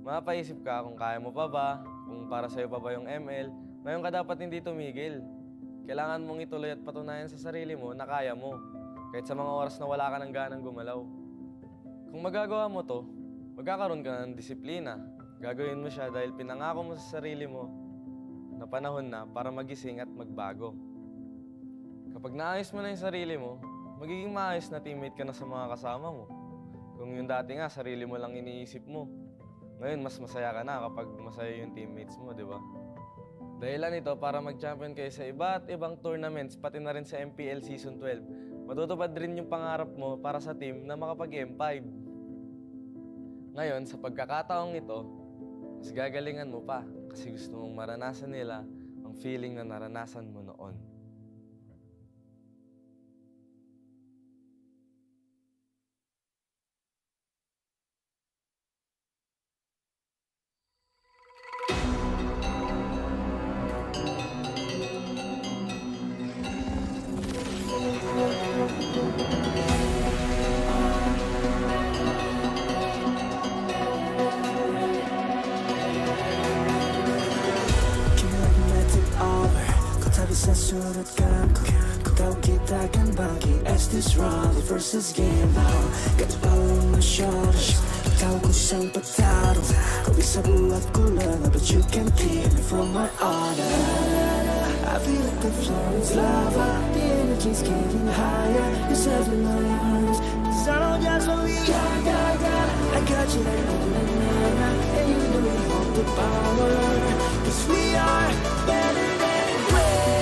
mapaisip ka kung kaya mo pa ba, kung para sa'yo pa ba yung ML. Ngayon ka dapat hindi tumigil. Kailangan mong ituloy at patunayan sa sarili mo na kaya mo. Kahit sa mga oras na wala ka ng ganang gumalaw. Kung magagawa mo to, magkakaroon ka ng disiplina. Gagawin mo siya dahil pinangako mo sa sarili mo na panahon na para magising at magbago. Kapag naayos mo na yung sarili mo, magiging maayos na teammate ka na sa mga kasama mo. Kung yung dati nga, sarili mo lang iniisip mo. Ngayon, mas masaya ka na kapag masaya yung teammates mo, di ba? Dahilan ito para mag-champion kayo sa iba't ibang tournaments, pati na rin sa MPL Season 12. Matutupad rin yung pangarap mo para sa team na makapag-M5. Ngayon, sa pagkakataong ito, mas gagalingan mo pa kasi gusto mong maranasan nila ang feeling na naranasan mo noon. Sa surut kamku Ku tahu kita akan bangkit as this round versus game now. Gak tahu masyarakat Ku tahu ku sang petarung Kau bisa buatku lengah but you can keep me from my honor. I feel like the floor is lava, the energy's getting higher. You're serving my arms, cause I know just what we got. I got you like na-na-na, and you know we hold the power. Cause we are better than great.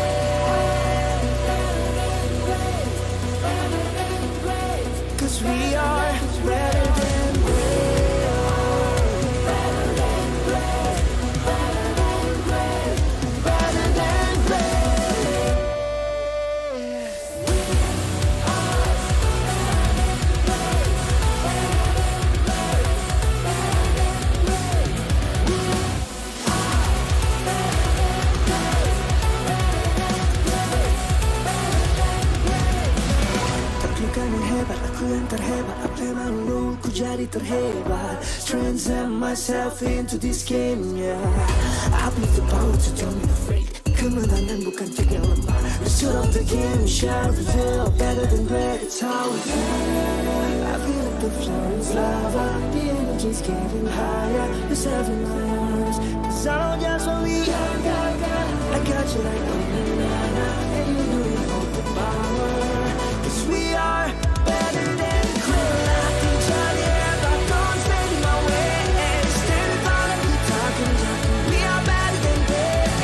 Cause we are better than great. Better than great. Better than great. Better than great. We are bukan yang hebat, aku yang terhebat. Apa yang malu, ku jadi terhebat. Transcend myself into this game, yeah. I need the power to tell me afraid. Kemenangan bukan trik yang lemah. Result of the game, shall reveal. Better than great, it's how we feel. I feel like the floor is lava. The energy's getting higher. It's in my arms. Cause I know just what we got. I got you like banana. And you know you hold the power. Cause we are better than great. I can tell you if I don't stand in my way. Stand in front of you talking. We are better than great.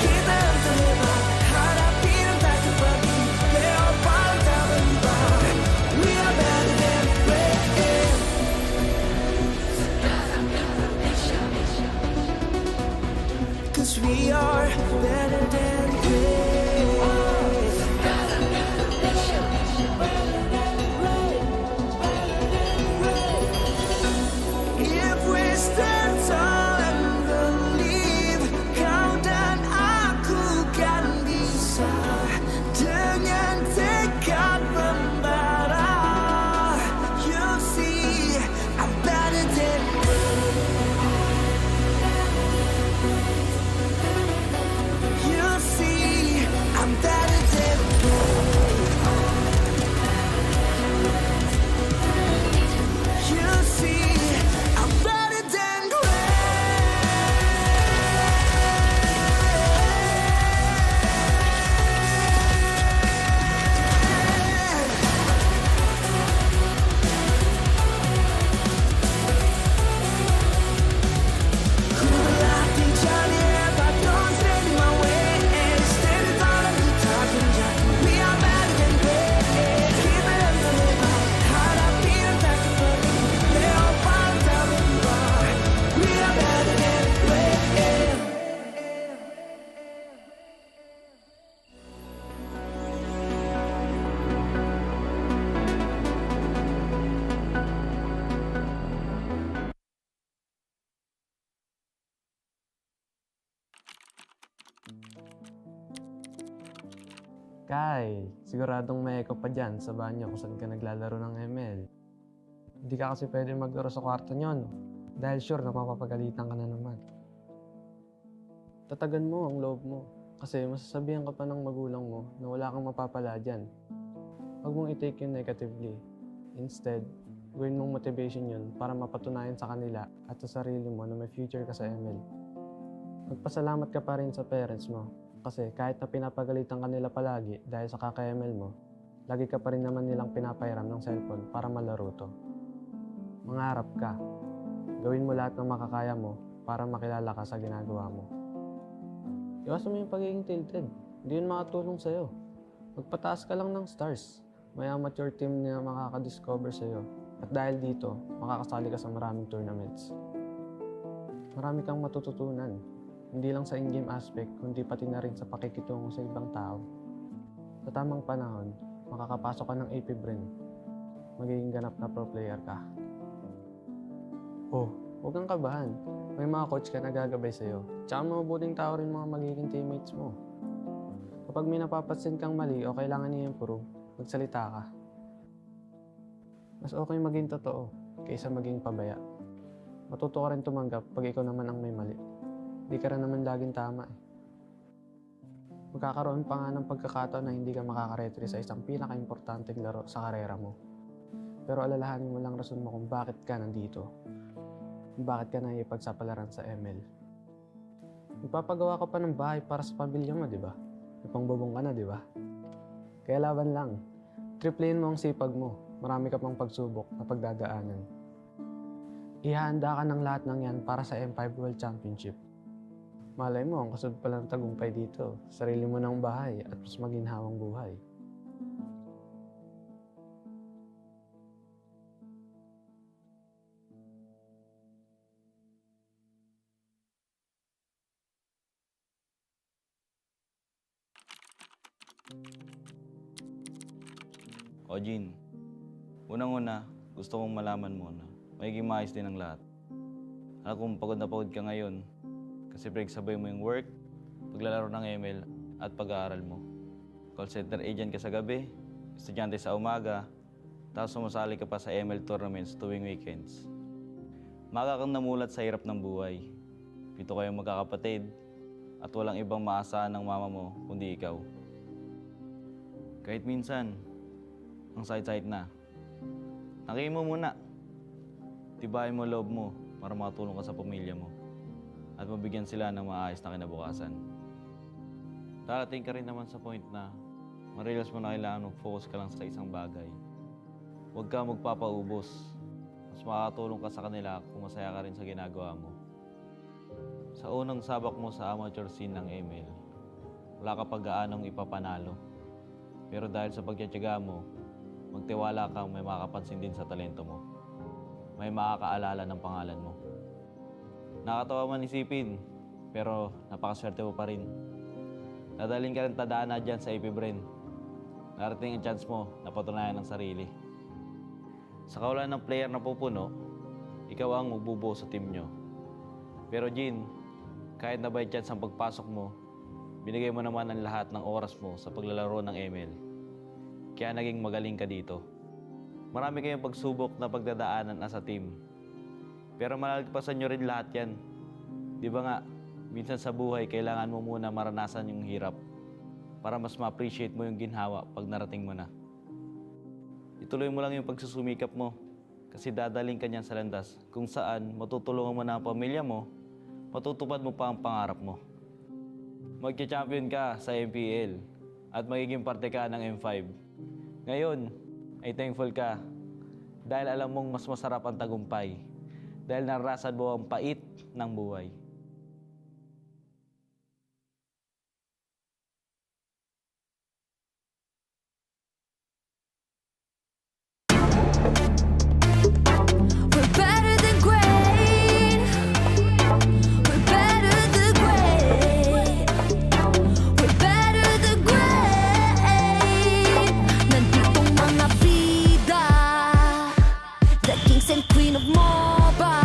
Kita yang terhebat. Hadapi yang tak terbagi. Lewat paling tak berubah. We are better than great. Cause we are better than great. If we stand tall and believe, kau dan aku kan bisa. Dengan tekad membara, you'll see I'm better than you'll see I'm better than you'll see I'm better than Kai, siguradong may echo pa dyan sa banyo kung saan ka naglalaro ng ML. Hindi ka kasi pwede maglaro sa kwarto nyo, no? Dahil sure na mapapagalitan ka na naman. Tatagan mo ang loob mo kasi masasabihan ka pa ng magulang mo na wala kang mapapala dyan. Huwag mong i-take yun negatively. Instead, gawin mong motivation yun para mapatunayan sa kanila at sa sarili mo na may future ka sa ML. Magpasalamat ka pa rin sa parents mo kasi kahit na pinapagalitan ka nila palagi dahil sa kaka-ML mo, lagi ka pa rin naman nilang pinapahiram ng cellphone para malaro to. Mangarap ka. Gawin mo lahat ng makakaya mo para makilala ka sa ginagawa mo. Iwasan mo yung pagiging tilted. Hindi yun makatulong sa'yo. Magpataas ka lang ng stars. May amateur team na makakadiscover sa'yo. At dahil dito, makakasali ka sa maraming tournaments. Marami kang matututunan. Hindi lang sa in-game aspect, kundi pati na rin sa pakikitungo sa ibang tao. Sa tamang panahon, makakapasok ka ng AP Brain. Magiging ganap na pro player ka. Oh, huwag kang kabahan. May mga coach ka na gagabay sa'yo. Tsaka mabubuting tao rin mga magiging teammates mo. Kapag may napapansin kang mali o kailangan i-improve, magsalita ka. Mas okay maging totoo kaysa maging pabaya. Matuto ka rin tumanggap pag ikaw naman ang may mali. Di ka rin naman laging tama eh. Magkakaroon pa nga ng pagkakataon na hindi ka makakaretry sa isang pinaka-importanteng laro sa karera mo. Pero alalahanin mo lang rason mo kung bakit ka nandito. Kung bakit ka naipagsapalaran sa ML. Magpapagawa ka pa ng bahay para sa pamilya mo, di ba? May pangbubong ka na, di ba? Kaya laban lang. Triplein mo ang sipag mo. Marami ka pang pagsubok na pagdadaanan. Ihahanda ka ng lahat ng yan para sa M5 World Championship. Malay mo, ang kasunod pala ng tagumpay dito, sarili mo ng bahay at mas maginhawang buhay. O Jean, unang-una, gusto kong malaman mo na magiging maayos din ang lahat. Alam kong pagod na pagod ka ngayon kasi pinagsabay mo yung work, paglalaro ng ML at pag-aaral mo. Call center agent ka sa gabi, estudyante sa umaga, tapos sumasali ka pa sa ML tournaments tuwing weekends. Maaga kang namulat sa hirap ng buhay. 7 kayong magkakapatid at walang ibang maasahan ng mama mo kundi ikaw. Kahit minsan, ang sakit-sakit na. Takihin mo muna. Tibayin mo loob mo para makatulong ka sa pamilya mo at mabigyan sila ng maayos na kinabukasan. Darating ka rin naman sa point na ma-realize mo na kailangan mag-focus ka lang sa isang bagay. Huwag ka magpapaubos. Mas makakatulong ka sa kanila kung masaya ka rin sa ginagawa mo. Sa unang sabak mo sa amateur scene ng ML, wala ka pag-aanong ipapanalo. Pero dahil sa pagtitiyaga mo, magtiwala kang may makapansin din sa talento mo. May makakaalala ng pangalan mo. Nakatawa man isipin, pero napakaswerte mo pa rin. Dadaling ka rin tadhana dyan sa AP Brain. Narating ang chance mo na patunayan ng sarili. Sa kawalan ng player na pupuno, ikaw ang magbubuo sa team nyo. Pero Jin, kahit na by chance ang pagpasok mo, binigay mo naman ang lahat ng oras mo sa paglalaro ng ML. Kaya naging magaling ka dito. Marami kayong pagsubok na pagdadaanan as a team. Pero malalagpasan nyo rin lahat yan. Di ba nga, minsan sa buhay, kailangan mo muna maranasan yung hirap para mas ma-appreciate mo yung ginhawa pag narating mo na. Ituloy mo lang yung pagsusumikap mo kasi dadaling ka niyan sa landas kung saan matutulungan mo na ang pamilya mo, matutupad mo pa ang pangarap mo. Magcha-champion ka sa MPL at magiging parte ka ng M5. Ngayon, ay thankful ka dahil alam mong mas masarap ang tagumpay dahil naranasan mo ang pait ng buhay. We're better than great. We're better than great. We're better than great. Nanditong mga bida, the kings and queen of MOBA,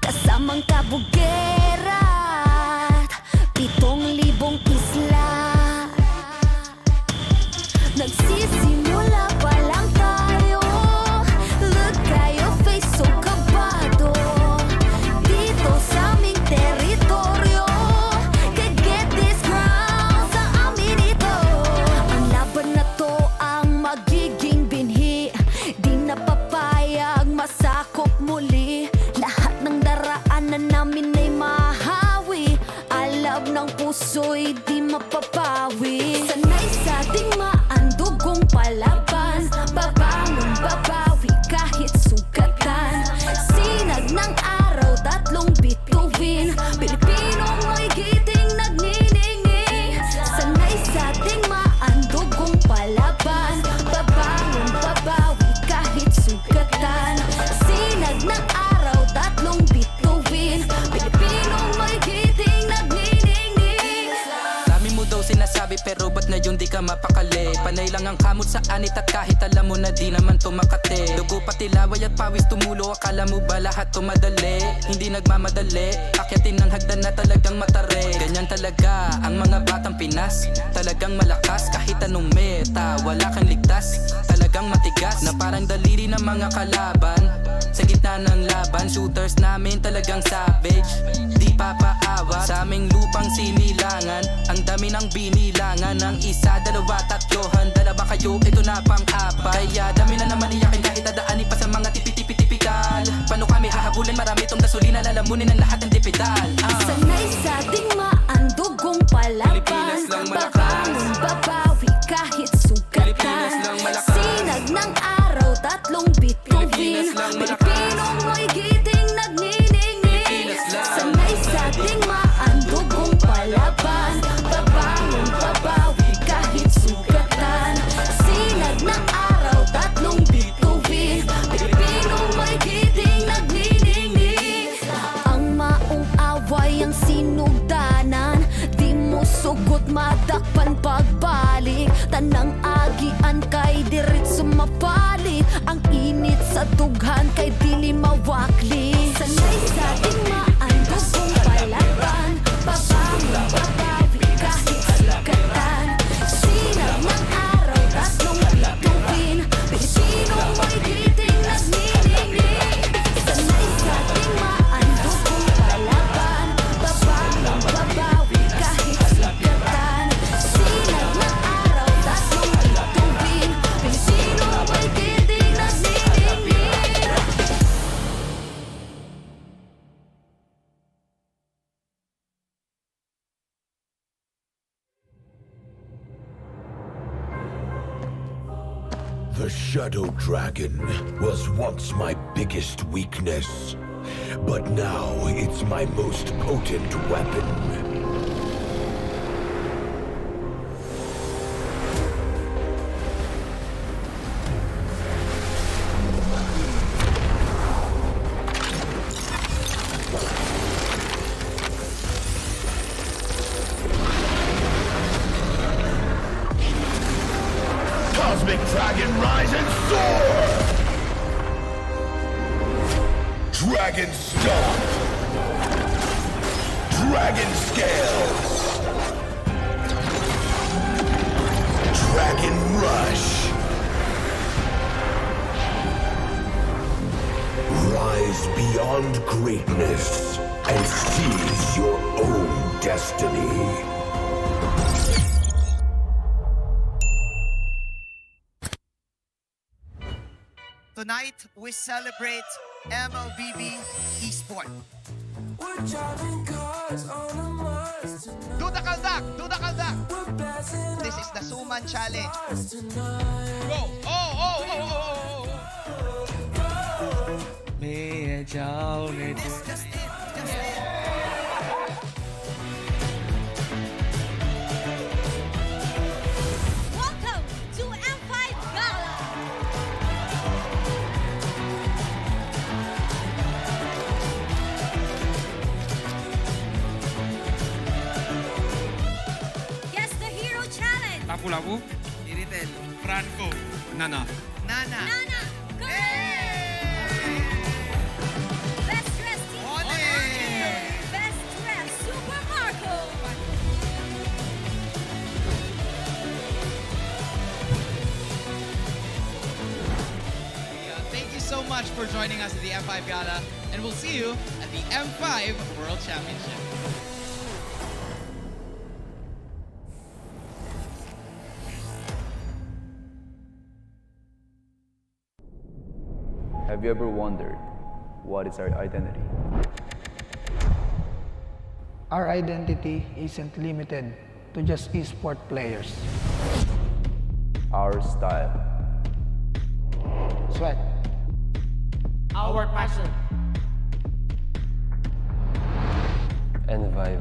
kasamang kabugera at 7,000 isla. Nagsisimula pa lang tayo. Look at your face, so kabado. Dito sa aming teritoryo, can get this crown sa amin ito. Ang laban na to ang magiging binhi. Di na papayag masakop muli. Lahat ng daraanan namin ay mahawi. Alab ng puso'y di mapapawi. Sanay sa ating maandugong palaban. Babangon, babawi kahit sugatan. Sinag ng araw, 3 bituin. Pilipinong may giting nagniningning. Sanay sa ating maandugong palaban. Babangon, babawi kahit sugatan. Sinag ng araw, 3 bituin. Pilipinong may giting nagniningning. Dami mo daw sinasabi pero ba't ngayon di ka mapakali? Panay lang ang kamot sa anit at kahit alam mo na di naman to makate. Dugo pati laway at pawis tumulo, akala mo ba lahat to madali? Hindi nagmamadali, akyatin ng hagdan na talagang matare. Ganyan talaga ang mga batang Pinas, talagang malakas kahit anong meta. Wala kang ligtas, talagang matigas na parang daliri ng mga kalaban. Sa gitna ng laban, shooters namin talagang savage. Di papaawat sa aming lupang sinilangan. Ang dami ng binilangan ng 1, 2, 3, dalawa kayo, ito na pang-apat. Kaya dami na naman iyakin kahit dadaanin pa sa mga tipi-tipi-tipikal. Paano kami hahabulin? Marami itong gasolina, lalamunin ang lahat ng dipital. Sanay sa ating maandugong palaban. Babangon, babawi kahit sugatan. Sinag ng araw, 3 bituin. Pilipinong may giting nagniningning. Sanay sa ating maandugong palaban. Babangon, babawi kahit sugatan. Sinag ng araw, 3 bituin. Pilipinong may giting nagniningning. Ang maong away ang sinugdanan. Di mo sugot madakpan pagbalik. Tanang agian kay diretso mapalit. Ang init sa dughan kay dili mawakli. Sanay sa ating maandugong palaban. Babangon, babawi kahit sugatan. Sinag ng araw, 3 bituin. Shadow Dragon was once my biggest weakness, but now it's my most potent weapon. Cosmic Dragon, rise and soar! Dragon Stomp! Dragon Scales! Dragon Rush! Rise beyond greatness and seize your own destiny. Tonight, we celebrate MLBB Esport. Do the kaldak! Do the kaldak! This is the Suman Challenge. Go! Oh! Welcome to M5 Gala! Guess the Hero Challenge! Lapu-Lapu, Iritel, Franco, Nana. Nana! Best Dressed Team! Best Dressed Super Marco! Thank you so much for joining us at the M5 Gala, and we'll see you at the M5 World Championship. Have you ever wondered what is our identity? Our identity isn't limited to just esport players. Our style. Sweat. Our passion. And vibe.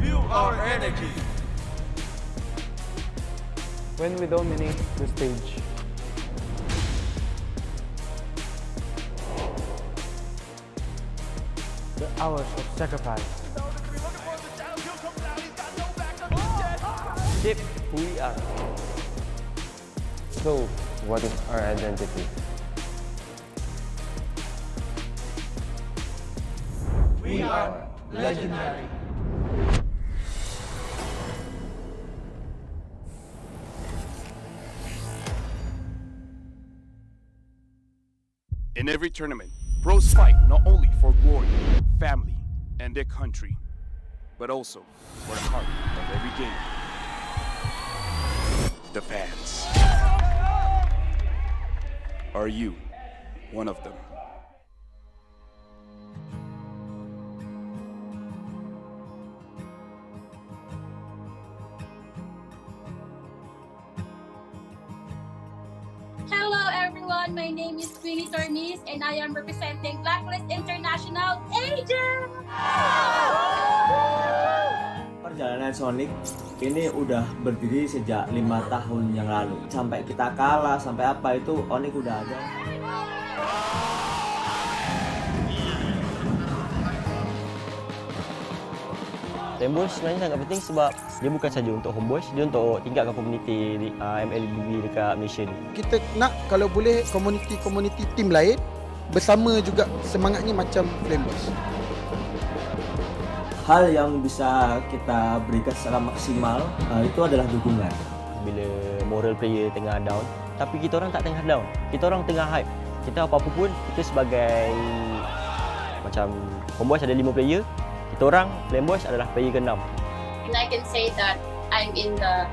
Feel our energy. When we dominate the stage, the hours of sacrifice, Shape who we are. So, what is our identity? We are legendary. In every tournament, pros fight not only for glory, family, and their country, but also for the heart of every game. The fans. Are you one of them? Hello everyone, my name is Queenie Tormis and I am representing Blacklist International Agent! Perjalanan Sonic ini udah berdiri sejak 5 tahun yang lalu. Sampai kita kalah, sampai apa itu Onyx udah ada. Flame sebenarnya sangat penting sebab dia bukan saja untuk homeboys, dia untuk tingkatkan komuniti MLBB dekat Malaysia ni. Kita nak kalau boleh komuniti tim lain bersama juga semangatnya macam Flame Boys. Hal yang bisa kita berikan secara maksimal itu adalah dukungan. Bila moral player tengah down, tapi kita orang tak tengah down. Kita orang tengah hype. Kita apa-apa pun, kita sebagai macam homeboys ada 5 player, kita orang Flame Boys adalah player ke-6. And I can say that I'm the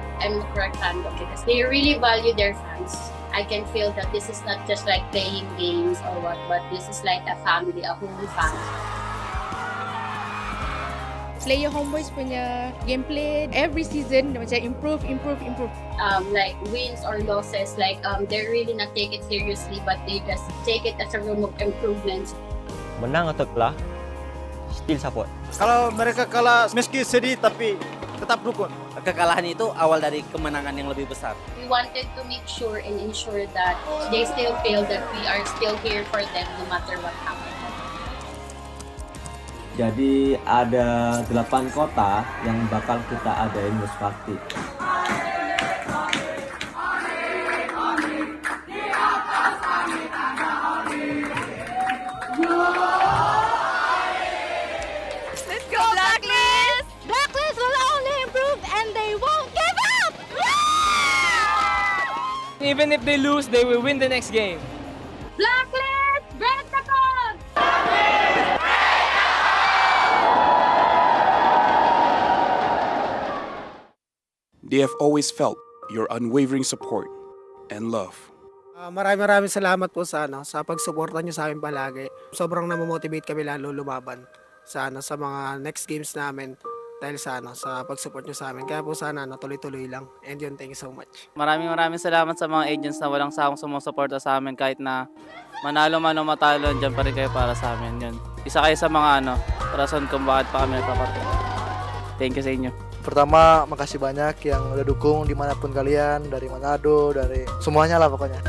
correct fandom because they really value their fans. I can feel that this is not just like playing games or what, but this is like a family, a whole family. player homeboys punya gameplay every season macam improve. Like wins or losses, like they're really not take it seriously, but they just take it as a room of improvements. Menang atau kalah, still support. Kalau mereka kalah, meski sedih tapi tetap dukung. Kekalahan itu awal dari kemenangan yang lebih besar. We wanted to make sure and ensure that they still feel that we are still here for them no matter what happens. Jadi ada 8 kota yang bakal kita adain bus party. Let's go Blacklist! Blacklist will only improve and they won't give up! Even if they lose, they will win the next game. Blacklist, break the code! They have always felt your unwavering support and love. Maraming salamat po sa pagsuporta niyo sa amin palagi. Sobrang namomotivate kami lalo lumaban sa mga next games namin dahil sa pagsupport niyo sa amin. Kaya po sana tuloy-tuloy lang. And yun, thank you so much. Maraming salamat sa mga agents na walang sawang sumusuporta sa amin kahit na manalo man o matalo, dyan pa rin kayo para sa amin. Yun. Isa kayo sa mga rason kung bakit pa kami nagpapartner. Thank you sa inyo. Pertama, makasih banyak yang udah dukung dimanapun kalian, dari Manado, dari semuanya lah pokoknya.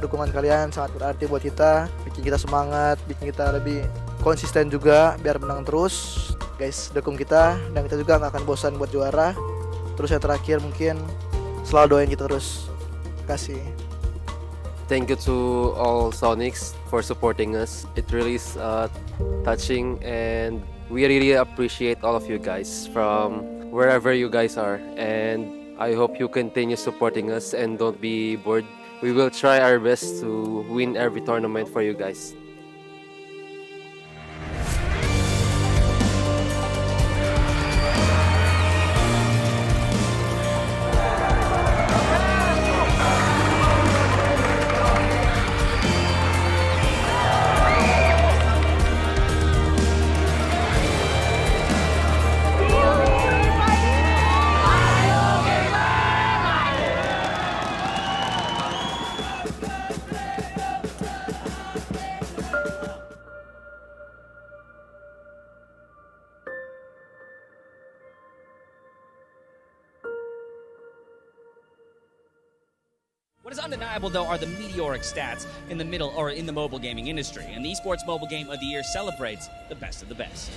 Dukungan kalian sangat berarti buat kita, bikin kita semangat, bikin kita lebih konsisten juga biar menang terus. Guys, dukung kita dan kita juga nggak akan bosan buat juara. Terus yang terakhir mungkin selalu doain kita terus. Terima kasih. Thank you to all Sonics for supporting us. It really is touching, and we really appreciate all of you guys from wherever you guys are. And I hope you continue supporting us and don't be bored. We will try our best to win every tournament for you guys. What is undeniable, though, are the meteoric stats in the middle or in the mobile gaming industry, and the Esports Mobile Game of the Year celebrates the best of the best.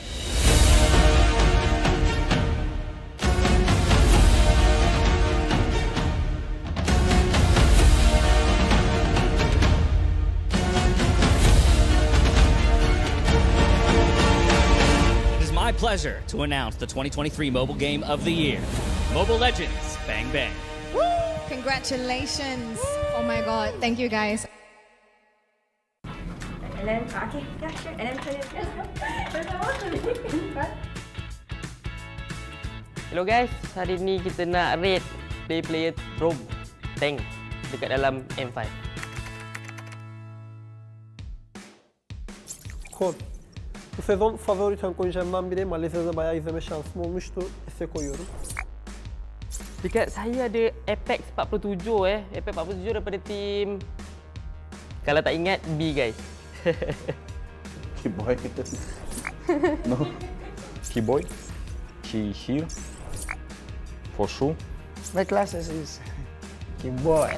It is my pleasure to announce the 2023 Mobile Game of the Year, Mobile Legends Bang Bang. Congratulations. Oh my god. Thank you guys. And then, okay, yeah, sure. And then put it. Hello guys, hari ni kita nak rate player roam tank dekat dalam M5. Kod. Bu sezon favori tank oyuncularımdan biri. Malezya'da bayağı izleme şansım olmuştu. Ese koyuyorum. Dekat saya ada Apex 47 Apex 47 daripada tim, kalau tak ingat, B guys. Keyboy. No. Keyboy. She here. For sure. My classes is Keyboy.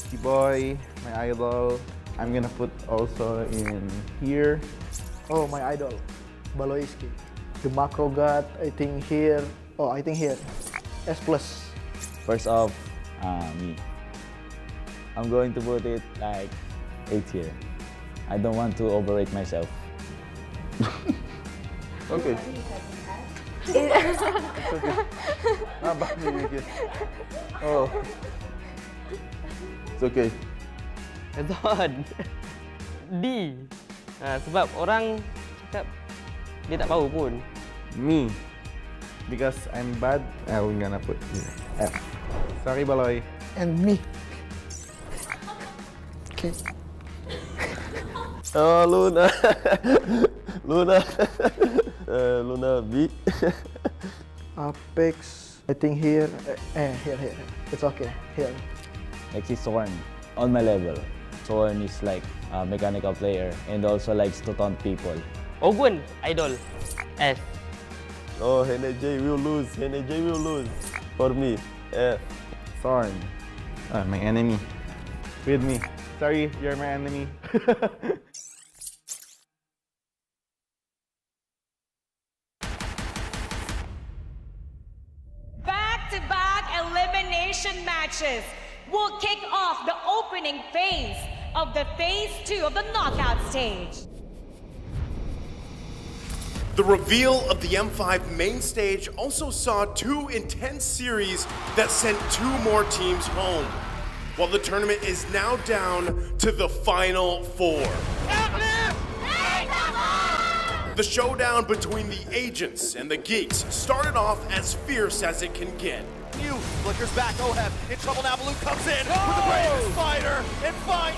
Keyboy, my idol. I'm gonna put also in here. Oh, my idol, Baloiski. The macro god, I think here. Oh, I think here. S+. First off, me. I'm going to put it like 8 here. I don't want to overrate myself. Okay. It's okay. Oh. It's okay. Betul. D. Sebab orang cakap dia tak tahu pun. Me. Because I'm bad, I'm gonna put F. Sorry, Baloy. And me. Okay. Oh, Luna. Luna. Luna B. Apex, I think here. Here. It's okay. Here. Next is Zorn, on my level. Zorn is like a mechanical player and also likes to taunt people. Ogun, idol. S. Oh, NJ will lose. NJ will lose. For me, F. Thorn. My enemy. With me. Sorry, you're my enemy. Back-to-back elimination matches will kick off the opening phase of the Phase 2 of the knockout stage. The reveal of the M5 main stage also saw 2 intense series that sent 2 more teams home, while the tournament is now down to the final 4. The showdown between the agents and the geeks started off as fierce as it can get. Flickers back, Oheb in trouble now. Blue comes in with the bravest fighter and finds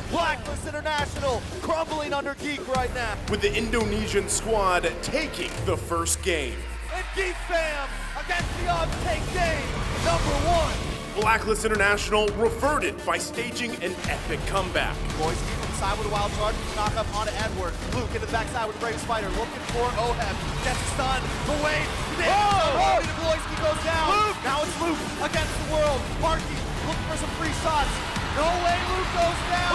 2. Blacklist International crumbling under Geek right now. With the Indonesian squad taking the first game. And Geek Fam against the odds take game number 1. Blacklist International reverted by staging an epic comeback. Boys keep inside with a wild charge, knock up onto Edward. Luke in the backside with the bravest fighter, looking for Oheb. Gets a stun, the wave, Bloisky goes down. Luke. Now it's Luke against the world. Marky looking for some free shots. No way, Luke goes down.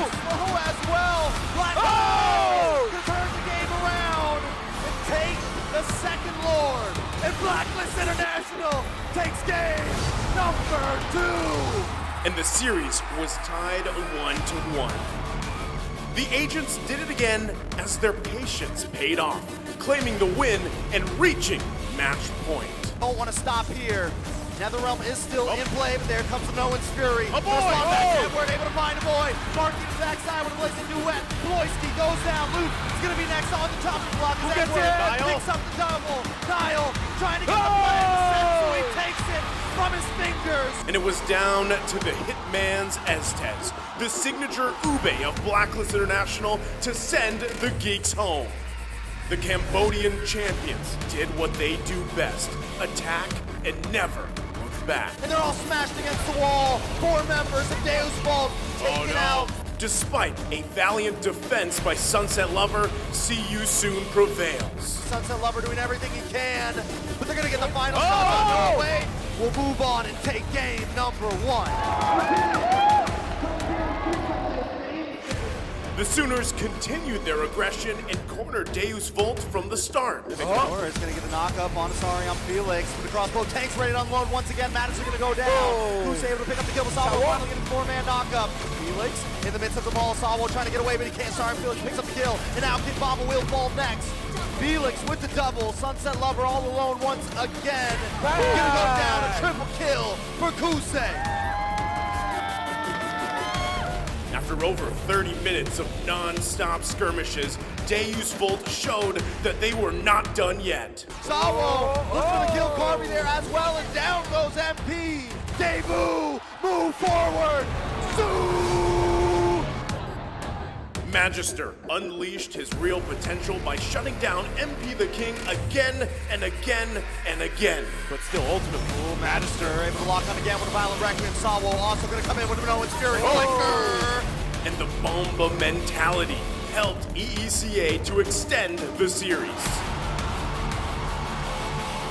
Slow as well. Black to turn the game around and take the second Lord. And Blacklist International takes game number 2. And the series was tied 1-1. The agents did it again as their patience paid off, claiming the win and reaching match point. Don't want to stop here. Netherrealm is still in play, but there comes the Nolan's Fury. A boy! Edward able to find a boy. Marky to the backside with a blazing duet. Bloisky goes down. Luke is going to be next on the top of the block. Who gets it? Picks up the double. Niall trying to get the play in the set, so he takes it from his fingers. And it was down to the Hitman's Estes, the signature Ube of Blacklist International, to send the geeks home. The Cambodian champions did what they do best, attack and never look back. And they're all smashed against the wall. 4 members of Deus Vault taken out. Despite a valiant defense by Sunset Lover, See You Soon prevails. Sunset Lover doing everything he can, but they're gonna get the final shot. No way. We'll move on and take game number 1. The Sooners continued their aggression and cornered Deus Volt from the start. Big Power is going to get the knock-up on Asari on Felix. With the crossbow, Tank's ready to unload once again. Madison going to go down. Who's able to pick up the kill? Savo finally getting 4-man knock-up. Felix in the midst of the ball. Savo trying to get away, but he can't. Sorry, Felix picks up the kill. And now Kid Baba will fall next. Felix with the double. Sunset Lover all alone once again. Going to go down. A triple kill for Kusei. After over 30 minutes of non-stop skirmishes, Deus Volt showed that they were not done yet. Sawo looks for the kill Carby there as well, and down goes MP. Debu, move forward. Magister unleashed his real potential by shutting down MP the King again and again and again. But still, ultimately, Magister able to lock on again with a violent Requiem. Sawo also going to come in with an Owen's Fury. And the Bomba mentality helped EECA to extend the series.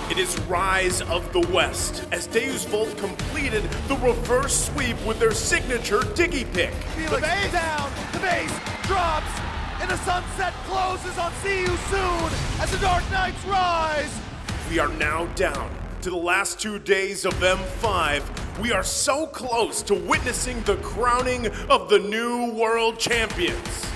It is Rise of the West as Deus Volt completed the reverse sweep with their signature Diggy Pick. The base down, the base drops, and the sunset closes on See You Soon as the Dark Knights rise. We are now down to the last 2 days of M5. We are so close to witnessing the crowning of the new world champions.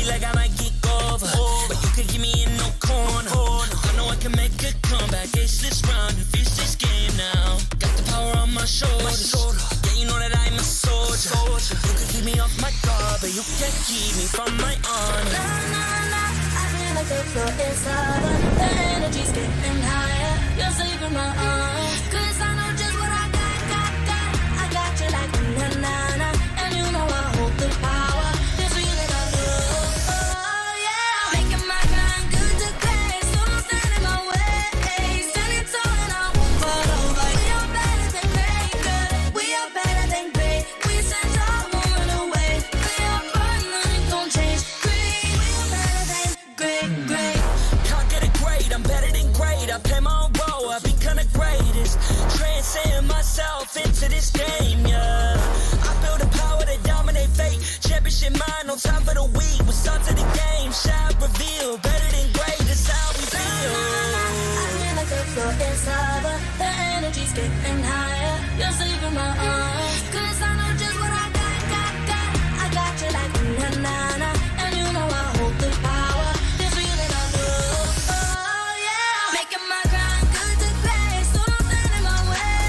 Like I might get over, but you could give me in no corner. I know I can make a comeback. ace this round and finish this game now. Got the power on my shoulders. Yeah, you know that I'm a soldier. You can keep me off my guard, but you can't keep me from my honor. I feel like the floor is lava. The energy's getting higher. You're saving my arms. 'Cause I know just what I got. I got you like na-na-na. And you know I hold the power. This feeling I love. Oh yeah. Making my grind good to great. So don't stand in my way. Standing tall and I won't fall over. We are better than great, good. We are better than great. We stand tall, won't run away. We are burning, nothing gon' change. Great. We are better than great. Can't get it great, I'm better than great. I play my own role, I become the greatest. Transcend myself into this game, yeah. I build a power to dominate fate. Championship mind, no time for the weak. We start to the game, shout, reveal. Better than great, that's how we feel. I feel like the floor is lava. The energy's getting higher. You're saving my arms. 'Cause I know just what I got. I got you like na-na-na. And you know I hold the power. This feeling I love. Oh yeah. Making my grind good to great. So don't stand in my way.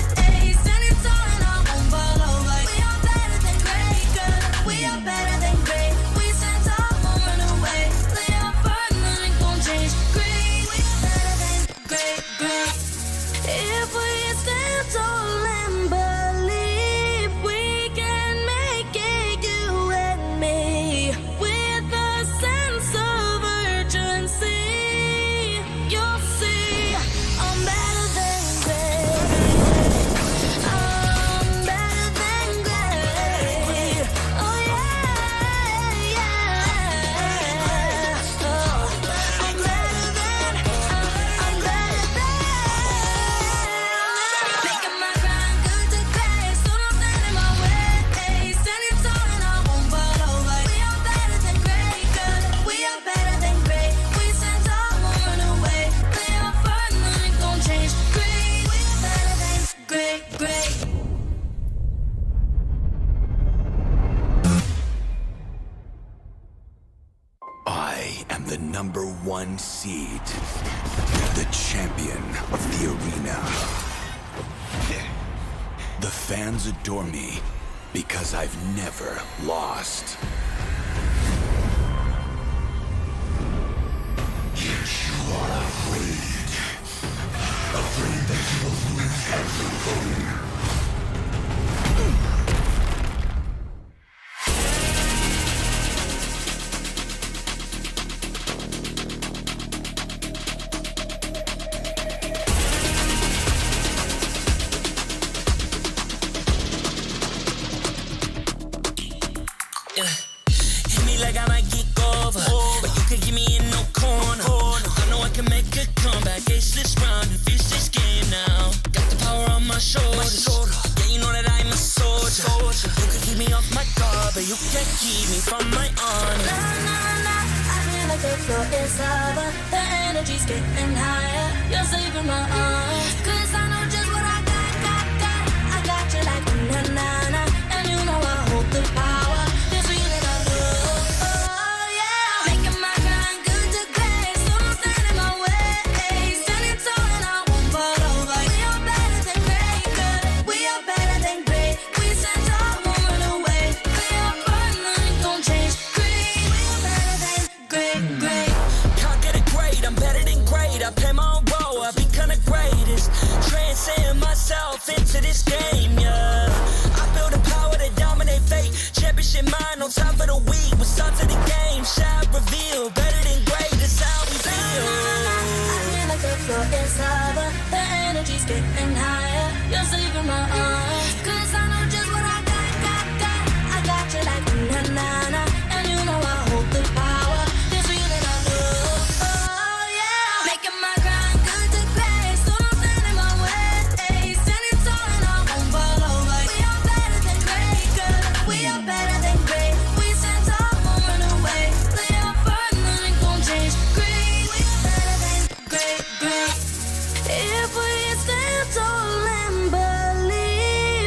Standing tall and I won't fall over. We are better than great, good. We are better than great. We stand tall, won't run away. We are burning, nothing gon' change. Great. We are better than great. If we stand tall and believe we can make it, you and me, with a sense of urgency, you'll see I'm better than great. I'm better than great. Oh yeah. Oh, I'm better than. Making my grind good to great. So don't stand in my way. Standing tall and I won't fall over. We are better than great, good. We are better than great. We stand tall, won't run away. We are burning, nothing gon' change. Great. We are better than great. I am the #1 seed, the champion of the arena. The fans adore me because I've never lost. Yet you are afraid that you will lose everything. Hit me like I might get over, but you can give me in no corner. I know I can make a comeback, ace this round and finish this game now. Got the power on my shoulders. Yeah, you know that I'm a soldier. You can keep me off my guard, but you can't keep me from my honor. I feel like the floor is lava. The energy's getting higher. You're saving my arms. 'Cause I know just what I got. I got you like na-na-na. And you know I hold the power. This feeling I love. Oh yeah. Making my grind good to great. So don't stand in my way. Standing tall and I won't fall over. We are better than great, good. We are better than great. We stand tall, won't run away. We are burning, nothing gon' change. Great. We are better than great. Can't get it great, I'm better than great. I play my own role, I become the greatest. Transcend myself into this game, yeah. I build a power to dominate fate. Championship mind, no time for the weak. We start to the game, shout, reveal. Better than great, that's how we feel. I feel like the floor is lava. The energy's getting higher. You're saving my arms. 'Cause I know just what I got. I got you like na-na-na. And you know I hold the power. This feeling I love. Oh yeah. Making my grind good to great. So don't stand in my way. Standing tall and I won't fall over. We are better than great, good. We are better than great. We stand tall, won't run away. We are burning, nothing gon' change. Great. We are better than great. If we stand tall and believe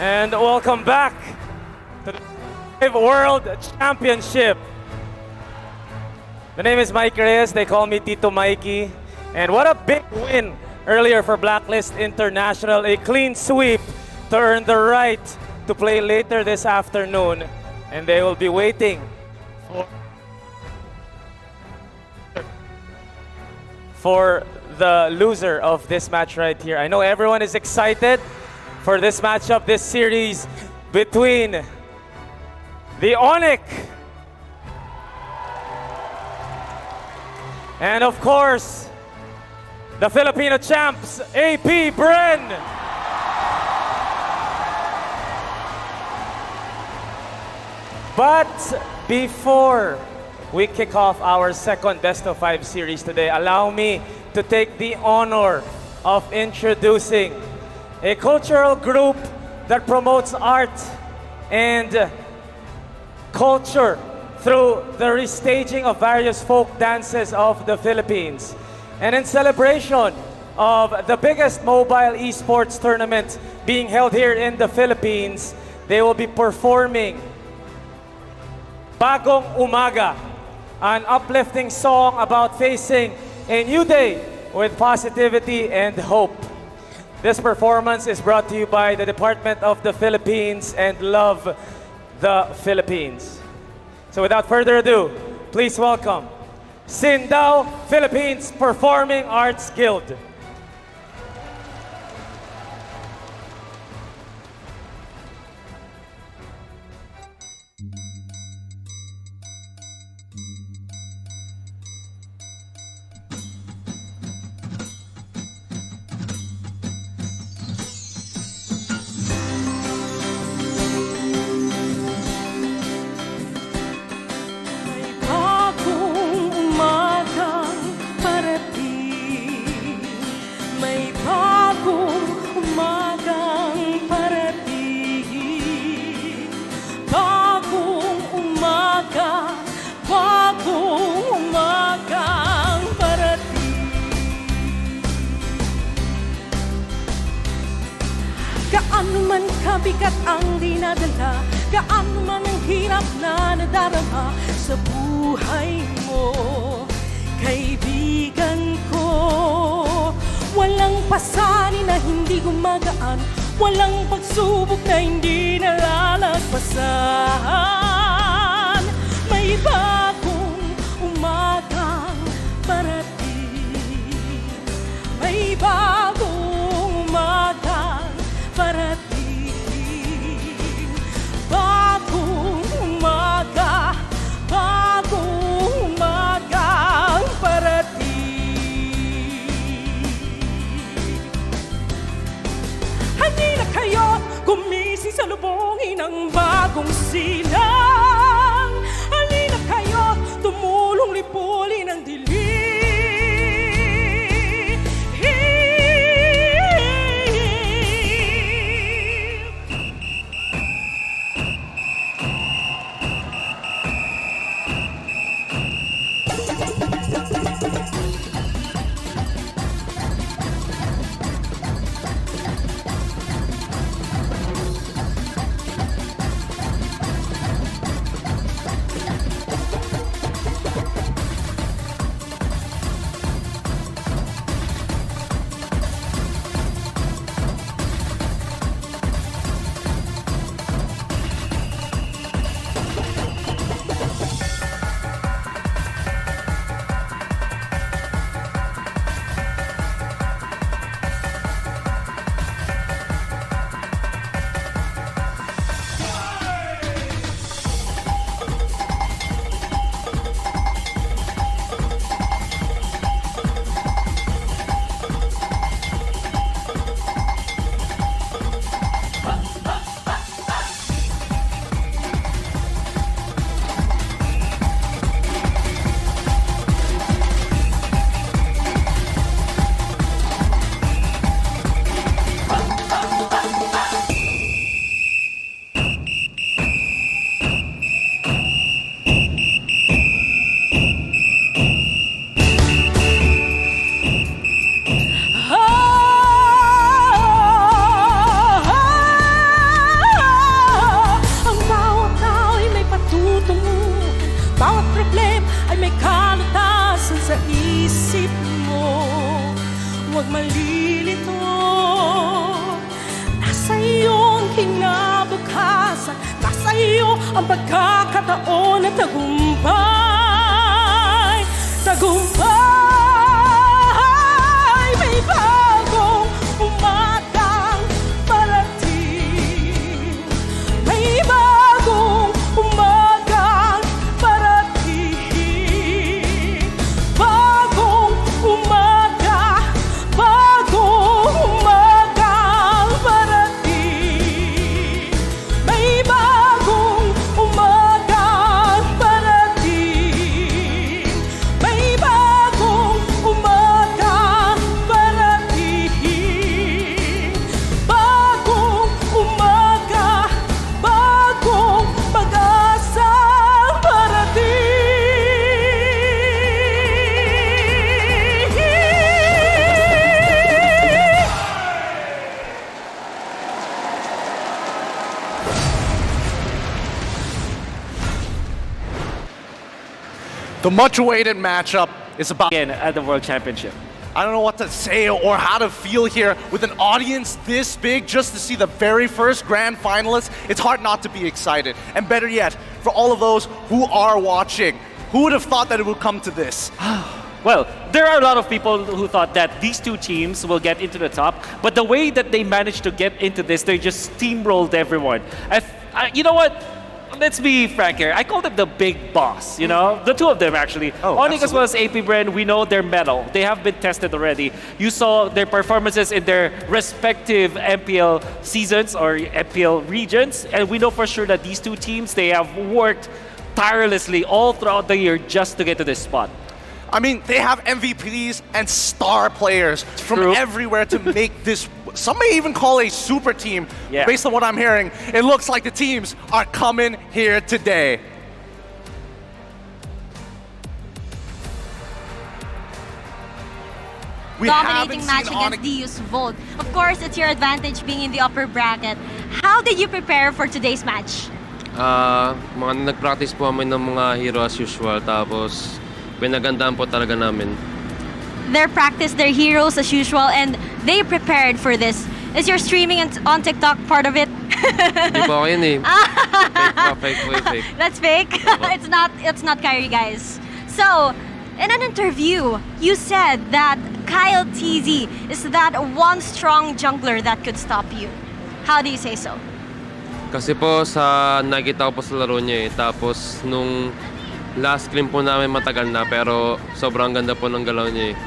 And welcome back to the World Championship. The name is Mike Reyes. They call me Tito Mikey. And what a big win earlier for Blacklist International. A clean sweep to earn the right to play later this afternoon. And they will be waiting for the loser of this match right here. I know everyone is excited for this matchup, this series between the Onyx and of course the Filipino champs, AP Bren. But before we kick off our second best of 5 series today, allow me to take the honor of introducing a cultural group that promotes art and culture through the restaging of various folk dances of the Philippines. And in celebration of the biggest mobile esports tournament being held here in the Philippines, they will be performing Bagong Umaga, an uplifting song about facing a new day with positivity and hope. This performance is brought to you by the Department of the Philippines and Love the Philippines. So without further ado, please welcome Sindao Philippines Performing Arts Guild. Gaano man kabigat ang dinadala, gaano man ang hirap na nadarama sa buhay mo, kaibigan ko. Walang pasanin na hindi gumagaan, walang pagsubok na hindi nalalagpasan. May bagong umagang parating, may bagong umagang parating, bagong umaga, bagong umagang parating. Handi na kayo gumising sa lubungin ng bagong silang. Halina kayo tumulong lipulin ang dilim. ang pagkakataon na tagumpay. Tagumpay, may bagong umatang parating. May bagong umagang parating. Bagong umaga, bagong umagang parating. May bagong umagang parating. May bagong umagang parating. Bagong umaga, bagong pag-asang parating. The much-awaited matchup is about Again, at the World Championship. I don't know what to say or how to feel here with an audience this big just to see the very first grand finalists. It's hard not to be excited. And better yet, for all of those who are watching, who would have thought that it would come to this? Well, there are a lot of people who thought that these two teams will get into the top, but the way that they managed to get into this, they just steamrolled everyone. You know what? Let's be frank here. I call them the big boss, you know? The two of them, actually. Onyx as well as AP Bren, we know their mettle. They have been tested already. You saw their performances in their respective MPL seasons or MPL regions, and we know for sure that these two teams, they have worked tirelessly all throughout the year just to get to this spot. I mean, they have MVPs and star players from everywhere to make this, some may even call a super team. Yeah. Based on what I'm hearing, it looks like the teams are coming here today. Dominating match against DU's Volt. Of course, it's your advantage being in the upper bracket. How did you prepare for today's match? Nag-practice po kami ng mga hero as usual, tapos pinagandaan po talaga namin. Their practice, their heroes as usual, and they prepared for this. Is your streaming on TikTok part of it? Hindi po ako yun eh. Fake. That's fake? It's not Kyrie, guys. So, in an interview, you said that Kyle TZ is that one strong jungler that could stop you. How do you say so? Kasi po nakita ko po sa laro niya eh. Tapos nung last scrim po namin matagal na, pero sobrang ganda po ng galaw niya eh.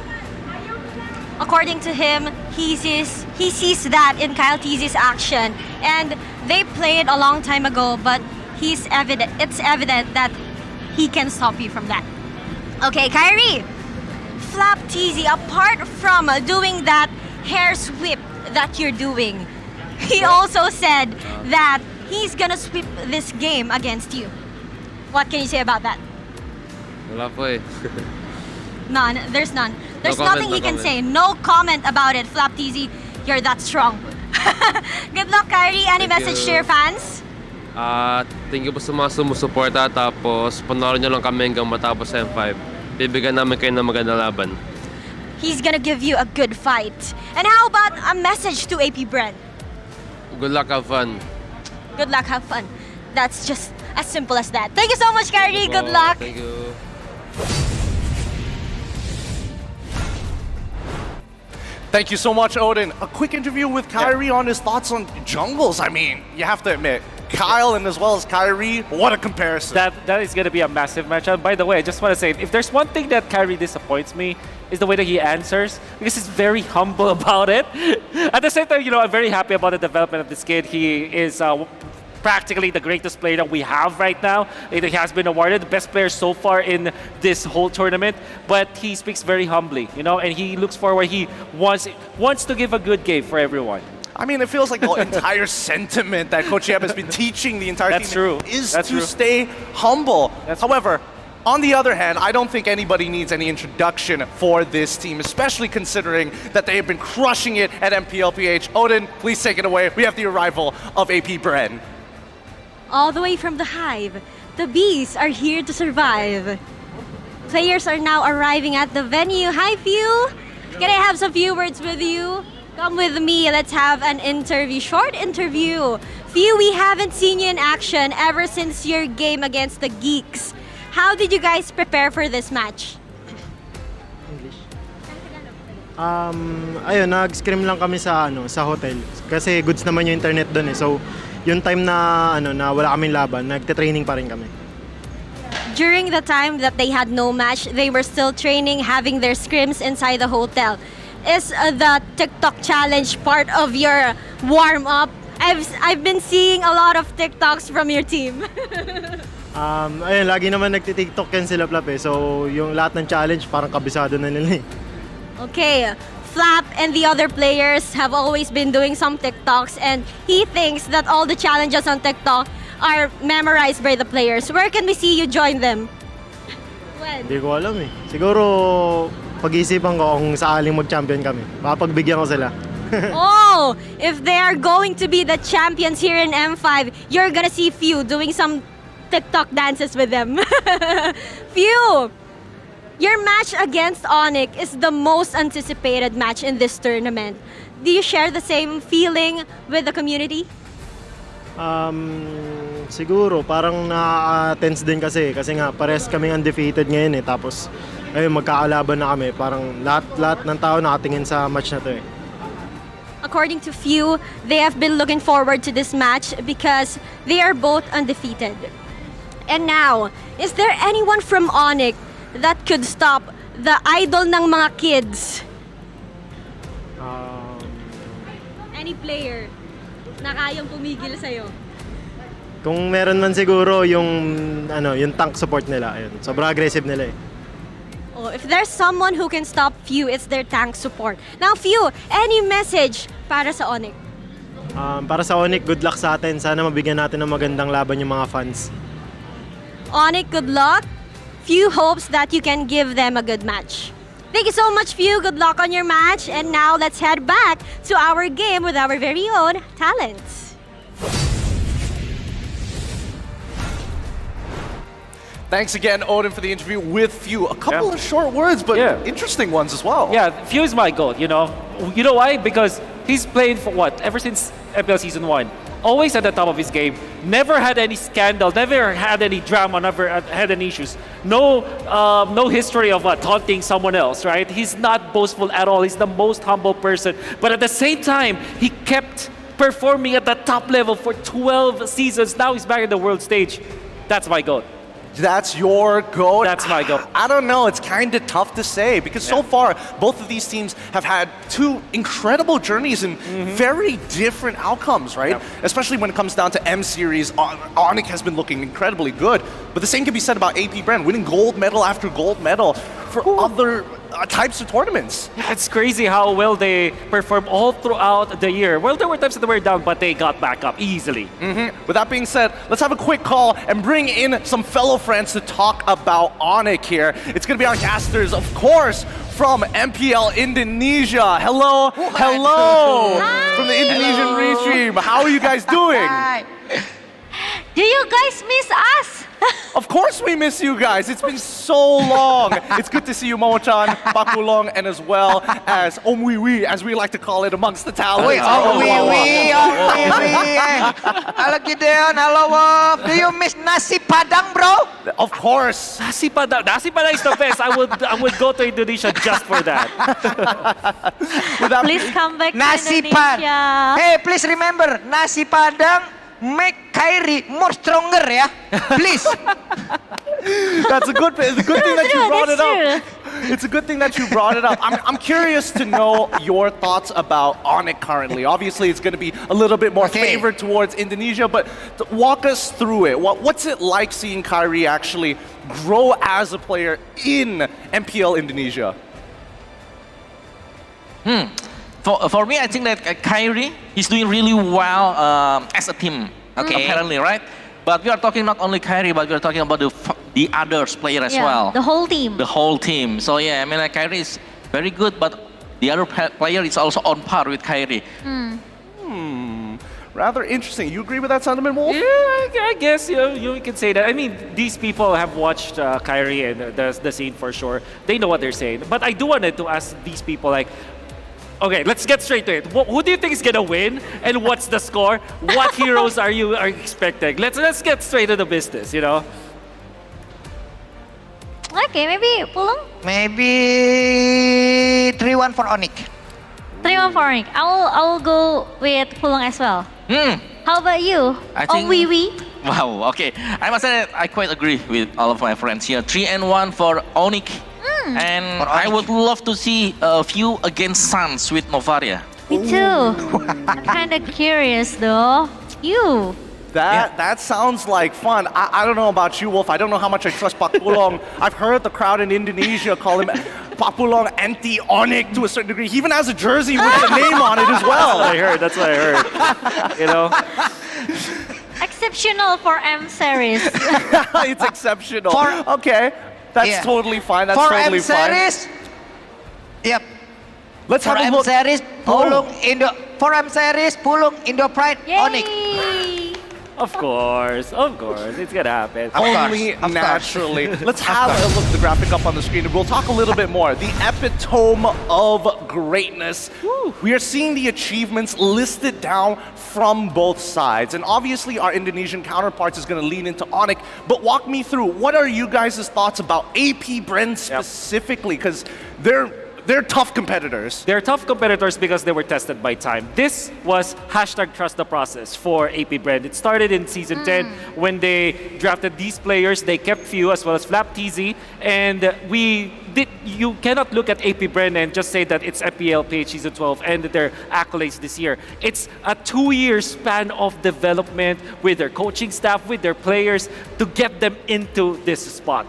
According to him, he sees that in Kyle TZ's action, and they played a long time ago, but it's evident that he can stop you from that. Okay, Kyrie, Flap TZ, apart from doing that hair sweep that you're doing, he also said that he's gonna sweep this game against you. What can you say about that? Wala po eh. None. There's none. There's No nothing comment, he no can comment. say. No comment about it. Flap TZ, you're that strong. Good luck, Kyrie. Any Thank message you. to your fans? Thank you po sa mga sumusuporta, tapos panoorin nyo lang kami hanggang matapos sa M5. Bibigyan namin kayo ng magandang laban. He's gonna give you a good fight. And how about a message to AP Bren? Good luck, have fun. Good luck, have fun. That's just as simple as that. Thank you so much, Kyrie. Good luck. Thank you. Thank you so much, Odin. A quick interview with Kyrie on his thoughts on jungles. I mean, you have to admit, Kyle and as well as Kyrie, what a comparison. That is going to be a massive matchup. By the way, I just want to say, if there's one thing that Kyrie disappoints me, is the way that he answers, because he's very humble about it. At the same time, you know, I'm very happy about the development of this kid. He is practically the greatest player that we have right now. He has been awarded the best player so far in this whole tournament, but he speaks very humbly, you know, and he looks forward. He wants to give a good game for everyone. I mean, it feels like the entire sentiment that Coach Yeb has been teaching the entire team is to stay humble. However, on the other hand, I don't think anybody needs any introduction for this team, especially considering that they have been crushing it at MPLPH. Odin, please take it away. We have the arrival of AP Bren. All the way from the Hive, the bees are here to survive. Players are now arriving at the venue. Hi, Few. Can I have some few words with you? Come with me, let's have an interview, short interview. Few, we haven't seen you in action ever since your game against the Geeks. How did you guys prepare for this match? Ayun, nag-scrim lang kami sa hotel kasi goods naman yung internet doon eh. So, yung time na na wala kaming laban, nagte-training pa rin kami. During the time that they had no match, they were still training, having their scrims inside the hotel. Is the TikTok challenge part of your warm-up? I've been seeing a lot of TikToks from your team. Ayun, lagi naman nagti-TikTok yan sila Flap eh. So, yung lahat ng challenge parang kabisado na nila eh. Okay, Flap and the other players have always been doing some TikToks, and he thinks that all the challenges on TikTok are memorized by the players. Where can we see you join them? When? Hindi ko alam eh. Siguro pag-iisipan ko kung saaling mag-champion kami. Papagbigyan ko sila. Oh, if they are going to be the champions here in M5, you're gonna see Few doing some TikTok dances with them. Few! Your match against Onyx is the most anticipated match in this tournament. Do you share the same feeling with the community? Siguro parang na-tense din kasi nga pares kaming undefeated ngayon eh. Tapos ayun, magkakalaban na kami. Parang lahat ng tao nakatingin sa match na to eh. According to Few, they have been looking forward to this match because they are both undefeated. And now, is there anyone from Onyx that could stop the idol ng mga kids? Any player na kayang pumigil sa'yo? Kung meron man siguro yung tank support nila, ayun. Sobrang aggressive nila eh. Oh, if there's someone who can stop Few, it's their tank support. Now, Few, any message para sa Onyx? Para sa Onyx, good luck sa atin. Sana mabigyan natin ng magandang laban yung mga fans. Onyx, good luck. Few hopes that you can give them a good match. Thank you so much, Few. Good luck on your match. And now let's head back to our game with our very own talents. Thanks again, Odin, for the interview with Few. A couple of short words, but interesting ones as well. Yeah, Few is my goat, you know. You know why? Because he's played for what? Ever since MPL Season 1. Always at the top of his game. Never had any scandal, never had any drama, never had any issues. No history of taunting someone else, right? He's not boastful at all. He's the most humble person. But at the same time, he kept performing at the top level for 12 seasons. Now he's back in the world stage. That's my goat. That's your goat? That's my goat. I don't know. It's kind of tough to say because so far, both of these teams have had two incredible journeys and very different outcomes, right? Especially when it comes down to M Series, Onyx has been looking incredibly good. But the same can be said about AP Brand, winning gold medal after gold medal for other types of tournaments. Yeah, it's crazy how well they perform all throughout the year. Well, there were times that they were down, but they got back up easily. With that being said, let's have a quick call and bring in some fellow friends to talk about Onyx here. It's going to be our casters, of course, from MPL Indonesia. Hello, hello, from the Indonesian restream. How are you guys doing? Do you guys miss us? Of course we miss you guys. It's been so long. It's good to see you, Momo-chan, Pakulong, and as well as Omwiwi, as we like to call it amongst the talents. Wait, Omwiwi. Hello, Gideon. Hello, do you miss nasi padang, bro? Of course. Nasi padang is the best. I would go to Indonesia just for that. Please come back Nasi to Indonesia. Hey, please remember, nasi padang make Kyrie more stronger, yeah? Please. That's a good thing. It's a good thing that you brought it up. It's a good thing that you brought it up. I'm curious to know your thoughts about Onyx currently. Obviously, it's going to be a little bit more favored towards Indonesia, but walk us through it. What's it like seeing Kyrie actually grow as a player in MPL Indonesia? For me, I think that Kyrie is doing really well as a team, apparently, right? But we are talking not only Kyrie, but we are talking about the others player as well. The whole team. The whole team. So yeah, I mean, like, Kyrie is very good, but the other player is also on par with Kyrie. Rather interesting. You agree with that sentiment, Wolf? Yeah, I guess you can say that. I mean, these people have watched Kyrie and the scene for sure. They know what they're saying. But I do wanted to ask these people, like, Okay, let's get straight to it. Who do you think is gonna win, and what's the score? What heroes are you expecting? Let's get straight to the business. You know. Okay, maybe Pulung? Maybe 3-1 for Onyx. 3-1 for Onyx. I will go with Pulung as well. How about you? I think- Wee Wee? Wow, okay. I must say I quite agree with all of my friends here. 3-1 for Onyx. And I would love to see a few against Suns with Novaria. Me too. I'm kind of curious though. You? That sounds like fun. I don't know about you, Wolf. I don't know how much I trust Pakpulong. I've heard the crowd in Indonesia call him Pakpulong anti-Onyx to a certain degree. He even has a jersey with the name on it as well. That's what I heard. You know. Exceptional for M series. It's exceptional. Okay, that's totally fine. That's for totally M series, fine. Yep. Let's for have a M look. series, Pulung For M series, Pulung Indo Pride, Onyx. Of course, it's gonna happen. Only naturally. Let's have a look at the graphic up on the screen and we'll talk a little bit more. The epitome of greatness. We are seeing the achievements listed down from both sides. And obviously our Indonesian counterparts is going to lean into Onyx. But walk me through, what are you guys' thoughts about AP Bren specifically? Because they're tough competitors. They're tough competitors because they were tested by time. This was #Trust the Process for AP Brand. It started in Season 10 when they drafted these players. They kept few as well as Flap TZ. And you cannot look at AP Brand and just say that it's FPL PH Season 12 and their accolades this year. It's a 2-year span of development with their coaching staff, with their players to get them into this spot.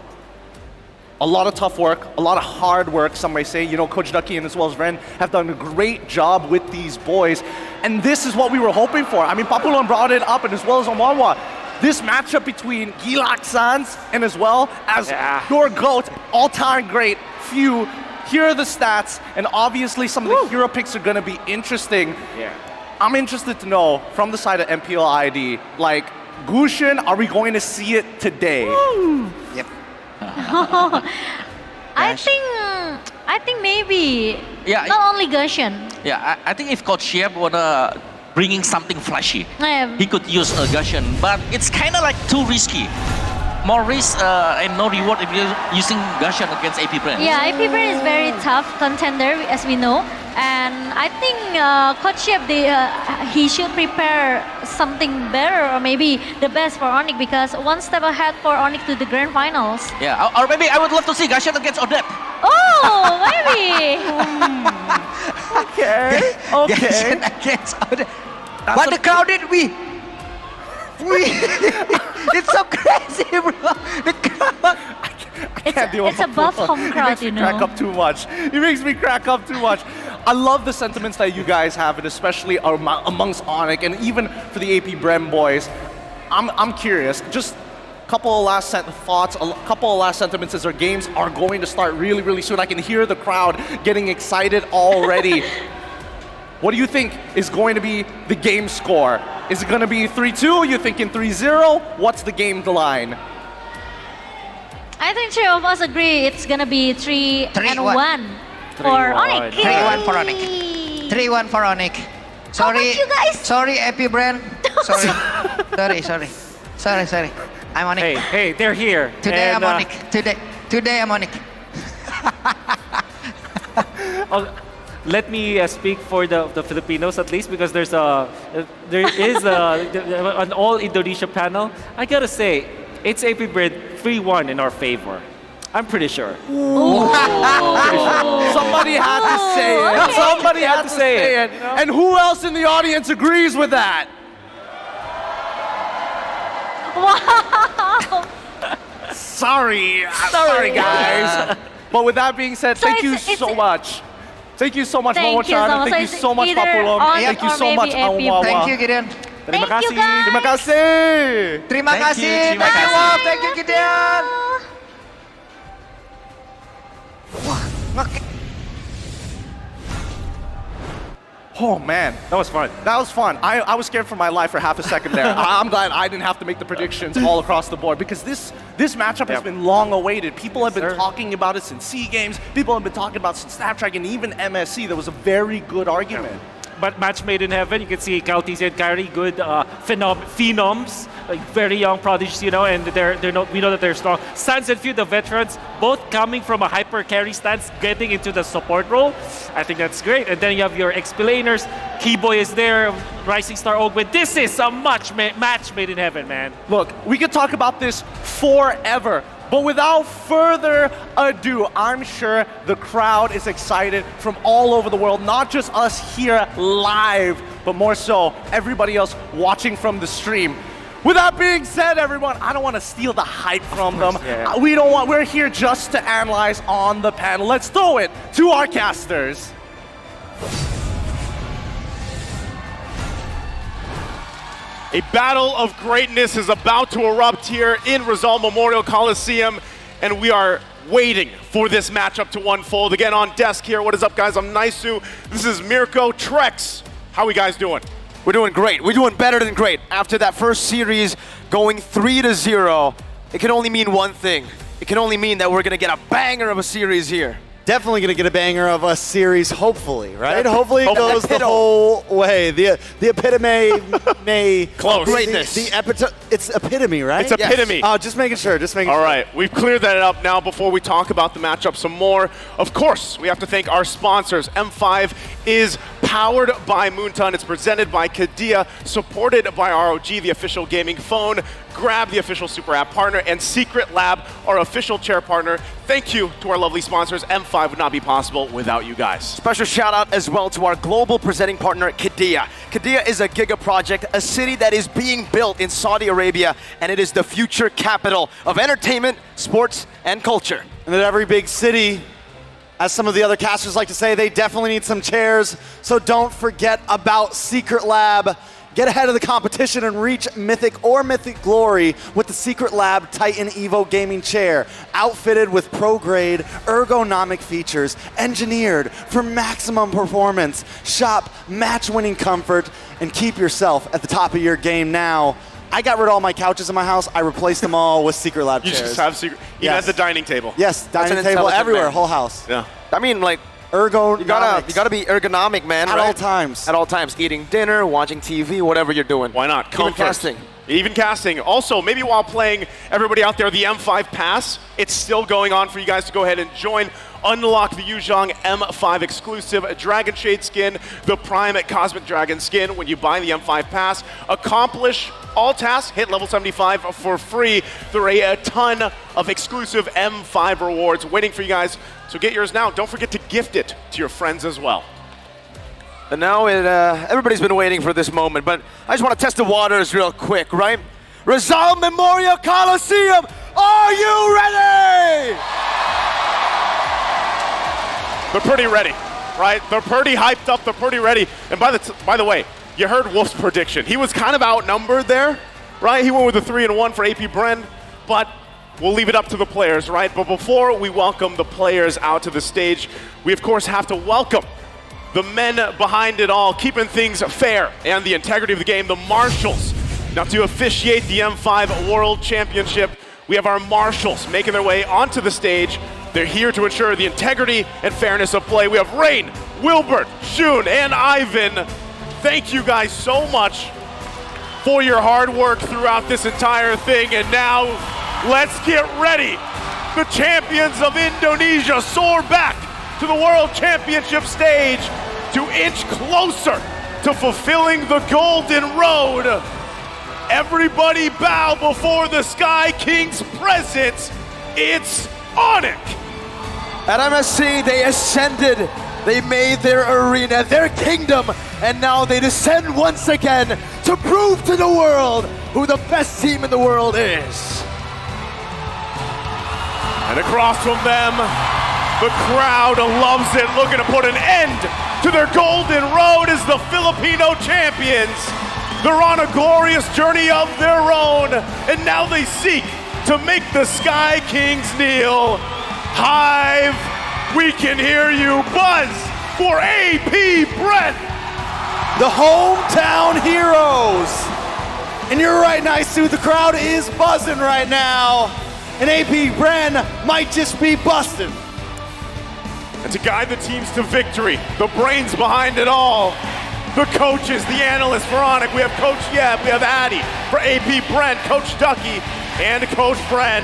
A lot of tough work, a lot of hard work, some may say. You know, Coach Ducky and as well as Ren have done a great job with these boys. And this is what we were hoping for. I mean, Papulon brought it up and as well as Omawa. This matchup between Gilak Sans and as well as your GOAT, all-time great, Few. Here are the stats, and obviously some of the hero picks are going to be interesting. Yeah. I'm interested to know, from the side of MPL ID, like, Gushin, are we going to see it today? Yep. I think maybe not only Gushin. Yeah, I think if Coach Shiep wanna bringing something flashy, he could use a Gushin, but it's kind of like too risky. More risk and no reward if you're using Gushin against AP Brand. Yeah, AP Brand is very tough contender as we know, and I think Coach Shiep he should prepare something better or maybe the best for Onyx because one step ahead for Onyx to the grand finals. Yeah, or maybe I would love to see Gushin against Odette. Oh, maybe. Okay. Gushin against Odette. But the crowded it's so crazy, bro. The crowd. I can't deal with It's a buff home crowd, He makes me crack up too much. He makes me crack up too much. I love the sentiments that you guys have, and especially amongst Onyx, and even for the AP Brem boys. I'm curious. Just a couple of last thoughts, a couple of last sentiments as our games are going to start really, really soon. I can hear the crowd getting excited already. What do you think is going to be the game score? Is it going to be 3-2? You thinking 3-0? What's the game line? I think three of us agree it's gonna be 3-1 for Onyx. 3-1 for Onyx. 3-1 for Onyx. Sorry, you guys? Sorry, AP Brand. Sorry. I'm Onyx. Hey, they're here. Today and, I'm Onyx. Today I'm Onyx. Let me speak for the Filipinos at least because there is an all Indonesia panel. I gotta say, it's AP Brand 3-1 in our favor. I'm pretty sure. Somebody had to say it. Okay. Somebody had to say it. And who else in the audience agrees with that? Wow. Sorry guys. But with that being said, thank you so much. Thank you so much, Momo-chan. Thank you so much, Papulong. Thank you so much, Awawa. Thank you, Gideon. Terima kasih. Terima kasih. Terima kasih. Thank you, Wolf. Thank you, Gideon. Wah, Oh man, That was fun. that was fun. I was scared for my life for half a second there. I'm glad I didn't have to make the predictions all across the board because this matchup has been long awaited. People have been talking about it since SEA Games. People have been talking about it since Snapdragon, and even MSC. There was a very good argument. But match made in heaven. You can see Kaltiz and Kyrie, good phenoms, like very young prodigies, you know, and we know that they're strong. Sans and Few, the veterans, both coming from a hyper carry stance, getting into the support role. I think that's great. And then you have your explainers. Keyboy is there, Rising Star Ogwen. This is a match made in heaven, man. Look, we could talk about this forever. But without further ado, I'm sure the crowd is excited from all over the world, not just us here live, but more so everybody else watching from the stream. With that being said, everyone, I don't want to steal the hype from them. yeah. We're here just to analyze on the panel. Let's throw it to our casters. A battle of greatness is about to erupt here in Rizal Memorial Coliseum, and we are waiting for this matchup to unfold. Again, on desk here, what is up, guys? I'm Naisu. This is Mirko. Trex, how are we guys doing? We're doing great. We're doing better than great. After that first series going 3-0, it can only mean one thing. It can only mean that we're going to get a banger of a series here. Definitely going to get a banger of a series, hopefully, right? Yeah. Hopefully it goes the whole way. The epitome may... Close. Greatness. It's epitome, right? It's epitome. Yes. Just making sure, All right, we've cleared that up now. Before we talk about the matchup some more, of course, we have to thank our sponsors. M5 is powered by Moonton. It's presented by Kadia, supported by ROG, the official gaming phone. Grab, the official Super App partner, and Secret Lab, our official chair partner. Thank you to our lovely sponsors. M5 would not be possible without you guys. Special shout out as well to our global presenting partner, Qiddiya. Qiddiya is a giga project, a city that is being built in Saudi Arabia, and it is the future capital of entertainment, sports, and culture. And that every big city, as some of the other casters like to say, they definitely need some chairs. So don't forget about Secret Lab. Get ahead of the competition and reach Mythic or Mythic Glory with the Secret Lab Titan Evo gaming chair, outfitted with pro-grade ergonomic features, engineered for maximum performance. Shop match-winning comfort and keep yourself at the top of your game now. I got rid of all my couches in my house. I replaced them all with Secret Lab chairs. You just have Secret, even at the dining table. Yes, dining table everywhere, whole house. Yeah. I mean, like, ergonomics. You gotta be ergonomic, man. At right? all times. At all times. Eating dinner, watching TV, whatever you're doing. Why not? Even Comfort. casting. Even casting. Also, maybe while playing, everybody out there, the M5 Pass, it's still going on for you guys to go ahead and join. Unlock the Yuzhong M5 exclusive Dragon Shade skin, the Prime Cosmic Dragon skin when you buy the M5 Pass. Accomplish all tasks, hit level 75 for free. There are a ton of exclusive M5 rewards waiting for you guys, so get yours now. Don't forget to gift it to your friends as well. And now everybody's been waiting for this moment, but I just want to test the waters real quick, right? Rizal Memorial Coliseum, are you ready? They're pretty ready, right? They're pretty hyped up, they're pretty ready. And by the way, you heard Wolf's prediction. He was kind of outnumbered there, right? He went with a 3-1 for AP Bren, but we'll leave it up to the players, right? But before we welcome the players out to the stage, we of course have to welcome the men behind it all, keeping things fair and the integrity of the game, the Marshals. Now to officiate the M5 World Championship, we have our Marshals making their way onto the stage. They're here to ensure the integrity and fairness of play. We have Rain, Wilbert, Shun, and Ivan. Thank you guys so much for your hard work throughout this entire thing. And now, let's get ready. The champions of Indonesia soar back to the World Championship stage to inch closer to fulfilling the Golden Road. Everybody bow before the Sky King's presence. It's Onyx. At MSC, they ascended. They made their arena, their kingdom, and now they descend once again to prove to the world who the best team in the world is. And across from them, the crowd loves it, looking to put an end to their Golden Road as the Filipino champions. They're on a glorious journey of their own, and now they seek to make the Sky Kings kneel. Hive, we can hear you. Buzz for AP Brent. the hometown heroes. And you're right, Nice Suit, the crowd is buzzing right now. And AP Bren might just be busted. And to guide the teams to victory, the brains behind it all, the coaches, the analysts for Onic, we have Coach Yeb, we have Addy, for AP Bren, Coach Ducky, and Coach Bren.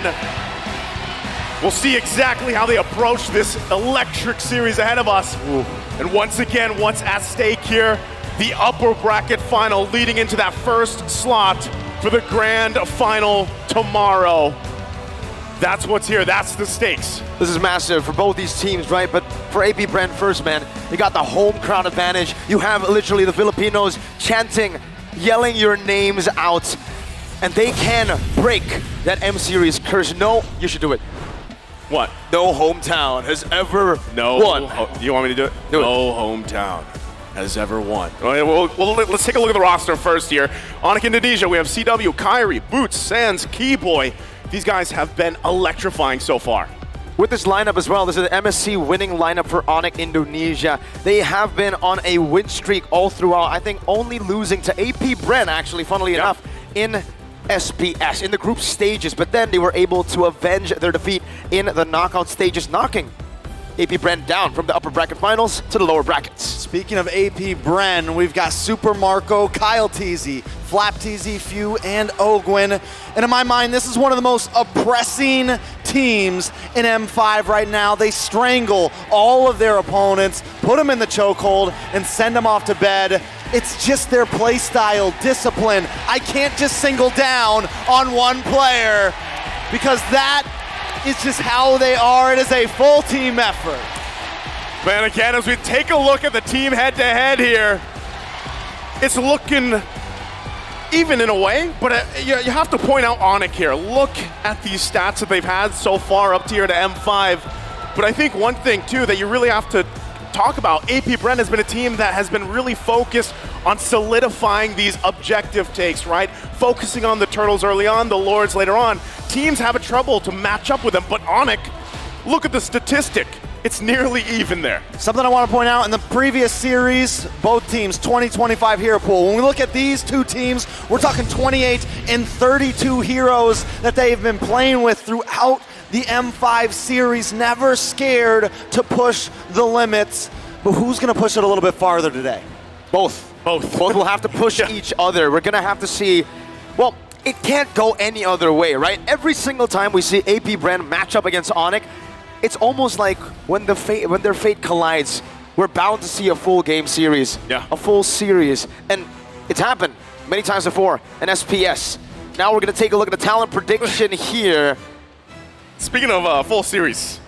We'll see exactly how they approach this electric series ahead of us. Ooh. And once again, what's at stake here, the upper bracket final leading into that first slot for the grand final tomorrow. That's what's here, that's the stakes. This is massive for both these teams, right? But for AP Bren first, man, you got the home crowd advantage. You have literally the Filipinos chanting, yelling your names out, and they can break that M-Series curse. No, you should do it. What? No hometown has ever won. You want me to do it? Do it. No hometown has ever won. Well, let's take a look at the roster first here. Onic Indonesia, we have CW, Kyrie, Boots, Sands, Keyboy. These guys have been electrifying so far. With this lineup as well, this is the MSC winning lineup for Onic Indonesia. They have been on a win streak all throughout, I think only losing to AP Bren, actually, funnily enough, in SPS, in the group stages, but then they were able to avenge their defeat in the knockout stages, knocking AP Bren down from the upper bracket finals to the lower brackets. Speaking of AP Bren, we've got Super Marco, Kyle Teasy, Flap Teasy, Few, and Ogwin. And in my mind, this is one of the most oppressing teams in M5 right now. They strangle all of their opponents, put them in the chokehold, and send them off to bed. It's just their play style, discipline. I can't just single down on one player because that is just how they are. It is a full team effort. Man, again, as we take a look at the team head-to-head here, it's looking even in a way, but you have to point out Onic here. Look at these stats that they've had so far up tier to M5. But I think one thing, too, that you really have to talk about, AP Bren has been a team that has been really focused on solidifying these objective takes, right? Focusing on the Turtles early on, the Lords later on. Teams have a trouble to match up with them, but Onic, look at the statistic. It's nearly even there. Something I want to point out, in the previous series, both teams, 20-25 hero pool. When we look at these two teams, we're talking 28 and 32 heroes that they've been playing with throughout the M5 series, never scared to push the limits. But who's going to push it a little bit farther today? Both will have to push each other. We're going to have to see, well, it can't go any other way, right? Every single time we see AP Bren match up against Onic, it's almost like when their fate collides, we're bound to see a full game series, a full series. And it's happened many times before in SPS. Now we're going to take a look at the talent prediction here. Speaking of full series,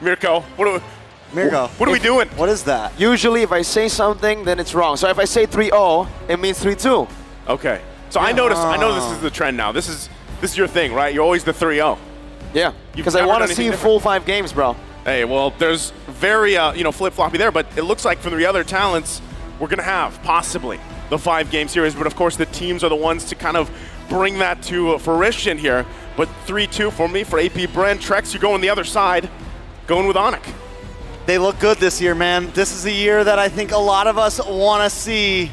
Mirko, what are we doing? What is that? Usually if I say something, then it's wrong. So if I say 3-0, it means 3-2. Okay. So I know this is the trend now. This is your thing, right? You're always the 3-0. Yeah, because I want to see full 5 games, bro. Hey, well, there's very, flip-floppy there, but it looks like from the other talents, we're going to have possibly the 5-game series, but of course the teams are the ones to kind of bring that to fruition here. But 3-2 for me, for AP Bren. Trex, you're going the other side, going with Onic. They look good this year, man. This is a year that I think a lot of us want to see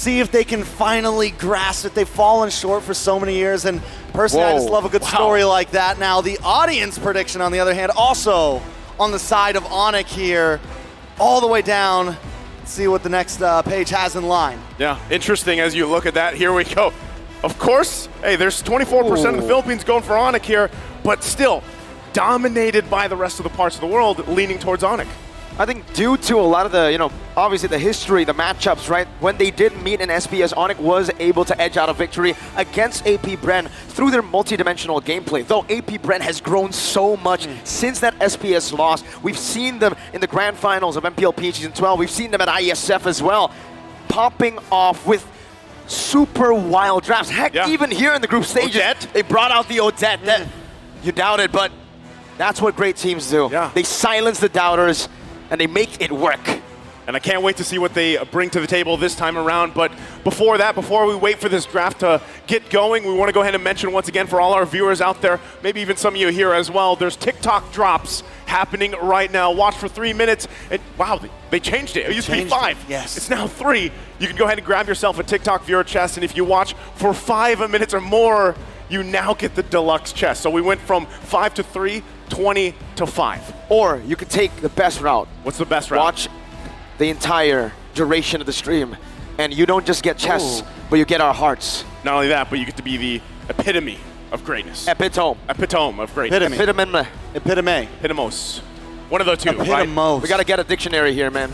if they can finally grasp it. They've fallen short for so many years, and personally, I just love a good story like that. Now, the audience prediction, on the other hand, also on the side of Onic here, all the way down. Let's see what the next page has in line. Yeah, interesting as you look at that. Here we go. Of course, hey, there's 24% of the Philippines going for Onic here, but still dominated by the rest of the parts of the world, leaning towards Onic. I think due to a lot of the, obviously the history, the matchups, right? When they did meet in SPS, Onic was able to edge out a victory against AP Bren through their multi-dimensional gameplay. Though AP Bren has grown so much since that SPS loss. We've seen them in the grand finals of MPLP Season 12. We've seen them at ISF as well, popping off with super wild drafts. Heck, even here in the group stages, they brought out the Odette that you doubted, but that's what great teams do. They silence the doubters, and they make it work. And I can't wait to see what they bring to the table this time around. But before that, before we wait for this draft to get going, we want to go ahead and mention once again for all our viewers out there, maybe even some of you here as well, there's TikTok drops happening right now. Watch for 3 minutes. And wow, they changed it. It used to be 5. Yes. It's now 3. You can go ahead and grab yourself a TikTok viewer chest, and if you watch for 5 minutes or more, you now get the deluxe chest. So we went from 5 to 3, 20 to 5. Or you could take the best route. What's the best route? Watch the entire duration of the stream, and you don't just get chests, but you get our hearts. Not only that, but you get to be the epitome of greatness. Epitome. Epitome of greatness. Epitome. Epitome. Epitomos. One of the two, Epitomos. right? We gotta get a dictionary here, man.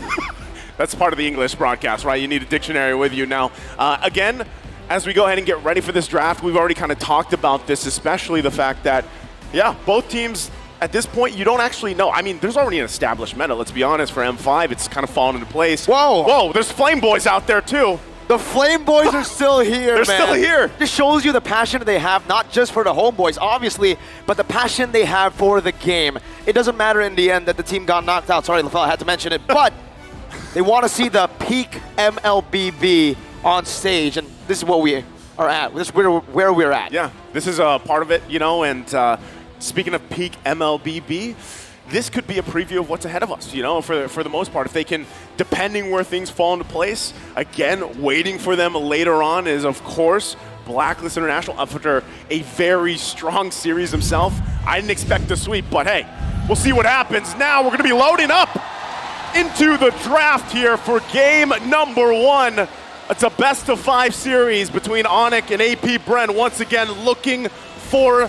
That's part of the English broadcast, right? You need a dictionary with you now. Again, as we go ahead and get ready for this draft, we've already kind of talked about this, especially the fact that, yeah, both teams, at this point, you don't actually know. I mean, there's already an established meta, let's be honest, for M5. It's kind of fallen into place. Whoa! Whoa, there's Flame Boys out there, too. The Flame Boys are still here, They're man. still here. This shows you the passion they have, not just for the homeboys, obviously, but the passion they have for the game. It doesn't matter in the end that the team got knocked out. Sorry, LaFell, I had to mention it. But they want to see the peak MLBB on stage, and this is what we are at. This is where we're at. Yeah, this is a part of it, you know, and speaking of peak MLBB, this could be a preview of what's ahead of us, you know, for the most part. If they can, depending where things fall into place, again, waiting for them later on is, of course, Blacklist International after a very strong series himself. I didn't expect the sweep, but hey, we'll see what happens. Now we're going to be loading up into the draft here for game number 1. It's a best-of-5 series between Onyx and AP Bren, once again looking for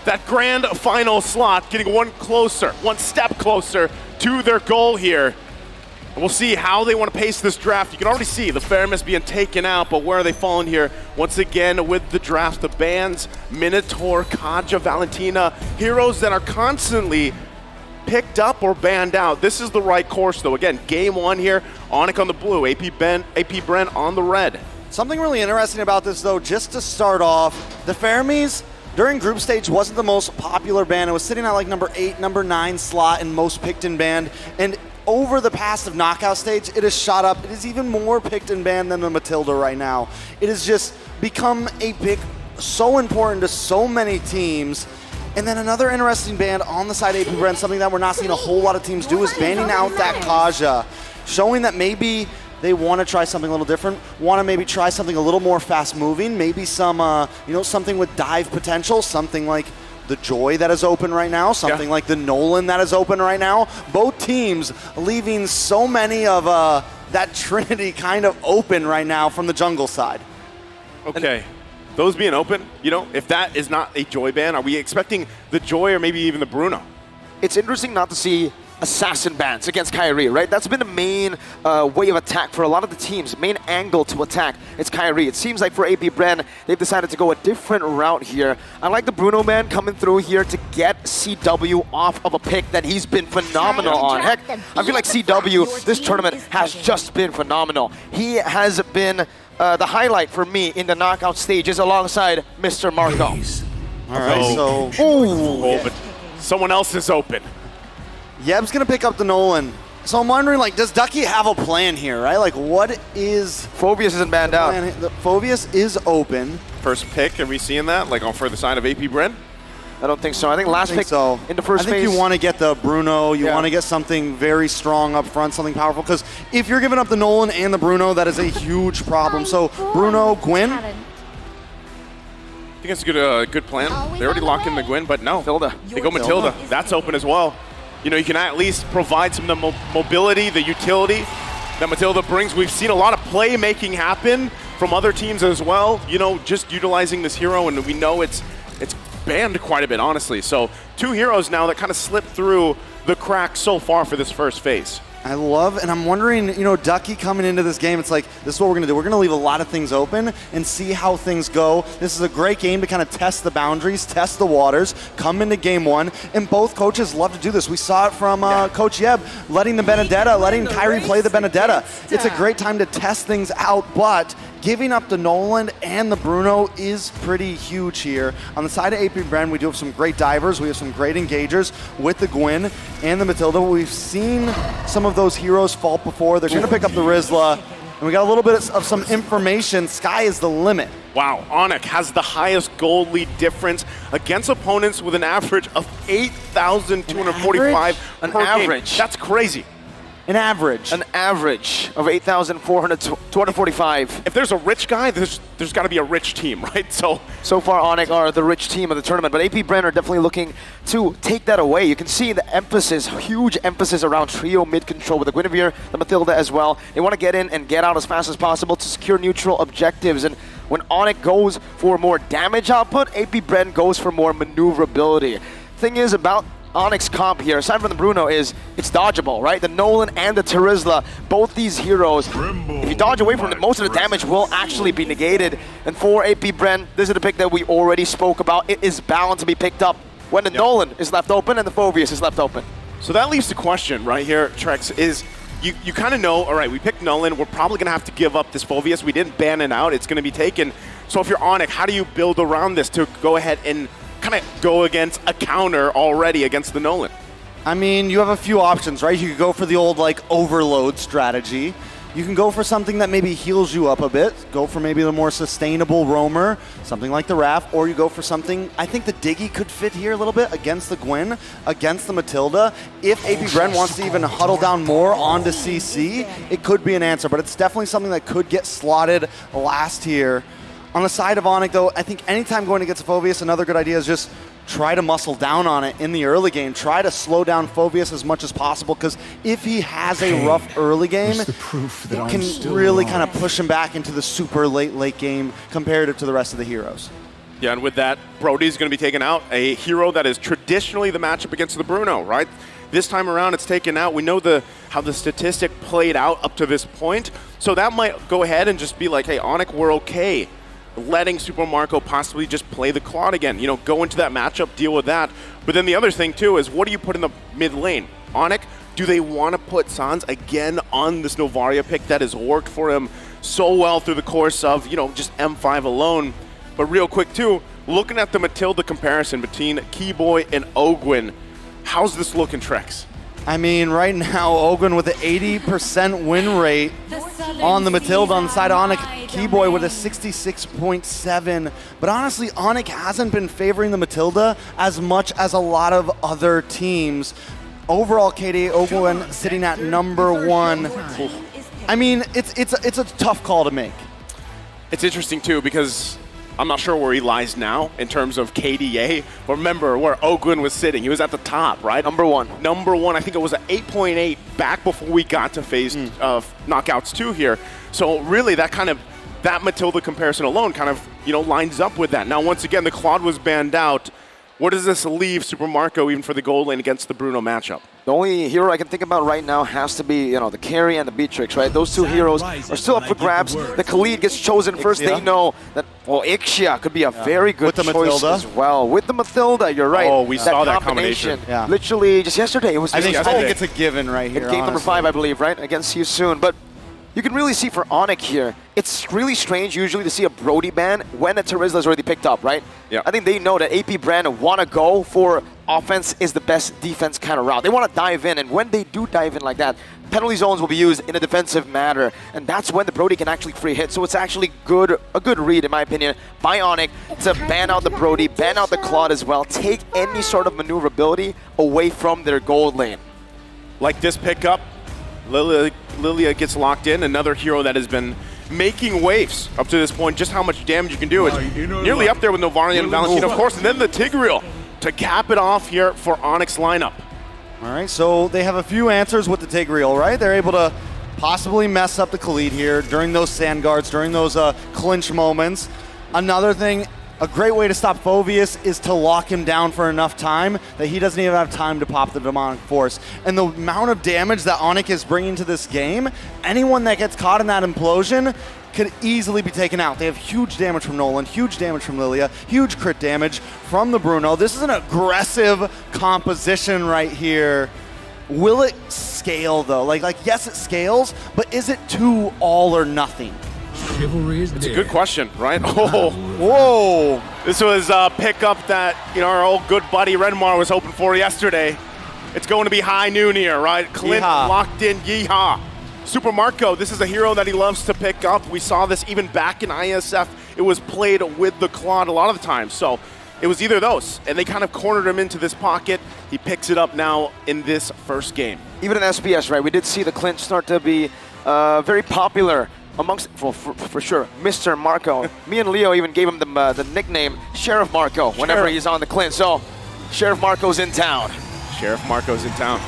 that grand final slot, getting one step closer to their goal here. And we'll see how they want to pace this draft. You can already see the Fairness being taken out, but where are they falling here? Once again with the draft, the bans, Minotaur, Kaja, Valentina, heroes that are constantly picked up or banned out. This is the right course though. Again, game 1 here, Onyx on the blue, AP Bren on the red. Something really interesting about this though, just to start off, the Fermis during group stage wasn't the most popular band. It was sitting at like number 8, number 9 slot in most picked in band. And over the past of knockout stage, it has shot up. It is even more picked in band than the Matilda right now. It has just become a pick so important to so many teams. And then another interesting band on the side of AP Bren, something that we're not seeing a whole lot of teams do, is banning out that Kaja, showing that maybe they want to try something a little different, want to maybe try something a little more fast-moving, maybe some, something with dive potential, something like the Joy that is open right now, something like the Nolan that is open right now. Both teams leaving so many of that Trinity kind of open right now from the jungle side. Okay. Those being open, you know, if that is not a Joy ban, are we expecting the Joy or maybe even the Bruno? It's interesting not to see assassin bans against Kyrie, right? That's been the main way of attack for a lot of the teams, main angle to attack. It's Kyrie. It seems like for AP Bren, they've decided to go a different route here. I like the Bruno man coming through here to get CW off of a pick that he's been phenomenal on. Heck, I feel like CW, this tournament has just been phenomenal. He has been the highlight for me in the knockout stages alongside Mr. Marco. All right, so... Open. Someone else is open. Yeb's going to pick up the Nolan. So I'm wondering, like, does Ducky have a plan here, right? Like, what is... Phobius isn't banned out. Phobius is open. First pick, are we seeing that? Like, on further side of AP Bren? I don't think so. I think last pick in the first phase. I think you want to get the Bruno. You want to get something very strong up front, something powerful. Because if you're giving up the Nolan and the Bruno, that is a huge problem. So Bruno, Gwyn. I think it's a good plan. They already locked in the Gwyn, but no. Matilda. They go Matilda. That's open as well. You know, you can at least provide some of the mobility, the utility that Matilda brings. We've seen a lot of playmaking happen from other teams as well. You know, just utilizing this hero, and we know it's banned quite a bit, honestly. So 2 heroes now that kind of slipped through the cracks so far for this first phase. I love, and I'm wondering, you know, Ducky coming into this game, it's like, this is what we're going to do. We're going to leave a lot of things open and see how things go. This is a great game to kind of test the boundaries, test the waters, come into game 1, and both coaches love to do this. We saw it from Coach Yeb, letting the Benedetta, letting Kyrie play the Benedetta. It's a great time to test things out, but giving up the Nolan and the Bruno is pretty huge here. On the side of AP Bren, we do have some great divers. We have some great engagers with the Gwyn and the Matilda. We've seen some of those heroes fall before. They're going to pick up the Rizla. and we got a little bit of some information. Sky is the limit. Wow, Onyx has the highest gold lead difference against opponents with an average of 8,245 An per game. average? That's crazy. An average. An average of 8,245. If there's a rich guy, there's got to be a rich team, right? So far, Onyx are the rich team of the tournament, but AP Bren are definitely looking to take that away. You can see the emphasis, huge emphasis around trio mid control with the Guinevere, the Matilda as well. They want to get in and get out as fast as possible to secure neutral objectives. And when Onyx goes for more damage output, AP Bren goes for more maneuverability. Thing is about Onyx comp here, aside from the Bruno, is it's dodgeable, right? The Nolan and the Terizla, both these heroes, if you dodge away from them, most of the damage will actually be negated. And for AP Bren, this is the pick that we already spoke about. It is bound to be picked up when the Nolan is left open and the Phobius is left open. So that leaves the question right here, Trex, is you kind of know, all right, we picked Nolan, we're probably going to have to give up this Phobius. We didn't ban it out, it's going to be taken. So if you're Onyx, how do you build around this to go ahead and kind of go against a counter already against the Nolan? I mean, you have a few options, right? You could go for the old, like, overload strategy. You can go for something that maybe heals you up a bit, go for maybe the more sustainable roamer, something like the Raph, or you go for something, I think the Diggy could fit here a little bit against the Gwen, against the Matilda. If AP Bren wants to even huddle down more onto CC, it could be an answer, but it's definitely something that could get slotted last here. On the side of Onyx, though, I think anytime going against a Phobius, another good idea is just try to muscle down on it in the early game. Try to slow down Phobius as much as possible, because if he has a rough early game, it can really kind of push him back into the super late game comparative to the rest of the heroes. Yeah, and with that, Brody's going to be taken out, a hero that is traditionally the matchup against the Bruno, right? This time around, it's taken out. We know how the statistic played out up to this point, so that might go ahead and just be like, hey, Onyx, we're okay letting Super Marco possibly just play the Claude again. You know, go into that matchup, deal with that. But then the other thing, too, is what do you put in the mid lane? Onyx, do they want to put Sans again on this Novaria pick that has worked for him so well through the course of, you know, just M5 alone? But real quick, too, looking at the Matilda comparison between Keyboy and Ogwyn, how's this looking, Trex? I mean, right now, Ogwyn with an 80% win rate on the Matilda on the side of Onyx. Keyboy with a 66.7. But honestly, Onyx hasn't been favoring the Matilda as much as a lot of other teams. Overall, KD, Ogwyn sitting at number 1. I mean, it's a tough call to make. It's interesting, too, because I'm not sure where he lies now in terms of KDA, but remember where Ogwyn was sitting. He was at the top, right? Number 1. Number 1. I think it was an 8.8 back before we got to phase of knockouts 2 here. So really, that Matilda comparison alone kind of, you know, lines up with that. Now, once again, the Claude was banned out. What does this leave Super Marco even for the gold lane against the Bruno matchup? The only hero I can think about right now has to be, you know, the carry and the Beatrix, right? Those two heroes are still up for grabs. The Khalid gets chosen first. They know that, well, Ixia could be a very good choice Matilda as well. With the Matilda, you're right. Oh, we saw that combination. Yeah. Literally just yesterday. It was I think it's a given right here, game number honestly. 5, I believe, right? Against you soon. But you can really see for Onyx here, it's really strange usually to see a Brody ban when a Terizla is already picked up, right? Yeah. I think they know that AP Brand want to go for offense is the best defense kind of route. They want to dive in, and when they do dive in like that, penalty zones will be used in a defensive manner, and that's when the Brody can actually free hit. So it's actually a good read, in my opinion, by Onyx to ban out the Brody, ban out the Claude as well, take any sort of maneuverability away from their gold lane. Like this pickup, Lilia gets locked in, another hero that has been making waves up to this point. Just how much damage you can do. It's nearly up there with Novaria and Valentina, of course, and then the Tigreal to cap it off here for Onyx lineup. All right, so they have a few answers with the Tigreal, right? They're able to possibly mess up the Khalid here during those sand guards, during those clinch moments. Another thing, a great way to stop Phobius is to lock him down for enough time that he doesn't even have time to pop the Demonic Force. And the amount of damage that Onyx is bringing to this game, anyone that gets caught in that implosion could easily be taken out. They have huge damage from Nolan, huge damage from Lilia, huge crit damage from the Bruno. This is an aggressive composition right here. Will it scale though? Like yes, it scales, but is it too all or nothing? It's a good question, right? Oh, whoa! This was a pickup that, you know, our old good buddy Redmar was hoping for yesterday. It's going to be high noon here, right? Clint Yeehaw. locked in, yeehaw. Super Marco, this is a hero that he loves to pick up. We saw this even back in ISF. It was played with the Claude a lot of the time. So it was either those, and they kind of cornered him into this pocket. He picks it up now in this first game. Even in SBS, right, we did see the clinch start to be very popular amongst, for sure, Mr. Marco. Me and Leo even gave him the nickname Sheriff Marco whenever he's on the clinch. So Sheriff Marco's in town. Sheriff Marco's in town.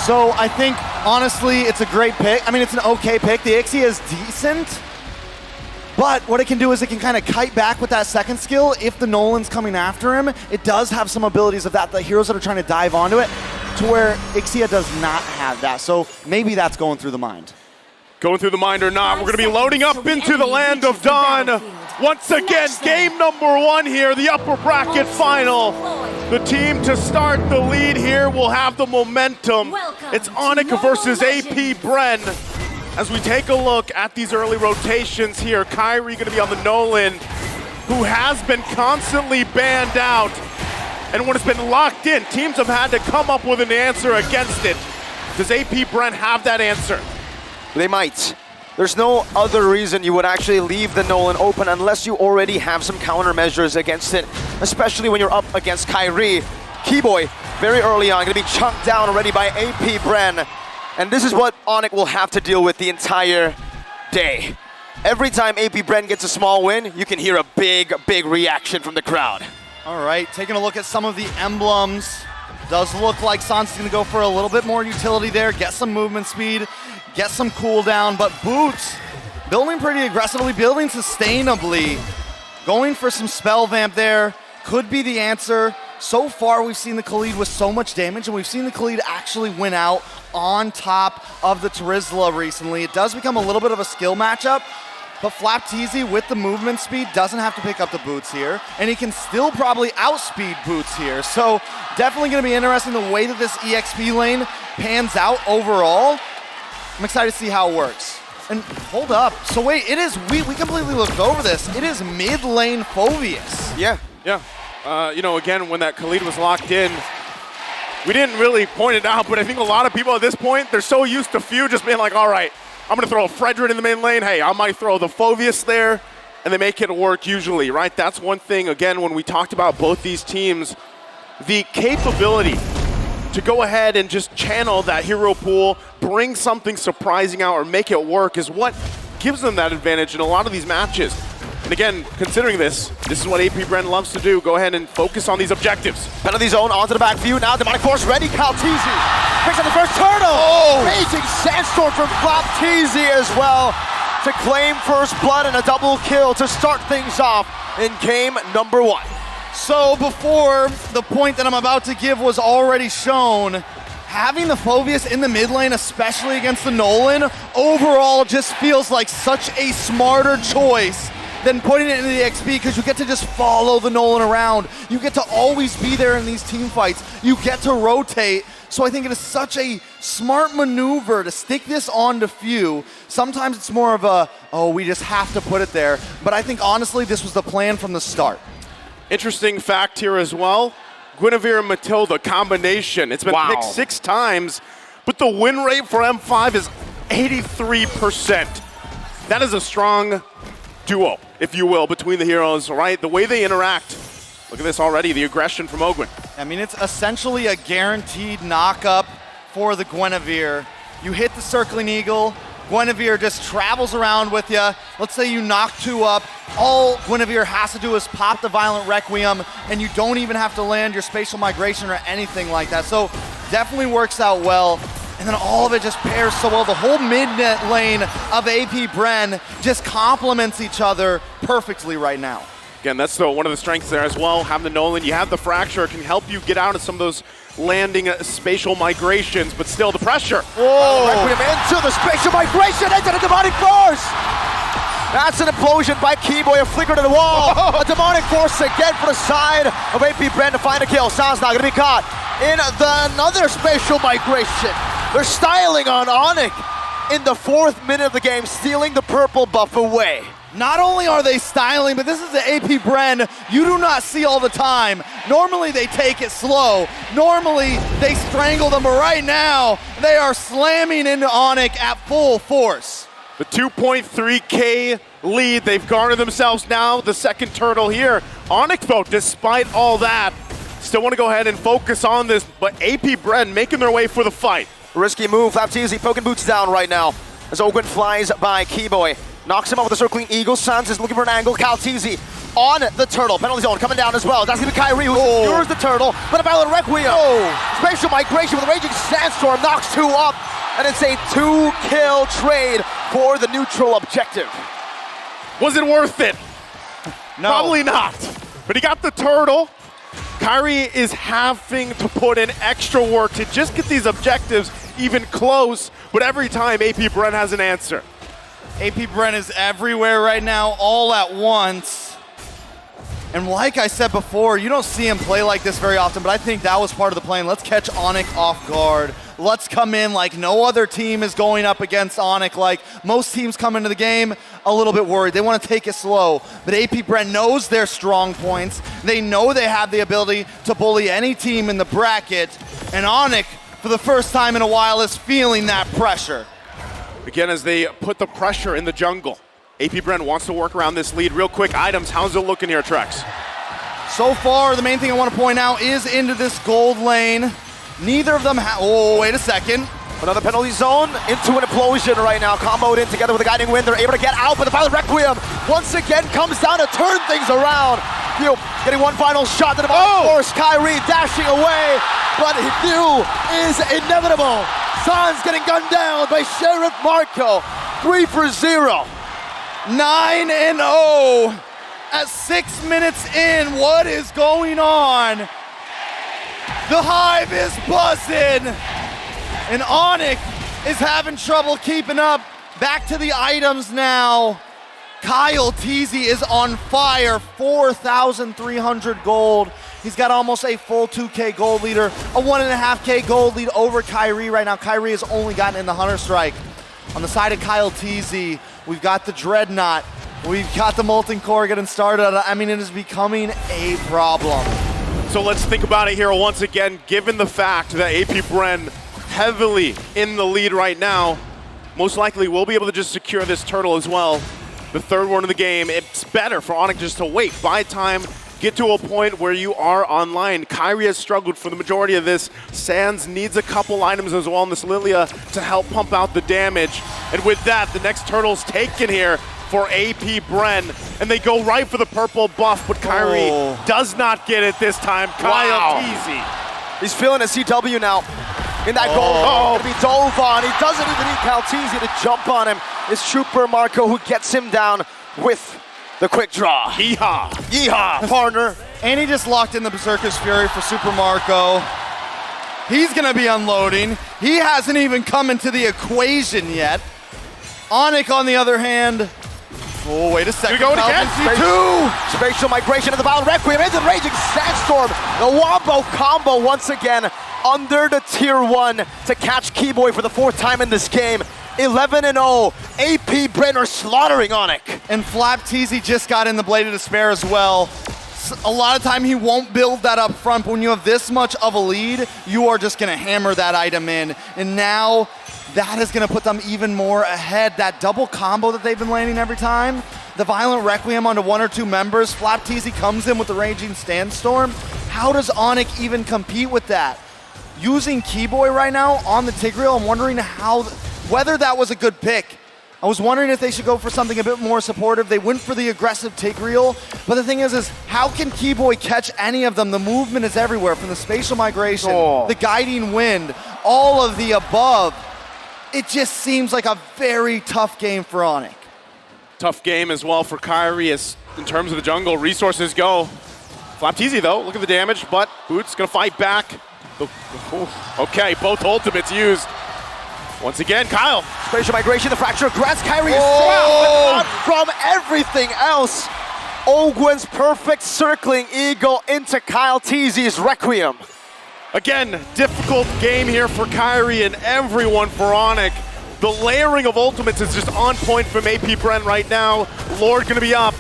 So I think, honestly, it's a great pick. I mean, it's an okay pick. The Ixie is decent, but what it can do is it can kind of kite back with that second skill. If the Nolan's coming after him, it does have some abilities of that, the heroes that are trying to dive onto it, to where Ixia does not have that. So maybe that's going through the mind. Going through the mind or not, we're going to be loading up into the land of Dawn. Once again, game number 1 here, the upper bracket final. The team to start the lead here will have the momentum. It's Onyx versus AP Bren. As we take a look at these early rotations here, Kyrie going to be on the Nolan, who has been constantly banned out. And when it's been locked in, teams have had to come up with an answer against it. Does AP Bren have that answer? They might. There's no other reason you would actually leave the Nolan open unless you already have some countermeasures against it, especially when you're up against Kyrie. Keyboy, very early on, gonna be chunked down already by AP Bren. And this is what Onyx will have to deal with the entire day. Every time AP Bren gets a small win, you can hear a big, big reaction from the crowd. All right, taking a look at some of the emblems. Does look like Sans is gonna go for a little bit more utility there, get some movement speed, get some cooldown, but Boots building pretty aggressively, building sustainably, going for some spell vamp there, could be the answer. So far, we've seen the Khalid with so much damage, and we've seen the Khalid actually win out on top of the Terizla recently. It does become a little bit of a skill matchup, but Flap Teasy with the movement speed doesn't have to pick up the Boots here, and he can still probably outspeed Boots here. So definitely gonna be interesting the way that this EXP lane pans out overall. I'm excited to see how it works. And hold up, so wait, it is, we completely looked over this. It is mid lane Phoveus. Yeah. You know, again, when that Khalid was locked in, we didn't really point it out, but I think a lot of people at this point, they're so used to Few just being like, all right, I'm gonna throw a Fredrin in the main lane. Hey, I might throw the Phoveus there, and they make it work usually, right? That's one thing, again, when we talked about both these teams, the capability to go ahead and just channel that hero pool, bring something surprising out or make it work is what gives them that advantage in a lot of these matches. And again, considering this is what AP Bren loves to do. Go ahead and focus on these objectives. Penalty zone onto the back view. Now Demonic Force ready. Calteezy picks up the first turtle. Oh! Amazing sandstorm from Flapteezy as well to claim first blood and a double kill to start things off in game number 1. So before the point that I'm about to give was already shown, having the Phoveus in the mid lane, especially against the Nolan, overall just feels like such a smarter choice than putting it into the XP, because you get to just follow the Nolan around. You get to always be there in these team fights. You get to rotate. So I think it is such a smart maneuver to stick this on to Few. Sometimes it's more of a, oh, we just have to put it there. But I think honestly, this was the plan from the start. Interesting fact here as well. Guinevere and Matilda combination. It's been picked 6 times, but the win rate for M5 is 83%. That is a strong duo, if you will, between the heroes, right? The way they interact. Look at this already, the aggression from Ogwin. I mean, it's essentially a guaranteed knock-up for the Guinevere. You hit the Circling Eagle, Guinevere just travels around with you. Let's say you knock 2 up. All Guinevere has to do is pop the Violent Requiem, and you don't even have to land your Spatial Migration or anything like that. So definitely works out well. And then all of it just pairs so well. The whole mid-net lane of AP Bren just complements each other perfectly right now. Again, that's one of the strengths there as well. Having the Nolan, you have the Fracture, it can help you get out of some of those landing spatial migrations, but still the pressure. Whoa! Requiem into the spatial migration, into the Demonic Force! That's an implosion by Keyboy, a flicker to the wall. A Demonic Force again for the side of AP Bren to find a kill. San's not gonna be caught in another spatial migration. They're styling on Onyx in the 4th minute of the game, stealing the purple buff away. Not only are they styling, but this is the AP Bren you do not see all the time. Normally they take it slow. Normally they strangle them, but right now they are slamming into Onyx at full force. The 2.3K lead they've garnered themselves now, the second turtle here. Onyx, though, despite all that, still want to go ahead and focus on this, but AP Bren making their way for the fight. Risky move, Flapteasy poking boots down right now as Ogwen flies by Keyboy. Knocks him off with a circling eagle. Sans is looking for an angle. Calteezy on the turtle. Penalty zone coming down as well. That's going to be Kyrie who secures the turtle. But a Violent Requiem. Spatial migration with a Raging Sandstorm knocks 2 up. And it's a 2-kill trade for the neutral objective. Was it worth it? No. Probably not. But he got the turtle. Kyrie is having to put in extra work to just get these objectives even close. But every time AP Bren has an answer. AP Bren is everywhere right now, all at once. And like I said before, you don't see him play like this very often, but I think that was part of the plan. Let's catch Onyx off guard. Let's come in like no other team is going up against Onyx. Like most teams come into the game a little bit worried. They want to take it slow. But AP Bren knows their strong points. They know they have the ability to bully any team in the bracket. And Onyx, for the first time in a while, is feeling that pressure. Again, as they put the pressure in the jungle. AP Bren wants to work around this lead. Real quick, items, how's it looking here, Trex? So far, the main thing I want to point out is into this gold lane. Neither of them oh, wait a second. Another penalty zone into an implosion right now. Comboed in together with a guiding wind. They're able to get out, but the Violent Requiem once again comes down to turn things around. Hugh getting one final shot to the bottom. Force Kyrie dashing away, but Hugh is inevitable. Sans getting gunned down by Sheriff Marco. 3-0. 9-0 at 6 minutes in. What is going on? The Hive is buzzing, and Onyx is having trouble keeping up. Back to the items now. Kyle Teasy is on fire, 4,300 gold. He's got almost a full 2K gold leader, a 1.5K gold lead over Kyrie right now. Kyrie has only gotten in the Hunter Strike. On the side of Kyle Teasy, we've got the Dreadnought. We've got the Molten Core getting started. I mean, it is becoming a problem. So let's think about it here once again, given the fact that AP Bren heavily in the lead right now, most likely we'll be able to just secure this turtle as well. The third one of the game, it's better for Onyx just to wait, buy time, get to a point where you are online. Kyrie has struggled for the majority of this. Sans needs a couple items as well in this Lilia to help pump out the damage. And with that, the next turtle's taken here for AP Bren, and they go right for the purple buff, but Kyrie does not get it this time. Kyle Teasy. He's feeling a CW now. In that goal, gonna be dove on. He doesn't even need Calteasy to jump on him. It's Trooper Marco who gets him down with the quick draw. Yeehaw. Yeehaw, partner. And he just locked in the Berserker's Fury for Super Marco. He's gonna be unloading. He hasn't even come into the equation yet. Onyx, on the other hand, oh, wait a second. Going again, C2! Spatial migration of the Violent Requiem into the Raging Sandstorm. The Wombo combo once again under the tier 1 to catch Keyboy for the 4th time in this game. 11-0. AP Bren are slaughtering Onyx. And Flapteasy just got in the Blade of Despair as well. A lot of time he won't build that up front, but when you have this much of a lead, you are just gonna hammer that item in. And now that is gonna put them even more ahead. That double combo that they've been landing every time, the Violent Requiem onto 1 or 2 members, Flapteasy comes in with the Raging Sandstorm. How does Onyx even compete with that? Using Keyboy right now on the Tigreal, I'm wondering whether that was a good pick. I was wondering if they should go for something a bit more supportive. They went for the aggressive Tigreal, but the thing is how can Keyboy catch any of them? The movement is everywhere, from the spatial migration, the guiding wind, all of the above. It just seems like a very tough game for Onyx. Tough game as well for Kyrie as in terms of the jungle, resources go. Flapteasy though, look at the damage, but Boots gonna fight back. Okay, both ultimates used. Once again, Kyle. Spatial migration, the fracture of grass. Kyrie is trapped from everything else. Ogwen's perfect circling eagle into Kyle Teasy's Requiem. Again, difficult game here for Kyrie and everyone for Onyx. The layering of ultimates is just on point from AP Bren right now. Lord gonna be up,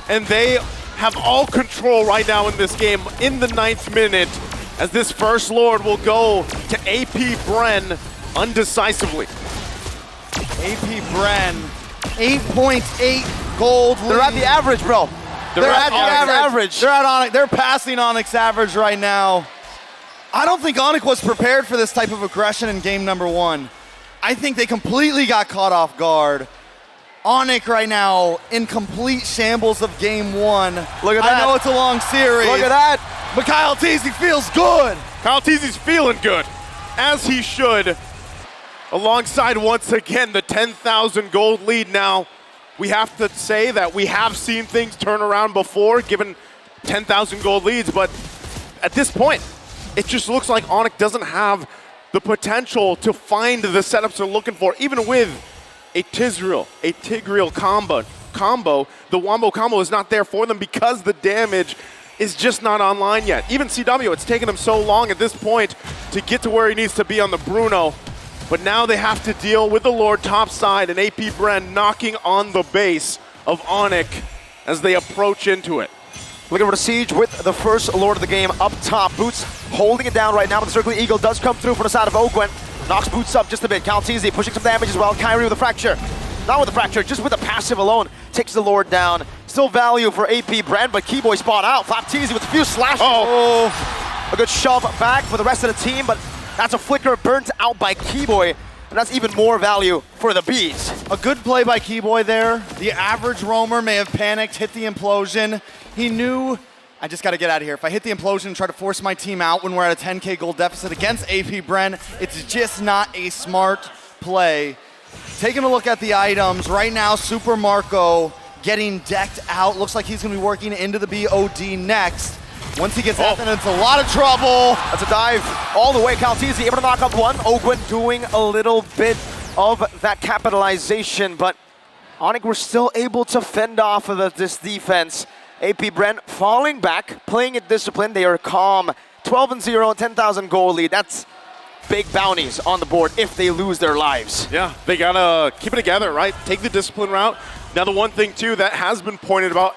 and they have all control right now in this game in the 9th minute, as this first Lord will go to AP Bren undecisively. AP Bren, 8.8 gold lead. They're at the average, bro. They're at the average. They're at Onyx. They're passing Onyx average right now. I don't think Onyx was prepared for this type of aggression in game number 1. I think they completely got caught off guard. Onyx right now in complete shambles of game 1. Look at that. I know it's a long series. Look at that. But Kyle Teasy feels good. Kyle Teasy's feeling good, as he should. Alongside, once again, the 10,000 gold lead. Now, we have to say that we have seen things turn around before, given 10,000 gold leads, but at this point, it just looks like Onyx doesn't have the potential to find the setups they're looking for, even with a Tigreal combo. The Wombo combo is not there for them because the damage is just not online yet. Even CW, it's taken him so long at this point to get to where he needs to be on the Bruno. But now they have to deal with the Lord topside and AP Bren knocking on the base of Onyx as they approach into it. Looking for the siege with the first Lord of the game up top. Boots holding it down right now, but the Circling Eagle does come through from the side of Ogwen. Knocks Boots up just a bit. Calteezy pushing some damage as well. Kyrie with a fracture. Not with the fracture, just with the passive alone. Takes the Lord down. Still value for AP Bren, but Keyboy spot out. Flapteezy with a few slashes. Oh, a good shove back for the rest of the team, but that's a flicker burnt out by Keyboy. And that's even more value for the Bees. A good play by Keyboy there. The average roamer may have panicked, hit the implosion. He knew, I just got to get out of here. If I hit the implosion and try to force my team out when we're at a 10K gold deficit against AP Bren, it's just not a smart play. Taking a look at the items, right now Super Marco getting decked out. Looks like he's going to be working into the BOD next. Once he gets out, then it's a lot of trouble. That's a dive all the way. Calteezy able to knock up one. Ogwen doing a little bit of that capitalization, but Onyx were still able to fend off of this defense. AP Bren falling back, playing it disciplined. They are calm. 12-0, 10,000 gold lead. That's big bounties on the board if they lose their lives. Yeah, they gotta keep it together, right? Take the discipline route. Now, the one thing, too, that has been pointed about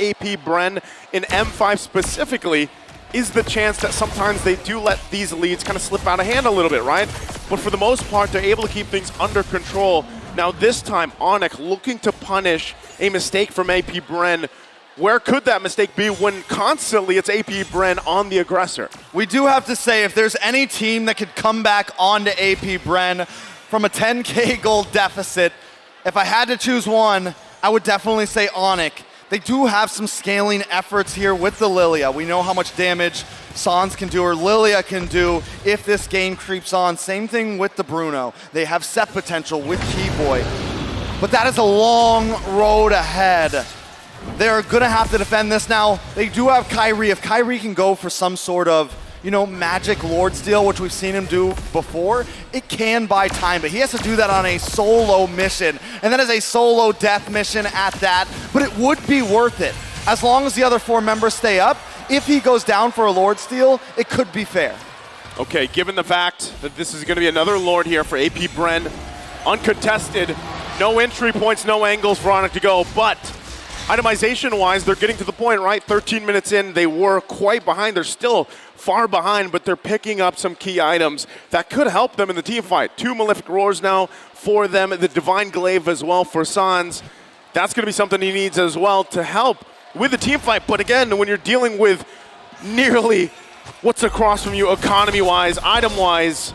AP Bren in M5 specifically is the chance that sometimes they do let these leads kind of slip out of hand a little bit, right? But for the most part, they're able to keep things under control. Now, this time, Onyx looking to punish a mistake from AP Bren. Where could that mistake be when constantly it's AP Bren on the aggressor? We do have to say, if there's any team that could come back onto AP Bren from a 10K gold deficit, if I had to choose one, I would definitely say Onyx. They do have some scaling efforts here with the Lilia. We know how much damage Sans can do or Lilia can do if this game creeps on. Same thing with the Bruno. They have set potential with Keyboy. But that is a long road ahead. They're gonna have to defend this now. They do have Kyrie. If Kyrie can go for some sort of, magic Lord steal, which we've seen him do before, it can buy time, but he has to do that on a solo mission. And that is a solo death mission at that, but it would be worth it. As long as the other 4 members stay up, if he goes down for a Lord steal, it could be fair. Okay, given the fact that this is gonna be another Lord here for AP Bren, uncontested, no entry points, no angles for Onyx to go, but itemization-wise, they're getting to the point, right? 13 minutes in, they were quite behind. They're still far behind, but they're picking up some key items that could help them in the team fight. 2 Malefic Roars now for them, the Divine Glaive as well for Sans. That's going to be something he needs as well to help with the team fight. But again, when you're dealing with nearly what's across from you economy-wise, item-wise,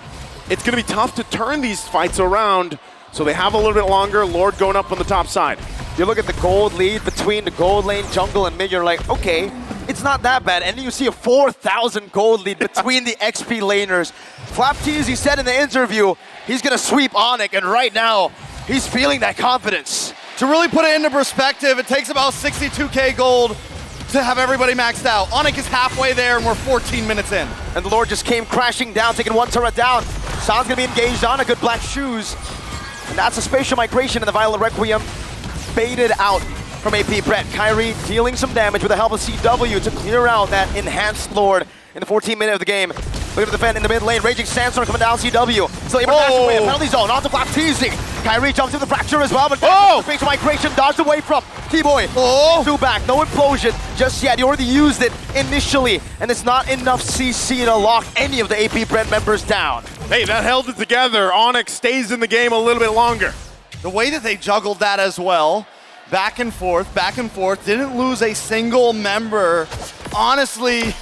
it's going to be tough to turn these fights around. So they have a little bit longer. Lord going up on the top side. You look at the gold lead between the gold lane, jungle, and mid, you're like, okay, it's not that bad. And then you see a 4,000 gold lead between the XP laners. Flapteezy said in the interview, he's gonna sweep Onyx, and right now, he's feeling that confidence. To really put it into perspective, it takes about 62K gold to have everybody maxed out. Onyx is halfway there, and we're 14 minutes in. And the Lord just came crashing down, taking 1 turret down. San's gonna be engaged on a good black shoes. And that's a spatial migration in the Violet Requiem. Baited out from AP Bren. Kyrie dealing some damage with the help of CW to clear out that enhanced Lord in the 14th minute of the game. Looking to defend in the mid lane. Raging Sandstorm coming down CW. Still able to dash away. Penalty zone onto Black teasing. Kyrie jumps through the fracture as well, but space migration dodged away from T-Boy. Two back, no implosion just yet. He already used it initially, and it's not enough CC to lock any of the AP Brent members down. Hey, that held it together. Onyx stays in the game a little bit longer. The way that they juggled that as well, back and forth, didn't lose a single member, honestly,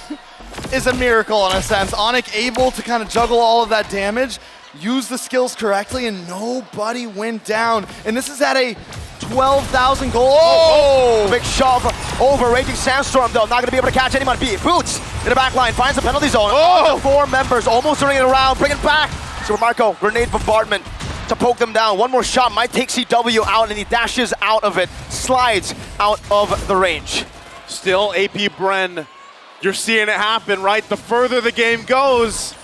is a miracle in a sense. Onyx able to kind of juggle all of that damage, use the skills correctly, and nobody went down. And this is at a 12,000 goal. Big shove over. Raging Sandstorm, though, not going to be able to catch anyone. Boots in the back line, finds the penalty zone. Oh! 4 members, almost turning it around, bring it back. Super Marco, grenade bombardment to poke them down. One more shot might take CW out, and he dashes out of it, slides out of the range. Still AP Bren, you're seeing it happen, right? The further the game goes,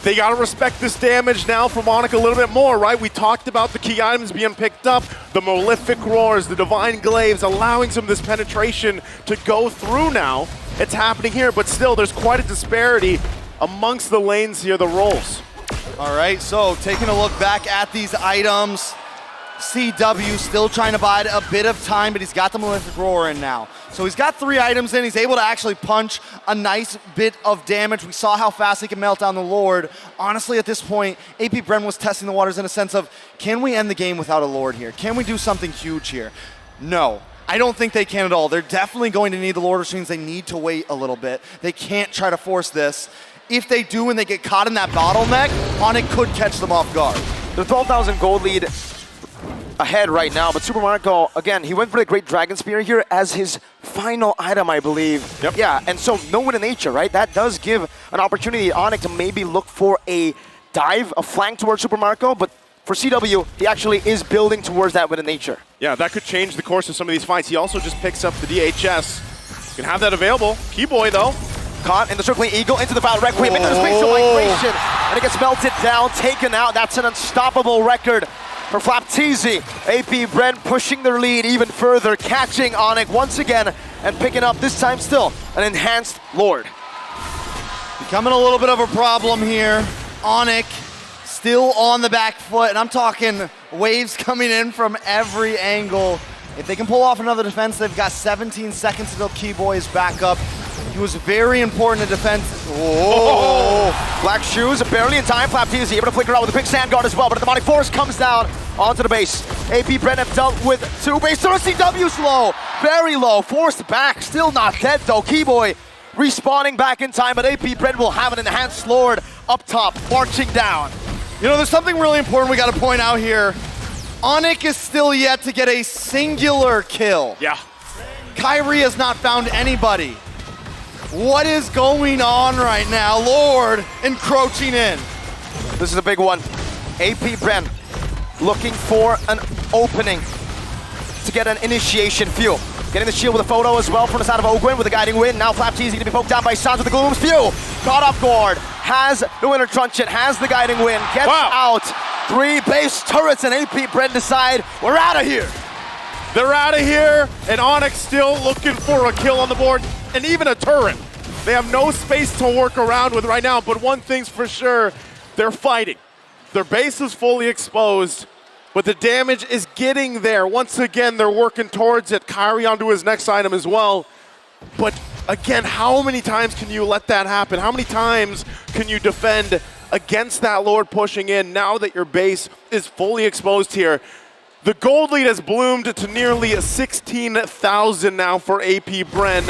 they gotta respect this damage now from Onyx a little bit more, right? We talked about the key items being picked up, the Malefic Roars, the Divine Glaives, allowing some of this penetration to go through now. It's happening here, but still there's quite a disparity amongst the lanes here, the roles. All right, so taking a look back at these items, CW still trying to bide a bit of time, but he's got the Malefic Roar in now. So he's got 3 items in, he's able to actually punch a nice bit of damage. We saw how fast he can melt down the Lord. Honestly, at this point, AP Bren was testing the waters in a sense of, can we end the game without a Lord here? Can we do something huge here? No. I don't think they can at all. They're definitely going to need the Lord, which means they need to wait a little bit. They can't try to force this. If they do and they get caught in that bottleneck, Onyx could catch them off guard. The 12,000 gold lead ahead right now, but Super Marco, again, he went for the Great Dragon Spear here as his final item, I believe. Yep. Yeah, and so no win in nature, right? That does give an opportunity to Onyx to maybe look for a dive, a flank towards Super Marco, but for CW, he actually is building towards that win in nature. Yeah, that could change the course of some of these fights. He also just picks up the DHS. Can have that available. Keyboy, though. Caught in the circling eagle into the Val Requiem, into the space of migration, and it gets melted down, taken out. That's an unstoppable record for Flapteezy. AP Bren pushing their lead even further, catching Onyx once again, and picking up, this time still, an enhanced Lord. Becoming a little bit of a problem here. Onyx still on the back foot, and I'm talking waves coming in from every angle. If they can pull off another defense, they've got 17 seconds until Keyboy is back up. He was very important in defense. Black Shoes barely in time. Flapteezy able to flicker out with a big sand guard as well, but the demonic force comes down onto the base. AP Bren have dealt with 2 base. CW's low, very low, forced back, still not dead though. Keyboy respawning back in time, but AP Bren will have an enhanced Lord up top, marching down. You know, there's something really important we got to point out here. Onyx is still yet to get a singular kill. Yeah. Kyrie has not found anybody. What is going on right now? Lord encroaching in. This is a big one. AP Bren looking for an opening to get an initiation fuel. Getting the shield with a photo as well from the side of Ogwin with a guiding wind. Now Flapteezy to be poked down by Sans with the Gloom's Few. Caught off guard. Has the Winter Truncheon. Has the guiding wind. Gets out. 3 base turrets, and AP Bren decide we're out of here. They're out of here, and Onyx still looking for a kill on the board, and even a turret. They have no space to work around with right now, but one thing's for sure, they're fighting. Their base is fully exposed, but the damage is getting there. Once again, they're working towards it. Kyrie onto his next item as well. But again, how many times can you let that happen? How many times can you defend against that Lord pushing in now that your base is fully exposed here? The gold lead has bloomed to nearly 16,000 now for AP Bren.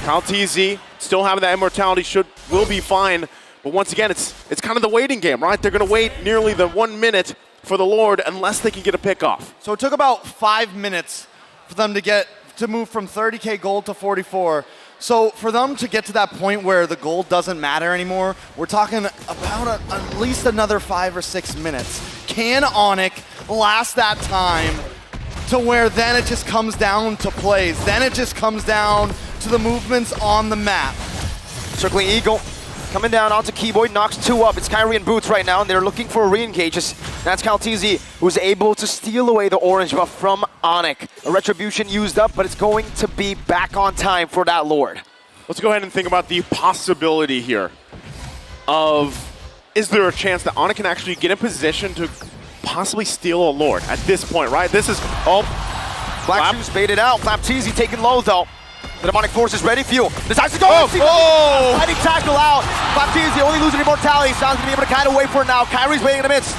Flapteezy still having that immortality, will be fine. But once again, it's kind of the waiting game, right? They're going to wait nearly the 1 minute for the Lord unless they can get a pick off. So it took about 5 minutes for them to move from 30K gold to 44. So for them to get to that point where the gold doesn't matter anymore, we're talking about at least another 5 or 6 minutes. Can Onyx last that time to where then it just comes down to plays? Then it just comes down to the movements on the map. Circling Eagle coming down onto Keyboy, knocks 2 up. It's Kyrie and Boots right now, and they're looking for a re-engage. That's Flapteezy, who's able to steal away the orange buff from Onyx. A retribution used up, but it's going to be back on time for that Lord. Let's go ahead and think about the possibility here. of, is there a chance that Onyx can actually get in position to possibly steal a Lord at this point, right? This is, Black Shoes baited out. Flapteezy taken low though. The demonic force is ready. Fuel decides to go. Fighting tackle out. Flapteezy only losing immortality. Sounds gonna be able to kite away for it now. Kyrie's waiting in the midst.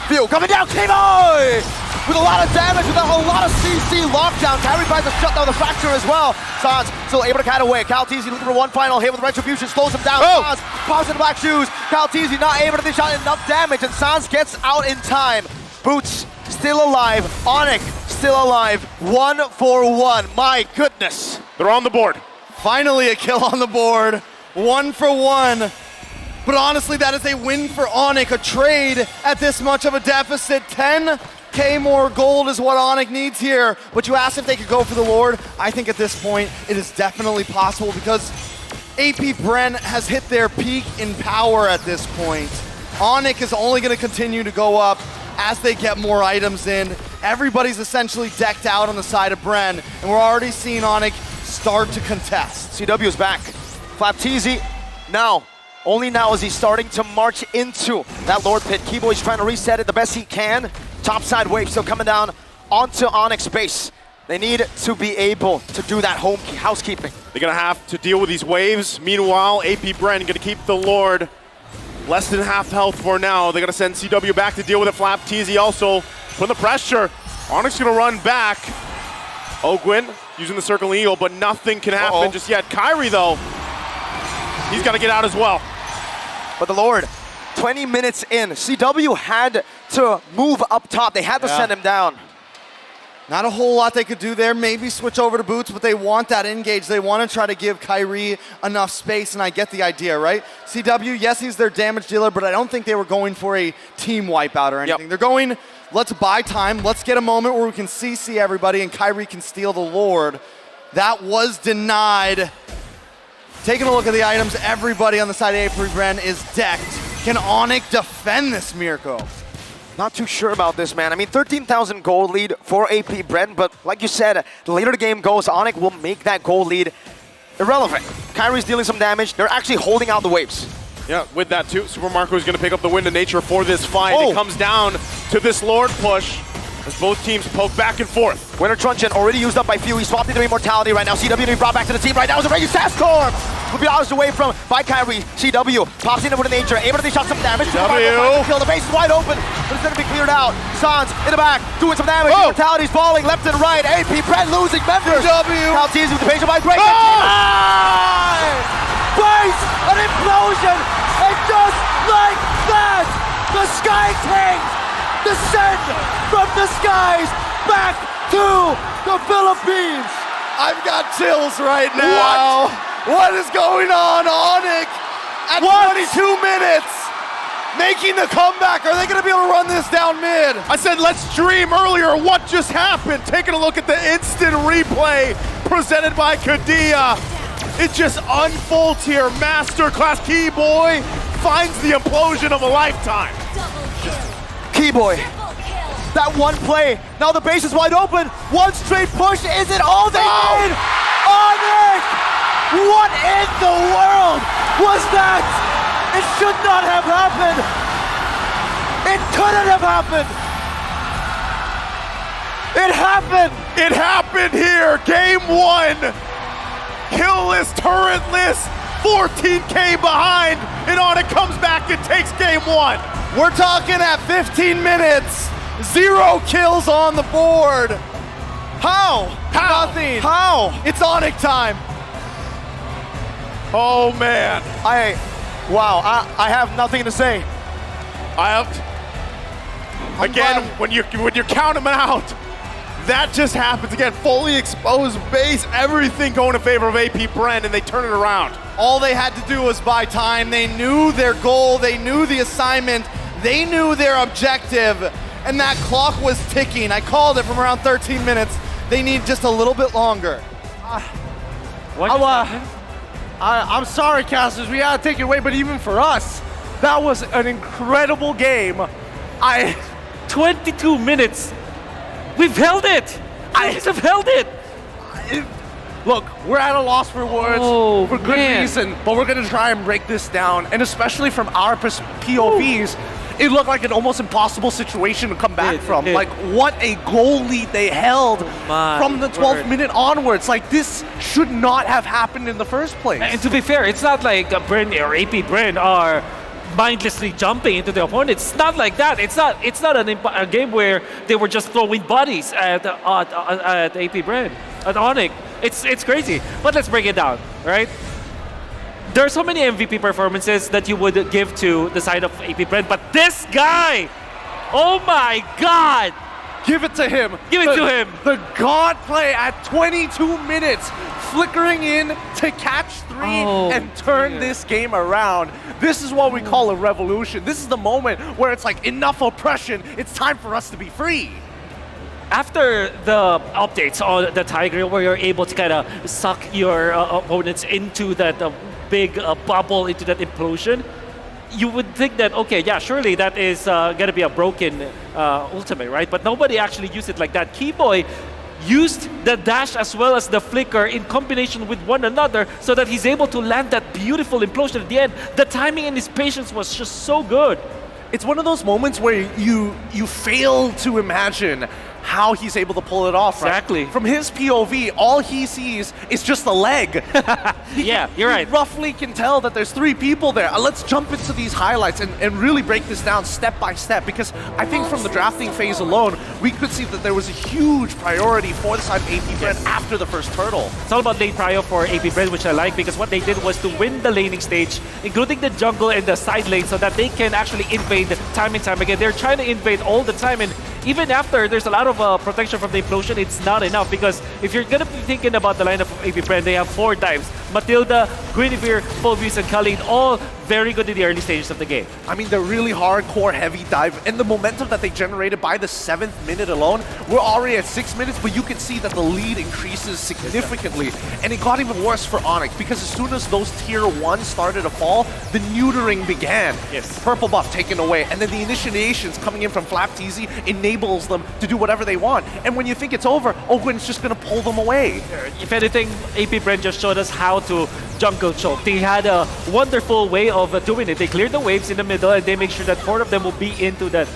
Fuel coming down. K-Boy with a lot of damage, with a lot of CC lockdown. Kyrie tries to shut down the fracture as well. Sans still able to kite away. Kalteezy looking for one final hit with Retribution, slows him down. Sans pops in Black Shoes. Kalteezy not able to dish out enough damage, and Sans gets out in time. Boots still alive. Onyx still alive. 1 for 1. My goodness. They're on the board. Finally a kill on the board. 1 for 1. But honestly, that is a win for Onyx. A trade at this much of a deficit. 10K more gold is what Onyx needs here. But you asked if they could go for the Lord. I think at this point, it is definitely possible because AP Bren has hit their peak in power at this point. Onyx is only going to continue to go up as they get more items in. Everybody's essentially decked out on the side of Bren, and we're already seeing Onyx start to contest. CW is back. Flapteezy now. Only now is he starting to march into that Lord Pit. Keyboy's trying to reset it the best he can. Topside wave still coming down onto Onyx base. They need to be able to do that housekeeping. They're gonna have to deal with these waves. Meanwhile, AP Bren gonna keep the Lord less than half health for now. They're gonna send CW back to deal with it. Flapteezy also put the pressure. Onyx gonna run back. Ogwin using the Circle Eagle, but nothing can happen just yet. Kyrie though, he's gotta get out as well. But the Lord, 20 minutes in, CW had to move up top. They had to send him down. Not a whole lot they could do there. Maybe switch over to Boots, but they want that engage. They want to try to give Kyrie enough space, and I get the idea, right? CW, yes, he's their damage dealer, but I don't think they were going for a team wipeout or anything. They're going, let's buy time. Let's get a moment where we can CC everybody and Kyrie can steal the Lord. That was denied. Taking a look at the items, everybody on the side of AP Bren is decked. Can Onyx defend this, Mirko? Not too sure about this, man. I mean, 13,000 gold lead for AP Bren, but like you said, the later the game goes, Onyx will make that gold lead irrelevant. Kyrie's dealing some damage. They're actually holding out the waves. Yeah, with that too, Super Marco is going to pick up the Wind of Nature for this fight. It comes down to this Lord push as both teams poke back and forth. Winter Truncheon already used up by few. He swapped into Immortality right now. CW being brought back to the team right now. Is a regular Storm. Will be hours away from by Kyrie. CW pops into Winter Nature, able to shot some damage. Kill. The base is wide open, but it's going to be cleared out. Sans in the back, doing some damage. Immortality's falling left and right. AP Bren losing members. Kalteezy with the patient by break. Face an implosion, and just like that, the Sky Kings descend from the skies back to the Philippines. I've got chills right now. What is going on, Onyx? At 22 minutes, making the comeback. Are they going to be able to run this down mid? I said let's dream earlier. What just happened? Taking a look at the instant replay presented by Kadia. It just unfolds here. Masterclass Keyboy finds the implosion of a lifetime. Keyboy, that one play. Now the base is wide open. One straight push. Is it all they need? Onyx! What in the world was that? It should not have happened. It couldn't have happened. It happened. It happened here. Game 1. Killless, turretless, 14K behind, and Onyx comes back and takes game 1. We're talking at 15 minutes, 0 kills on the board. How? Nothing. How? It's Onyx time. Oh man. I have nothing to say. Again, when you count them out, that just happens again. Fully exposed base, everything going in favor of AP Bren, and they turn it around. All they had to do was buy time. They knew their goal, they knew the assignment, they knew their objective, and that clock was ticking. I called it from around 13 minutes. They need just a little bit longer. I'm sorry, casters, we gotta take it away, but even for us, that was an incredible game. 22 minutes. We've held it. We have held it. look, we're at a loss for words for good man. reason, but we're going to try and break this down. And especially from our POVs, it looked like an almost impossible situation to come back from. Like, what a goal lead they held from the 12th minute onwards. Like, this should not have happened in the first place. And to be fair, it's not like Bryn or AP Bryn are mindlessly jumping into the opponent. It's not like that. It's not a game where they were just throwing bodies at AP Bryn, at Onyx. It's crazy. But let's break it down, right? There are so many MVP performances that you would give to the side of AP Brent, but this guy, oh my God! Give it to him. Give it to him. The God play at 22 minutes, flickering in to catch 3 and turn this game around. This is what we call a revolution. This is the moment where it's like, enough oppression, it's time for us to be free. After the updates on the Tiger, where you're able to kind of suck your opponents into that big bubble, into that implosion, you would think that, okay, yeah, surely that is going to be a broken ultimate, right? But nobody actually used it like that. Keyboy used the dash as well as the flicker in combination with one another so that he's able to land that beautiful implosion at the end. The timing and his patience was just so good. It's one of those moments where you fail to imagine how he's able to pull it off. Exactly. Right? From his POV, all he sees is just a leg. Yeah, you're right. He roughly can tell that there's 3 people there. Let's jump into these highlights and really break this down step by step, because I think from the drafting phase alone, we could see that there was a huge priority for the side of AP Brent after the first turtle. It's all about lane prio for AP Brent, which I like, because what they did was to win the laning stage, including the jungle and the side lane, so that they can actually invade time and time again. They're trying to invade all the time, and even after there's a lot of protection from the implosion, it's not enough, because if you're gonna be thinking about the lineup of AP Brent, they have 4 dives. Matilda, Guinevere, Fulvius, and Khalid, all very good in the early stages of the game. I mean, they're really hardcore heavy dive, and the momentum that they generated by the 7th minute alone, we're already at 6 minutes, but you can see that the lead increases significantly. And it got even worse for Onyx, because as soon as those tier 1 started to fall, the neutering began. Yes. Purple buff taken away, and then the initiations coming in from FlapTZ enables them to do whatever they want. And when you think it's over, Ogwen's just going to pull them away. If anything, AP Brent just showed us how to jungle choke. They had a wonderful way of doing it. They cleared the waves in the middle, and they make sure that 4 of them will be into that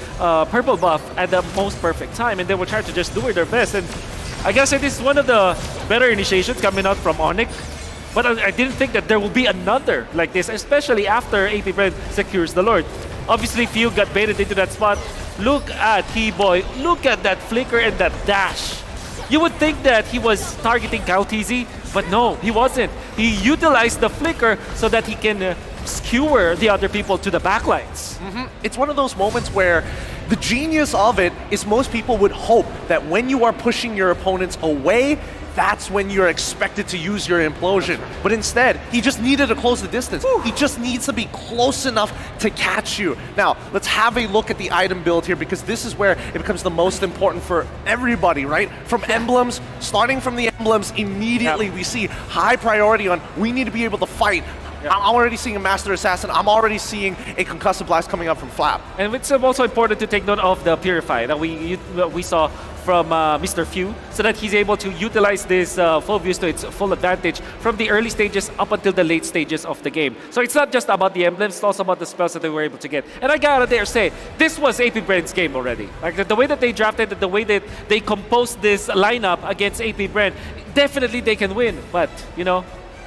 purple buff at the most perfect time, and they will try to just do their best. And I guess it is one of the better initiations coming out from Onyx. But I didn't think that there will be another like this, especially after AP Brent secures the Lord. Obviously, Few got baited into that spot. Look at Keyboy. Look at that flicker and that dash. You would think that he was targeting Kaltizi, but no, he wasn't. He utilized the flicker so that he can skewer the other people to the backlines. It's one of those moments where the genius of it is most people would hope that when you are pushing your opponents away, that's when you're expected to use your implosion. But instead, he just needed to close the distance. He just needs to be close enough to catch you. Now, let's have a look at the item build here, because this is where it becomes the most important for everybody, right? From emblems, starting from the emblems, immediately we see high priority on we need to be able to fight. I'm already seeing a Master Assassin. I'm already seeing a Concussive Blast coming up from Flap. And it's also important to take note of the Purify that we saw from Mr. Few, so that he's able to utilize this Fulvius to its full advantage from the early stages up until the late stages of the game. So it's not just about the emblems, it's also about the spells that they were able to get. And I gotta dare say, this was AP Brent's game already. Like the way that they drafted it, the way that they composed this lineup against AP Brent, definitely they can win. But, you know,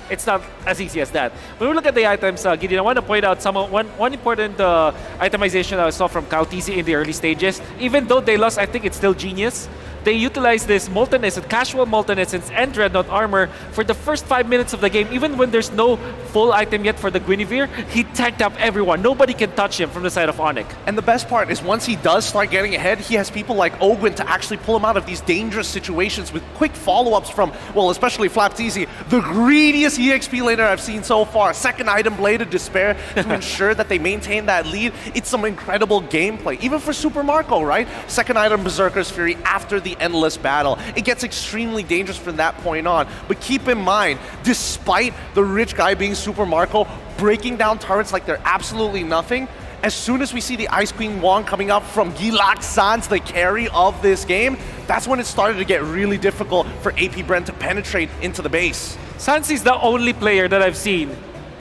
it's not as easy as that. When we look at the items, Gideon, I want to point out one important itemization I saw from Kaltizi in the early stages. Even though they lost, I think it's still genius. They utilized this Molten Essence, casual Molten Essence, and Dreadnought Armor for the first 5 minutes of the game. Even when there's no full item yet for the Guinevere, he tanked up everyone. Nobody can touch him from the side of Onyx. And the best part is once he does start getting ahead, he has people like Ogwen to actually pull him out of these dangerous situations with quick follow-ups from, well, especially FlapTZ, the greediest EXP laner I've seen so far. Second item, Blade of Despair, to ensure that they maintain that lead. It's some incredible gameplay, even for Super Marco, right? Second item, Berserker's Fury, after the endless battle. It gets extremely dangerous from that point on. But keep in mind, despite the rich guy being Super Marco, breaking down turrets like they're absolutely nothing, as soon as we see the Ice Queen Wong coming up from Gilak Sans, the carry of this game, that's when it started to get really difficult for AP Bren to penetrate into the base. Sans is the only player that I've seen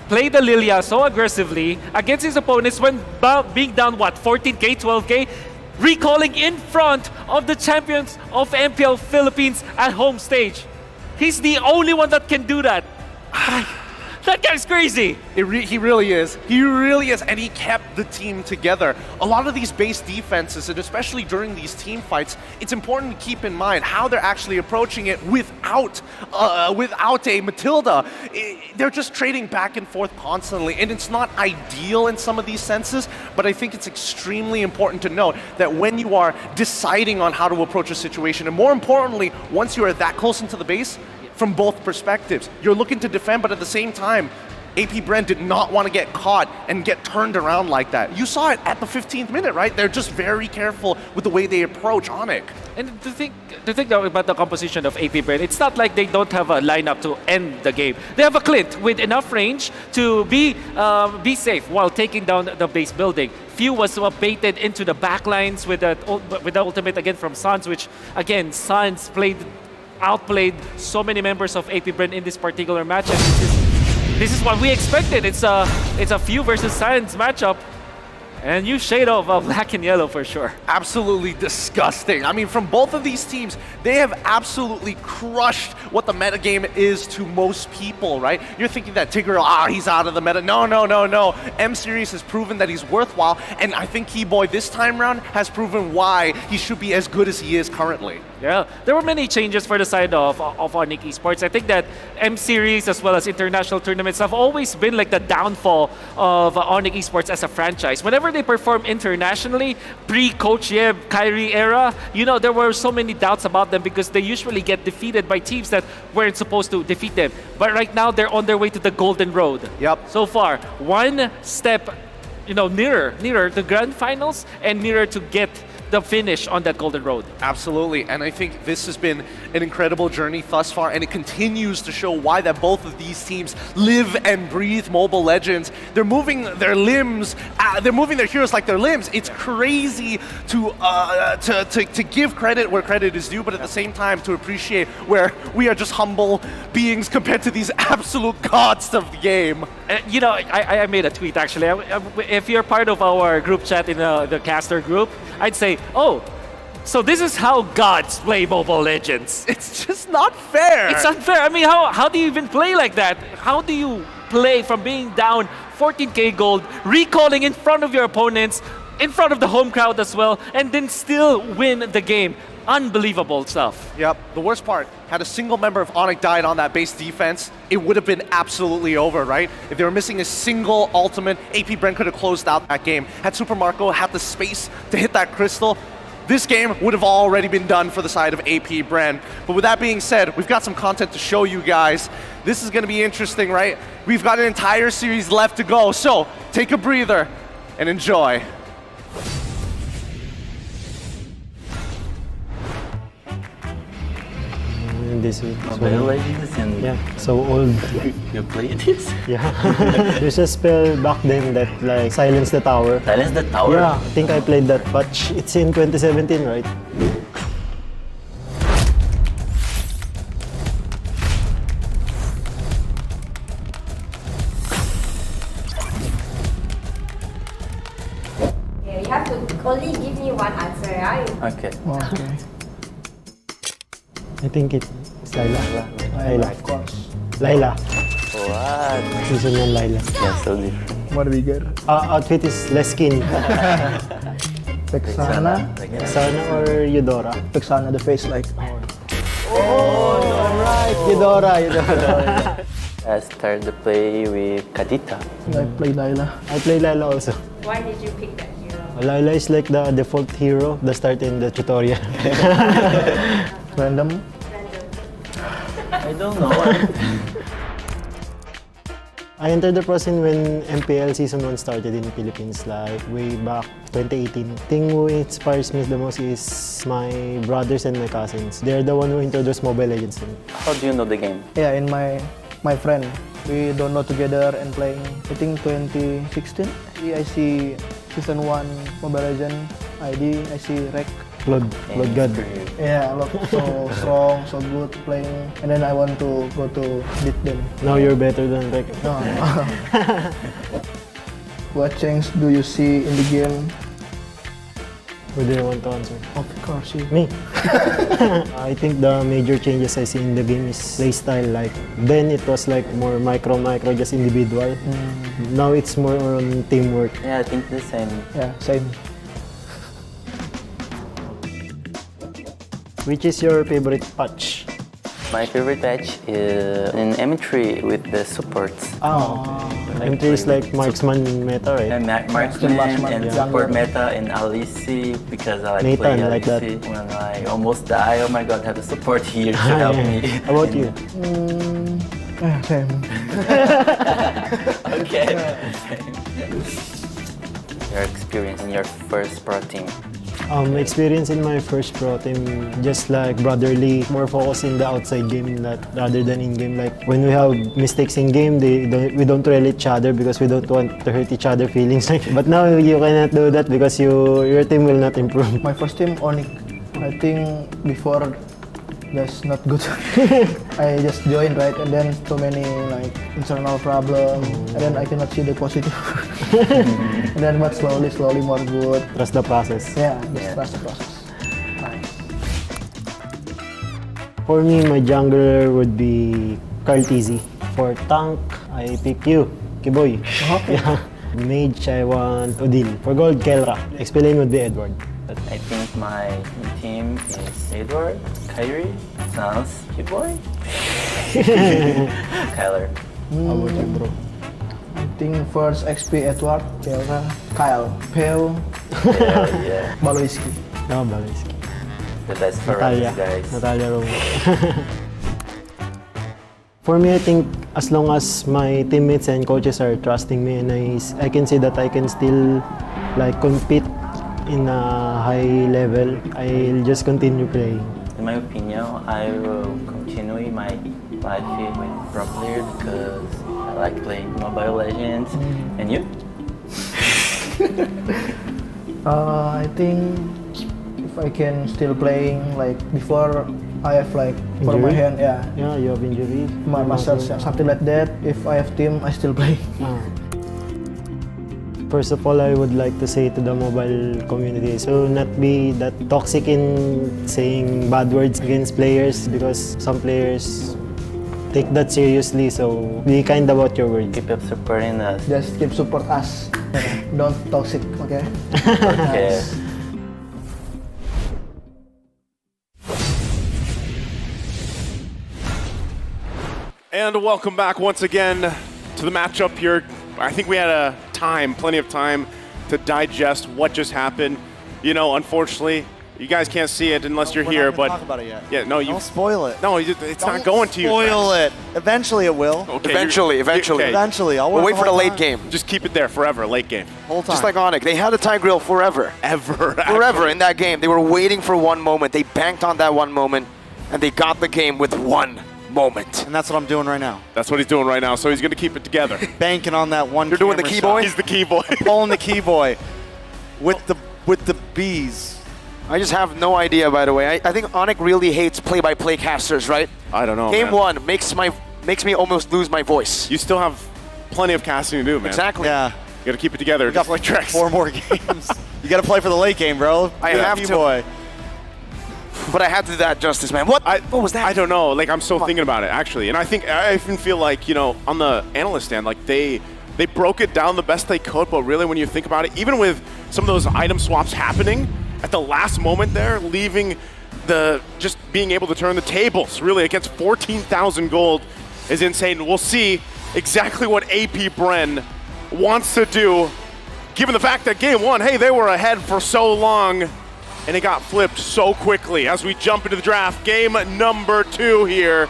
play the Lilia so aggressively against his opponents when being down, 14K, 12K, recalling in front of the champions of MPL Philippines at home stage. He's the only one that can do that. That guy's crazy. He really is. He really is, and he kept the team together. A lot of these base defenses, and especially during these team fights, it's important to keep in mind how they're actually approaching it without a Matilda. They're just trading back and forth constantly, and it's not ideal in some of these senses, but I think it's extremely important to note that when you are deciding on how to approach a situation, and more importantly, once you are that close into the base, from both perspectives, you're looking to defend, but at the same time, AP Bren did not want to get caught and get turned around like that. You saw it at the 15th minute, right? They're just very careful with the way they approach Onyx. And to think about the composition of AP Bren, it's not like they don't have a lineup to end the game. They have a Clint with enough range to be safe while taking down the base building. Few was baited into the backlines with the ultimate again from Sans, which again, Sans outplayed so many members of AP Bren in this particular match. And this is what we expected. It's a Few versus Sans matchup. And you shade of black and yellow for sure. Absolutely disgusting. I mean, from both of these teams, they have absolutely crushed what the metagame is to most people, right? You're thinking that Tigreal, he's out of the meta. No. M-Series has proven that he's worthwhile, and I think Keyboy this time around has proven why he should be as good as he is currently. Yeah, there were many changes for the side of Onyx Esports. I think that M-Series as well as international tournaments have always been like the downfall of Onyx Esports as a franchise. Whenever they perform internationally, pre-Coach Yeb, Kyrie era, there were so many doubts about them because they usually get defeated by teams that weren't supposed to defeat them. But right now, they're on their way to the golden road. Yep. So far, one step, nearer the grand finals and nearer to get the finish on that golden road. Absolutely, and I think this has been an incredible journey thus far, and it continues to show why that both of these teams live and breathe Mobile Legends. They're moving their limbs, they're moving their heroes like their limbs. It's crazy to give credit where credit is due, but at the same time to appreciate where we are just humble beings compared to these absolute gods of the game. I made a tweet actually. If you're part of our group chat in the caster group, I'd say, so this is how gods play Mobile Legends. It's just not fair. It's unfair. I mean, how do you even play like that? How do you play from being down 14K gold, recalling in front of your opponents, in front of the home crowd as well, and then still win the game? Unbelievable stuff. Yep. The worst part, had a single member of Onyx died on that base defense, it would have been absolutely over, right? If they were missing a single ultimate, AP Bren could have closed out that game. Had Super Marco had the space to hit that crystal, this game would have already been done for the side of AP Bren. But with that being said, we've got some content to show you guys. This is going to be interesting, right? We've got an entire series left to go, so take a breather and enjoy. This is Mobile Legends and yeah, so old. You play this? Yeah. There's a spell back then that like silence the tower. Silence the tower? Yeah, I think I played that patch. It's in 2017, right? Yeah, you have to only give me one answer, right? Okay. Okay. I think it's Layla. Of course. Layla. What? Season 1 Layla. That's so different. What do we get? Outfit is less skin. Texana? Texana or Eudora? Texana, the face like. Oh, alright. Eudora. I started to play with Kadita. I play Layla. I play Layla also. Why did you pick that hero? Layla is like the default hero that start in the tutorial. Random? I don't know. I entered the pro scene when MPL Season 1 started in the Philippines, like way back 2018. The thing who inspires me the most is my brothers and my cousins. They're the one who introduced Mobile Legends to me. How do you know the game? Yeah, in my friend. We download together and playing, I think 2016. I see Season 1 Mobile Legends ID, I see Rec. Blood God. Yeah, look so strong, so good playing, and then I want to go to beat them. Now you're better than Rek. No. What change do you see in the game? Who do you want to answer? Of course, you. Me. I think the major changes I see in the game is playstyle. Like then it was like more micro, just individual. Now it's more on teamwork. Yeah, I think the same. Yeah, same. Which is your favorite patch? My favorite patch is in M3 with the supports. M3 is like marksman meta, right? And marksman and support meta in Alici because I like Nathan, playing like that. Alici. When I almost die, oh my god, have a support here to help me. How about you? Same. Okay. Your experience in your first pro team. Experience in my first pro team, just like brotherly, more focus in the outside game rather than in game. Like when we have mistakes in game, we don't trail each other because we don't want to hurt each other feelings. But now you cannot do that because your team will not improve. My first team, Onyx. I think before that's not good. I just joined, right, and then so many like internal problems, and then I cannot see the positive. And then but slowly more good. Trust the process. Yeah, just trust the process. Nice. For me, my jungler would be Carl TZ. For tank, I pick you, Kiboy. Okay. Yeah. Mage, I want Odil. For gold, Kelra. Explain would be Edward. I think my team is Edward, Kyrie, Sans, Boy, Kyler. How about you, bro? I think first XP Edward, Kyle, Pale, Yeah. Baloiski. No, Baliski. The best for us, guys. Natalia Roma. For me, I think as long as my teammates and coaches are trusting me and I can see that I can still like compete in a high level, I'll just continue playing. In my opinion, I will continue my life with pro player because I like playing Mobile Legends. And you? I think if I can still playing like before, I have like for my Injury? hand, yeah. Yeah, you have injury. My muscles, something like that. If I have team, I still play. First of all, I would like to say to the mobile community, so not be that toxic in saying bad words against players because some players take that seriously, so be kind about your words. Keep up supporting us. Just keep support us. Don't toxic, okay? Okay. And welcome back once again to the matchup here. I think we had plenty of time to digest what just happened. You know, unfortunately, you guys can't see it unless you're here, but talk about it yet. yeah, no, you Don't spoil it. No, it's not going to you. Spoil it. Eventually it will. Okay, Eventually. okay. Eventually. I'll We'll work wait for the late game. Just keep it there forever, late game. Whole time. Just like Onyx, they had a tie grill forever. Forever in that game. They were waiting for one moment. They banked on that one moment, and they got the game with one moment. And that's what I'm doing right now. That's what he's doing right now, so he's going to keep it together. Banking on that one. You're doing the key boy? He's the key boy. Pulling the key boy with the bees. I just have no idea, by the way. I think Onyx really hates play-by-play casters, right? I don't know, Game man. one makes me almost lose my voice. You still have plenty of casting to do, man. Exactly. Yeah. You got to keep it together. We got Just like Trex. 4 more games. You got to play for the late game, bro. I You're the have key to. boy. But I had to do that justice, man. What was that? I don't know. Like, I'm still thinking about it, actually. And I even feel like, you know, on the analyst stand, like, they broke it down the best they could, but really, when you think about it, even with some of those item swaps happening at the last moment there, leaving just being able to turn the tables, really, against 14,000 gold is insane. We'll see exactly what AP Bren wants to do, given the fact that game one, hey, they were ahead for so long, and it got flipped so quickly as we jump into the draft. Game number 2 here.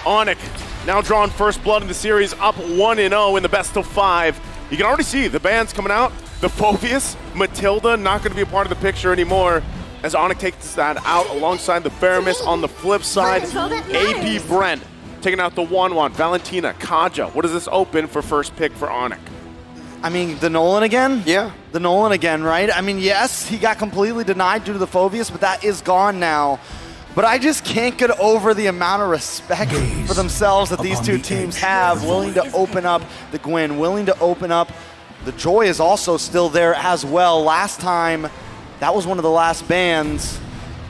Onyx now drawing first blood in the series, up 1-0 in the best of 5. You can already see the bands coming out. The Phobius, Matilda, not going to be a part of the picture anymore as Onyx takes that out alongside the Faramis on the flip side. AP Brent taking out the 1-1. Valentina, Kaja. What does this open for first pick for Onyx? I mean, the Nolan again? Yeah. The Nolan again, right? I mean, yes, he got completely denied due to the Phobius, but that is gone now. But I just can't get over the amount of respect for themselves that these two teams have, willing to open up the Gwyn, willing to open up. The Joy is also still there as well. Last time, that was one of the last bans.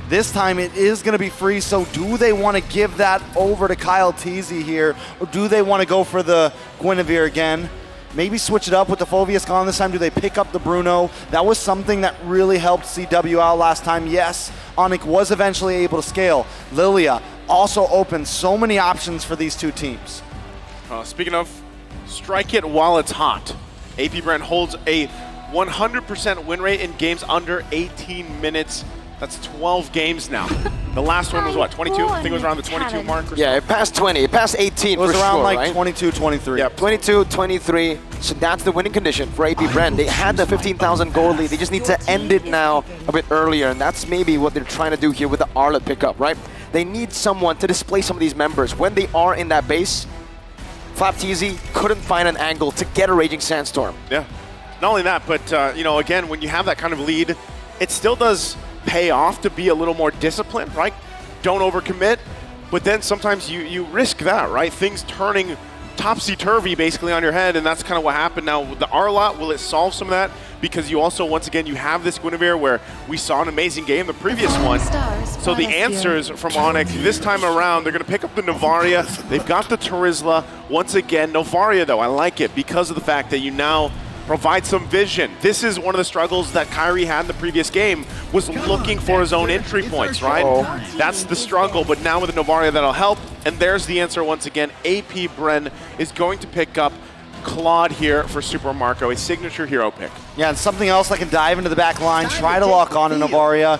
This time it is going to be free, so do they want to give that over to Kyle Teasy here, or do they want to go for the Guinevere again? Maybe switch it up with the Phobius gone this time. Do they pick up the Bruno? That was something that really helped CW out last time. Yes, Onyx was eventually able to scale. Lilia also opened so many options for these two teams. Speaking of, strike it while it's hot. AP Brand holds a 100% win rate in games under 18 minutes. That's 12 games now. The last one was what, 22? I think it was around the 22 mark or so. Yeah, it passed 20. It passed 18 It was for around sure, like right? 22, 23. Yeah, 22, 23. So that's the winning condition for AP Brand. They had the 15,000 gold lead. They just need to end it now a bit earlier, and that's maybe what they're trying to do here with the Arlet pickup, right? They need someone to display some of these members. When they are in that base, Flap TZ couldn't find an angle to get a Raging Sandstorm. Yeah. Not only that, but you know, again, when you have that kind of lead, it still does pay off to be a little more disciplined, right? Don't overcommit, but then sometimes you risk that, right? Things turning topsy-turvy basically on your head, and that's kind of what happened now with the Arlot. Will it solve some of that? Because you also, once again, you have this Guinevere where we saw an amazing game the previous one. So the answers from Onyx this time around, they're going to pick up the Novaria. They've got the Terizla. Once again, Novaria, though, I like it because of the fact that you now provide some vision. This is one of the struggles that Kyrie had in the previous game, was looking for his own entry points, right? That's the struggle, but now with the Novaria, that'll help. And there's the answer once again. AP Bren is going to pick up Claude here for Super Marco, a signature hero pick. Yeah, and something else that can dive into the back line, try to lock on a Novaria,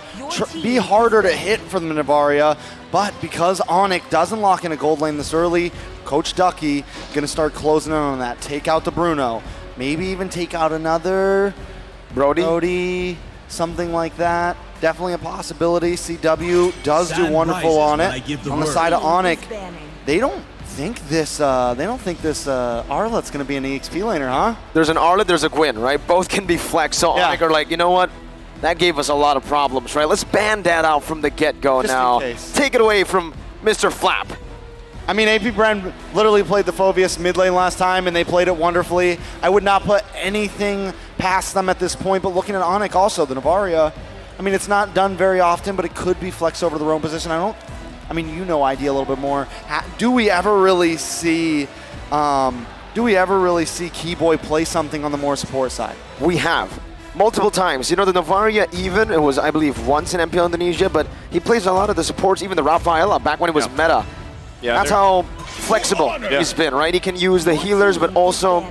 be harder to hit for the Novaria, but because Onyx doesn't lock in a gold lane this early, Coach Ducky gonna start closing in on that. Take out the Bruno. Maybe even take out another Brody, something like that. Definitely a possibility. CW does do wonderful on it. On the side of Onyx, they don't think this Arlet's going to be an EXP laner, huh? There's an Arlet, there's a Gwyn, right? Both can be flexed. So Onyx are like, you know what? That gave us a lot of problems, right? Let's ban that out from the get-go now. Take it away from Mr. Flap. I mean, AP Brand literally played the Phobius mid lane last time, and they played it wonderfully. I would not put anything past them at this point, but looking at Onyx also, the Novaria, I mean, it's not done very often, but it could be flexed over to the roam position. I mean, you know ID a little bit more. Do we ever really see Keyboy play something on the more support side? We have. Multiple times. You know, the Novaria even, it was, I believe, once in MPL Indonesia, but he plays a lot of the supports, even the Rafaela, back when it was meta. Yeah, that's how flexible he's been, right? He can use the healers, but also,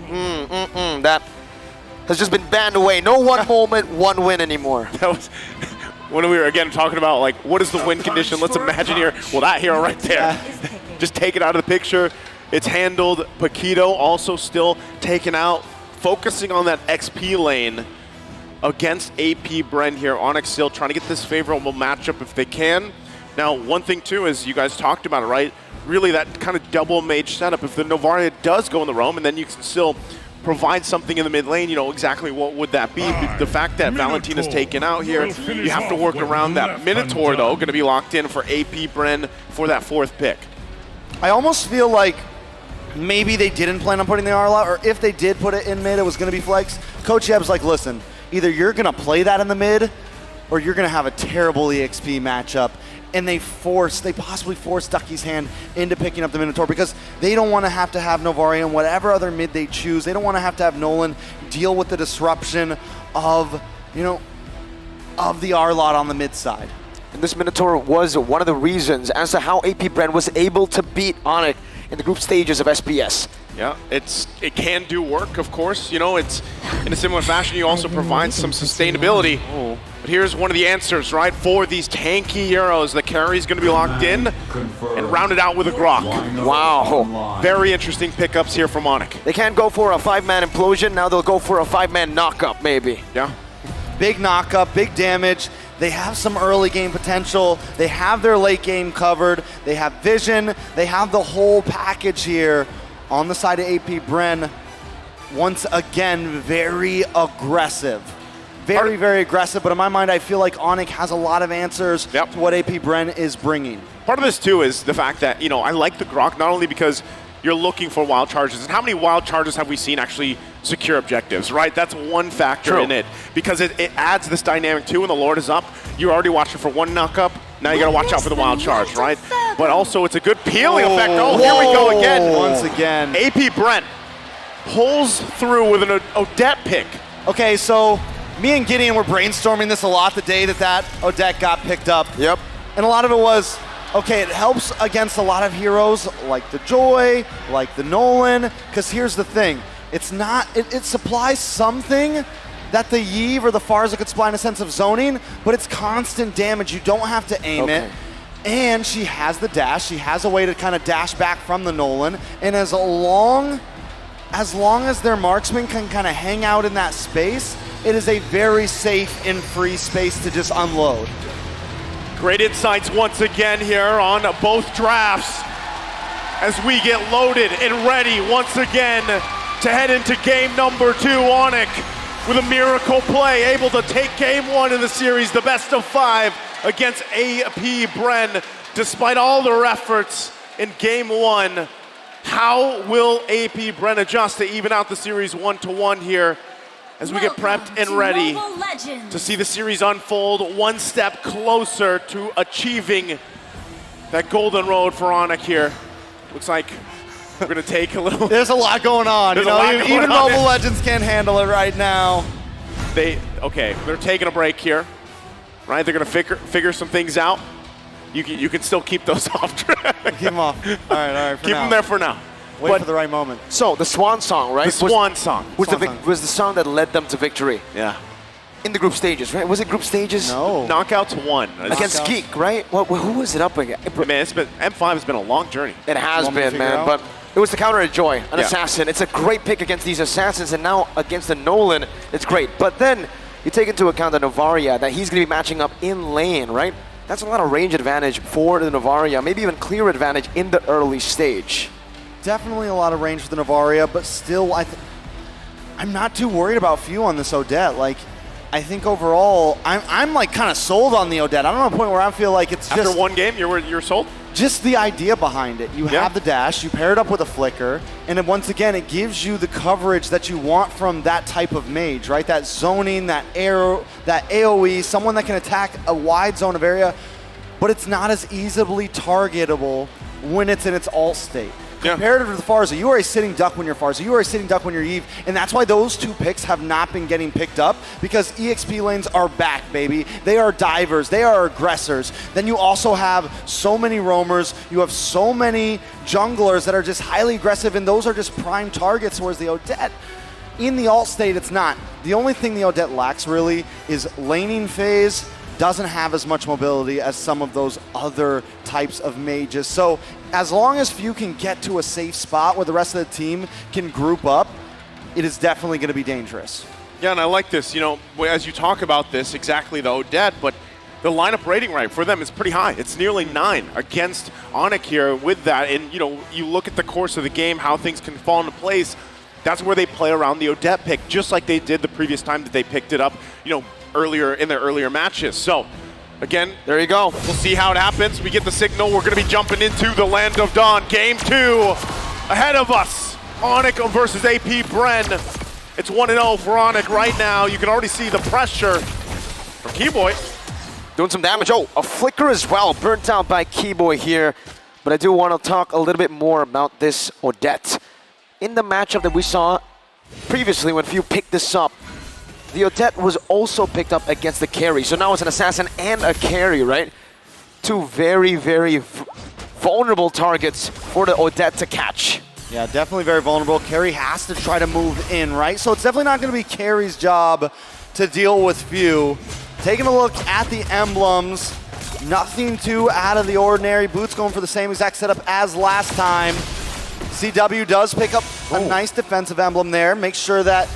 that has just been banned away. No one moment, one win anymore. That was when we were, again, talking about, like, what is the win condition? Let's imagine here, well, that hero right there. Just take it out of the picture. It's handled. Paquito also still taken out, focusing on that XP lane against AP Bren here. Onyx still trying to get this favorable matchup if they can. Now, one thing, too, is you guys talked about it, right? Really that kind of double mage setup. If the Novaria does go in the roam, and then you can still provide something in the mid lane, you know, exactly what would that be? The fact that Valentina's taken out here, you have to work around that. Minotaur, though, going to be locked in for AP Bren for that fourth pick. I almost feel like maybe they didn't plan on putting the Arlot, or if they did put it in mid, it was going to be flex. Coach Yeb's like, listen, either you're going to play that in the mid, or you're going to have a terrible EXP matchup. And they possibly force Ducky's hand into picking up the Minotaur because they don't want to have Novaria and whatever other mid they choose. They don't want to have Nolan deal with the disruption of, of the Arlot on the mid side. And this Minotaur was one of the reasons as to how AP Bren was able to beat Onyx in the group stages of SPS. Yeah, it can do work, of course. You know, it's in a similar fashion, you also provide some sustainability. But here's one of the answers, right, for these tanky heroes. The carry's going to be locked in and rounded out with a Grok. Wow. Very interesting pickups here from Onyx. They can't go for a 5-man implosion. Now they'll go for a 5-man knockup, maybe. Yeah. Big knockup, big damage. They have some early game potential. They have their late game covered. They have vision. They have the whole package here on the side of AP Bren. once again, very aggressive. Very, very aggressive, but in my mind, I feel like Onyx has a lot of answers to what AP Bren is bringing. Part of this, too, is the fact that, I like the Grok, not only because you're looking for wild charges, and how many wild charges have we seen actually secure objectives, right? That's one factor in it, because it adds this dynamic, too. When the Lord is up, you're already watching for one knock-up, now you got to watch out for the wild charge, right? But also, it's a good peeling effect. Oh, here we go again. Once again. AP Brent pulls through with an Odette pick. Okay, so me and Gideon were brainstorming this a lot the day that Odette got picked up. Yep. And a lot of it was, okay, it helps against a lot of heroes like the Joy, like the Nolan, because here's the thing. It's not, it supplies something that the Yve or the Farza could supply in a sense of zoning, but it's constant damage. You don't have to aim it. And she has the dash. She has a way to kind of dash back from the Nolan. And as long as their marksman can kind of hang out in that space, it is a very safe and free space to just unload. Great insights once again here on both drafts as we get loaded and ready once again to head into game number 2. Onyx with a miracle play, able to take game 1 in the series, the best of 5 against AP Bren. Despite all their efforts in game 1, how will AP Bren adjust to even out the series 1-1 here as we get prepped and ready to see the series unfold one step closer to achieving that golden road for Onyx here? Looks like we're going to take a little... There's a lot going on. Even Mobile Legends can't handle it right now. They're taking a break here, right? They're going to figure some things out. You can still keep those off track. Keep them off. All right. Keep them there for now. Wait for the right moment. So the Swan Song, right? The Swan Song. Was the song that led them to victory. Yeah. In the group stages, right? Was it group stages? No. Knockouts 1. Against Geek, right? Who was it up against? Man, M5 has been a long journey. It has been, man. But it was the counter to Joy, an assassin. It's a great pick against these assassins, and now against the Nolan, it's great. But then you take into account the Novaria, that he's going to be matching up in lane, right? That's a lot of range advantage for the Novaria, maybe even clear advantage in the early stage. Definitely a lot of range for the Novaria, but still, I'm not too worried about Few on this Odette. Like, I think overall, I'm like kind of sold on the Odette. I'm at a point where I feel like it's just... After one game, you're sold? Just the idea behind it. You have the dash, you pair it up with a flicker, and then once again, it gives you the coverage that you want from that type of mage, right? That zoning, that arrow, that AoE, someone that can attack a wide zone of area, but it's not as easily targetable when it's in its alt state. Comparative to the Farza, you are a sitting duck when you're Farza, you are a sitting duck when you're Eve, and that's why those two picks have not been getting picked up, because EXP lanes are back, baby. They are divers, they are aggressors. Then you also have so many roamers, you have so many junglers that are just highly aggressive, and those are just prime targets, whereas the Odette, in the alt state, it's not. The only thing the Odette lacks, really, is laning phase, doesn't have as much mobility as some of those other types of mages. So as long as Few can get to a safe spot where the rest of the team can group up, it is definitely going to be dangerous. Yeah, and I like this, as you talk about this, exactly the Odette, but the lineup rating right for them is pretty high. It's nearly 9 against Onyx here with that. And, you look at the course of the game, how things can fall into place. That's where they play around the Odette pick, just like they did the previous time that they picked it up, earlier in their earlier matches. So again, there you go. We'll see how it happens. We get the signal. We're going to be jumping into the Land of Dawn. Game 2 ahead of us. Onyx versus AP Bren. It's 1-0 for Onyx right now. You can already see the pressure from Keyboy. Doing some damage. Oh, a flicker as well. Burnt out by Keyboy here. But I do want to talk a little bit more about this Odette. In the matchup that we saw previously when Few picked this up, the Odette was also picked up against the carry. So now it's an assassin and a carry, right? Two very, very vulnerable targets for the Odette to catch. Yeah, definitely very vulnerable. Carry has to try to move in, right? So it's definitely not going to be Carry's job to deal with Few. Taking a look at the emblems, nothing too out of the ordinary. Boots going for the same exact setup as last time. CW does pick up a nice defensive emblem there. Make sure that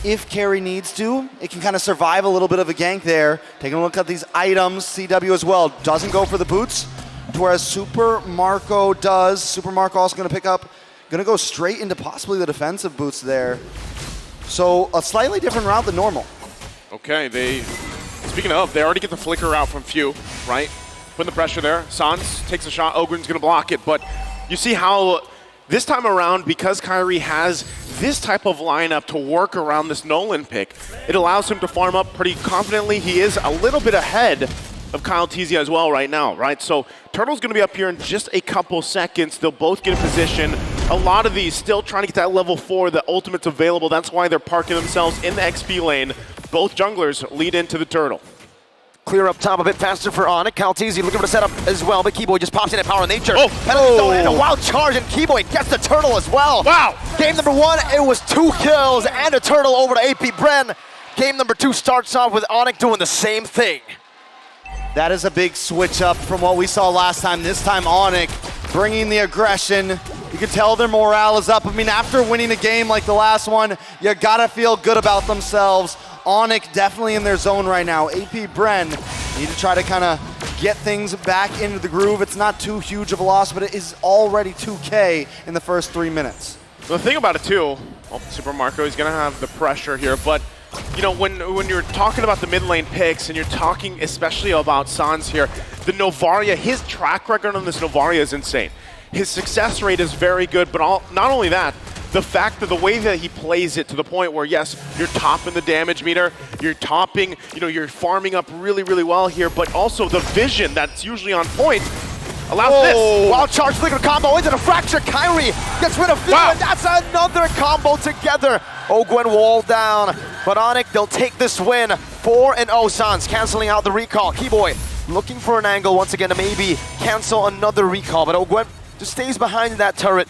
if Carry needs to, it can kind of survive a little bit of a gank there. Taking a look at these items, CW as well doesn't go for the boots, whereas Super Marco does. Super Marco also going to pick up Gonna go straight into possibly the defensive boots there. So a slightly different route than normal. Okay, speaking of, they already get the flicker out from Few, right? Putting the pressure there. Sans takes a shot, Ogren's gonna block it, but you see how this time around, because Kyrie has this type of lineup to work around this Nolan pick, it allows him to farm up pretty confidently. He is a little bit ahead of Kyle Tizia as well right now, right? So Turtle's gonna be up here in just a couple seconds. They'll both get in position. A lot of these still trying to get that level 4, the ultimate's available. That's why they're parking themselves in the XP lane. Both junglers lead into the Turtle. Clear up top a bit faster for Onyx. Calteezy looking for the setup as well, but Keyboy just pops in at Power of Nature. And a wild charge, and Keyboy gets the Turtle as well. Wow! Game number 1, it was 2 kills and a Turtle over to AP Bren. Game number 2 starts off with Onyx doing the same thing. That is a big switch up from what we saw last time. This time Onyx bringing the aggression. You can tell their morale is up. I mean, after winning a game like the last one, you gotta feel good about themselves. Onyx definitely in their zone right now. AP Bren need to try to kind of get things back into the groove. It's not too huge of a loss, but it is already 2K in the first 3 minutes. The thing about it too, Super Marco is gonna have the pressure here, but you know, when you're talking about the mid lane picks and you're talking especially about Sans here, the Novaria, his track record on this Novaria is insane. His success rate is very good, but not only that, the fact that the way that he plays it to the point where, yes, you're topping the damage meter, you're topping, you know, you're farming up really, really well here, but also the vision that's usually on point allows this. Wild charge flicker combo into the fracture. Kyrie gets rid of Few, and that's another combo together. Ogwen wall down, but Onyx, they'll take this win. 4-0 Sans, canceling out the recall. Keyboy looking for an angle once again to maybe cancel another recall, but Ogwen just stays behind that turret.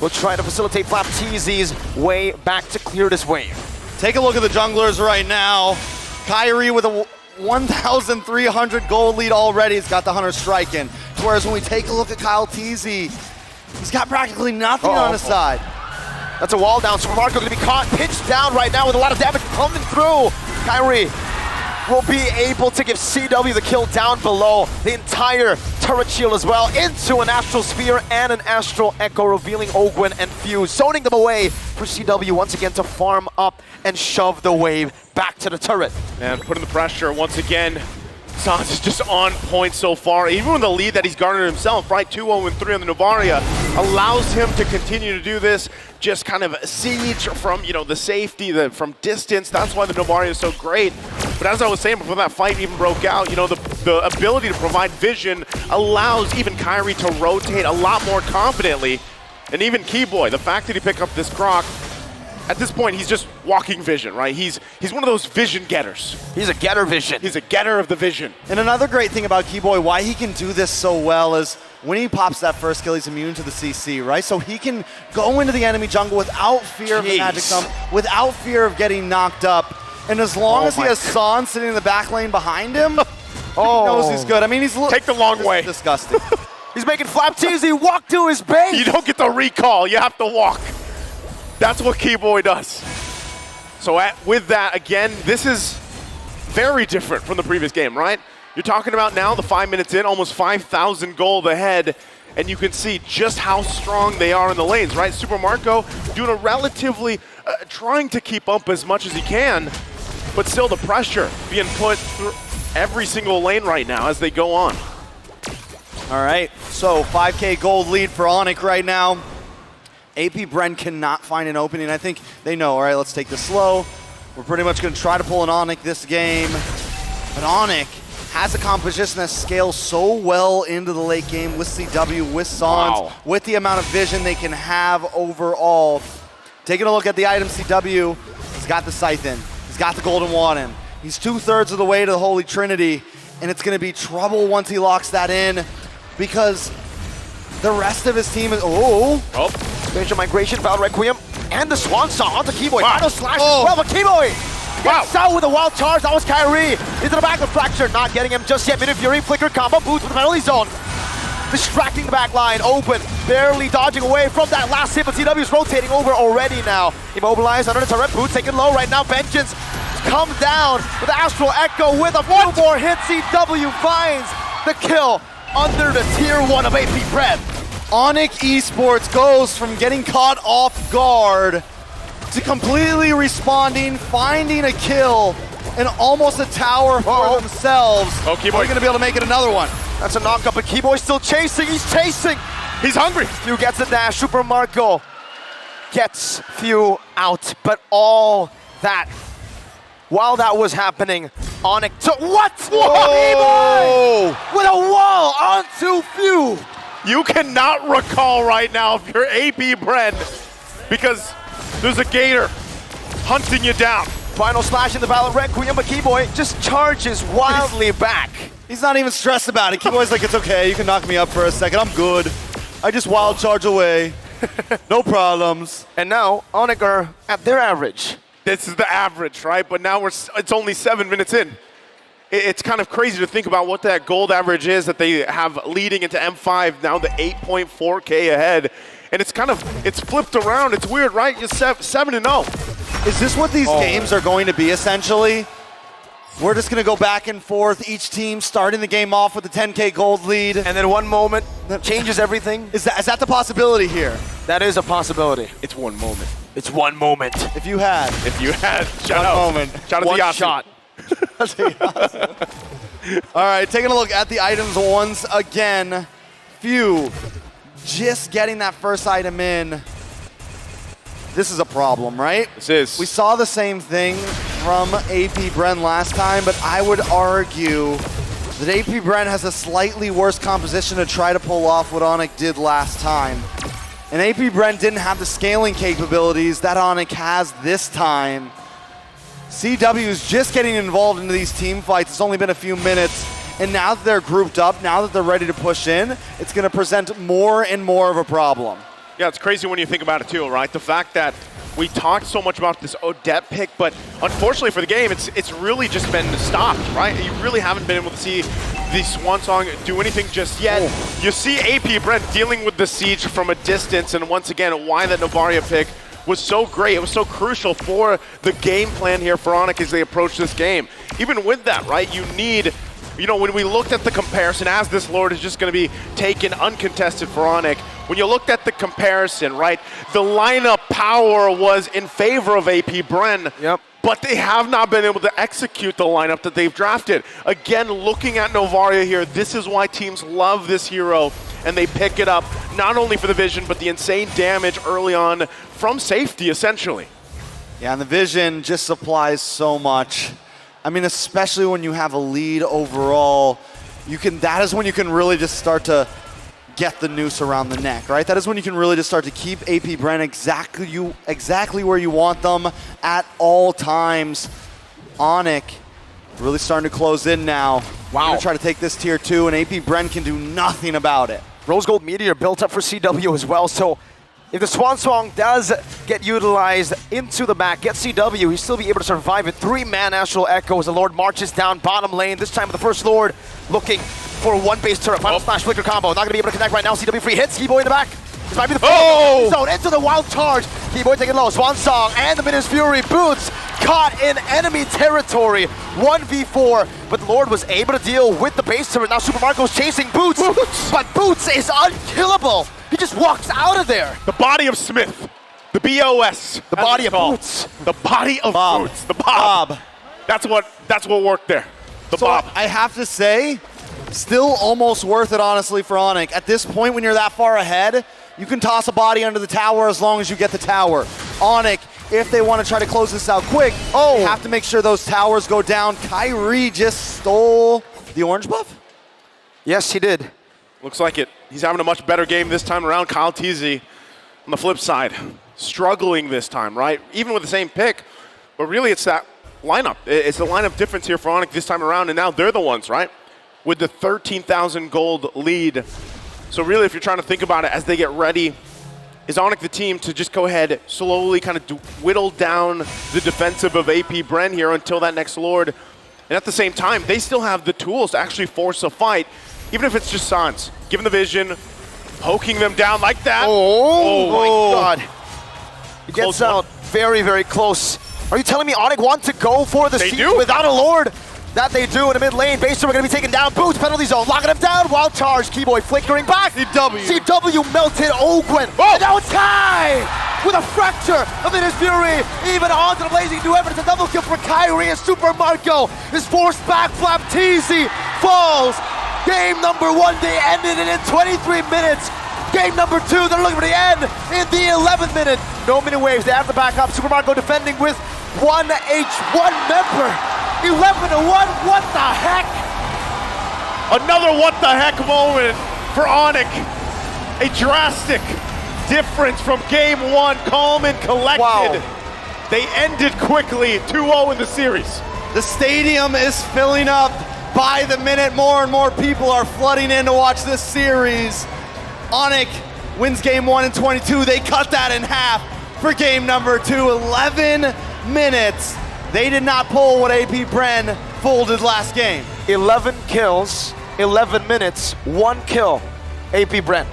We'll try to facilitate Flapteezy's way back to clear this wave. Take a look at the junglers right now. Kyrie with a 1,300 gold lead already. He's got the Hunter strike in. Whereas when we take a look at Kyle Teasy, he's got practically nothing on his side. That's a wall down. Super Marco gonna be caught, pitched down right now with a lot of damage coming through. Kyrie will be able to give CW the kill down below. The entire turret shield as well into an Astral Sphere and an Astral Echo, revealing Ogwen and Fuse, zoning them away for CW once again to farm up and shove the wave back to the turret. And putting the pressure once again. Sans is just on point so far, even with the lead that he's garnered himself, right? 2-0-3 on the Novaria allows him to continue to do this, just kind of siege from, you know, the safety, from distance. That's why the Novaria is so great. But as I was saying before that fight even broke out, you know, the ability to provide vision allows even Kyrie to rotate a lot more confidently. And even Keyboy, the fact that he picked up this Croc, at this point, he's just walking vision, right? He's one of those vision getters. He's a getter vision. He's a getter of the vision. And another great thing about Keyboy, why he can do this so well, is when he pops that first kill, he's immune to the CC, right? So he can go into the enemy jungle without fear of the magic sum, without fear of getting knocked up. And as long as he has Sans sitting in the back lane behind him, he knows he's good. I mean, he's take the long way. Disgusting. He's making Flapteezy walk to his base. You don't get the recall. You have to walk. That's what Keyboy does. So with that, again, this is very different from the previous game, right? You're talking about now the 5 minutes in, almost 5,000 gold ahead, and you can see just how strong they are in the lanes, right? Super Marco doing a relatively, trying to keep up as much as he can, but still the pressure being put through every single lane right now as they go on. All right, so 5K gold lead for Onyx right now. AP Bren cannot find an opening. I think they know, all right, let's take this slow. We're pretty much going to try to pull an Onyx this game. But Onyx has a composition that scales so well into the late game with CW, with Sans, with the amount of vision they can have overall. Taking a look at the item, CW, he's got the Scythe in. He's got the Golden Wand in. He's 2/3 of the way to the Holy Trinity, and it's going to be trouble once he locks that in, because the rest of his team is, Major Migration, Val Requiem, and the Swan Song onto Keyboy. Final slash as well, but Keyboy gets out with a wild charge. That was Kyrie into the back of Fracture, not getting him just yet. Minute Fury, Flicker combo, boots with the penalty zone. Distracting the back line, open, barely dodging away from that last hit, but CW's rotating over already now. Immobilized under the turret, boots taken low right now. Vengeance comes down with Astral Echo with a few more hits. CW finds the kill under the tier 1 of AP Bren. Onyx Esports goes from getting caught off guard to completely responding, finding a kill, and almost a tower for themselves. Oh, Keyboy. Are going to be able to make it another one? That's a knockup, but Keyboy's still chasing. He's chasing. He's hungry. Few gets a dash. Super Marco gets Few out, but all that, while that was happening, Onyx took what? Whoa! With a wall onto Few. You cannot recall right now if you're AP Bren because there's a gator hunting you down. Final slash in the Valor Requiem, but Keyboy just charges wildly back. He's not even stressed about it. Keyboy's like, it's okay, you can knock me up for a second, I'm good. I just wild charge away. No problems. And now, Onyx are at their average. This is the average, right? But now it's only 7 minutes in. It's kind of crazy to think about what that gold average is that they have leading into M5, now the 8.4K ahead. And it's flipped around. It's weird, right? You're 7-0. Is this what these games are going to be, essentially? We're just going to go back and forth, each team starting the game off with a 10K gold lead. And then one moment that changes everything. Is that the possibility here? That is a possibility. It's one moment. It's one moment. If you had. Shout out. Moment. Shout out One to Yasu. shot. All right, taking a look at the items once again. Few just getting that first item in. This is a problem, right? This is. We saw the same thing from AP Bren last time, but I would argue that AP Bren has a slightly worse composition to try to pull off what Onyx did last time. And AP Bren didn't have the scaling capabilities that Onyx has this time. CW is just getting involved into these team fights. It's only been a few minutes. And now that they're grouped up, now that they're ready to push in, it's going to present more and more of a problem. Yeah, it's crazy when you think about it too, right? The fact that we talked so much about this Odette pick, but unfortunately for the game, it's really just been stopped, right? You really haven't been able to see the Swan Song do anything just yet. You see AP Brent dealing with the siege from a distance, and once again, why that Novaria pick was so great. It was so crucial for the game plan here for Onyx as they approach this game. Even with that, right, you need, you know, when we looked at the comparison, as this Lord is just going to be taken uncontested for Onyx, when you looked at the comparison, right, the lineup power was in favor of AP Bren. Yep. But they have not been able to execute the lineup that they've drafted. Again, looking at Novaria here, this is why teams love this hero, and they pick it up, not only for the vision, but the insane damage early on from safety, essentially. Yeah, and the vision just supplies so much. I mean, especially when you have a lead overall, that is when you can really just start to get the noose around the neck, right? That is when you can really just start to keep AP Bren exactly where you want them at all times. Onyx really starting to close in now. Wow. Gonna try to take this tier 2, and AP Bren can do nothing about it. Rose Gold Meteor built up for CW as well, so if the Swan Song does get utilized into the back, get CW, he'll still be able to survive it. 3-man Astral Echo as the Lord marches down bottom lane. This time with the first Lord looking for one base turret. Final Smash Flicker combo. Not going to be able to connect right now. CW free hits. Keyboy in the back. This might be the full zone into the wild charge. Keyboy taking low. Swan Song and the Minions Fury. Boots caught in enemy territory. 1v4, but the Lord was able to deal with the base turret. Now Super Marco's chasing Boots, but Boots is unkillable. He just walks out of there. The body of Smith. The BOS. The body of Boots. The body of Boots. The Bob. That's what worked there. The Bob. I have to say, still almost worth it, honestly, for Onyx. At this point, when you're that far ahead, you can toss a body under the tower as long as you get the tower. Onyx, if they want to try to close this out quick, they have to make sure those towers go down. Kyrie just stole the orange buff? Yes, he did. Looks like it. He's having a much better game this time around. Kyle Teasy, on the flip side, struggling this time, right? Even with the same pick, but really it's that lineup. It's the lineup difference here for Onyx this time around, and now they're the ones, right? With the 13,000 gold lead. So really, if you're trying to think about it as they get ready, is Onyx the team to just go ahead, slowly kind of whittle down the defensive of AP Bren here until that next Lord. And at the same time, they still have the tools to actually force a fight, even if it's just Sans. Given the vision, poking them down like that. Oh my God. He gets out very, very close. Are you telling me Onyx want to go for the siege without a Lord? That they do in the mid lane. Baser are going to be taken down. Boots, penalty zone, locking him down. Wild charge. Keyboy flickering back. CW melted Ogwen. And now it's Kai with a fracture of Innis Fury. Even onto the blazing new effort. It's a double kill for Kyrie, and Super Marco is forced back. Flap TZ falls. Game number 1, they ended it in 23 minutes. Game number 2, they're looking for the end in the 11th minute. No mini waves, they have to back up. Super Marco defending with 1 H1 member. 11-1, what the heck? Another what the heck moment for Onyx. A drastic difference from game 1, calm and collected. Wow. They ended quickly, 2-0 in the series. The stadium is filling up by the minute. More and more people are flooding in to watch this series. Onyx wins game 1 in 22. They cut that in half for game number 2, 11 minutes. They did not pull what AP Bren folded last game. 11 kills, 11 minutes, 1 kill. AP Bren.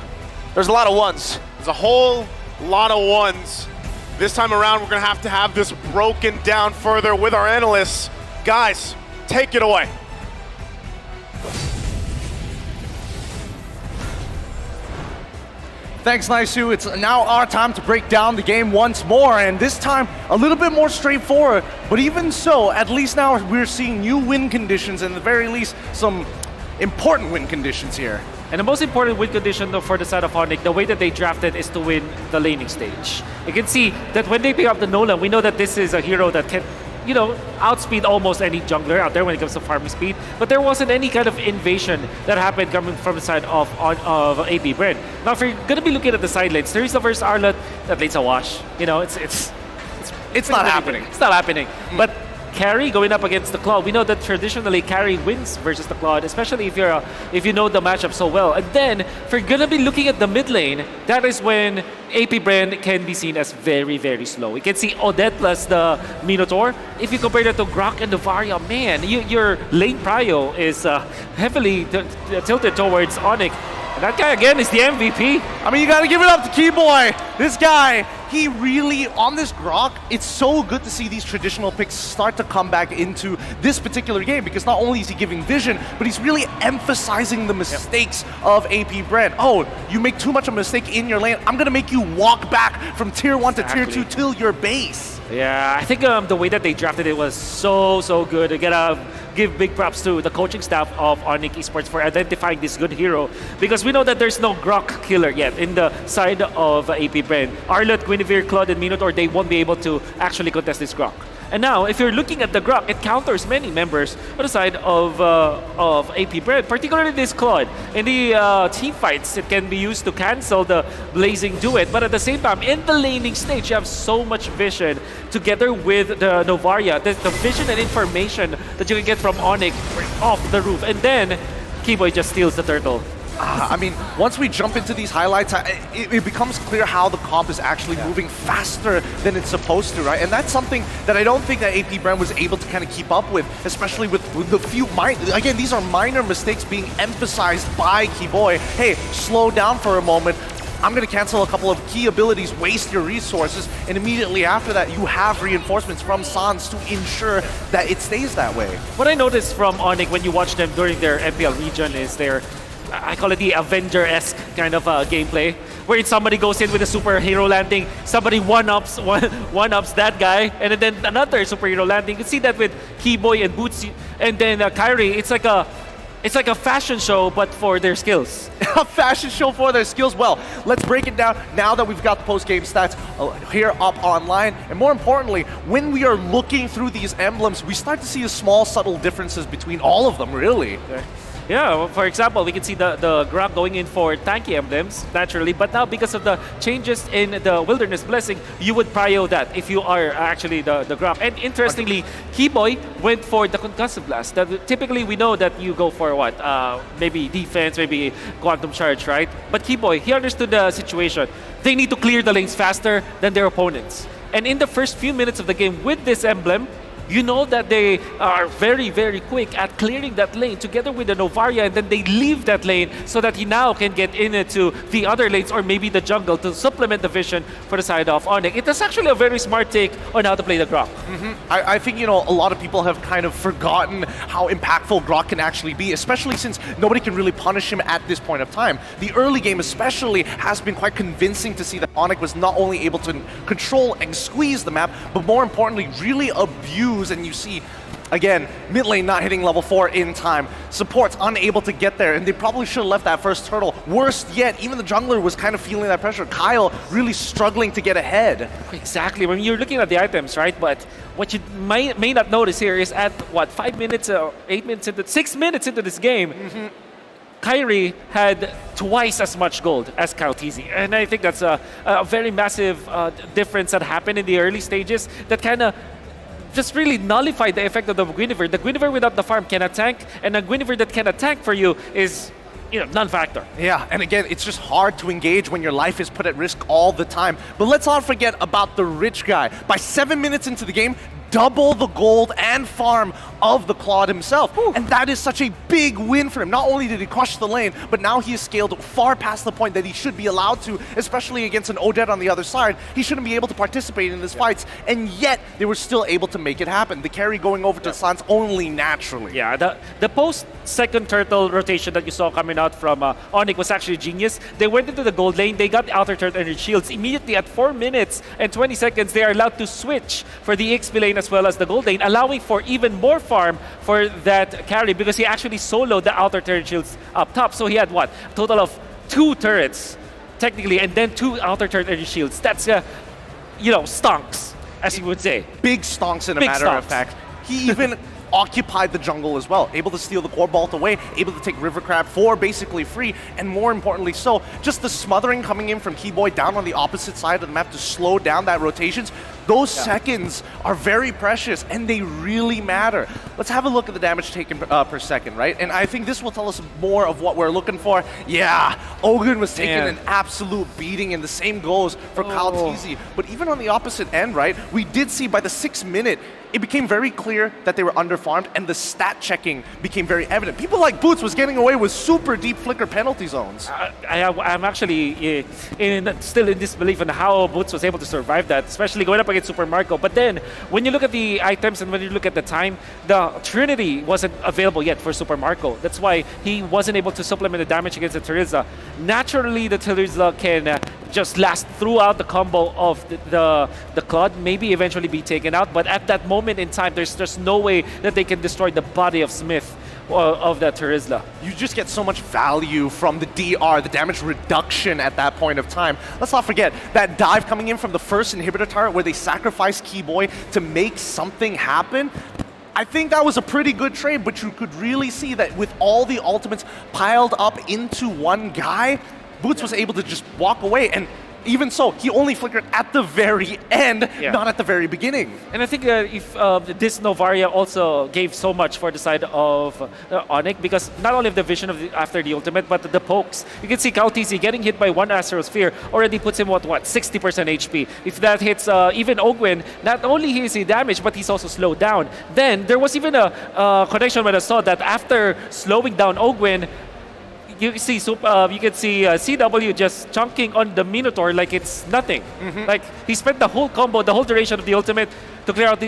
There's a lot of ones. There's a whole lot of ones. This time around, we're gonna have to have this broken down further with our analysts. Guys, take it away. Thanks, Naisu. It's now our time to break down the game once more, and this time a little bit more straightforward. But even so, at least now we're seeing new win conditions, and at the very least, some important win conditions here. And the most important win condition though for the side of Onyx, the way that they drafted is to win the laning stage. You can see that when they pick up the Nolan, we know that this is a hero that can, you know, outspeed almost any jungler out there when it comes to farming speed. But there wasn't any kind of invasion that happened coming from the side of AP Bren. Now, if you're gonna be looking at the side lanes, Teresa versus Arlott, that lane's a wash. You know, it's not happening. It's not happening. But Carry going up against the Claw, we know that traditionally Carry wins versus the Claw, especially if you know the matchup so well. And then, if you're gonna be looking at the mid lane, that is when AP Bren can be seen as very, very slow. You can see Odette plus the Minotaur. If you compare that to Grok and the Varia, man, your lane prio is heavily tilted towards Onyx. And that guy, again, is the MVP. I mean, you gotta give it up to Keyboy. This guy, he really, on this Grok, it's so good to see these traditional picks start to come back into this particular game, because not only is he giving vision, but he's really emphasizing the mistakes of AP Bren. Oh, you make too much of a mistake in your lane, I'm gonna make you walk back from tier 1 to tier 2 till your base. Yeah, I think the way that they drafted it was so good. You gotta give big props to the coaching staff of Onyx Esports for identifying this good hero, because we know that there's no Grok killer yet in the side of AP Bren. Arlott, Guinevere, Claude, and Minotaur, they won't be able to actually contest this Grok. And now, if you're looking at the Grok, it counters many members on the side of AP Bren, particularly this Claude. In the team fights, it can be used to cancel the Blazing Duet, but at the same time, in the laning stage, you have so much vision together with the Novaria, the vision and information that you can get from Onyx off the roof. And then, Keyboy just steals the turtle. I mean, once we jump into these highlights, it becomes clear how the comp is actually moving faster than it's supposed to, right? And that's something that I don't think that AP Bren was able to kind of keep up with, especially with the few again, these are minor mistakes being emphasized by Keyboy. Hey, slow down for a moment. I'm going to cancel a couple of key abilities, waste your resources, and immediately after that, you have reinforcements from Sans to ensure that it stays that way. What I noticed from Onyx when you watch them during their MPL region is I call it the Avenger-esque kind of gameplay, where somebody goes in with a superhero landing, somebody one-ups that guy, and then another superhero landing. You can see that with Keyboy and Boots, and then Kyrie. It's like a fashion show, but for their skills. A fashion show for their skills. Well, let's break it down now that we've got the post-game stats here up online. And more importantly, when we are looking through these emblems, we start to see the small, subtle differences between all of them, really. Okay. Yeah, for example, we can see the Grok going in for tanky emblems, naturally, but now because of the changes in the Wilderness Blessing, you would prio that if you are actually the Grok. And interestingly, Keyboy went for the Concussive Blast. Typically, we know that you go for what? Maybe defense, maybe Quantum Charge, right? But Keyboy, he understood the situation. They need to clear the lanes faster than their opponents. And in the first few minutes of the game with this emblem, You know that they are very, very quick at clearing that lane together with the Novaria, and then they leave that lane so that he now can get into the other lanes or maybe the jungle to supplement the vision for the side of Onyx. It is actually a very smart take on how to play the Grok. I think, you know, a lot of people have kind of forgotten how impactful Grok can actually be, especially since nobody can really punish him at this point of time. The early game especially has been quite convincing to see that Onyx was not only able to control and squeeze the map, but more importantly, really abuse, and you see again, mid lane not hitting level 4 in time. Support's unable to get there, and they probably should have left that first turtle. Worst yet, even the jungler was kind of feeling that pressure. Kyle really struggling to get ahead. Exactly. I mean, you're looking at the items, right? But what you may not notice here is at, what, 5 minutes or 8 minutes into, 6 minutes into this game, Kyrie had twice as much gold as Kaltizi. And I think that's a very massive difference that happened in the early stages that kind of just really nullified the effect of the Guinevere. The Guinevere without the farm cannot tank, and a Guinevere that cannot tank for you is, you know, non-factor. Yeah, and again, it's just hard to engage when your life is put at risk all the time. But let's not forget about the rich guy. By 7 minutes into the game, double the gold and farm of the Claude himself. And that is such a big win for him. Not only did he crush the lane, but now he has scaled far past the point that he should be allowed to, especially against an Odette on the other side. He shouldn't be able to participate in these fights, and yet they were still able to make it happen. The carry going over to Sans only naturally. Yeah, the post-second turtle rotation that you saw coming out from Onyx was actually genius. They went into the gold lane, they got the outer turret and their shields. Immediately at 4 minutes and 20 seconds, they are allowed to switch for the XP lane as well as the gold lane, allowing for even more farm for that carry because he actually soloed the outer turret shields up top. So he had what? A total of 2 turrets, technically, and then 2 outer turret shields. That's, you know, stonks, as you would say. Big stonks in a matter of fact. He even occupied the jungle as well, able to steal the core vault away, able to take River Crab for basically free, and more importantly so, just the smothering coming in from Keyboy down on the opposite side of the map to slow down that rotations. Those seconds are very precious, and they really matter. Let's have a look at the damage taken per second, right? And I think this will tell us more of what we're looking for. Yeah, Ogun was taking an absolute beating, and the same goes for Kaltizi. But even on the opposite end, right, we did see by the 6th minute, it became very clear that they were underfarmed, and the stat checking became very evident. People like Boots was getting away with super deep flicker penalty zones. I'm actually still in disbelief on how Boots was able to survive that, especially going up against Super Marco. But then, when you look at the items and when you look at the time, the Trinity wasn't available yet for Super Marco. That's why he wasn't able to supplement the damage against the Terizla. Naturally, the Terizla can just last throughout the combo of the Claude, maybe eventually be taken out, but at that moment in time, there's no way that they can destroy the body of Smith of that Terizla. You just get so much value from the DR, the damage reduction at that point of time. Let's not forget that dive coming in from the first inhibitor turret where they sacrificed Keyboy to make something happen. I think that was a pretty good trade, but you could really see that with all the ultimates piled up into one guy, Boots was able to just walk away, and even so, he only flickered at the very end, not at the very beginning. And I think if this Novaria also gave so much for the side of Onyx, because not only of the vision of after the ultimate, but the pokes. You can see Kaltizi getting hit by 1 Astrosphere already puts him at what, 60% HP. If that hits even Ogwin, not only is he damaged, but he's also slowed down. Then there was even a connection when I saw that after slowing down Ogwin, you can see CW just chunking on the Minotaur like it's nothing. Like he spent the whole combo, the whole duration of the ultimate to clear out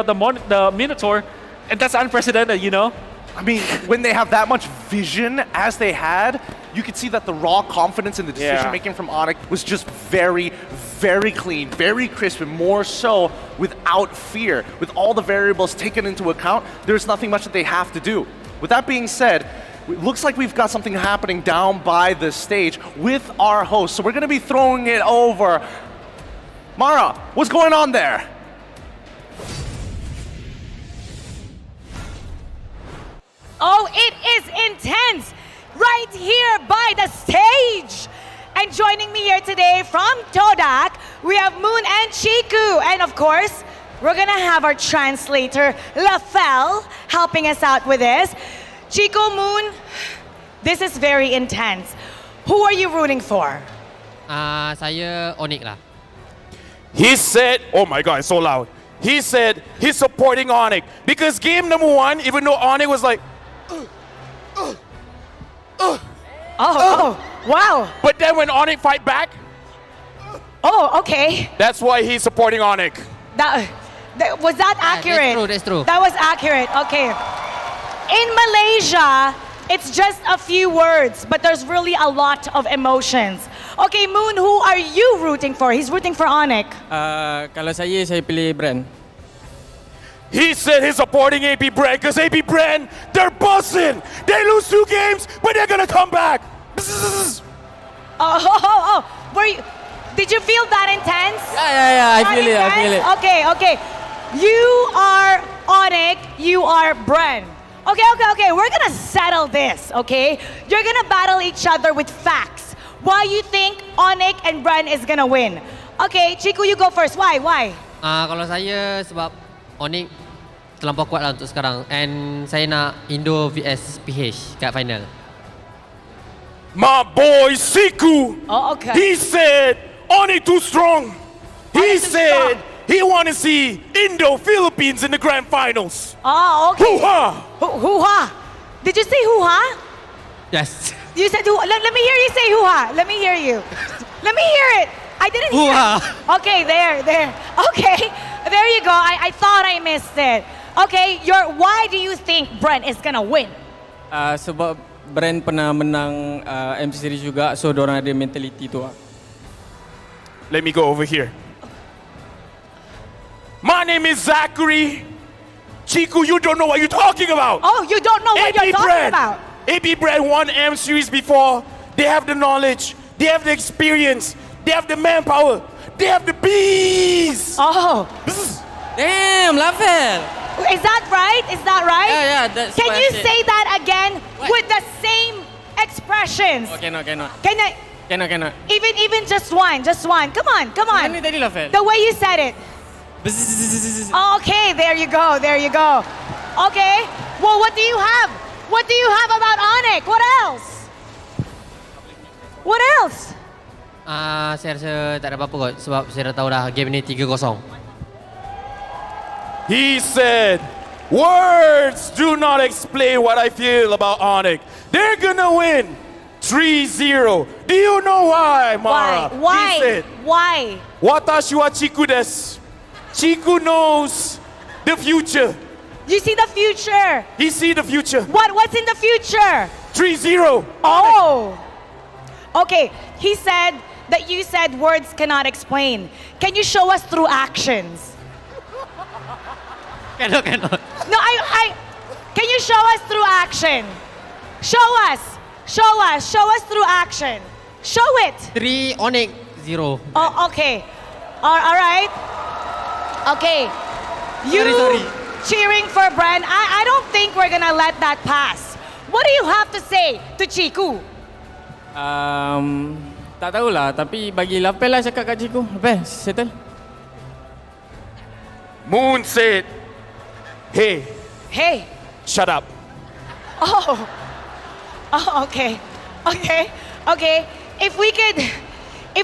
the Minotaur, and that's unprecedented, you know. I mean, when they have that much vision as they had, you could see that the raw confidence in the decision making from Onyx was just very, very clean, very crisp, and more so without fear. With all the variables taken into account, there's nothing much that they have to do. With that being said, it looks like we've got something happening down by the stage with our host. So we're going to be throwing it over. Mara, what's going on there? Oh, it is intense right here by the stage. And joining me here today from Todak, we have Moon and Chiku. And of course, we're going to have our translator, Lafel, helping us out with this. Chico, Moon, this is very intense. Who are you rooting for? Saya Onyx lah. He said, oh my god, it's so loud. he said he's supporting Onyx. Because game number 1, even though Onyx was like, wow. But then when Onyx fight back, okay. that's why he's supporting Onyx. Was that accurate? That's true. That was accurate. Okay. In Malaysia, it's just a few words, but there's really a lot of emotions. Okay, Moon, who are you rooting for? He's rooting for Onyx. Kalau saya pilih Brand. He said he's supporting AB Brand because AB Brand, they're buzzing. They lose 2 games, but they're gonna come back. Were you? Did you feel that intense? Yeah, I feel it. Okay. You are Onyx, you are Bren. Okay. We're gonna settle this, okay? You're gonna battle each other with facts. Why you think Onyx and Bren is gonna win? Okay, Chiku, you go first. Why? Kalau saya sebab Onyx terlampau kuat lah untuk sekarang. And saya nak Indo vs PH kat final. My boy Siku, okay. He said Onyx too strong. He said he want to see Indo-Philippines in the grand finals. Okay. Hoo-ha! Hoo-ha! Did you say hoo-ha? Yes. You said hoo-ha. Let me hear you say hoo-ha. Let me hear you. Let me hear it. I didn't hear it. Okay, there. Okay, there you go. I thought I missed it. Okay, why do you think Brent is gonna win? Sebab Brand pernah menang MC Series juga, so dorang ada mentality tu. Let me go over here. My name is Zachary. Chiku, you don't know what you're talking about. Oh, you don't know what you're talking about. AB Brand won M Series before. They have the knowledge. They have the experience. They have the manpower. They have the bees. Damn, Lafel. Is that right? Yeah, that's Can what I you said. say that again with the same expressions? Oh, cannot. Can I? Cannot. Even just one. Come on. Ini tadi Lafel. The way you said it. Okay, there you go. Okay. Well, what do you have? What do you have about Onyx? What else? Saya rasa tak ada apa-apa kot sebab saya dah tahu dah game ni 3-0. He said, words do not explain what I feel about Onyx. They're gonna win 3-0. Do you know why, Mara? Why? He said, Why? Watashi wa Chiku desu. Chiku knows the future. You see the future. He see the future. What's in the future? 3-0. Oh. Okay, he said that you said words cannot explain. Can you show us through actions? Cannot. No, can you show us through action? Show us through action. Show it. 3 Onyx 0. Oh, okay. All right. Okay. You Sorry. cheering for Bren. I don't think we're gonna let that pass. What do you have to say to Chiku? Tak tahulah, tapi bagi Lapel lah cakap kat Chiku. Lapel, settle. Moon said, hey, shut up. Oh, okay. If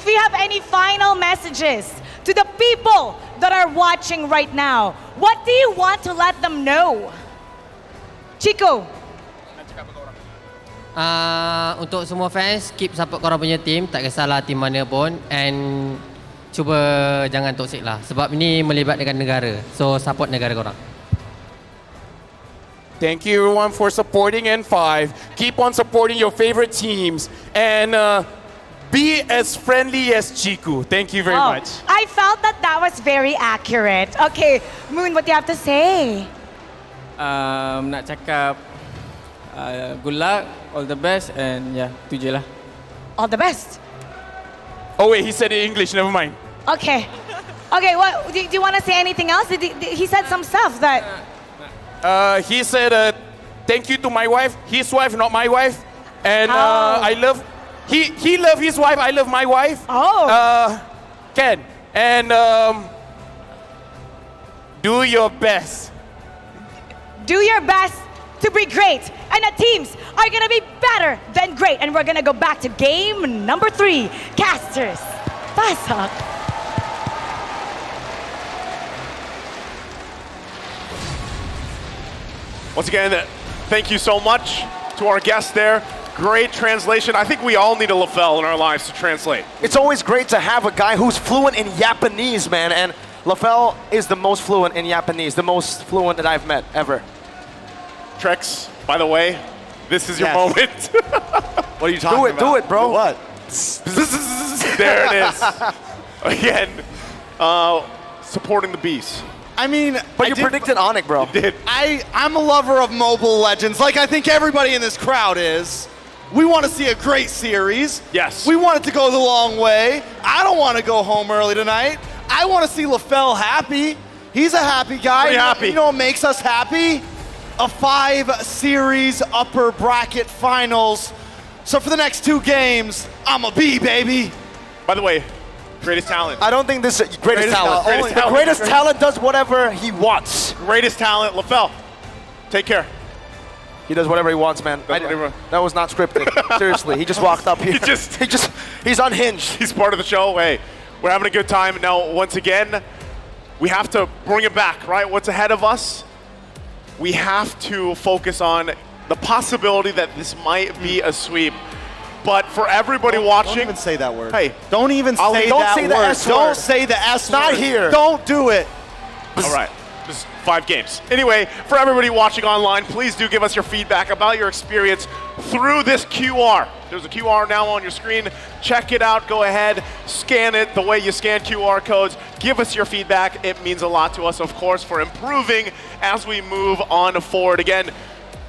we have any final messages to the people that are watching right now, what do you want to let them know? Chico. Untuk semua fans, keep support korang punya team, tak kisahlah team mana pun, and cuba jangan toxic lah sebab ini melibatkan negara. So support negara korang. Thank you everyone for supporting N5. Keep on supporting your favorite teams and be as friendly as Chiku. Thank you very much. I felt that was very accurate. Okay, Moon, what do you have to say? Nak cakap good luck, all the best, and yeah, tu je lah. All the best. Oh wait, he said it in English, never mind. Okay, what, do you want to say anything else? He said some stuff that... He said, thank you to my wife, his wife, not my wife. And I love, he love his wife, I love my wife. Ken. And do your best. Do your best to be great. And the teams are going to be better than great. And we're going to go back to game number 3. Casters. Pasok. Once again, thank you so much to our guest there. Great translation. I think we all need a LaFell in our lives to translate. It's always great to have a guy who's fluent in Japanese, man, and LaFell is the most fluent in Japanese, the most fluent that I've met ever. Trex, by the way, this is your Yes. moment. What are you talking about? Do it, bro. What? There it is. Again, supporting the beast. I mean, But you predicted Onyx, bro. You did. I'm a lover of Mobile Legends, like I think everybody in this crowd is. We want to see a great series. Yes. We want it to go the long way. I don't want to go home early tonight. I want to see LaFell happy. He's a happy guy. Pretty happy. You know what makes us happy? A 5-series upper bracket finals. So for the next 2 games, I'm a B, baby. By the way, greatest talent. I don't think this is greatest talent. Greatest The talent. greatest talent does whatever he wants. Greatest talent, LaFell. Take care. He does whatever he wants, man. That was not scripted. Seriously, he just walked up here. He's unhinged. He's part of the show. Hey, we're having a good time. Now, once again, we have to bring it back, right? What's ahead of us? We have to focus on the possibility that this might be a sweep. But for everybody watching, Don't even say that word. Hey, Don't even Ali, say don't that say the word. S word. Don't say the S word. Not here. Don't do it. all right, just 5 games. Anyway, for everybody watching online, please do give us your feedback about your experience through this QR. There's a QR now on your screen. Check it out. Go ahead, scan it the way you scan QR codes. Give us your feedback. It means a lot to us, of course, for improving as we move on forward. Again,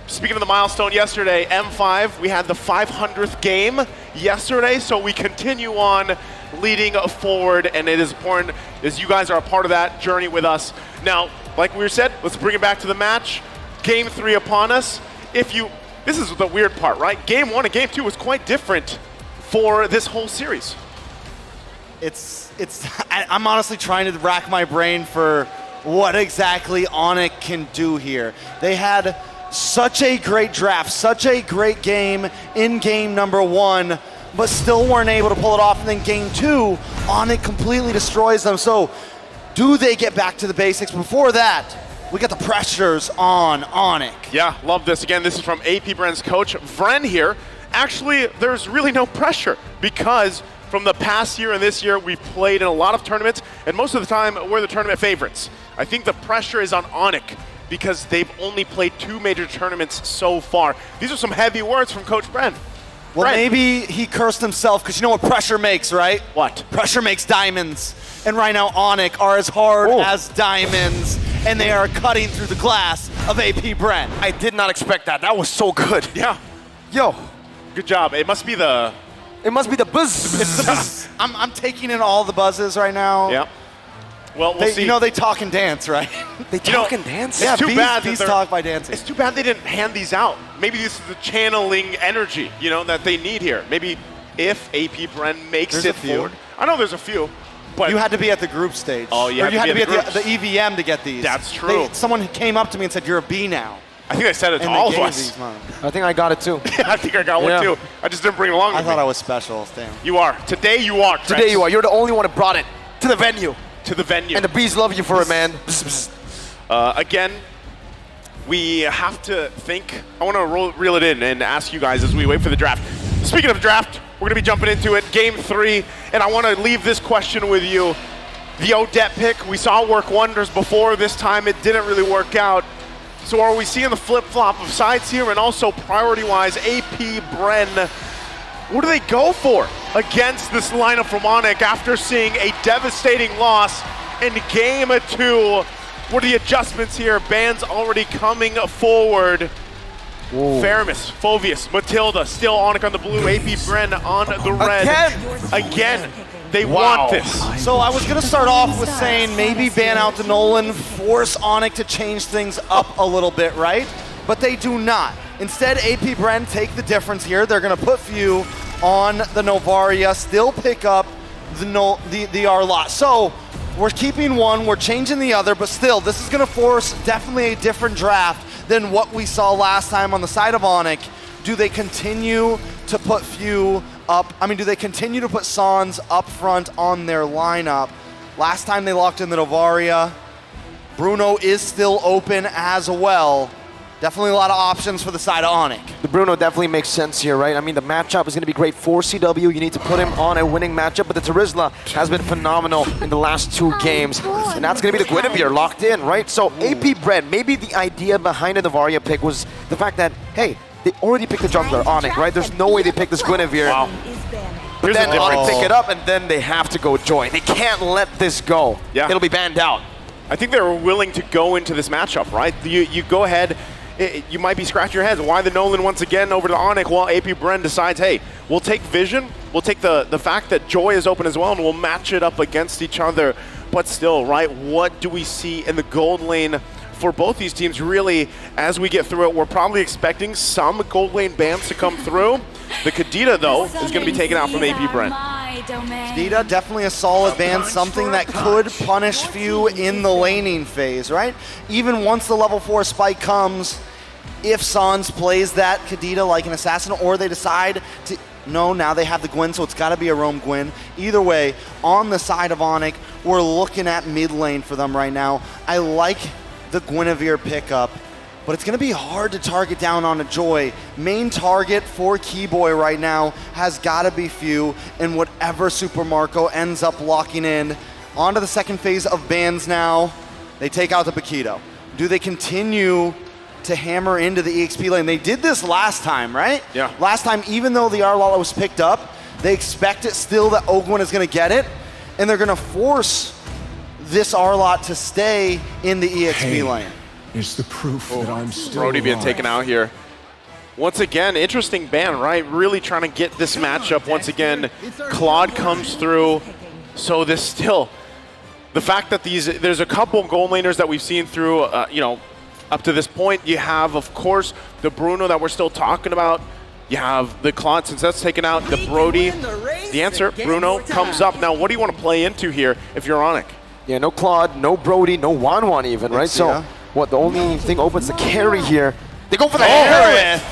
speaking of the milestone yesterday, M5, we had the 500th game yesterday, so we continue on leading forward, and it is important as you guys are a part of that journey with us. Now, like we said, let's bring it back to the match. Game 3 upon us. This is the weird part, right? Game 1 and Game 2 was quite different for this whole series. I'm honestly trying to rack my brain for what exactly Onyx can do here. They had such a great draft, such a great game in game number 1, but still weren't able to pull it off. And then game 2, Onyx completely destroys them. So do they get back to the basics? Before that, we got the pressures on Onyx. Yeah, love this. Again, this is from AP Brand's coach, Vren here. Actually, there's really no pressure because from the past year and this year, we've played in a lot of tournaments, and most of the time, we're the tournament favorites. I think the pressure is on Onyx because they've only played 2 major tournaments so far. These are some heavy words from Coach Bren. Well, maybe he cursed himself because you know what pressure makes, right? What? Pressure makes diamonds. And right now, Onyx are as hard as diamonds, and they are cutting through the glass of AP Brent. I did not expect that. That was so good. Yeah. Yo. Good job. It must be the... It must be the buzz. It's the buzz. I'm taking in all the buzzes right now. Yeah. Well, we'll see. You know they talk and dance, right? They talk and dance? Yeah, It's too bad that bees they're- talk by dancing. It's too bad they didn't hand these out. Maybe this is the channeling energy, that they need here. Maybe if AP Bren makes There's it a few. forward. I know there's a few, but You had to be at the group stage. Oh, you Or had to be at the at the EVM to get these. That's true. Someone came up to me and said, "You're a B now." I think I said it to And they all of gave us. these, man. I think I got it too. I think I got Yeah. one too. I just didn't bring it along I with thought me. I was special. Damn. You are. Today you are. Trex. Today you are. You're the only one that brought it to the venue. To the venue. And the bees love you for it, man. Again, we have to think. I want to reel it in and ask you guys as we wait for the draft. Speaking of draft, we're going to be jumping into it. Game 3, and I want to leave this question with you. The Odette pick, we saw work wonders before. This time it didn't really work out. So are we seeing the flip-flop of sides here? And also priority-wise, AP Bren, what do they go for against this lineup from Onyx after seeing a devastating loss in game 2? What are the adjustments here? Bands already coming forward. Faramis, Fovius, Matilda, still Onyx on the blue, AP Bren on the red. Again. They want this. So I was going to start off with saying maybe ban out the Nolan, force Onyx to change things up a little bit, right? But they do not. Instead, AP Bren take the difference here. They're going to put Few on the Novaria, still pick up the Arlot. So we're keeping one, we're changing the other, but still, this is going to force definitely a different draft than what we saw last time on the side of Onyx. Do they continue to put Few up? I mean, do they continue to put Sans up front on their lineup? Last time they locked in the Novaria. Bruno is still open as well. Definitely a lot of options for the side of Onyx. The Bruno definitely makes sense here, right? I mean, the matchup is going to be great for CW. You need to put him on a winning matchup, but the Terizla has been phenomenal in the last 2 games. And that's going to be the Guinevere locked in, right? So AP Bread, maybe the idea behind the Varia pick was the fact that, hey, they already picked the jungler, Onyx, right? There's no way they picked this Guinevere. Wow. But then Onyx pick it up, and then they have to go join. They can't let this go. Yeah. It'll be banned out. I think they were willing to go into this matchup, right? You go ahead, you might be scratching your heads. Why the Nolan once again over to Onyx while AP Bren decides, hey, we'll take Vision, we'll take the fact that Joy is open as well, and we'll match it up against each other. But still, right, what do we see in the gold lane for both these teams? Really, as we get through it, we're probably expecting some gold lane bans to come through. The Kadita, though, is going to be taken out from AP Brent. Kadita, definitely a solid ban, something that could punish few in the laning phase, right? Even once the level 4 spike comes, if Sans plays that Kadita like an assassin, or they decide to, no, now they have the Gwen, so it's got to be a roam Gwen. Either way, on the side of Onyx, we're looking at mid lane for them right now. I like the Guinevere pickup, but it's going to be hard to target down on a Joy. Main target for Keyboy right now has got to be few, and whatever Super Marco ends up locking in. Onto the second phase of bans now. They take out the Paquito. Do they continue to hammer into the EXP lane? They did this last time, right? Yeah. Last time, even though the Arlala was picked up, they expect it still that Ogwin is going to get it, and they're going to force this Arlot to stay in the EXP lane. Is the proof that I'm still Brody being alive. taken out here. Once again, interesting ban, right? Really trying to get this matchup. Once again, Claude comes through. So this still, the fact that there's a couple gold laners that we've seen through, up to this point. You have, of course, the Bruno that we're still talking about. You have the Claude, since that's taken out, the Brody. The answer, Bruno, comes up. Now, what do you want to play into here if you're Onyx? Yeah, no Claude, no Brody, no Wanwan even, right? So, what, the only thing opens the carry here. They go for the Harith!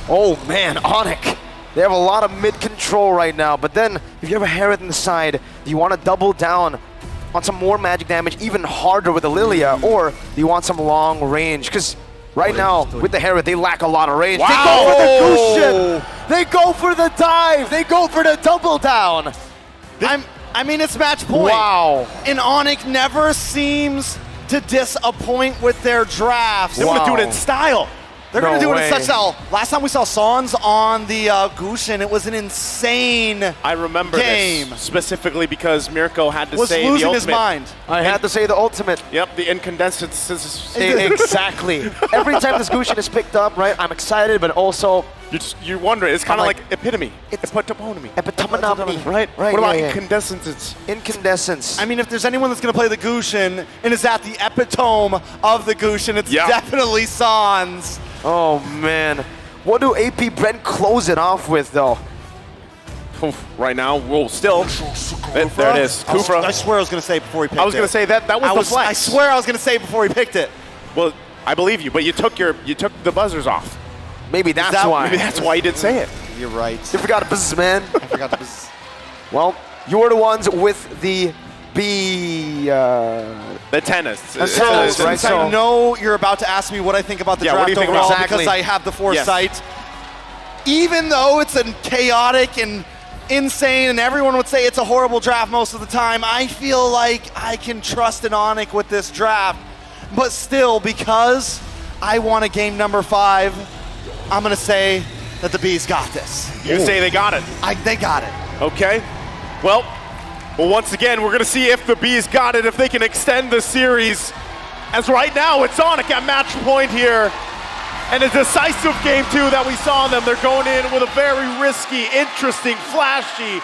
Oh man, Onyx. They have a lot of mid control right now, but then if you have a Harith in the side, do you want to double down on some more magic damage, even harder with the Lilia, or do you want some long range? Because right now, with the Harith, they lack a lot of range. Wow. They go for the Gushin! They go for the dive! They go for the double down! I mean, it's match point. Wow. And Onyx never seems to disappoint with their drafts. They want to do it in style. They're going to do it in such style. Last time we saw Sans on the Gushin, it was an insane I remember game. this specifically because Mirko had to Was say the losing ultimate. his mind. I had to say the ultimate. Yep, the incandescent. Exactly. Every time this Gushin is picked up, right, I'm excited, but also... You're wondering, it's kind of like epitome. It's epitome. Epitomonomy. Right? Right, What about yeah. incandescence? Incandescence. I mean, if there's anyone that's going to play the Gushin and is at the epitome of the Gushin, it's definitely Sans. Oh man. What do AP Brent close it off with though? Right now, we'll still. There it is. Kufra. I swear I was going to say before he picked it. I was going to say that was the flex. I swear I was going to say before he picked it. Well, I believe you, but you took the buzzers off. Maybe that's why. Maybe that's why you didn't say it. You're right. You forgot a business, man. I forgot the business. Well, you're the ones with the B. The tennis. Since I know you're about to ask me what I think about the draft overall because I have the foresight. Even though it's a chaotic and insane and everyone would say it's a horrible draft most of the time, I feel like I can trust an Onyx with this draft. But still, because I want a game number 5, I'm going to say that the Bees got this. You say they got it? They got it. Okay. Well, once again, we're going to see if the Bees got it, if they can extend the series. As right now, it's Onyx at match point here. And a decisive game, too, that we saw them. They're going in with a very risky, interesting, flashy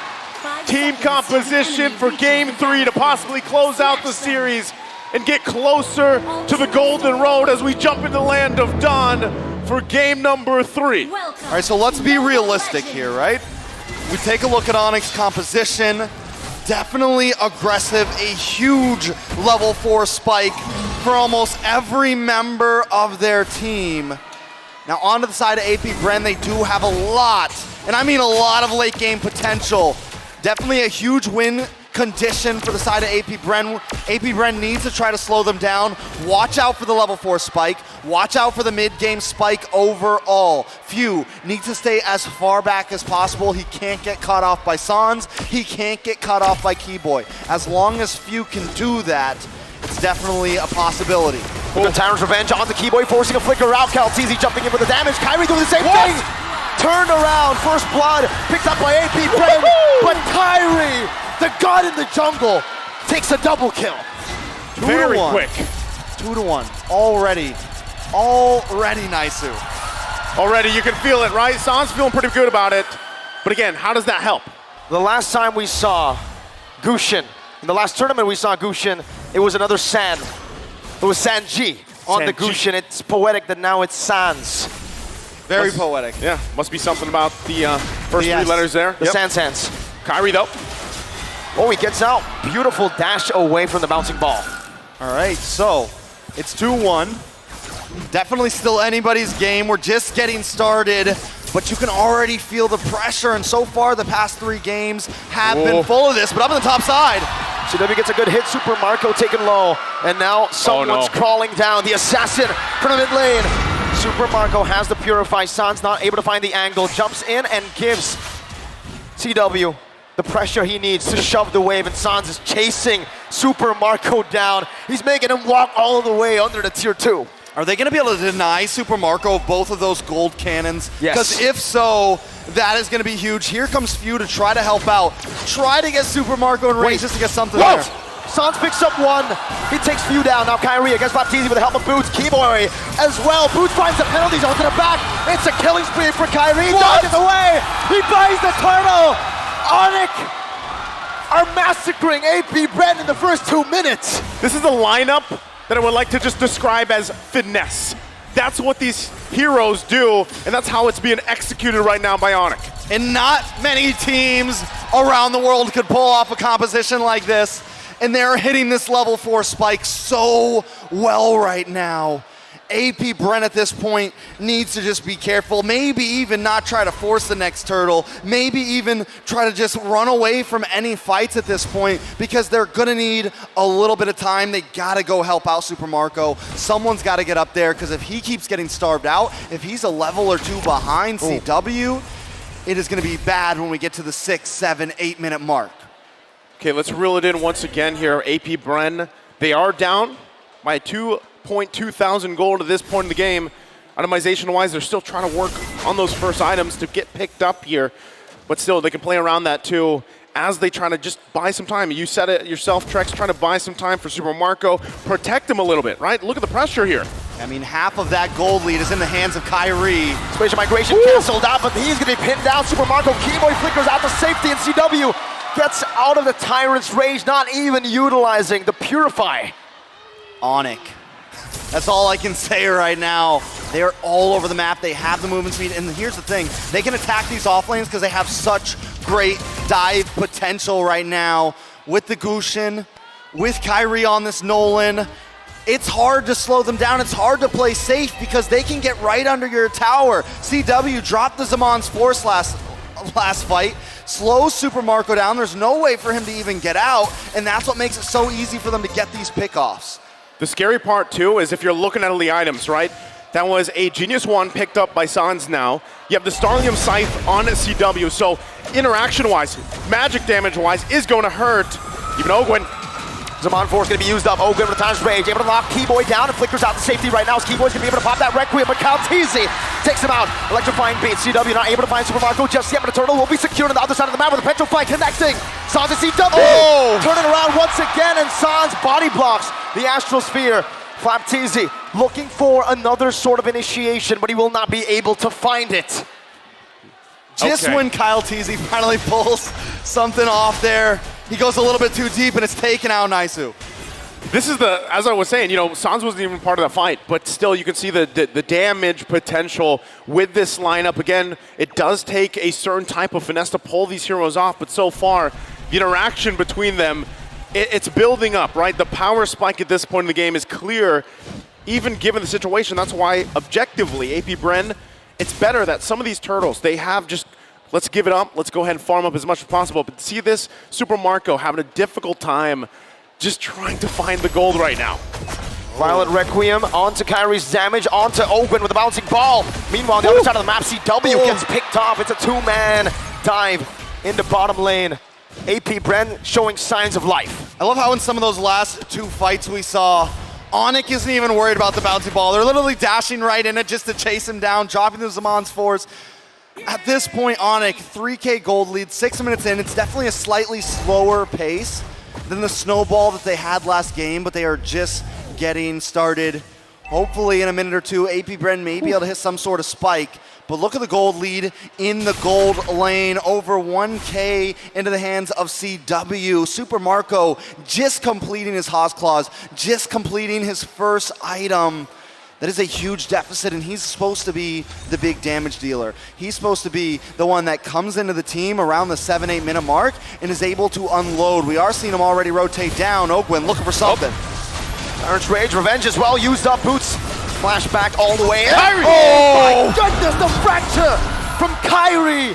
team composition for game 3 to possibly close out the series and get closer to the Golden Road as we jump into the land of Dawn for game number 3. All right, so let's be realistic here, right? We take a look at Onyx composition. Definitely aggressive, a huge level 4 spike for almost every member of their team. Now onto the side of AP Bren, they do have a lot, and I mean a lot of late game potential. Definitely a huge win condition for the side of AP Bren. AP Bren needs to try to slow them down. Watch out for the level 4 spike. Watch out for the mid-game spike overall. Few needs to stay as far back as possible. He can't get caught off by Sans. He can't get caught off by Keyboy. As long as Few can do that, it's definitely a possibility. The Tyrant's Revenge on the Keyboy, forcing a flicker out. Calteezy jumping in with the damage. Kyrie doing the same thing. Turned around, first blood, picked up by AP Bren, but Kyrie, the god in the jungle, takes a double kill. Very quick. 2-1. Already Naisu. Already, you can feel it, right? Sans feeling pretty good about it. But again, how does that help? The last time we saw Gushin, in the last tournament we saw Gushin, it was another San. It was Sanji on the Gushin. It's poetic that now it's Sans. Very poetic. Yeah, must be something about the first 3 letters there. The Sans. Kyrie, though. Oh, he gets out. Beautiful dash away from the bouncing ball. All right, so it's 2-1. Definitely still anybody's game. We're just getting started, but you can already feel the pressure, and so far the past 3 games have been full of this, but up on the top side. CW gets a good hit, Super Marco taken low, and now someone's crawling down. The assassin from the mid lane. Super Marco has the Purify. Sans not able to find the angle, jumps in and gives CW the pressure he needs to shove the wave, and Sans is chasing Super Marco down. He's making him walk all the way under the tier 2. Are they going to be able to deny Super Marco both of those gold cannons? Yes. Because if so, that is going to be huge. Here comes Few to try to help out. Try to get Super Marco in range just to get something there. Sans picks up 1. He takes Few down. Now Kyrie against Baptiste with the help of Boots. Keyboy as well. Boots finds the penalties onto the back. It's a killing spree for Kyrie. Dodges away. He buys the turtle. Onyx are massacring AP Bren in the first 2 minutes. This is a lineup that I would like to just describe as finesse. That's what these heroes do, and that's how it's being executed right now by Onyx. And not many teams around the world could pull off a composition like this, and they're hitting this level 4 spike so well right now. AP Bren at this point needs to just be careful, maybe even not try to force the next turtle, maybe even try to just run away from any fights at this point, because they're gonna need a little bit of time. They gotta go help out Super Marco. Someone's gotta get up there, because if he keeps getting starved out, if he's a level or 2 behind CW, it is gonna be bad when we get to the 6, 7, 8 minute mark. Okay, let's reel it in once again here. AP Bren, they are down by 2,200 gold at this point in the game. Itemization-wise, they're still trying to work on those first items to get picked up here, but still, they can play around that too as they try to just buy some time. You said it yourself, Trex, trying to buy some time for Super Marco, protect him a little bit, right? Look at the pressure here. I mean, half of that gold lead is in the hands of Kyrie. Spatial migration canceled out, but he's going to be pinned down. Super Marco Keyboy flickers out to safety, and CW gets out of the Tyrant's rage, not even utilizing the Purify. Onyx. That's all I can say right now. They are all over the map. They have the movement speed. And here's the thing. They can attack these off lanes because they have such great dive potential right now. With the Gushin, with Kyrie on this Nolan, it's hard to slow them down. It's hard to play safe because they can get right under your tower. CW dropped the Zaman's Force last fight. Slows Super Marco down. There's no way for him to even get out. And that's what makes it so easy for them to get these pickoffs. The scary part, too, is if you're looking at all the items, right? That was a Genius 1 picked up by Sans now. You have the Starlium Scythe on CW, so interaction-wise, magic damage-wise, is going to hurt. Even Ogwyn. Zaman Force going to be used up. Ogwyn with the time's rage, able to knock Keyboy down and flickers out to safety right now. Keyboy's going to be able to pop that Requiem, but Calteezy takes him out. Electrifying beat. CW not able to find Super Marco just yet, but the turtle will be secured on the other side of the map with a Petrify connecting. Sans and CW turning around once again, and Sans body blocks the Astral Sphere. Flapteezy looking for another sort of initiation, but he will not be able to find it. Just when Kyle Teasy finally pulls something off there, he goes a little bit too deep and it's taken out Naisu. This is the, as I was saying, you know, Sans wasn't even part of the fight, but still you can see the damage potential with this lineup. Again, it does take a certain type of finesse to pull these heroes off, but so far, the interaction between them, it's building up, right? The power spike at this point in the game is clear, even given the situation. That's why, objectively, AP Bren, it's better that some of these turtles, they have just let's give it up. Let's go ahead and farm up as much as possible. But see this, Super Marco having a difficult time just trying to find the gold right now. Violet Requiem onto Kyrie's damage, onto Ogun with a bouncing ball. Meanwhile, on the other side of the map, CW gets picked off. It's a two-man dive in the bottom lane. AP Bren showing signs of life. I love how in some of those last two fights we saw, Onyx isn't even worried about the bouncy ball. They're literally dashing right in it just to chase him down, dropping the Zaman's force. At this point, Onyx, 3K gold lead, 6 minutes in. It's definitely a slightly slower pace than the snowball that they had last game, but they are just getting started. Hopefully in a minute or two, AP Bren may be able to hit some sort of spike. But look at the gold lead in the gold lane, over 1K into the hands of CW. Super Marco just completing his Haas Claws, just completing his first item. That is a huge deficit, and he's supposed to be the big damage dealer. He's supposed to be the one that comes into the team around the 7-8 minute mark and is able to unload. We are seeing him already rotate down. Ogwin looking for something. Tyrant's Rage, Revenge is well used up. Boots flashback all the way in. Kyrie! Oh my goodness, the fracture from Kyrie.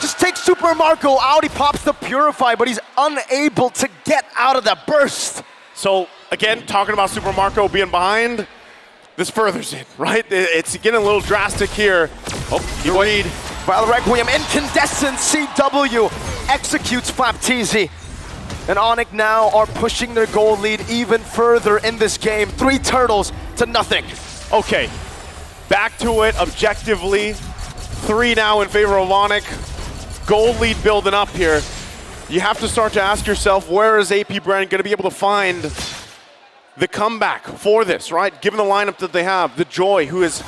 Just takes Super Marco out. He pops the Purify, but he's unable to get out of the burst. So again, talking about Super Marco being behind, this furthers it, right? It's getting a little drastic here. Oh, you lead. Violet Requiem, incandescent, CW executes Flapteezy. And Onyx now are pushing their goal lead even further in this game. 3 turtles to nothing. Okay, back to it objectively. 3 now in favor of Onyx. Gold lead building up here. You have to start to ask yourself, where is AP Bren going to be able to find the comeback for this, right? Given the lineup that they have, the Joy, who has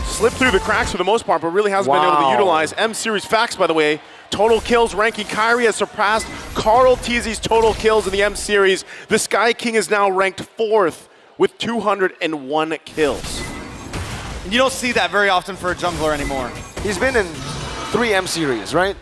slipped through the cracks for the most part, but really hasn't been able to utilize. M-Series Facts, by the way, total kills ranking. Kyrie has surpassed Carl Teasy's total kills in the M-Series. The Sky King is now ranked 4th with 201 kills. And you don't see that very often for a jungler anymore. He's been in 3 M-Series, right?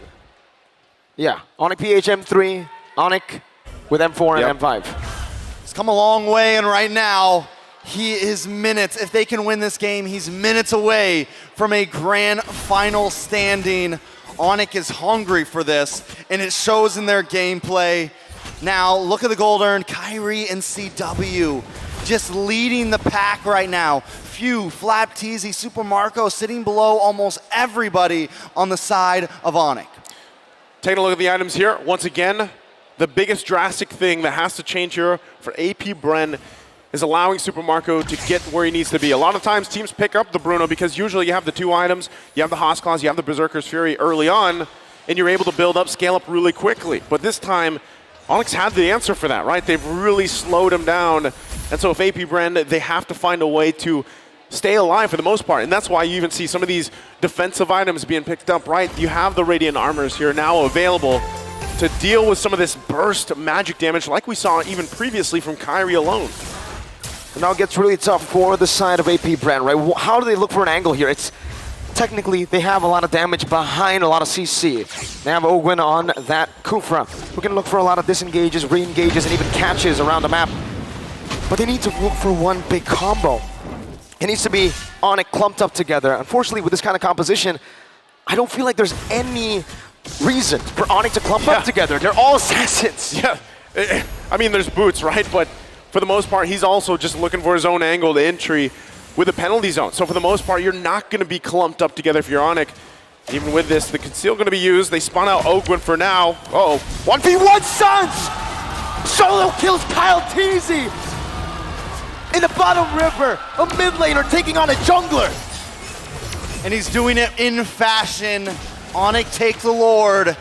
Yeah, Onyx PH M3, Onyx with M4 and M5. He's come a long way, and right now, he is minutes. If they can win this game, he's minutes away from a grand final standing. Onyx is hungry for this, and it shows in their gameplay. Now, look at the gold earned. Kyrie and CW just leading the pack right now. Few, Flapteezy, Super Marco sitting below almost everybody on the side of Onyx. Taking a look at the items here. Once again, the biggest drastic thing that has to change here for AP Bren is allowing Super Marco to get where he needs to be. A lot of times teams pick up the Bruno because usually you have the 2 items, you have the Haas Claws, you have the Berserker's Fury early on, and you're able to build up, scale up really quickly. But this time, Onyx had the answer for that, right? They've really slowed him down. And so if AP Bren, they have to find a way to stay alive for the most part. And that's why you even see some of these defensive items being picked up, right? You have the Radiant Armors here now available to deal with some of this burst magic damage like we saw even previously from Kyrie alone. And now it gets really tough for the side of AP Bren, right? How do they look for an angle here? It's technically, they have a lot of damage behind a lot of CC. They have Ogwin on that Kufra, who can look for a lot of disengages, re-engages, and even catches around the map. But they need to look for one big combo. It needs to be Onyx clumped up together. Unfortunately, with this kind of composition, I don't feel like there's any reason for Onyx to clump up together. They're all assassins. Yeah, I mean, there's Boots, right? But for the most part, he's also just looking for his own angle to entry with a penalty zone. So for the most part, you're not going to be clumped up together if you're Onyx. Even with this, the conceal going to be used. They spawn out Ogwin for now. Uh-oh. 1v1 Suns! Solo kills Kyle Teasy! In the bottom river, a mid laner taking on a jungler. And he's doing it in fashion. Onyx take the Lord.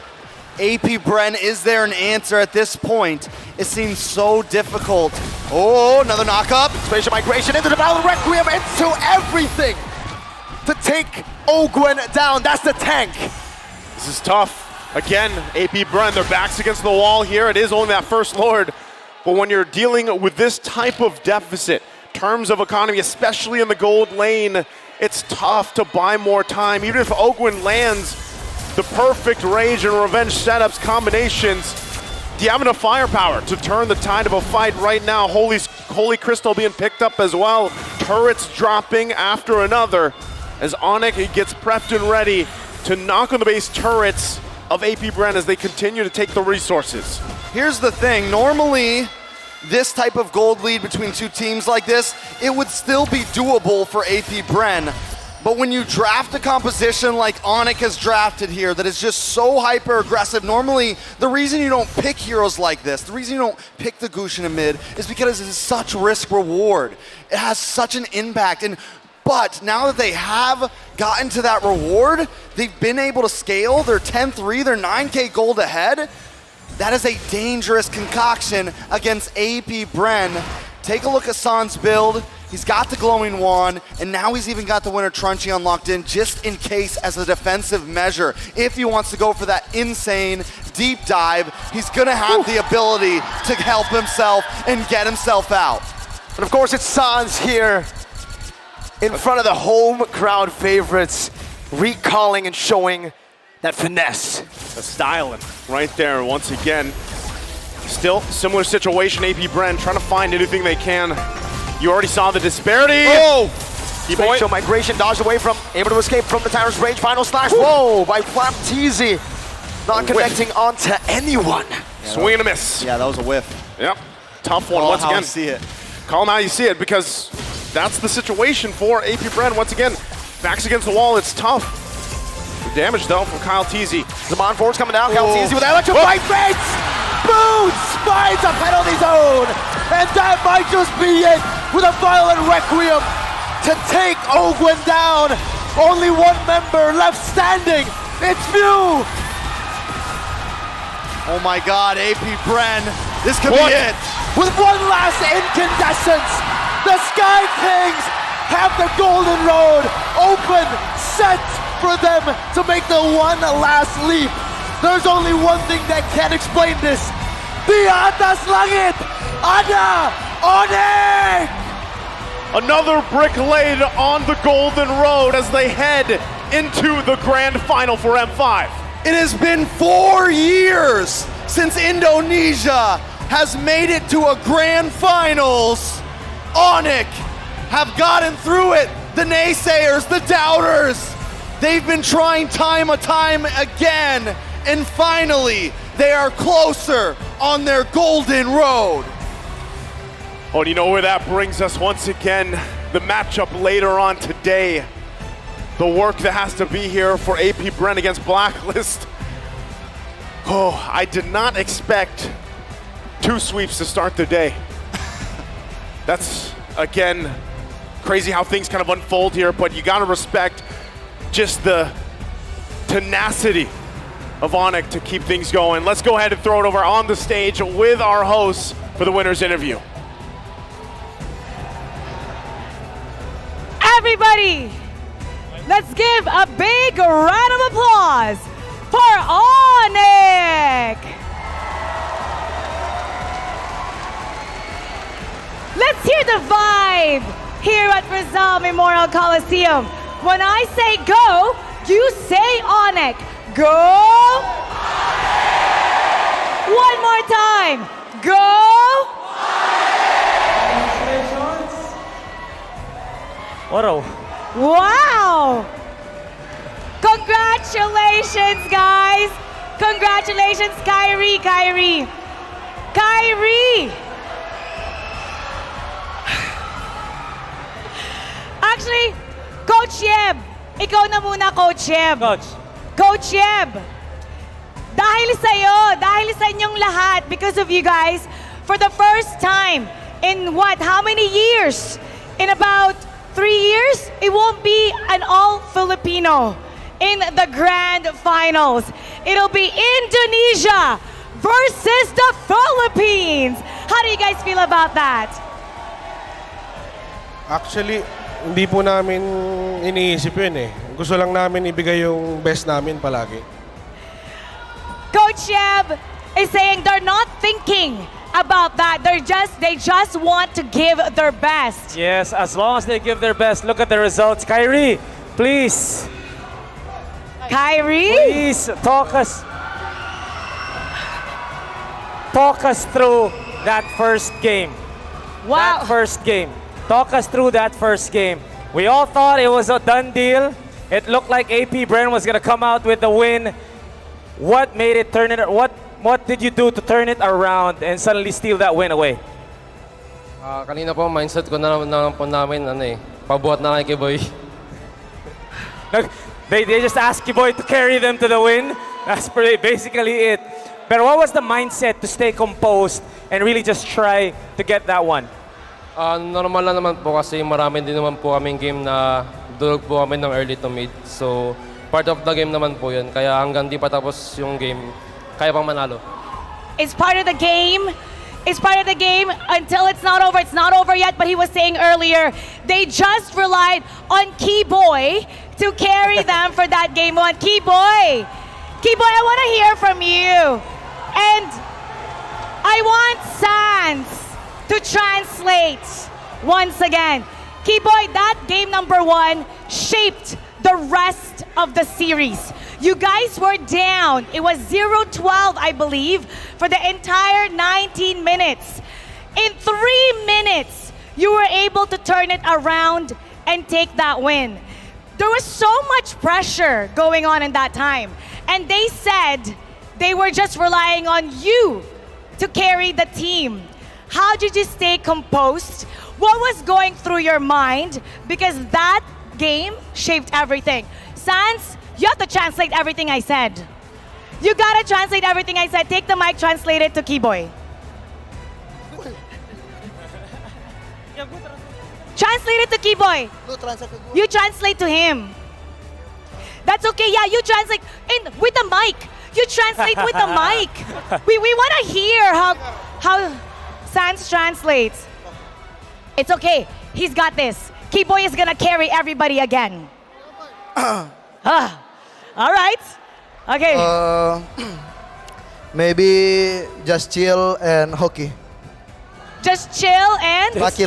AP Bren, is there an answer at this point? It seems so difficult. Oh, another knock-up. Spatial migration into the Violet Requiem, into everything to take Ogwin down. That's the tank. This is tough. Again, AP Bren, their backs against the wall here. It is only that first Lord. But when you're dealing with this type of deficit, terms of economy, especially in the gold lane, it's tough to buy more time. Even if Ogwin lands the perfect rage and revenge setups combinations, do you have enough firepower to turn the tide of a fight right now? Holy Crystal being picked up as well. Turrets dropping after another as Onyx gets prepped and ready to knock on the base turrets of AP Bren as they continue to take the resources. Here's the thing, normally this type of gold lead between two teams like this, it would still be doable for AP Bren. But when you draft a composition like Onyx has drafted here that is just so hyper aggressive, normally the reason you don't pick heroes like this, the reason you don't pick the Gusion in mid is because it is such risk reward. It has such an impact. But now that they have gotten to that reward, they've been able to scale. They're 10-3, they're 9K gold ahead. That is a dangerous concoction against AP Bren. Take a look at San's build. He's got the glowing wand, and now he's even got the Winter Truncheon locked in just in case as a defensive measure. If he wants to go for that insane deep dive, he's gonna have the ability to help himself and get himself out. And of course, it's Sans here in front of the home crowd favorites, recalling and showing that finesse. The styling right there once again. Still similar situation, AP Bren trying to find anything they can. You already saw the disparity. Oh! Spatial migration dodged away from, able to escape from the Tyrant's Rage. Final slash, whoa, by Flapteezy. Not connecting onto anyone. Swing and a miss. Yeah, that was a whiff. Yep, tough one once again. See it. Call him how you see it, because that's the situation for AP Bren. Once again, backs against the wall, it's tough. The damage though from Kyle Teasy. Zaman forwards coming down, Kyle Teasy with electrified fates! Boots finds a penalty zone! And that might just be it with a violent requiem to take Ogwen down. Only one member left standing. It's Mew. Oh my God, AP Bren, this could be it. With one last incandescence, the Sky Kings have the golden road open, set for them to make the one last leap. There's only one thing that can explain this. Di atas langit, ada Onyx! Another brick laid on the golden road as they head into the grand final for M5. It has been 4 years since Indonesia has made it to a grand finals. Onyx have gotten through it. The naysayers, the doubters, they've been trying time and time again, and finally they are closer on their golden road. Oh, and you know where that brings us once again? The matchup later on today. The work that has to be here for AP Bren against Blacklist. Oh, I did not expect 2 sweeps to start the day. That's, again, crazy how things kind of unfold here, but you gotta respect just the tenacity of Onyx to keep things going. Let's go ahead and throw it over on the stage with our hosts for the winner's interview. Everybody, let's give a big round of applause for Onyx. Let's hear the vibe here at Rizal Memorial Coliseum. When I say go, you say Onyx. Go. One more time. Go. Wow! Congratulations, guys! Congratulations, Kyrie! Actually, Coach Yeb, ikaw na muna, Coach Yeb. Coach Yeb, dahil sa inyong lahat, because of you guys, for the first time in how many years? In about 3 years, it won't be an all-Filipino in the grand finals. It'll be Indonesia versus the Philippines. How do you guys feel about that? Actually, hindi po namin iniisip yun eh. Gusto lang namin ibigay yung best namin palagi. Coach Yeb is saying they're not thinking about that. They just want to give their best. Yes, as long as they give their best. Look at the results. Kyrie, please. Kyrie? Please talk us through that first game. Wow. That first game. Talk us through that first game. We all thought it was a done deal. It looked like AP Bren was gonna come out with the win. What made it turn it? What did you do to turn it around and suddenly steal that win away? Kanina po, mindset ko na naman po namin, pabuhat na lang kay Boy. They just asked Kiboy to carry them to the win. That's basically it. But what was the mindset to stay composed and really just try to get that one? Normal lang naman po kasi marami din naman po kaming game na dulog po kami ng early to mid. So, part of the game naman po yun. Kaya hanggang di pa tapos yung game, kaya pang manalo. It's part of the game. It's part of the game until it's not over. It's not over yet, but he was saying earlier, they just relied on Kiboy to carry them for that game one. Kiboy, I want to hear from you. And I want Sans to translate once again. Kiboy, that game number one shaped the rest of the series. You guys were down. It was 0-12, I believe, for the entire 19 minutes. In 3 minutes, you were able to turn it around and take that win. There was so much pressure going on in that time. And they said they were just relying on you to carry the team. How did you stay composed? What was going through your mind? Because that game shaped everything. Sans, you have to translate everything I said. You gotta translate everything I said. Take the mic, translate it to Kiboy. Translate it to Kiboy. You translate to him. That's okay. Yeah, you translate with the mic. You translate with the mic. We want to hear how Sans translates. It's okay. He's got this. Kiboy is gonna carry everybody again. All right. Okay. Maybe just chill and hockey. Just chill and Lucky.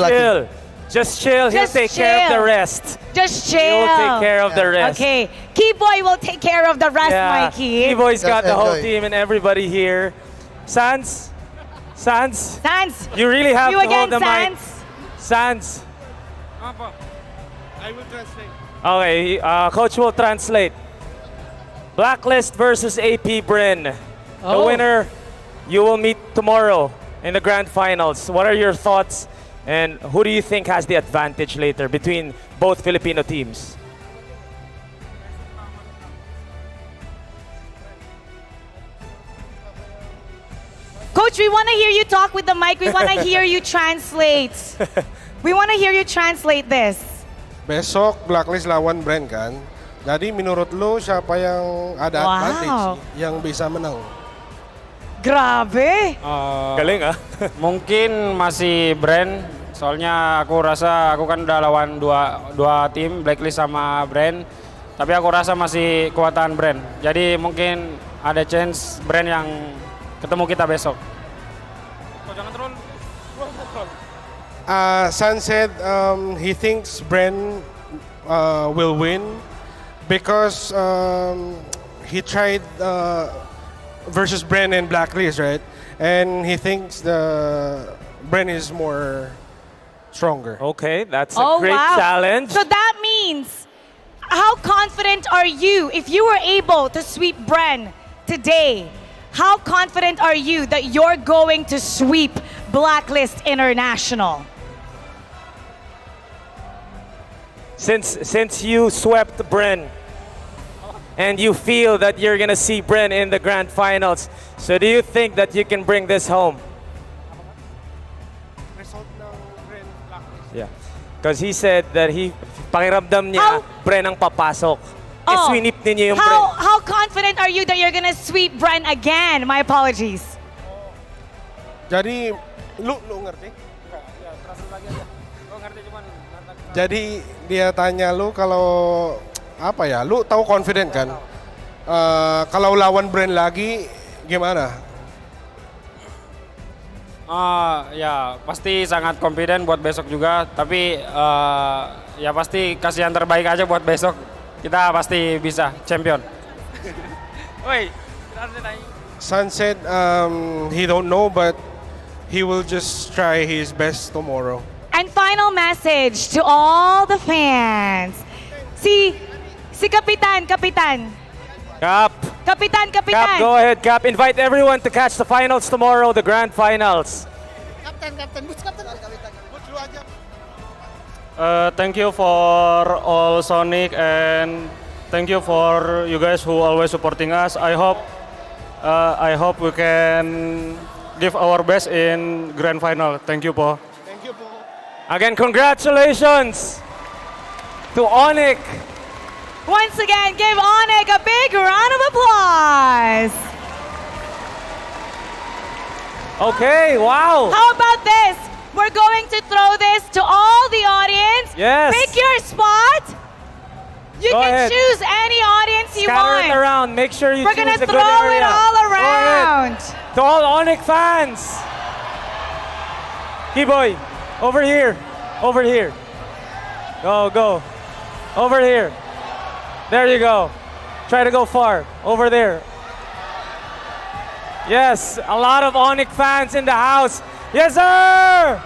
Just chill. He'll Just take care of chill. the rest. Just chill. He'll take care of the rest. Okay. Kiboy will take care of the rest, Mikey. Kiboy's got the whole enjoy. team and everybody here. Sans. You really have You to again, hold the mic. Sans. Sans. I will translate. Okay, coach will translate. Blacklist versus AP Bren. The winner, you will meet tomorrow in the grand finals. What are your thoughts, and who do you think has the advantage later between both Filipino teams? Coach, we want to hear you talk with the mic. We want to hear you translate. We want to hear you translate this. Besok, Blacklist lawan Bren kan. Jadi menurut lo siapa yang ada Wow. advantage yang bisa menang? Grabe. Galing ah. Mungkin masih Bren. Soalnya aku rasa aku kan udah lawan dua tim, Blacklist sama Bren. Tapi aku rasa masih kekuatan Bren. Jadi mungkin ada chance Bren yang ketemu kita besok. San said he thinks Bren will win because he tried versus Bren and Blacklist, right? And he thinks Bren is more stronger. Okay, that's a great challenge. So that means, how confident are you if you were able to sweep Bren today? How confident are you that you're going to sweep Blacklist International? Since you swept Bren and you feel that you're gonna see Bren in the grand finals, so do you think that you can bring this home? Yeah, because he said that pakiramdam niya Bren ang papasok. Sweep ninyo yung Bren. How confident are you that you're gonna sweep Bren again? My apologies. Jadi lu ngerti? Jadi dia tanya lu kalau apa ya? Lu tahu confident kan? Kalau lawan Bren lagi gimana? Ya pasti sangat confident buat besok juga. Tapi ya pasti kasih yang terbaik aja buat besok. Kita pasti bisa champion. Wait. San said he don't know, but he will just try his best tomorrow. And final message to all the fans. Si Si Kapitan, Kapitan. Cap. Kapitan, Kapitan. Cap, go ahead, Cap. Invite everyone to catch the finals tomorrow, the grand finals. Thank you for all Sonic and thank you for you guys who always supporting us. I hope we can give our best in grand final. Thank you, Po. Again, congratulations to Onyx. Once again, give Onyx a big round of applause. Okay, wow. How about this? We're going to throw this to all the audience. Yes. Pick your spot. You Go can ahead. choose any audience you Scatter want. it around. Make sure you We're choose gonna a good throw it area. all Go ahead. around. To all Onyx fans. Keyboy, over here. Over here. Go, go. Over here. There you go. Try to go far. Over there. Yes, a lot of Onyx fans in the house. Yes, sir!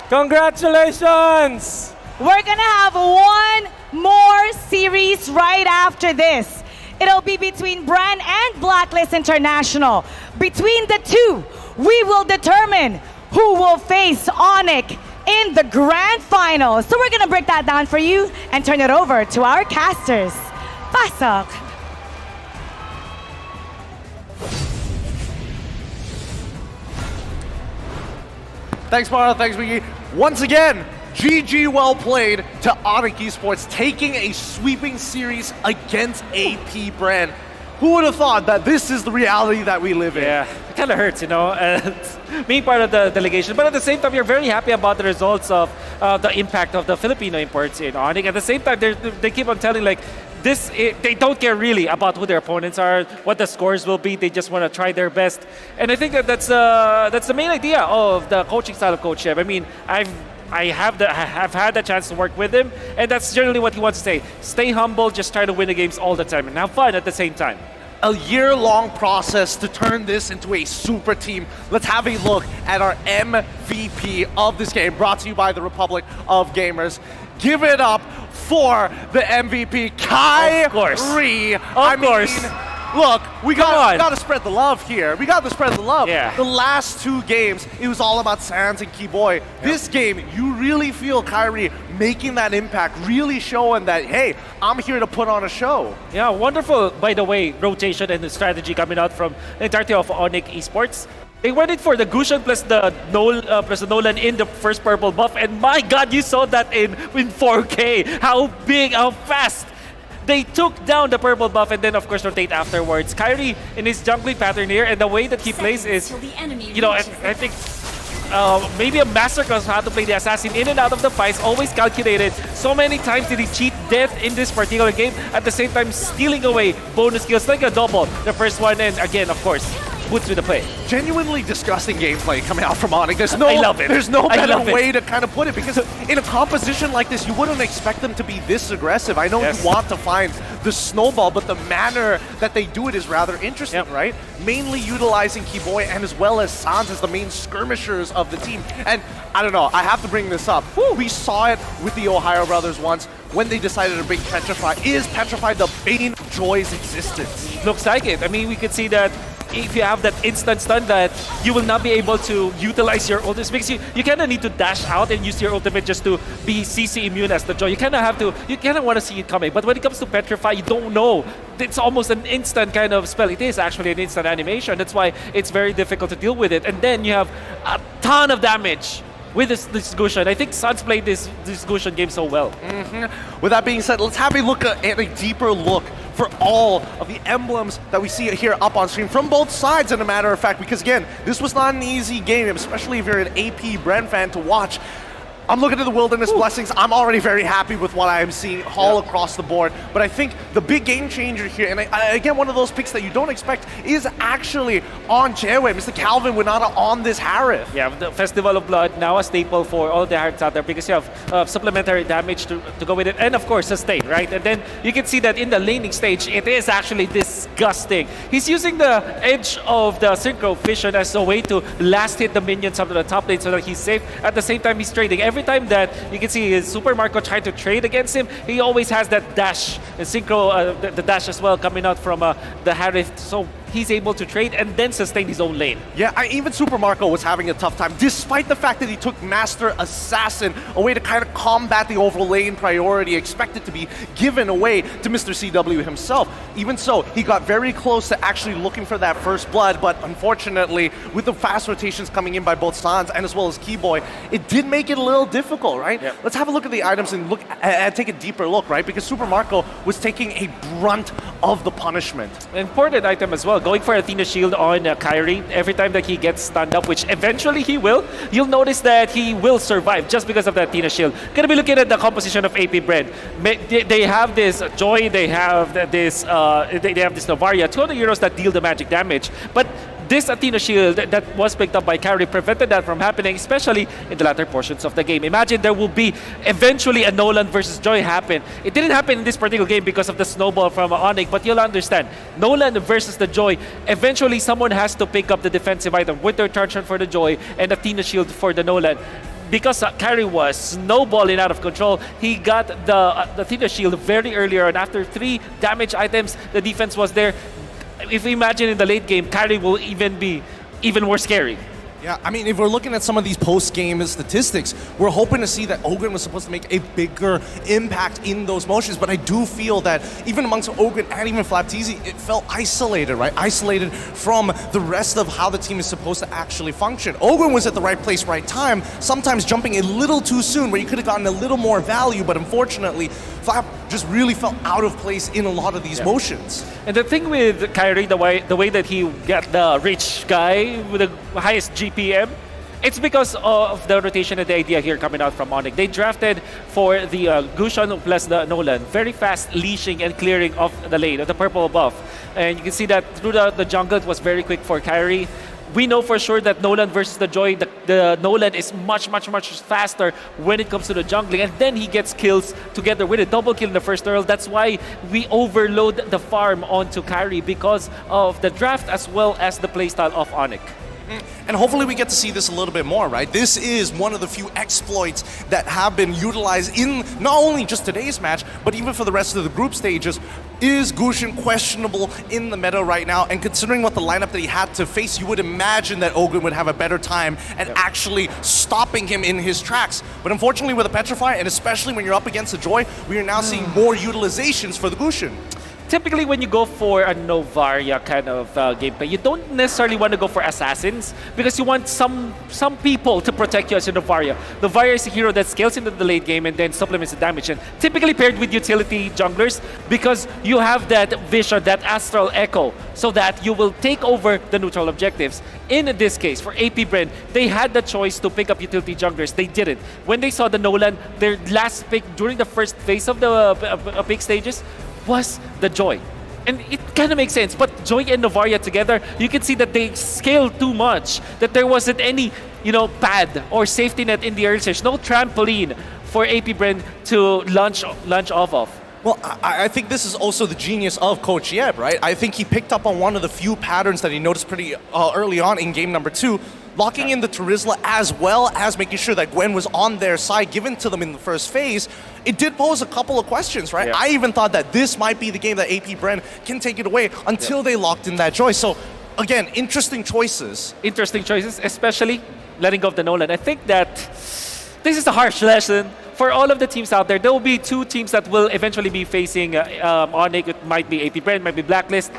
Congratulations! We're gonna have one more series right after this. It'll be between Brand and Blacklist International. Between the two, we will determine who will face Onyx in the grand final. So we're gonna break that down for you and turn it over to our casters. Pasok! Thanks, Mara. Thanks, Miggy. Once again, GG well played to Onyx Esports, taking a sweeping series against AP Brand. Who would have thought that this is the reality that we live in? Yeah, it kind of hurts, being part of the delegation. But at the same time, you're very happy about the results of the impact of the Filipino imports in Onyx. At the same time, they keep on telling they don't care really about who their opponents are, what the scores will be. They just want to try their best. And I think that's the main idea of the coaching style of Coach Chev. I mean, I have had the chance to work with him, and that's generally what he wants to say. Stay humble, just try to win the games all the time, and have fun at the same time. A year-long process to turn this into a super team. Let's have a look at our MVP of this game, brought to you by the Republic of Gamers. Give it up for the MVP, Kyrie. Of course. Look, we got to spread the love here. We got to spread the love. Yeah. The last two games, it was all about Sans and Keyboy. This game, you really feel Kyrie making that impact, really showing that, hey, I'm here to put on a show. Yeah, wonderful, by the way, rotation and the strategy coming out from the entirety of Onyx Esports. They went in for the Gushan plus the Nolan in the first purple buff, and my God, you saw that in 4K. How big, how fast they took down the purple buff, and then of course rotate afterwards. Kyrie in his jungling pattern here, and the way that he plays is, I think maybe a masterclass how to play the assassin in and out of the fights, always calculated. So many times did he cheat death in this particular game, at the same time stealing away bonus kills like a double. The first one, and again, of course, boots with the play. Genuinely disgusting gameplay coming out from Onyx. I love it. There's no I better love it. way to kind of put it, because in a composition like this, you wouldn't expect them to be this aggressive. I know you want to find the snowball, but the manner that they do it is rather interesting, right? Mainly utilizing Keyboy and as well as Sans as the main skirmishers of the team. And I don't know, I have to bring this up. We saw it with the Ohio brothers once when they decided to bring Petrify. Is Petrify the bane of Joy's existence? Looks like it. I mean, we could see that if you have that instant stun, that you will not be able to utilize your ultimate, because you kind of need to dash out and use your ultimate just to be CC immune as the Joy. You kind of want to see it coming. But when it comes to Petrify, you don't know. It's almost an instant kind of spell. It is actually an instant animation. That's why it's very difficult to deal with it. And then you have a ton of damage with this Gushan. I think Suns played this Gushan game so well. With that being said, let's have a look at a deeper look for all of the emblems that we see here up on screen from both sides, as a matter of fact, because again, this was not an easy game, especially if you're an AP Brand fan to watch. I'm looking at the Wilderness Blessings. I'm already very happy with what I am seeing all across the board. But I think the big game changer here, and again, one of those picks that you don't expect, is actually on Jaewei. Mr. Calvin Winata on this Harith. Yeah, the Festival of Blood, now a staple for all the Hariths out there, because you have supplementary damage to go with it, and of course sustain, right? And then you can see that in the laning stage, it is actually this disgusting. He's using the edge of the Synchro Vision as a way to last hit the minions up to the top lane so that he's safe. At the same time, he's trading. Every time that you can see his Super Marco trying to trade against him, he always has that dash, and Synchro, the dash as well, coming out from the Harith. So he's able to trade and then sustain his own lane. Yeah, even Super Marco was having a tough time, despite the fact that he took Master Assassin, a way to kind of combat the overall lane priority expected to be given away to Mr. CW himself. Even so, he got very close to actually looking for that first blood, but unfortunately, with the fast rotations coming in by both Sans and as well as Keyboy, it did make it a little difficult, right? Yep. Let's have a look at the items and look and take a deeper look, right? Because Super Marco was taking a brunt of the punishment. Important item as well, going for Athena Shield on Kyrie. Every time that he gets stunned up, which eventually he will, you'll notice that he will survive just because of the Athena Shield. Gonna be looking at the composition of AP Brand. They have this Joy, they have this Novaria, 200 euros that deal the magic damage, but this Athena Shield that was picked up by Kyrie prevented that from happening, especially in the latter portions of the game. Imagine there will be eventually a Nolan versus Joy happen. It didn't happen in this particular game because of the snowball from Onyx, but you'll understand. Nolan versus the Joy, eventually someone has to pick up the defensive item, Winter Truncheon for the Joy and Athena Shield for the Nolan. Because Kyrie was snowballing out of control, he got the Athena Shield very earlier, and after 3 damage items, the defense was there. If we imagine in the late game, Kyrie will be even more scary. Yeah, I mean, if we're looking at some of these post-game statistics, we're hoping to see that Ogren was supposed to make a bigger impact in those motions, but I do feel that even amongst Ogren and even Flapteezy, it felt isolated, right? Isolated from the rest of how the team is supposed to actually function. Ogren was at the right place, right time, sometimes jumping a little too soon where you could have gotten a little more value, but unfortunately, Flap just really felt out of place in a lot of these motions. And the thing with Kyrie, the way that he got the rich guy with the highest GPM, it's because of the rotation and the idea here coming out from Onyx. They drafted for the Gushon plus the Nolan. Very fast leashing and clearing of the lane, of the purple buff. And you can see that through the jungle, it was very quick for Kyrie. We know for sure that Nolan versus the Joy, the Nolan is much faster when it comes to the jungling, and then he gets kills together with a double kill in the first turtle. That's why we overload the farm onto Kyrie because of the draft as well as the playstyle of Onyx. And hopefully we get to see this a little bit more, right? This is one of the few exploits that have been utilized in not only just today's match, but even for the rest of the group stages. Is Gushon questionable in the meta right now? And considering what the lineup that he had to face, you would imagine that Ogren would have a better time at actually stopping him in his tracks. But unfortunately with a Petrify, and especially when you're up against the Joy, we are now seeing more utilizations for the Gushon. Typically, when you go for a Novaria kind of gameplay, you don't necessarily want to go for assassins because you want some people to protect you as a Novaria. Novaria is a hero that scales into the late game and then supplements the damage. And typically paired with utility junglers because you have that vision, that astral echo, so that you will take over the neutral objectives. In this case, for AP Brand, they had the choice to pick up utility junglers. They didn't. When they saw the Nolan, their last pick during the first phase of the pick stages was the Joy. And it kind of makes sense, but Joy and Novaria together, you can see that they scaled too much, that there wasn't any, pad or safety net in the early stage, no trampoline for AP Brand to launch off of. Well, I think this is also the genius of Coach Yeb, right? I think he picked up on one of the few patterns that he noticed pretty early on in game number 2, locking in the Terizla as well as making sure that Gwen was on their side, given to them in the first phase. It did pose a couple of questions, right? Yeah. I even thought that this might be the game that AP Bren can take it away until they locked in that Joy. So, again, interesting choices. Interesting choices, especially letting go of the Nolan. I think that this is a harsh lesson for all of the teams out there. There will be 2 teams that will eventually be facing Onyx. It might be AP Brand, might be Blacklist.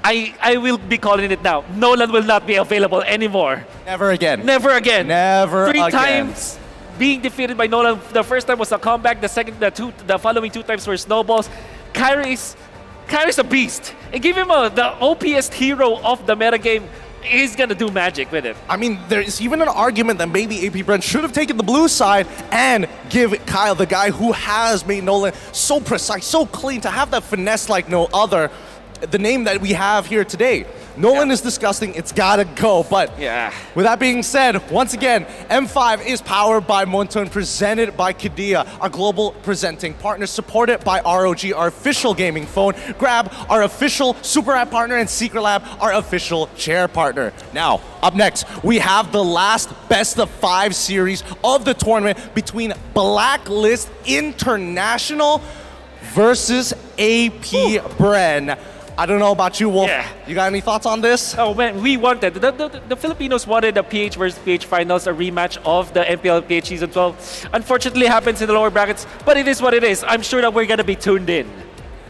I will be calling it now. Nolan will not be available anymore. Never again. Never again. Never 3 again. times being defeated by Nolan. The first time was a comeback. The following 2 times were snowballs. Kyrie's a beast. And give him the OPest hero of the metagame. He's gonna do magic with it. I mean, there's even an argument that maybe AP Brent should have taken the blue side and give Kyle, the guy who has made Nolan so precise, so clean, to have that finesse like no other, the name that we have here today. Nolan is disgusting. It's gotta go. But with that being said, once again, M5 is powered by Monton, presented by Kidia, our global presenting partner, supported by ROG, our official gaming phone, Grab, our official Super App partner, and Secret Lab, our official chair partner. Now, up next, we have the last best of 5 series of the tournament between Blacklist International versus AP Bren. I don't know about you, Wolf. You got any thoughts on this? Oh man, we wanted, the Filipinos wanted a PH versus PH finals, a rematch of the MPL PH Season 12. Unfortunately, it happens in the lower brackets, but it is what it is. I'm sure that we're gonna be tuned in.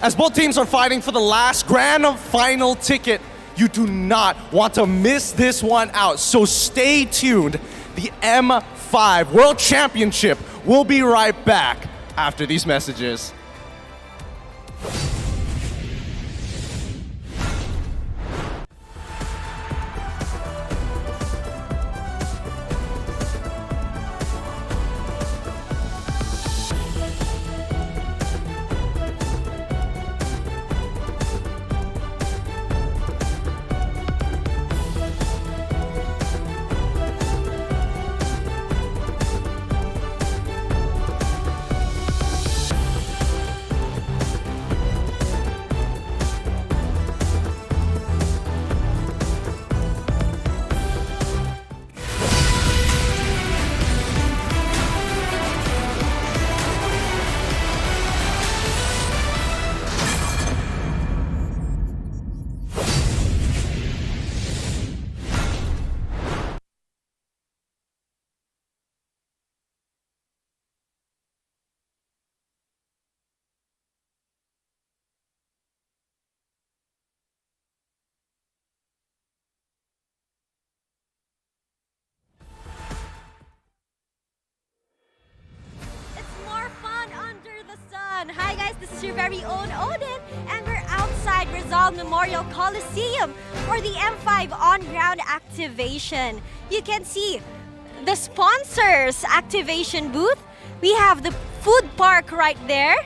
As both teams are fighting for the last grand final ticket, you do not want to miss this one out. So stay tuned. The M5 World Championship will be right back after these messages. Hi guys, this is your very own Odin, and we're outside Rizal Memorial Coliseum for the M5 on-ground activation. You can see the sponsors activation booth. We have the food park right there,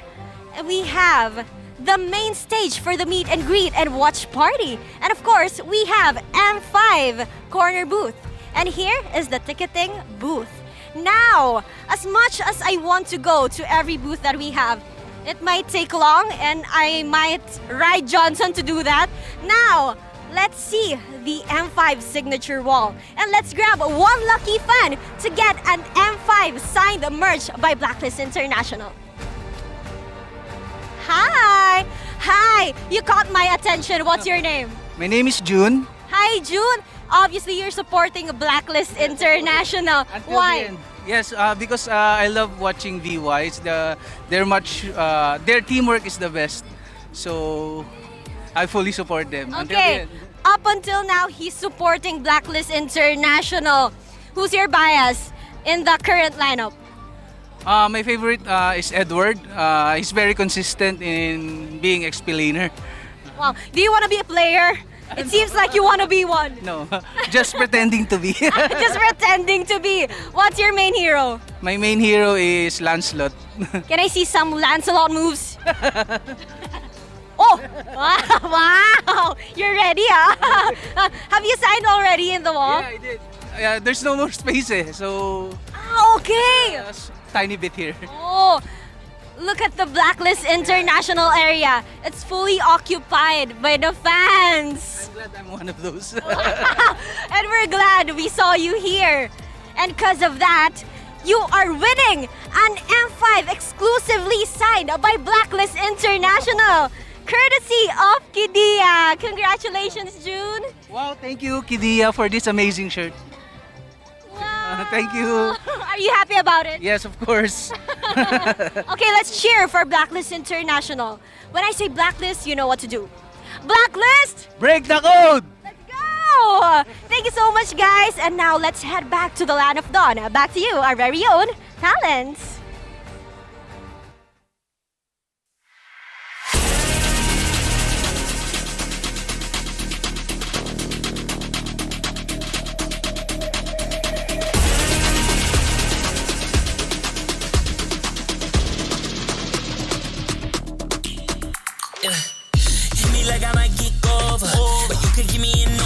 and we have the main stage for the meet and greet and watch party. And of course, we have M5 corner booth. And here is the ticketing booth. Now, as much as I want to go to every booth that we have, it might take long and I might ride Johnson to do that. Now, let's see the M5 signature wall. And let's grab one lucky fan to get an M5 signed merch by Blacklist International. Hi! Hi! You caught my attention. What's your name? My name is June. Hi, June. Obviously, you're supporting Blacklist International. Why? Yes, because I love watching VYs. Their teamwork is the best. So I fully support them. Okay. Up until now, he's supporting Blacklist International. Who's your bias in the current lineup? My favorite is Edward. He's very consistent in being XP-laner. Wow. Do you want to be a player? It seems like you want to be one. No, just pretending to be. Just pretending to be. What's your main hero? My main hero is Lancelot. Can I see some Lancelot moves? Oh! Wow! You're ready, huh? Have you signed already in the wall? Yeah, I did. There's no more space, so... Okay! Tiny bit here. Oh! Look at the Blacklist International area. It's fully occupied by the fans. I'm glad I'm one of those. And we're glad we saw you here. And because of that, you are winning an M5 exclusively signed by Blacklist International, courtesy of Kidia. Congratulations, June. Wow, thank you, Kidia, for this amazing shirt. Wow. Thank you. Are you happy about it? Yes, of course. Okay, let's cheer for Blacklist International. When I say Blacklist, you know what to do. Blacklist! Break the code! Let's go! Thank you so much, guys. And now let's head back to the Land of Dawn. Back to you, our very own Talents. Hit me like I might kick over, but you could give me an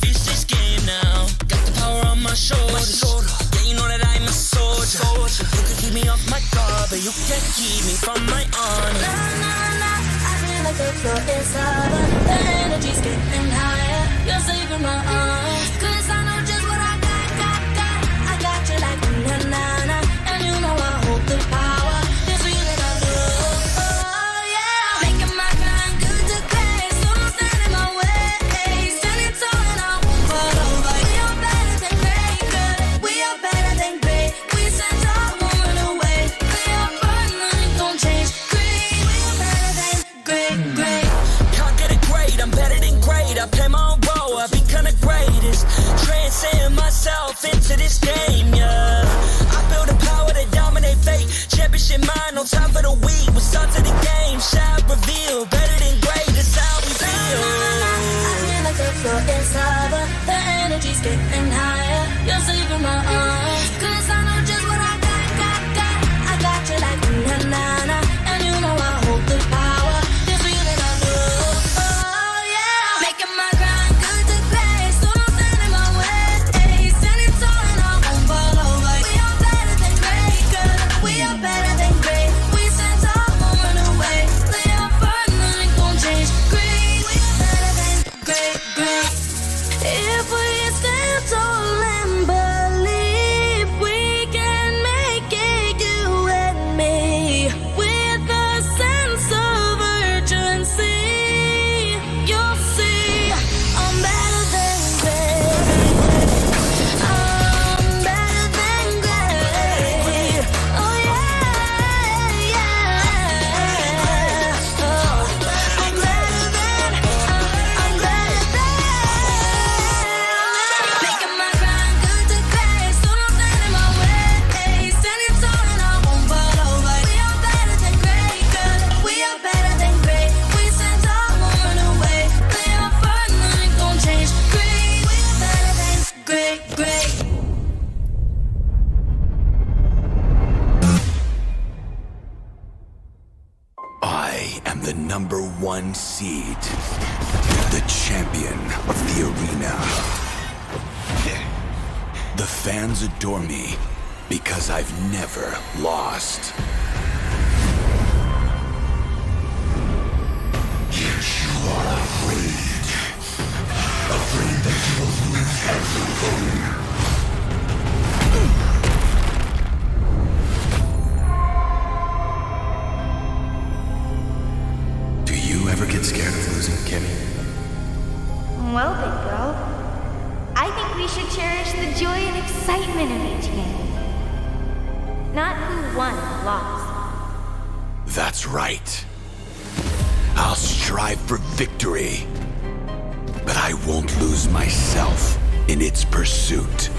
It's this game now. Got the power on my shoulders. Yeah, you know that I'm a soldier. You can keep me off my guard, but you can't keep me from my honor. Nah, nah, nah. I feel like the floor is lava. The energy's getting higher. You're saving my arms. 'Cause I know just what I got. I got you like na na na. And you know I hold the power. This feeling I love. Oh yeah. Making my grind good to great. So don't stand in my way. Standing tall and I won't fall over. We are better than great, girl. We are better than great. We stand tall, won't run away. We are burning, nothing gon' change. Great, we are better than great. Can't get it great, I'm better than great. I play my own role, I become the greatest. Transcend myself into this game, yeah. I build a power to dominate fate. Championship mind, no time for the weak. We start to the game, shout, reveal. Better than great, that's how we feel. I feel like the floor is lava. The energy's getting higher. You're saving my arms. 'Cause I know just what I got. I got you like na na na. And you know I hold the power. This feeling I love. Oh yeah. Making my grind good to great. So don't stand in my way. Standing tall and I won't fall over. We are better than great, girl. We are better than great. We stand tall, won't run away. We are burning, nothing gon' change. Great, we are better than great. If we stand tall and believe we can make it, you and me, with a sense of urgency, you'll see I'm better than great. I'm better than great. Oh yeah, yeah. Oh, I'm better than. Making my grind good to great. So don't stand in my way. Standing tall and I won't fall over. We are better than great, girl. We are better than great. We stand tall, won't run away. We are burning, nothing gon' change. Great, we are better than great. I am the #1 seed, the champion of the arena. The fans adore me because I've never lost. Yet you are afraid that you will lose everything. Do you ever get scared of losing, Kimmy? Well, big bro, I think we should cherish the joy and excitement of each game. Not who won or lost. That's right. I'll strive for victory, but I won't lose myself in its pursuit.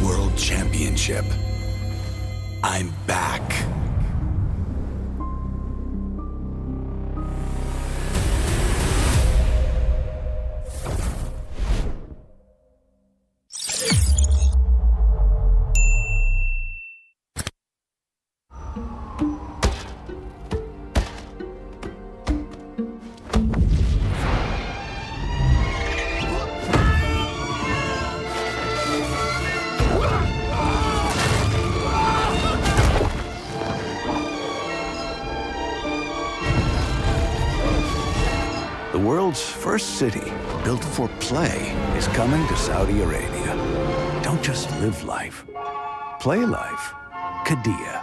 World Championship. I'm back. The world's first city, built for play, is coming to Saudi Arabia. Don't just live life. Play life. Qiddiya.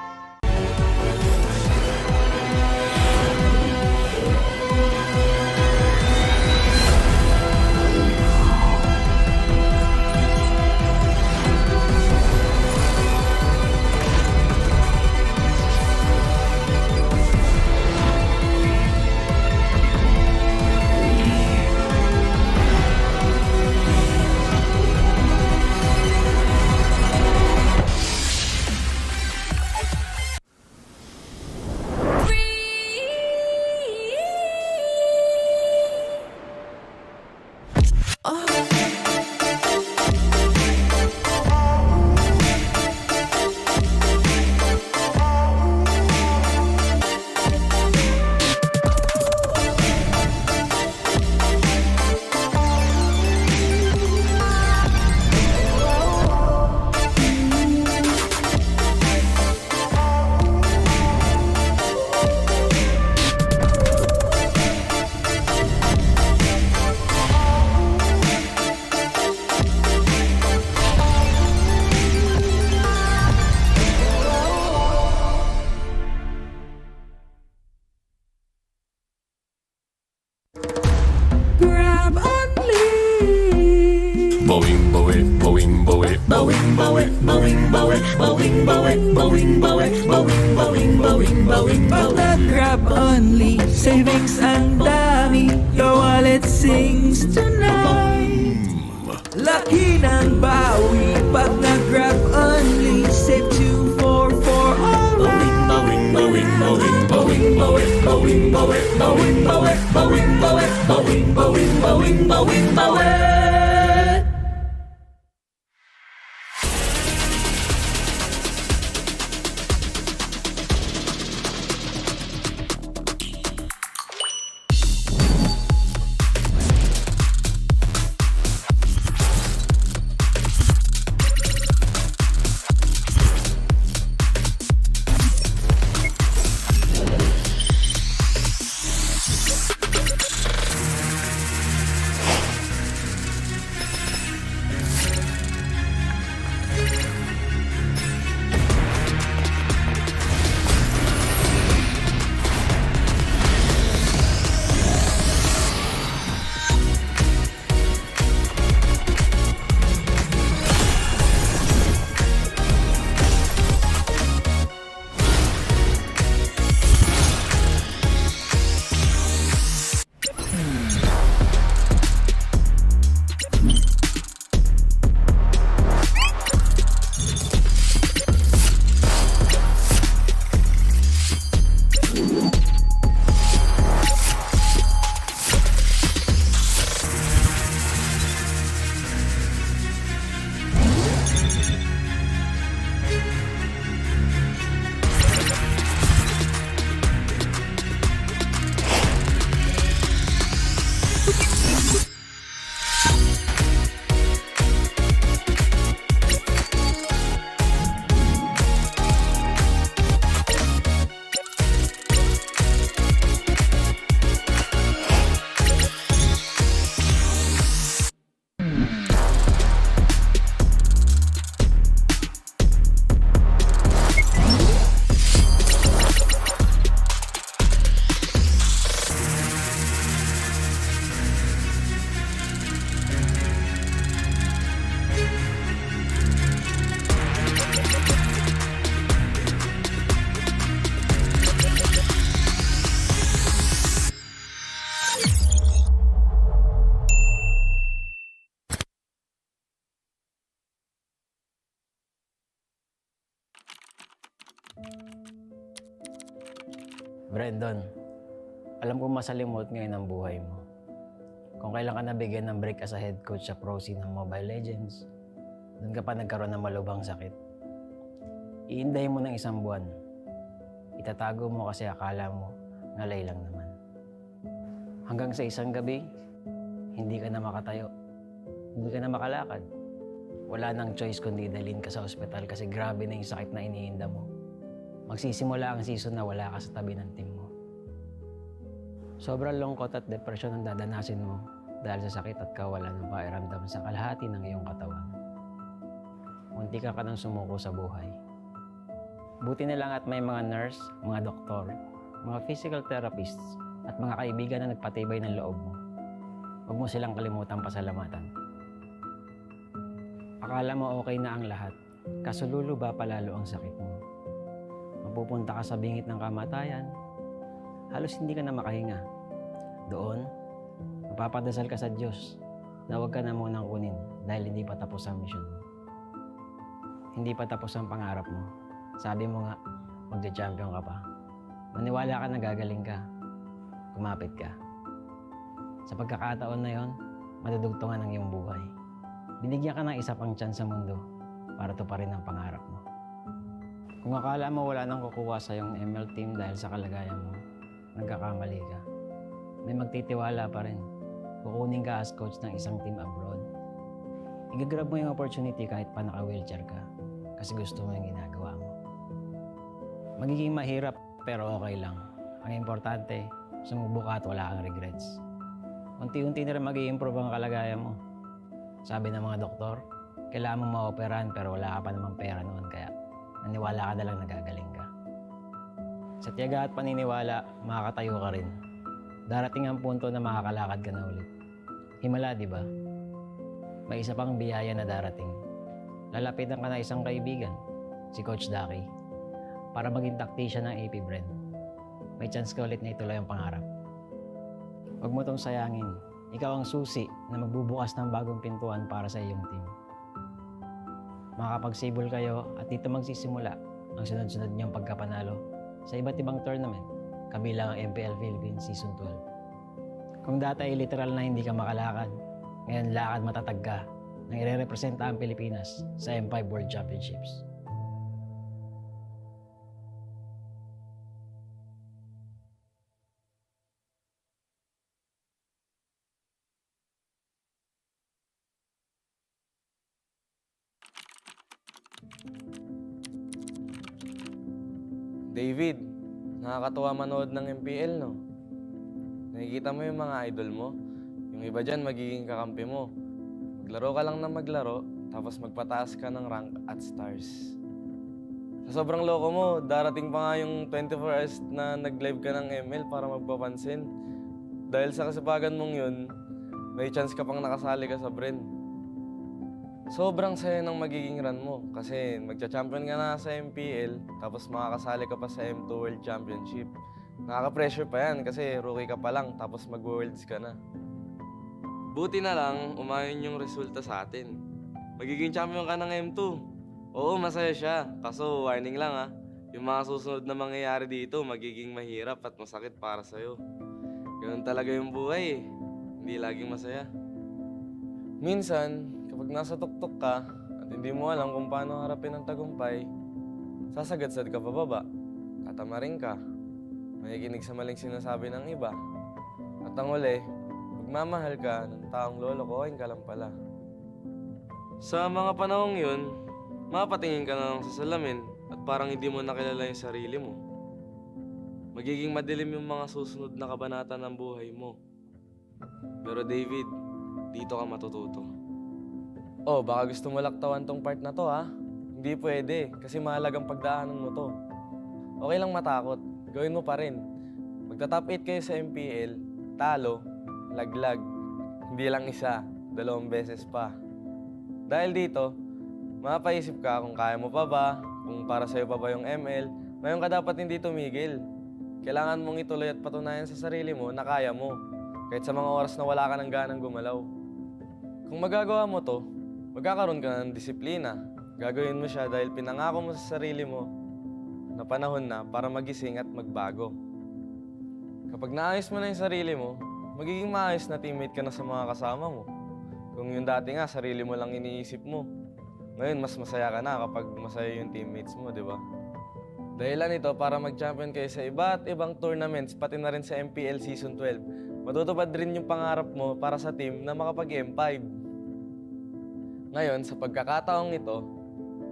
Boing, boing, boing, boing, boing, boing, boing, boing, boing, boing, boing, boing, boing, boing, boing, boing, boing. Grab only, savings ang dami. Your wallet sings tonight. Laki ng bawi pag nag-grab only. Save 244 alright. Boing, boing, boing, boing, boing, boing, boing, boing, boing, boing, boing, boing, boing, boing, boing, boing. Brandon, alam ko masalimuot ngayon ang buhay mo. Kung kailan ka nabigyan ng break as a head coach sa pro scene ng Mobile Legends, doon ka pa nagkaroon ng malubhang sakit. Iinday mo ng 1 buwan. Itatago mo kasi akala mo ngalay lang naman. Hanggang sa isang gabi, hindi ka na makatayo. Hindi ka na makalakad. Wala nang choice kundi dalhin ka sa ospital kasi grabe na yung sakit na iniinda mo. Magsisimula ang season na wala ka sa tabi ng team mo. Sobrang lungkot at depression ang dadanasin mo dahil sa sakit at kawalan ng pakiramdam sa kalahati ng iyong katawan. Munti ka nang sumuko sa buhay. Buti na lang at may mga nurse, mga doktor, mga physical therapists, at mga kaibigan na nagpatibay ng loob mo. Huwag mo silang kalimutang pasalamatan. Akala mo okay na ang lahat, kaso luluba palalo ang sakit mo. Mapupunta ka sa bingit ng kamatayan, halos hindi ka na makahinga. Doon, mapapadasal ka sa Diyos na huwag ka na munang kunin dahil hindi pa tapos ang mission mo. Hindi pa tapos ang pangarap mo. Sabi mo nga, magja-champion ka pa. Maniwala ka na gagaling ka. Kumapit ka. Sa pagkakataon na yon, madudugtungan ang iyong buhay. Binigyan ka ng isa pang chance sa mundo para tuparin ang pangarap mo. Kung akala mo wala nang kukuha sa iyong ML team dahil sa kalagayan mo, nagkakamali ka. May magtitiwala pa rin. Kukunin ka as coach ng isang team abroad. Igagrab mo yung opportunity kahit pa naka-wheelchair ka kasi gusto mo yung ginagawa mo. Magiging mahirap pero okay lang. Ang importante, sumubo ka at wala kang regrets. Unti-unti na rin mag-i-improve ang kalagayan mo. Sabi ng mga doktor, kailangan mo ma-operahan pero wala ka pa namang pera noon kaya naniwala ka na lang nagagaling ka. Sa tiyaga at paniniwala, makakatayo ka rin. Darating ang punto na makakalakad ka na ulit. Himala, di ba? may isa pang biyaya na darating. Lalapitan ka na isang kaibigan, si Coach Daki, para maging tactician ng AP Bren. May chance ka ulit na ituloy ang pangarap. Huwag mo tong sayangin. Ikaw ang susi na magbubukas ng bagong pintuan para sa iyong team. Makakapagsibol kayo at dito magsisimula ang sunod-sunod niyong pagkapanalo sa iba't ibang tournament, kabilang ang MPL Philippines Season 12. Kung dati ay literal na hindi ka makalakad, ngayon lakad matatag ka nang ire-representa ang Pilipinas sa M5 World Championships. David, nakakatuwa manood ng MPL, no? Nakikita mo yung mga idol mo. Yung iba dyan, magiging kakampi mo. Maglaro ka lang na maglaro, tapos magpataas ka ng rank at stars. Sa sobrang loko mo, darating pa nga yung 24 hours na nag-live ka ng ML para magpapansin. Dahil sa kasipagan mong yun, may chance ka pang nakasali ka sa Bren. Sobrang saya ng magiging run mo kasi magcha-champion ka na sa MPL tapos makakasali ka pa sa M2 World Championship. Nakaka-pressure pa yan kasi rookie ka pa lang tapos mag-worlds ka na. Buti na lang, umayon yung resulta sa atin. Magiging champion ka ng M2. Oo, masaya siya. Kaso warning lang ha, yung mga susunod na mangyayari dito magiging mahirap at masakit para sa'yo. Ganun talaga yung buhay eh. Hindi laging masaya. Minsan, kapag nasa tuktok ka at hindi mo alam kung paano harapin ang tagumpay, sasagadsad ka pababa, tatamarin ka, makikinig sa maling sinasabi ng iba. At ang uli, magmamahal ka ng taong lolokohin ka lang pala. Sa mga panahong yun, mapatingin ka na lang sa salamin at parang hindi mo nakilala yung sarili mo. Magiging madilim yung mga susunod na kabanata ng buhay mo. Pero David, dito ka matututo. Oh, baka gusto mo laktawan tong part na to ha? Hindi pwede, kasi mahalagang pagdaanan mo to. Okay lang matakot, gawin mo pa rin. Magta-top 8 kayo sa MPL, talo, laglag. Hindi lang isa, 2 beses pa. Dahil dito, mapaisip ka kung kaya mo pa ba, kung para sa'yo pa ba yung ML, ngayon ka dapat hindi tumigil. Kailangan mong ituloy at patunayan sa sarili mo na kaya mo, kahit sa mga oras na wala ka ng ganang gumalaw. Kung magagawa mo to, magkakaroon ka ng disiplina. Gagawin mo siya dahil pinangako mo sa sarili mo na panahon na para magising at magbago. Kapag naayos mo na yung sarili mo, magiging maayos na teammate ka na sa mga kasama mo. Kung yung dati nga, sarili mo lang iniisip mo, ngayon mas masaya ka na kapag masaya yung teammates mo, di ba? Dahilan ito para mag-champion kayo sa iba't ibang tournaments, pati na rin sa MPL Season 12. Matutupad rin yung pangarap mo para sa team na makapag-M5. Ngayon, sa pagkakataong ito,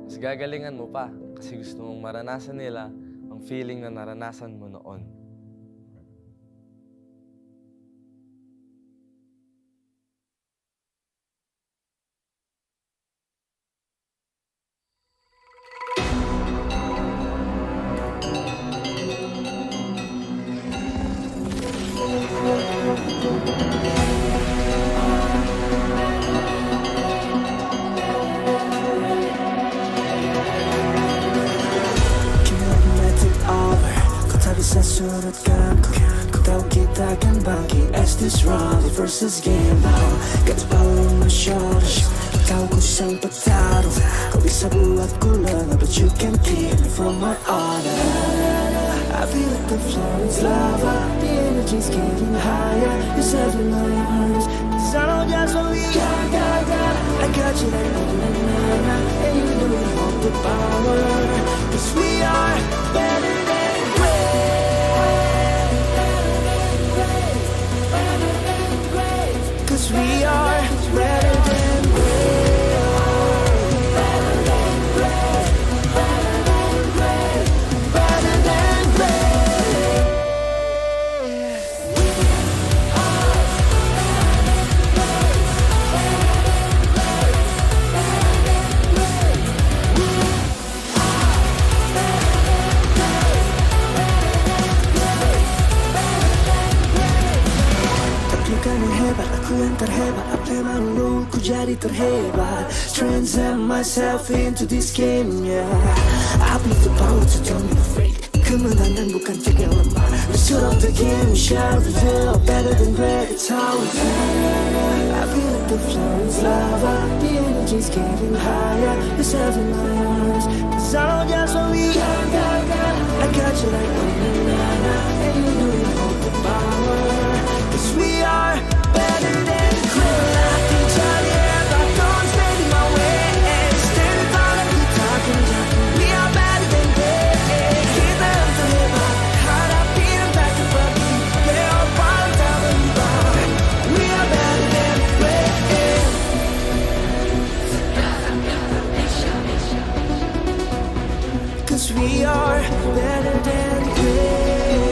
mas gagalingan mo pa kasi gusto mong maranasan nila ang feeling na naranasan mo noon. Surat kanku Ku tahu kita akan bangkit as this rally versus game now. Got the power on my shoulders. Tahu ku sang petarung. Kau bisa buatku lengah, but you can keep me from my honor. I feel like the floor is lava. The energy's getting higher. You're setting my heart. Cause I know just what we got. I got you like na-na-na-na. And you know you hold the power. Cause we are better than great. Cause we are better than great. Better than great. Better than great. Better than great. We are better than great. menjadi terhebat. Transcend myself into this game, yeah. I believe the power to turn me afraid. Kemenangan bukan tim yang lemah. The start of the game, we shall reveal. Better than great, it's how we feel. I feel like the flow is lava. The energy's getting higher. It's heaven in my arms. Cause I know just what we got. I got you like banana. And you know you hold the power. Cause we are better than great. I can tell you if I don't stand in my way. Stand in front of you talking. We are better than great. Keep it up to him. Heart up, beating back to front. Play all ball down the bar. We are better than great. Cause we are better than great.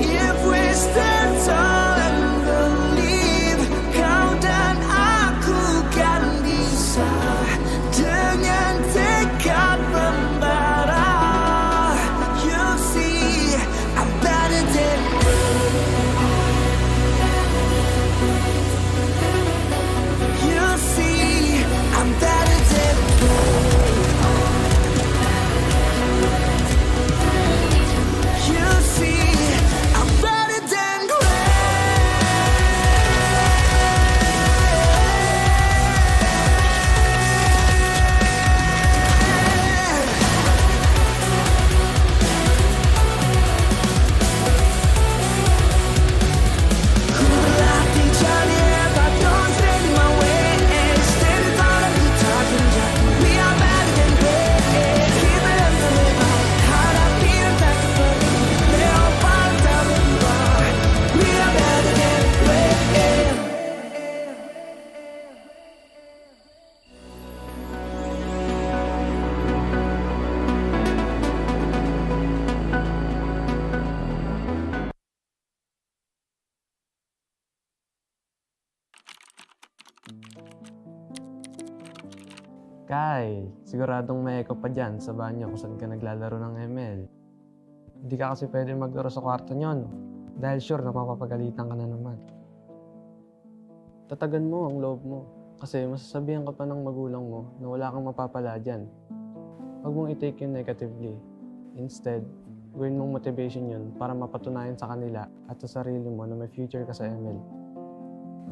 If we stand tall and believe, kau dan aku kan bisa dengan tekad membara. You see, I'm better than you see, I'm better than you see, I'm better than Kai, siguradong may echo pa dyan sa banyo kung saan ka naglalaro ng ML. Hindi ka kasi pwede maglaro sa kwarto nyo, no? Dahil sure na mapapagalitan ka na naman. Tatagan mo ang loob mo kasi masasabihan ka pa ng magulang mo na wala kang mapapala dyan. Huwag mong i-take yun negatively. Instead, gawin mong motivation yun para mapatunayan sa kanila at sa sarili mo na may future ka sa ML.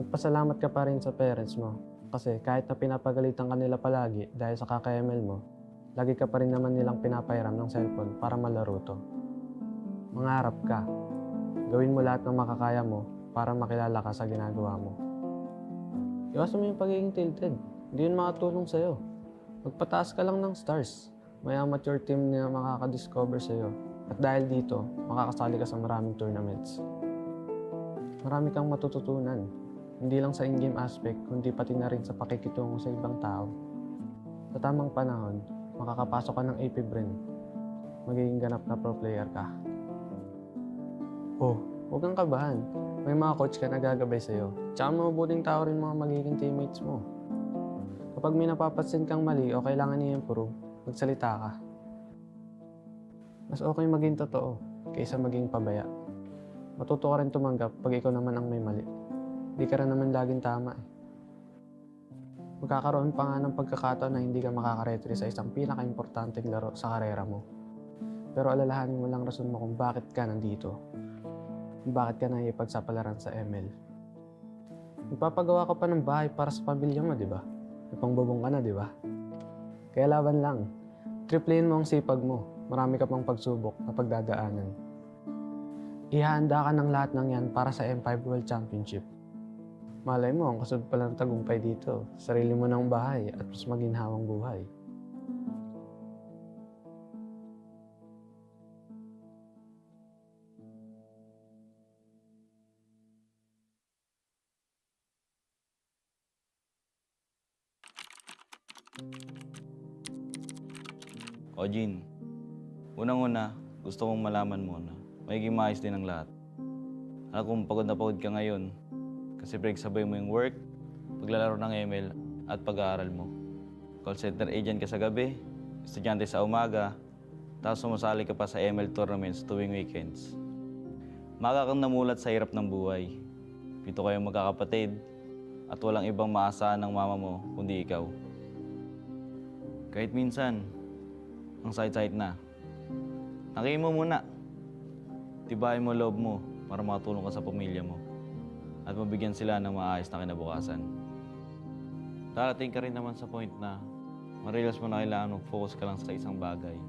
Magpasalamat ka pa rin sa parents mo. Kasi kahit na pinapagalitan ka nila palagi dahil sa kaka-ML mo, lagi ka pa rin naman nilang pinapairam ng cellphone para malaro to. Mangarap ka. Gawin mo lahat ng makakaya mo para makilala ka sa ginagawa mo. Iwasan mo yung pagiging tilted. Hindi yun makatulong sa'yo. Magpataas ka lang ng stars. May amateur team na makakadiscover sa'yo. At dahil dito, makakasali ka sa maraming tournaments. Marami kang matututunan. Hindi lang sa in-game aspect, kundi pati na rin sa pakikitungo sa ibang tao. Sa tamang panahon, makakapasok ka ng AP Brain. Magiging ganap na pro player ka. Oh, huwag kang kabahan. May mga coach ka na gagabay sa'yo. Tsaka mabubuting tao rin mga magiging teammates mo. Kapag may napapansin kang mali o kailangan i-improve, magsalita ka. Mas okay maging totoo kaysa maging pabaya. Matuto ka rin tumanggap pag ikaw naman ang may mali. Di ka rin naman laging tama eh. Magkakaroon pa nga ng pagkakataon na hindi ka makakaretry sa isang pinaka-importanteng laro sa karera mo. Pero alalahanin mo lang rason mo kung bakit ka nandito. Kung bakit ka naipagsapalaran sa ML. Magpapagawa ka pa ng bahay para sa pamilya mo, di ba? May pangbubong ka na, di ba? Kaya laban lang. Triplein mo ang sipag mo. Marami ka pang pagsubok na pagdadaanan. Ihahanda ka ng lahat ng yan para sa M5 World Championship. Malay mo, ang kasunod pala ng tagumpay dito. Sarili mo ng bahay at mas maginhawang buhay. O Jin, unang-una, gusto kong malaman mo na magiging maayos din ang lahat. Alam kong pagod na pagod ka ngayon kasi pinagsabay mo yung work, paglalaro ng ML at pag-aaral mo. Call center agent ka sa gabi, estudyante sa umaga, tapos sumasali ka pa sa ML tournaments tuwing weekends. Maaga kang namulat sa hirap ng buhay. 7 kayong magkakapatid at walang ibang maasahan ng mama mo kundi ikaw. Kahit minsan, ang sakit-sakit na. Nakihin mo muna. Tibayin mo loob mo para makatulong ka sa pamilya mo at mabigyan sila ng maayos na kinabukasan. Darating ka rin naman sa point na ma-realize mo na kailangan mag-focus ka lang sa isang bagay.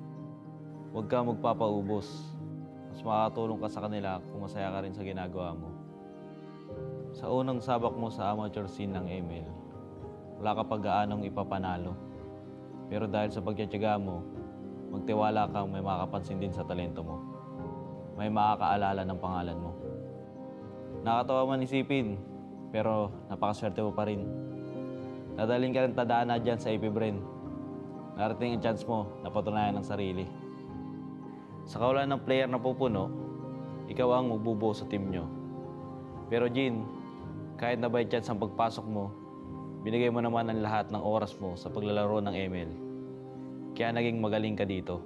Huwag ka magpapaubos. Mas makakatulong ka sa kanila kung masaya ka rin sa ginagawa mo. Sa unang sabak mo sa amateur scene ng ML, wala ka pag-aanong ipapanalo. Pero dahil sa pagtitiyaga mo, magtiwala kang may makapansin din sa talento mo. May makakaalala ng pangalan mo. Nakatawa man isipin, pero napakaswerte mo pa rin. Dadaling ka ng tadhana dyan sa AP Brain. Narating ang chance mo na patunayan ng sarili. Sa kawalan ng player na pupuno, ikaw ang magbubuo sa team nyo. Pero Jin, kahit na by chance ang pagpasok mo, binigay mo naman ang lahat ng oras mo sa paglalaro ng ML. Kaya naging magaling ka dito.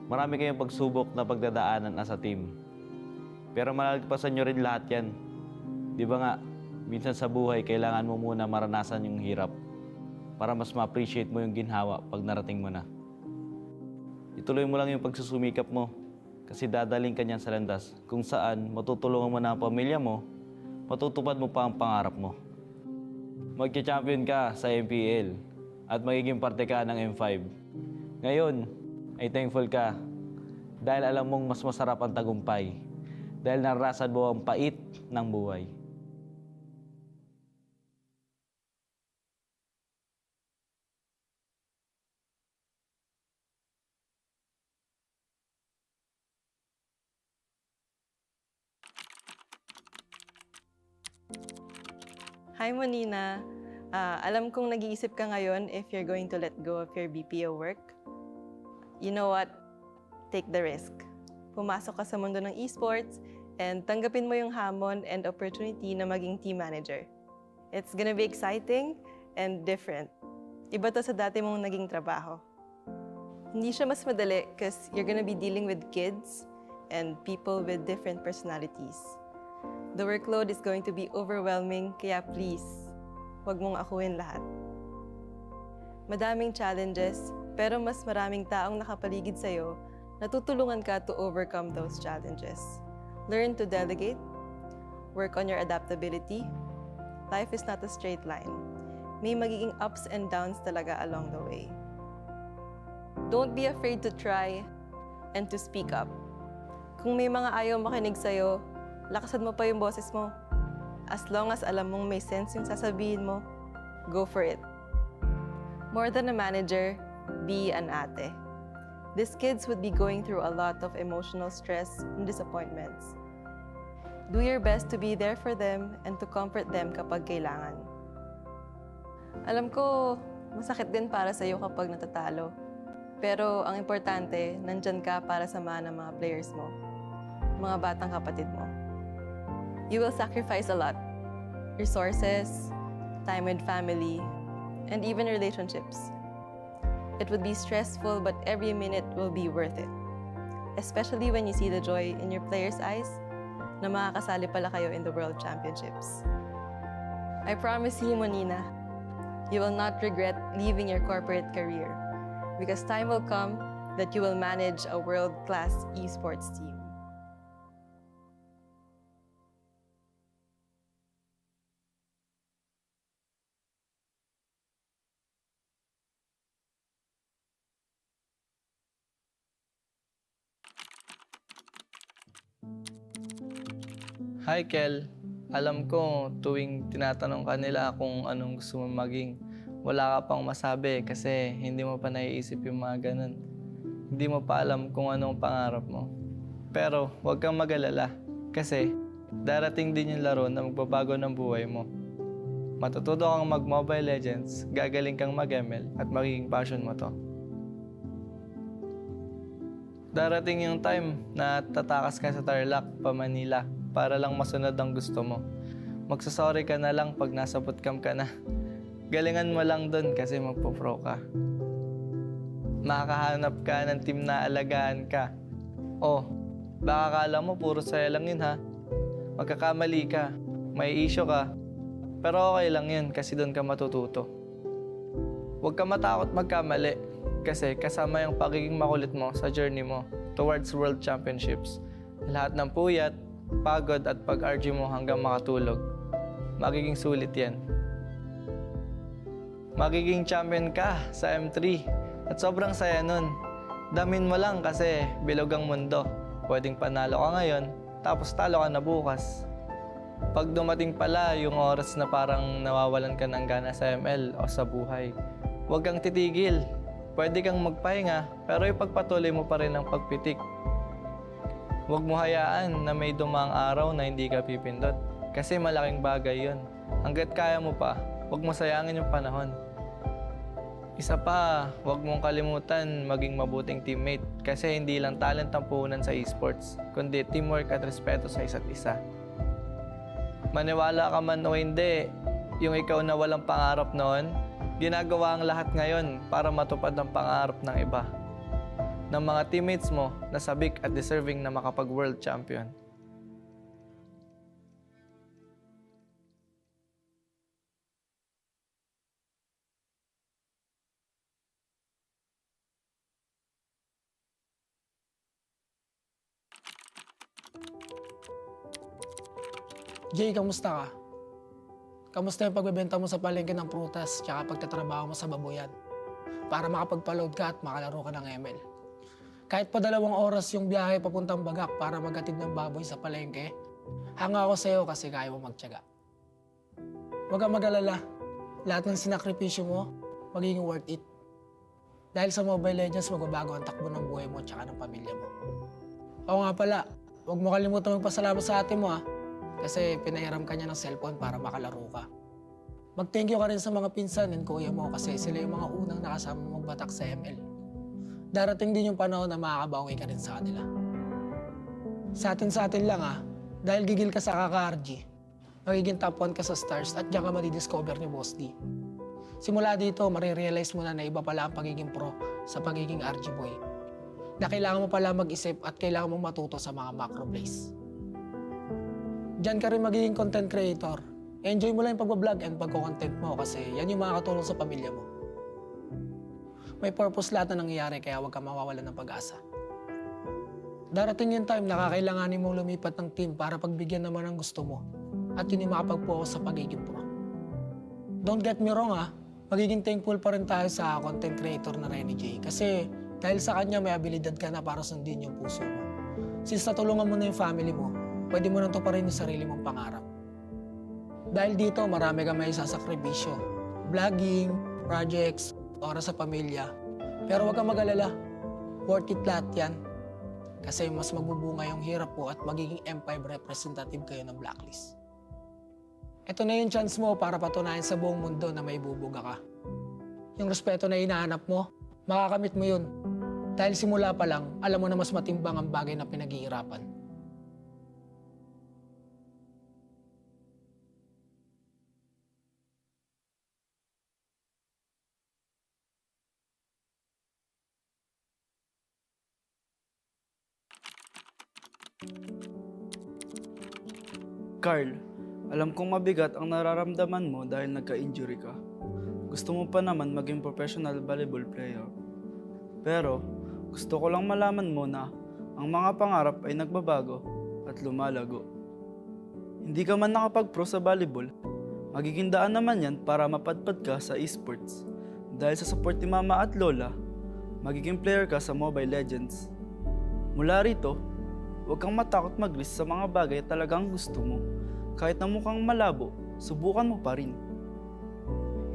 Marami kayong pagsubok na pagdadaanan as a team. Pero malalagpasan nyo rin lahat yan. Di ba nga, minsan sa buhay kailangan mo muna maranasan yung hirap para mas ma-appreciate mo yung ginhawa pag narating mo na. Ituloy mo lang yung pagsusumikap mo kasi dadaling ka niyan sa landas kung saan matutulungan mo na ang pamilya mo, matutupad mo pa ang pangarap mo. Magcha-champion ka sa MPL at magiging parte ka ng M5. Ngayon, ay thankful ka dahil alam mong mas masarap ang tagumpay dahil naranasan mo ang pait ng buhay. Hi, Monina. Alam kong nag-iisip ka ngayon if you're going to let go of your BPO work. You know what? Take the risk. Pumasok ka sa mundo ng esports and tanggapin mo yung hamon and opportunity na maging team manager. It's gonna be exciting and different. Iba to sa dati mong naging trabaho. Hindi siya mas madali because you're gonna be dealing with kids and people with different personalities. The workload is going to be overwhelming, kaya please, huwag mong akuin lahat. Madaming challenges, pero mas maraming taong nakapaligid sa'yo na tutulungan ka to overcome those challenges. Learn to delegate, work on your adaptability. Life is not a straight line. May magiging ups and downs talaga along the way. Don't be afraid to try and to speak up. Kung may mga ayaw makinig sa'yo, lakasan mo pa yung boses mo. As long as alam mong may sense yung sasabihin mo, go for it. More than a manager, be an ate. These kids would be going through a lot of emotional stress and disappointments. Do your best to be there for them and to comfort them kapag kailangan. Alam ko, masakit din para sa'yo kapag natatalo. Pero ang importante, nandyan ka para samahan ng mga players mo, mga batang kapatid mo. You will sacrifice a lot. Resources, time with family, and even relationships. It would be stressful, but every minute will be worth it. Especially when you see the joy in your players' eyes na makakasali pala kayo in the World Championships. I promise you, Monina, you will not regret leaving your corporate career because time will come that you will manage a world-class esports team. Hi, Kel. Alam ko, tuwing tinatanong ka nila kung anong gusto mo maging, wala ka pang masabi kasi hindi mo pa naiisip yung mga ganun. Hindi mo pa alam kung anong pangarap mo. Pero huwag kang mag-alala kasi darating din yung laro na magbabago ng buhay mo. Matututo kang mag-Mobile Legends, gagaling kang mag-ML at magiging passion mo to. Darating yung time na tatakas ka sa Tarlac pa Manila para lang masunod ang gusto mo. Magsasorry ka na lang pag nasa bootcamp ka na. Galingan mo lang dun kasi magpo-pro ka. Makakahanap ka ng team na alagaan ka. Oh, baka akala mo puro saya lang yun ha. Magkakamali ka, may issue ka, pero okay lang yun kasi doon ka matututo. Huwag ka matakot magkamali kasi kasama yung pagiging makulit mo sa journey mo towards World Championships. Lahat ng puyat, pagod at pag-argue mo hanggang makatulog, magiging sulit yan. Magiging champion ka sa M3 at sobrang saya nun. Damin mo lang kasi bilog ang mundo. Pwedeng panalo ka ngayon, tapos talo ka na bukas. Pag dumating pala yung oras na parang nawawalan ka ng gana sa ML o sa buhay, huwag kang titigil. Pwede kang magpahinga, pero ipagpatuloy mo pa rin ang pagpitik. Huwag mo hayaan na may dumang araw na hindi ka pipindot. Kasi malaking bagay yun. Hanggat kaya mo pa, huwag mo sayangin yung panahon. Isa pa, huwag mong kalimutan maging mabuting teammate kasi hindi lang talent ang puhunan sa esports, kundi teamwork at respeto sa isa't isa. Maniwala ka man o hindi, yung ikaw na walang pangarap noon, ginagawa ang lahat ngayon para matupad ang pangarap ng iba. Ng mga teammates mo na sabik at deserving na makapag-world champion. Jay, kamusta ka? Kamusta yung pagbebenta mo sa palengke ng prutas tsaka pagtatrabaho mo sa baboyan para makapagpa-load ka at makalaro ka ng ML? Kahit pa 2 oras yung biyahe papuntang Bagak para maghatid ng baboy sa palengke, hanga ako sa'yo kasi kaya mo magtiyaga. Huwag kang mag-alala, lahat ng sinakripisyo mo, magiging worth it. Dahil sa Mobile Legends, magbabago ang takbo ng buhay mo tsaka ng pamilya mo. Oo nga pala, huwag mo kalimutan magpasalamat sa ate mo kasi pinahiram ka niya ng cellphone para makalaro ka. Mag-thank you ka rin sa mga pinsan and kuya mo kasi sila yung mga unang nakasama mo magbatak sa ML. Darating din yung panahon na makakabawi ka rin sa kanila. Sa atin lang dahil gigil ka sa kaka-RG, magiging top 1 ka sa stars at diyan ka madidiscover ni Boss D. Simula dito, marirealize mo na iba pala ang pagiging pro sa pagiging RG boy. Na kailangan mo pala mag-isip at kailangan mo matuto sa mga macro plays. Diyan ka rin magiging content creator. Enjoy mo lang yung pag-vlog and pagko-content mo kasi yan yung makakatulong sa pamilya mo. May purpose lahat na nangyayari kaya huwag ka mawawalan ng pag-asa. Darating yung time na kakailanganin mong lumipat ng team para pagbigyan naman ng gusto mo at yun yung makapag-focus sa pagiging pro. Don't get me wrong magiging thankful pa rin tayo sa content creator na Renny J kasi dahil sa kanya may abilidad ka na para sundin yung puso mo. Since natulungan mo na yung family mo, pwede mo nang tuparin yung sarili mong pangarap. Dahil dito, marami kang may sasakripisyo. Vlogging, projects, oras sa pamilya. Pero huwag kang mag-alala. Worth it lahat yan. Kasi mas magbubunga yung hirap mo at magiging M5 representative kayo ng Blacklist. Ito na yung chance mo para patunayan sa buong mundo na may bubuga ka. Yung respeto na hinahanap mo, makakamit mo yun. Dahil simula pa lang, alam mo na mas matimbang ang bagay na pinaghihirapan. Carl, alam kong mabigat ang nararamdaman mo dahil nagka-injury ka. Gusto mo pa naman maging professional volleyball player. Pero, gusto ko lang malaman mo na ang mga pangarap ay nagbabago at lumalago. Hindi ka man nakapag-pro sa volleyball, magiging daan naman yan para mapadpad ka sa esports. Dahil sa support ni Mama at Lola, magiging player ka sa Mobile Legends. Mula rito, huwag kang matakot mag-risk sa mga bagay talagang gusto mo. Kahit na mukhang malabo, subukan mo pa rin.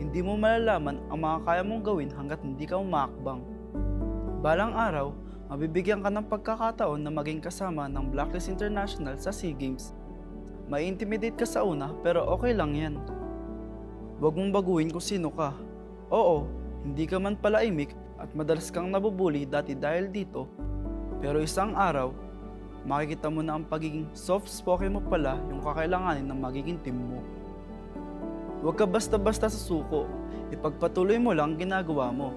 Hindi mo malalaman ang mga kaya mong gawin hanggat hindi ka umaakbang. Balang araw, mabibigyan ka ng pagkakataon na maging kasama ng Blacklist International sa SEA Games. May intimidate ka sa una pero okay lang yan. Huwag mong baguhin kung sino ka. Oo, hindi ka man pala imik at madalas kang nabubuli dati dahil dito. Pero isang araw, makikita mo na ang pagiging soft-spoken mo pala yung kakailanganin ng magiging team mo. Huwag ka basta-basta sa suko, ipagpatuloy mo lang ginagawa mo.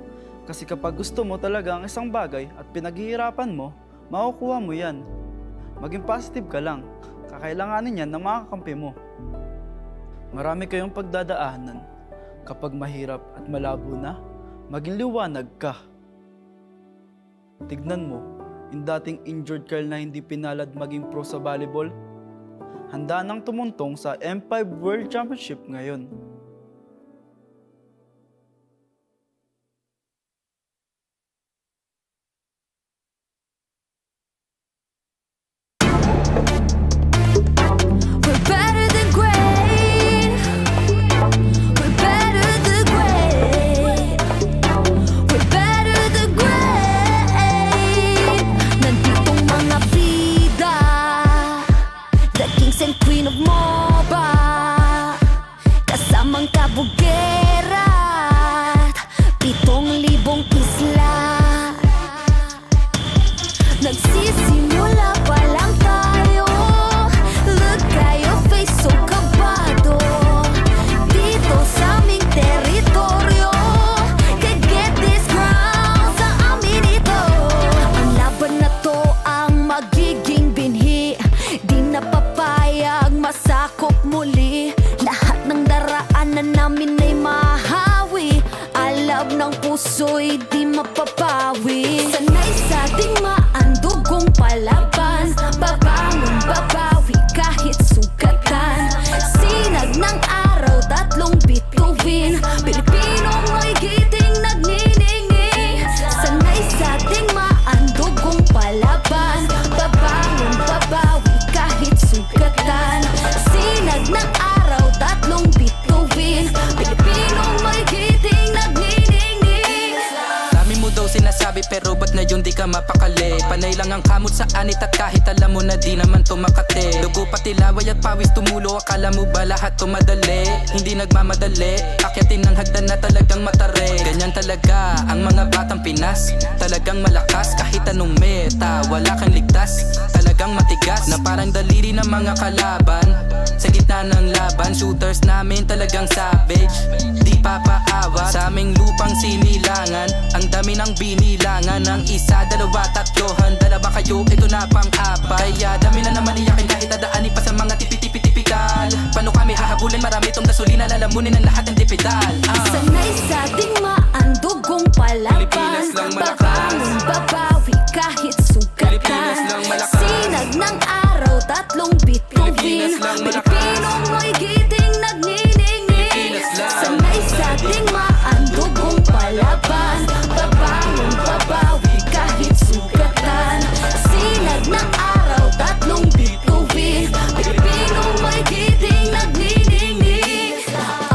Kasi kapag gusto mo talaga ang isang bagay at pinaghihirapan mo, makukuha mo yan. Maging positive ka lang. Kakailanganin yan ng mga kakampi mo. Marami kayong pagdadaanan. Kapag mahirap at malabo na, maging liwanag ka. Tignan mo, yung dating injured Carl na hindi pinalad maging pro sa volleyball, handa nang tumuntong sa M5 World Championship ngayon. We're better than great. We're better than great. We're better than great. Nanditong mga bida, the kings and queen of MOBA, kasamang kabugera at 7,000 isla. Nagsisimula pa lang tayo. Look at your face, so kabado. Dito sa aming teritoryo, can get this ground sa amin ito. Ang laban na to ang magiging binhi. Di na papayag masakop muli. Lahat ng daraanan namin ay mahawi. Alab ng puso'y di mapapawi. Sanay sa ating maandugong palaban. Babangon, babawi kahit sugatan. Sinag ng araw, 3 bituin. Pilipinong may giting nagniningning. Sanay sa ating maandugong palaban. Babangon, babawi kahit sugatan. Sinag ng araw, 3 bituin. Pilipinong may giting nagniningning. Dami mo daw sinasabi pero ba't ngayon di ka mapakali? Panay lang ang kamot sa anit at kahit alam mo na di naman to makate. Dugo pati laway at pawis tumulo, akala mo ba lahat to madali? Hindi nagmamadali, akyatin ng hagdan na talagang matare. Ganyan talaga ang mga batang Pinas, talagang malakas kahit anong meta. Wala kang ligtas, talagang matigas na parang daliri ng mga kalaban. Sa gitna ng laban, shooters namin talagang savage. Di papaawa sa aming lupang sinilangan. Ang dami ng binilangan ng 1, 2, 3. Handa ba kayo? Ito na pang-apat. Kaya dami na naman iyakin kahit dadaanin pa sa mga tipi-tipi-tipikal. Paano kami hahabulin? Marami itong gasolina, lalamunin ang lahat ng dipidal. Sanay sa ating maandugong palaban. Babangon, babawi kahit sugatan. Sinag ng araw, 3 bituin. Pilipinong may giting nagniningning. Sanay sa ating maandugong palaban. Babangon, babawi kahit sugatan. Sinag ng araw, 3 bituin. Pilipinong may giting nagniningning.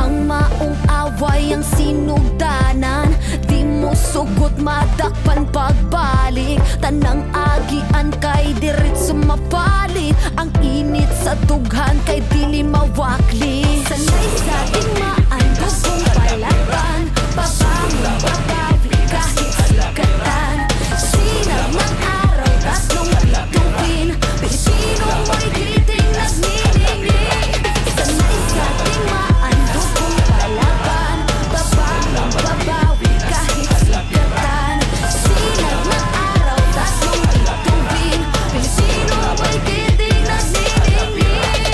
Ang maong away ang sinugdanan. Di mo sugot madakpan pagbalik. Tanang agian kay diretso mapalit. Ang init sa dughan kay dili mawakli. Sanay sa ating maandugong palaban. Babangon, babawi kahit sugatan. Sinag ng araw, 3 bituin. Pilipinong may giting nagniningning. Sanay sa ating maandugong palaban. Babangon, babawi kahit sugatan. Sinag ng araw, 3 bituin. Pilipinong may giting nagniningning.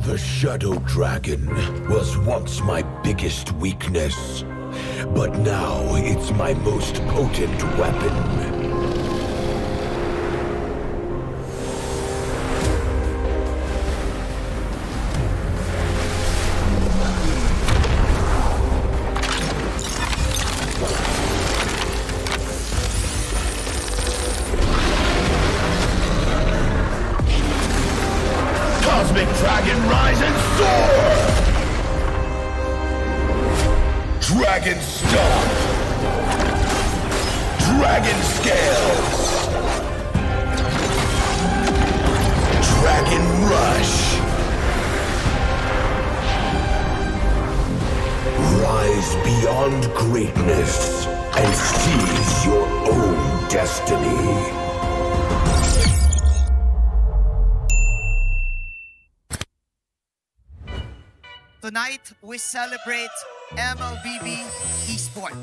The Shadow Dragon was once my biggest weakness, but now it's my most potent weapon. Cosmic Dragon, rise and soar! Dragon Stomp! Dragon Scales! Dragon Rush! Rise beyond greatness and seize your own destiny. Tonight, we celebrate MLBB Esport.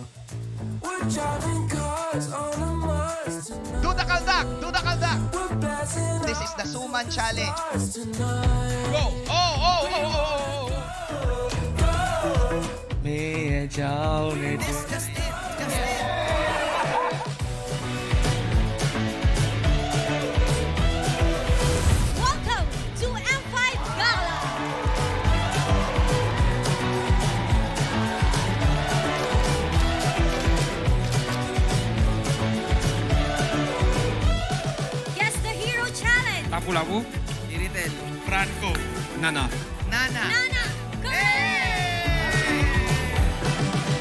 Do the kaldak! Do the kaldak! This is the Suman Challenge. Go! Oh, oh, oh, oh, oh! This, just it, just it. Welcome to M5 Gala! Guess the Hero Challenge! Lapu-lapu, Iritel, Franco, Nana. Nana. Nana!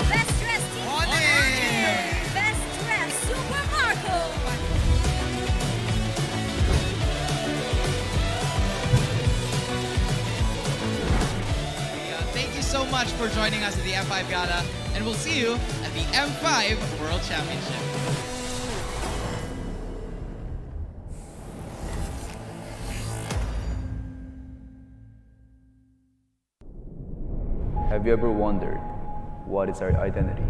Best dressed team! Best dressed Super Marco! Thank you so much for joining us at the M5 Gala, and we'll see you at the M5 World Championship. Have you ever wondered what is our identity?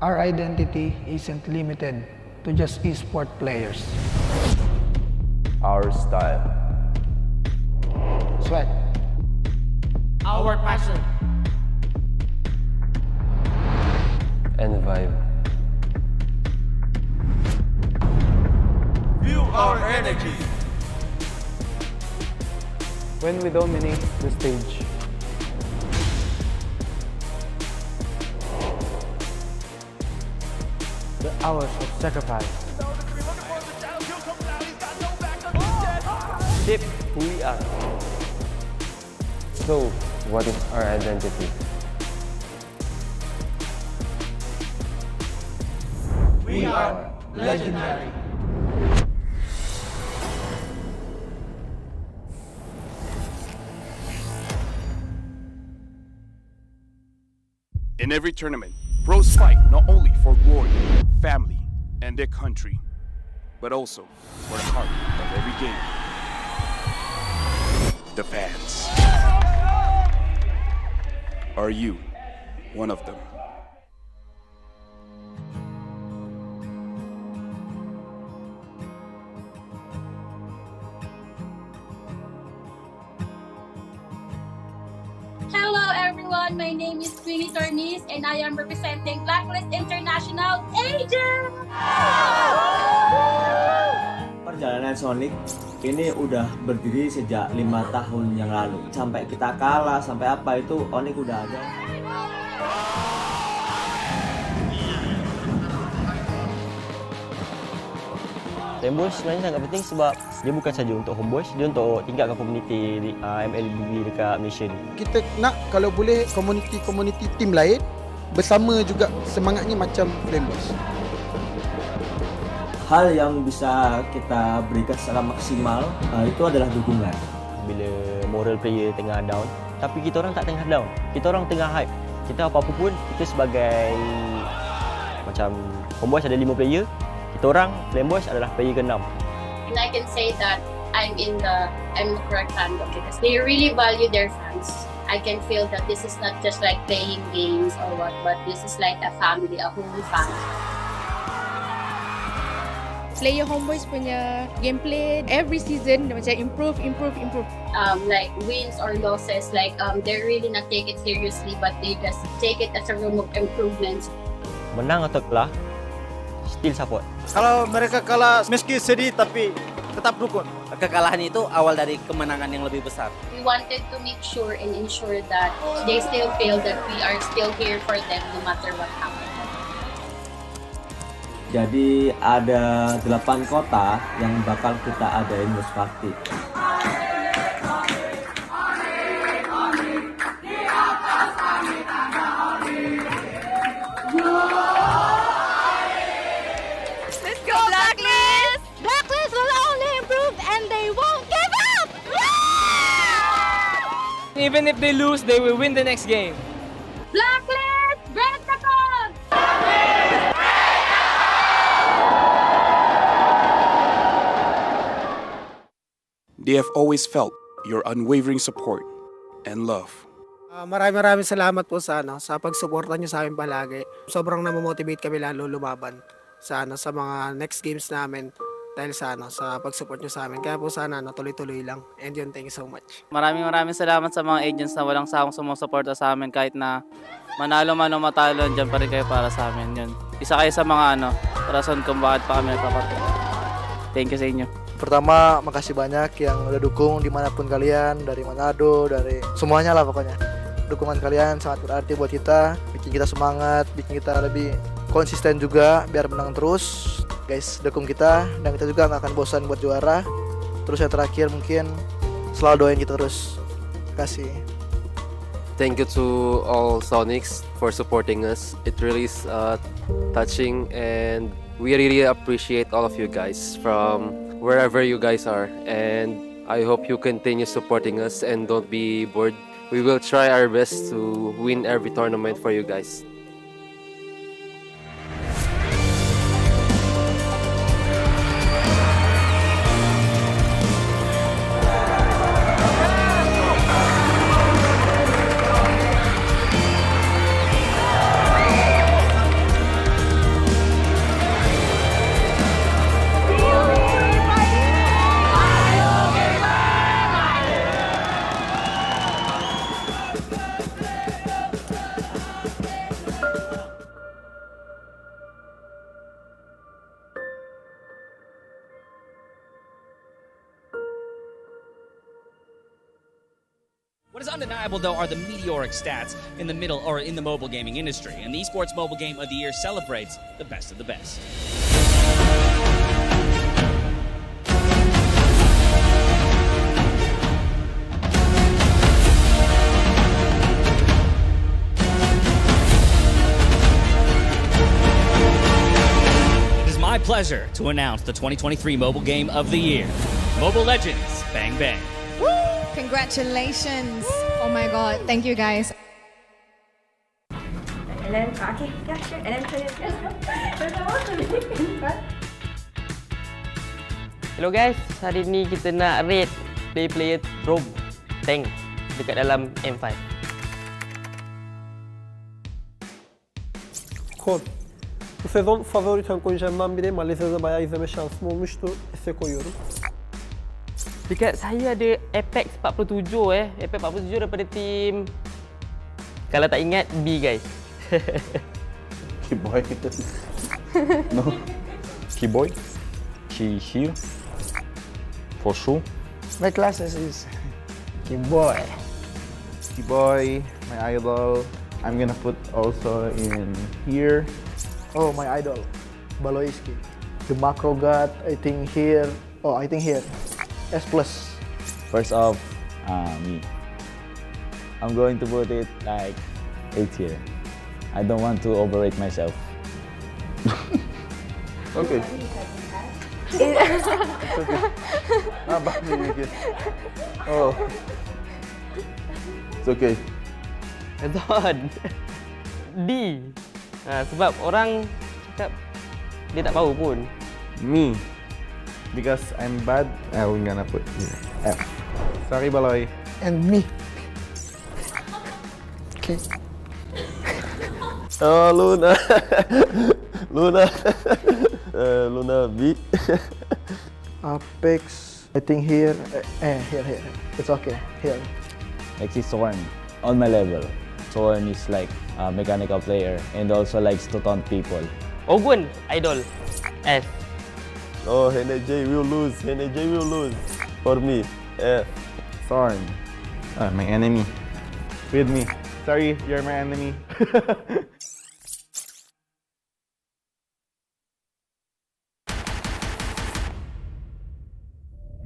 Our identity isn't limited to just esport players. Our style. Sweat. Our passion. And vibe. Feel our energy. When we dominate the stage, the hours of sacrifice, Shape who we are. So, what is our identity? We are legendary. In every tournament, pros fight not only for glory, family, and their country, but also for the heart of every game. The fans. Are you one of them? Hello everyone, my name is Queenie Tornis and I am representing Blacklist International Agent! Perjalanan Sonic ini udah berdiri sejak 5 tahun yang lalu. Sampai kita kalah, sampai apa itu Onyx udah ada. Homeboys sebenarnya sangat penting sebab dia bukan saja untuk Homeboys, dia untuk tingkatkan komuniti MLBB dekat Malaysia ni. Kita nak kalau boleh komuniti tim lain bersama juga semangatnya macam Homeboys. Hal yang bisa kita berikan secara maksimal itu adalah dukungan. Bila moral player tengah down, tapi kita orang tak tengah down, kita orang tengah hype. Kita apa-apa pun, kita sebagai macam Homeboys ada 5 player, kita orang Flameboys adalah player ke-6. And I can say that I'm the correct fandom because they really value their fans. I can feel that this is not just like playing games or what, but this is like a family, a whole family. Player Homeboys punya gameplay every season macam improve. Like wins or losses, like they really not take it seriously, but they just take it as a room of improvements. Menang atau kalah, still support. Kalau mereka kalah meski sedih tapi tetap dukung. Kekalahan itu awal dari kemenangan yang lebih besar. We wanted to make sure and ensure that they still feel that we are still here for them no matter what happens. Jadi ada 8 kota yang bakal kita adain Host Party. Let's go Blacklist! Blacklist will only improve and they won't give up! Even if they lose, they will win the next game. Blacklist, break the code! They have always felt your unwavering support and love. Maraming salamat po sa pagsuporta niyo sa amin palagi. Sobrang namomotivate kami lalo lumaban sa mga next games namin dahil sa pag-support niyo sa amin. Kaya po sana tuloy-tuloy lang. And yun, thank you so much. Maraming salamat sa mga agents na walang sawang sumusuporta sa amin kahit na manalo man o matalo, dyan pa rin kayo para sa amin. Yun. Isa kayo sa mga rason kung bakit pa kami nagpapatuloy. Thank you sa inyo. Pertama, makasih banyak yang udah dukung dimanapun kalian, dari Manado, dari semuanya lah pokoknya. Dukungan kalian sangat berarti buat kita, bikin kita semangat, bikin kita lebih konsisten juga biar menang terus. Guys, dukung kita dan kita juga nggak akan bosan buat juara. Terus yang terakhir mungkin selalu doain kita terus. Terima kasih. Thank you to all Sonics for supporting us. It really is touching, and we really appreciate all of you guys from wherever you guys are. And I hope you continue supporting us and don't be bored. We will try our best to win every tournament for you guys. What is undeniable, though, are the meteoric stats in the middle or in the mobile gaming industry, and the Esports Mobile Game of the Year celebrates the best of the best. It is my pleasure to announce the 2023 Mobile Game of the Year, Mobile Legends Bang Bang. Congratulations. Oh my god. Thank you guys. And then, okay, yeah, sure. And then put it. Hello guys, hari ni kita nak rate player rogue tank dekat dalam M5. Kon. Bu sezon favori tank oyuncularımdan biri. Malezya'da bayağı izleme şansım olmuştu. Size koyuyorum. Dekat saya ada Apex 47 Apex 47 daripada tim, kalau tak ingat, B guys. Keyboy. No. Keyboy. She here. For sure. My classes is Keyboy. Keyboy, my idol. I'm gonna put also in here. Oh, my idol, Baloiski. The macro god, I think here. Oh, I think here. S+. First off, me. I'm going to put it like 8 here. I don't want to overrate myself. Okay. It's okay. Oh. It's okay. Betul. D. Sebab orang cakap dia tak tahu pun. Me. Because I'm bad, I'm gonna put F. Sorry, Baloy. And me. Okay. Oh, Luna. Luna. Luna B. Apex, I think here. Here. It's okay. Here. Next is Sorn. On my level. Sorn is like a mechanical player and also likes to taunt people. Ogun, idol. S. Oh, NJ will lose. NJ will lose. For me, F. Sorn. My enemy. With me. Sorry, you're my enemy.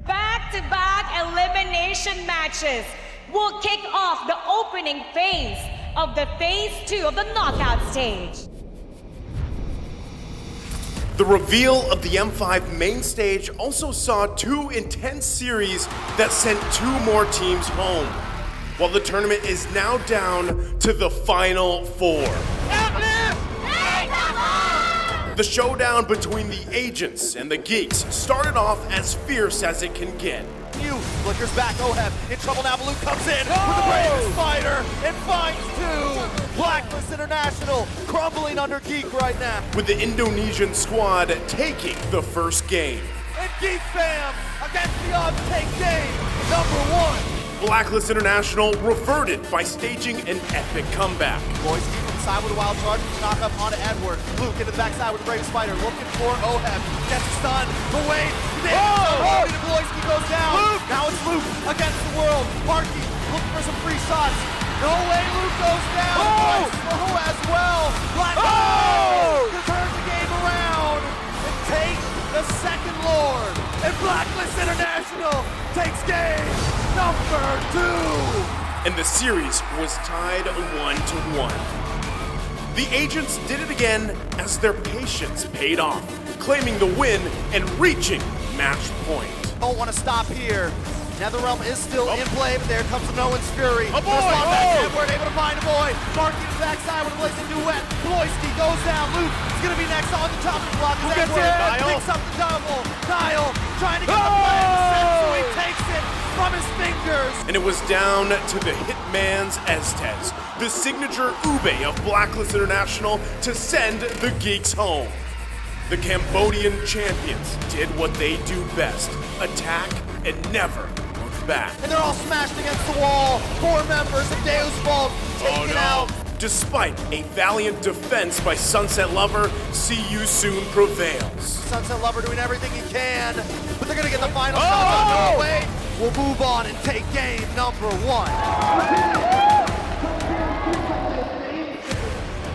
Back-to-back elimination matches will kick off the opening phase of the Phase 2 of the knockout stage. The reveal of the M5 main stage also saw two intense series that sent two more teams home, while the tournament is now down to the final four. The showdown between the agents and the geeks started off as fierce as it can get. Mew flickers back. Oheb in trouble now. Baloo comes in with the bravest fighter and finds two. Blacklist International crumbling under Geek right now. With the Indonesian squad taking the first game. And Geek Fam against the odds take game number 1. Blacklist International reverted by staging an epic comeback. Boys keep from the side with a wild charge, knock up onto Edward. Luke into the backside with the bravest fighter, looking for Oheb. Gets a stun, the wave, Bloisky goes down. Luke! Now it's Luke against the world. Marky looking for some free shots. No way, Luke goes down. Slow as well. Black to turn the game around and take the second Lord. And Blacklist International takes game number 2. And the series was tied 1-1. The agents did it again as their patience paid off, claiming the win and reaching match point. Don't want to stop here. Netherrealm is still in play, but there comes the Nolan's Fury. A boy! Edward able to find a boy. Marky to the backside with a blazing duet. Bloisky goes down. Luke is going to be next on the chopping block. Who gets it? Picks up the double. Niall trying to get the play in the set, so he takes it from his fingers. And it was down to the Hitman's Estes, the signature Ube of Blacklist International, to send the Geeks home. The Cambodian champions did what they do best, attack and never look back. And they're all smashed against the wall. 4 members of Deus Vult taken out. Despite a valiant defense by Sunset Lover, See You Soon prevails. Sunset Lover doing everything he can, but they're gonna get the final shot. No way. We'll move on and take game number 1.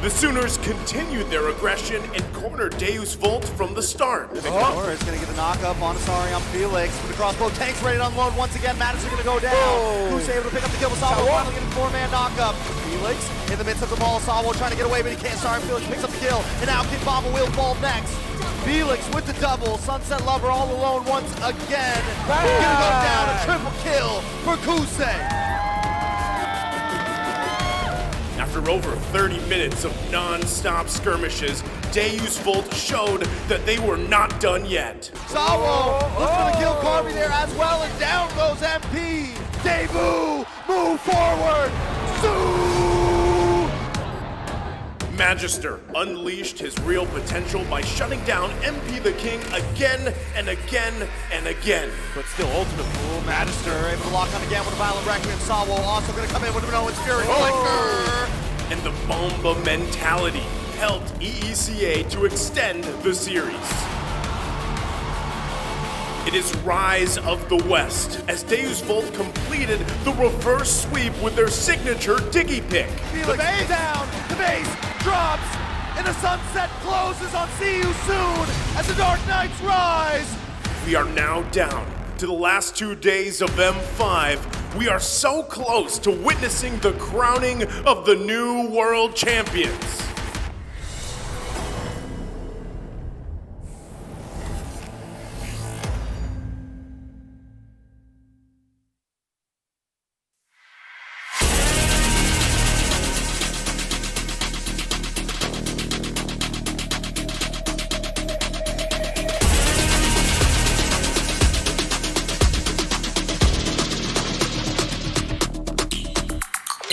The Sooners continued their aggression and cornered Deus Vult from the start. Victor is going to get the knock-up on Asari on Felix with the crossbow. Tank's ready to unload once again. Madison going to go down. Who's able to pick up the kill? Sawo finally getting 4-man knock-up. Felix in the midst of the ball. Sawo trying to get away, but he can't. Sorry, Felix picks up the kill. And now Kid Bomba will fall next. Felix with the double. Sunset Lover all alone once again. Going to go down. A triple kill for Kusei. After over 30 minutes of non-stop skirmishes, Deus Vult showed that they were not done yet. Sawo looking for the kill Carby there as well, and down goes MP. Debu, move forward. Magister unleashed his real potential by shutting down MP the King again and again and again. But still, ultimate pool. Magister able to lock on again with a Violent Requiem. Sawo also going to come in with an Nolan's Fury. And the Bomba mentality helped EECA to extend the series. It is Rise of the West as Deus Vult completed the reverse sweep with their signature Diggy Pick. The base down, the base drops, and the sunset closes on See You Soon as the Dark Knights rise. We are now down to the last 2 days of M5. We are so close to witnessing the crowning of the new world champions.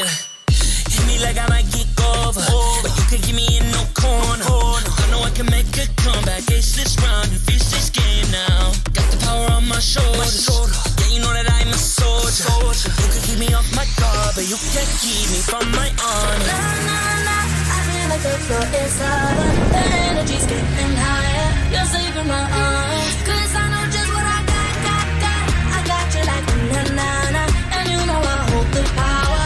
Hit me like I might get over, but you could get me in no corner. I know I can make a comeback, ace this round and finish this game now. Got the power on my shoulders, yeah, you know that I'm a soldier. You could keep me off my guard, but you can't keep me from my honor. I feel like the floor is higher, the energy's getting higher. You're saving my arms, 'cause I know just what I got. I got you like na-na-na, and you know I hold the power.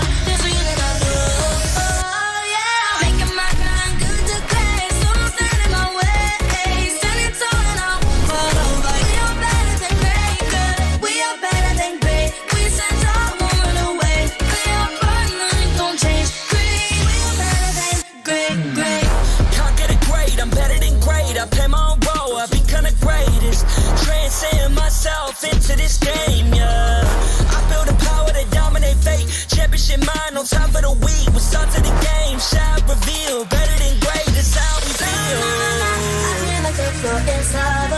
Into this game, yeah. I feel the power to dominate fate. Championship mind on top of the week. We start to the game, shout reveal. Better than great, that's how we feel. I feel like the floor is hard.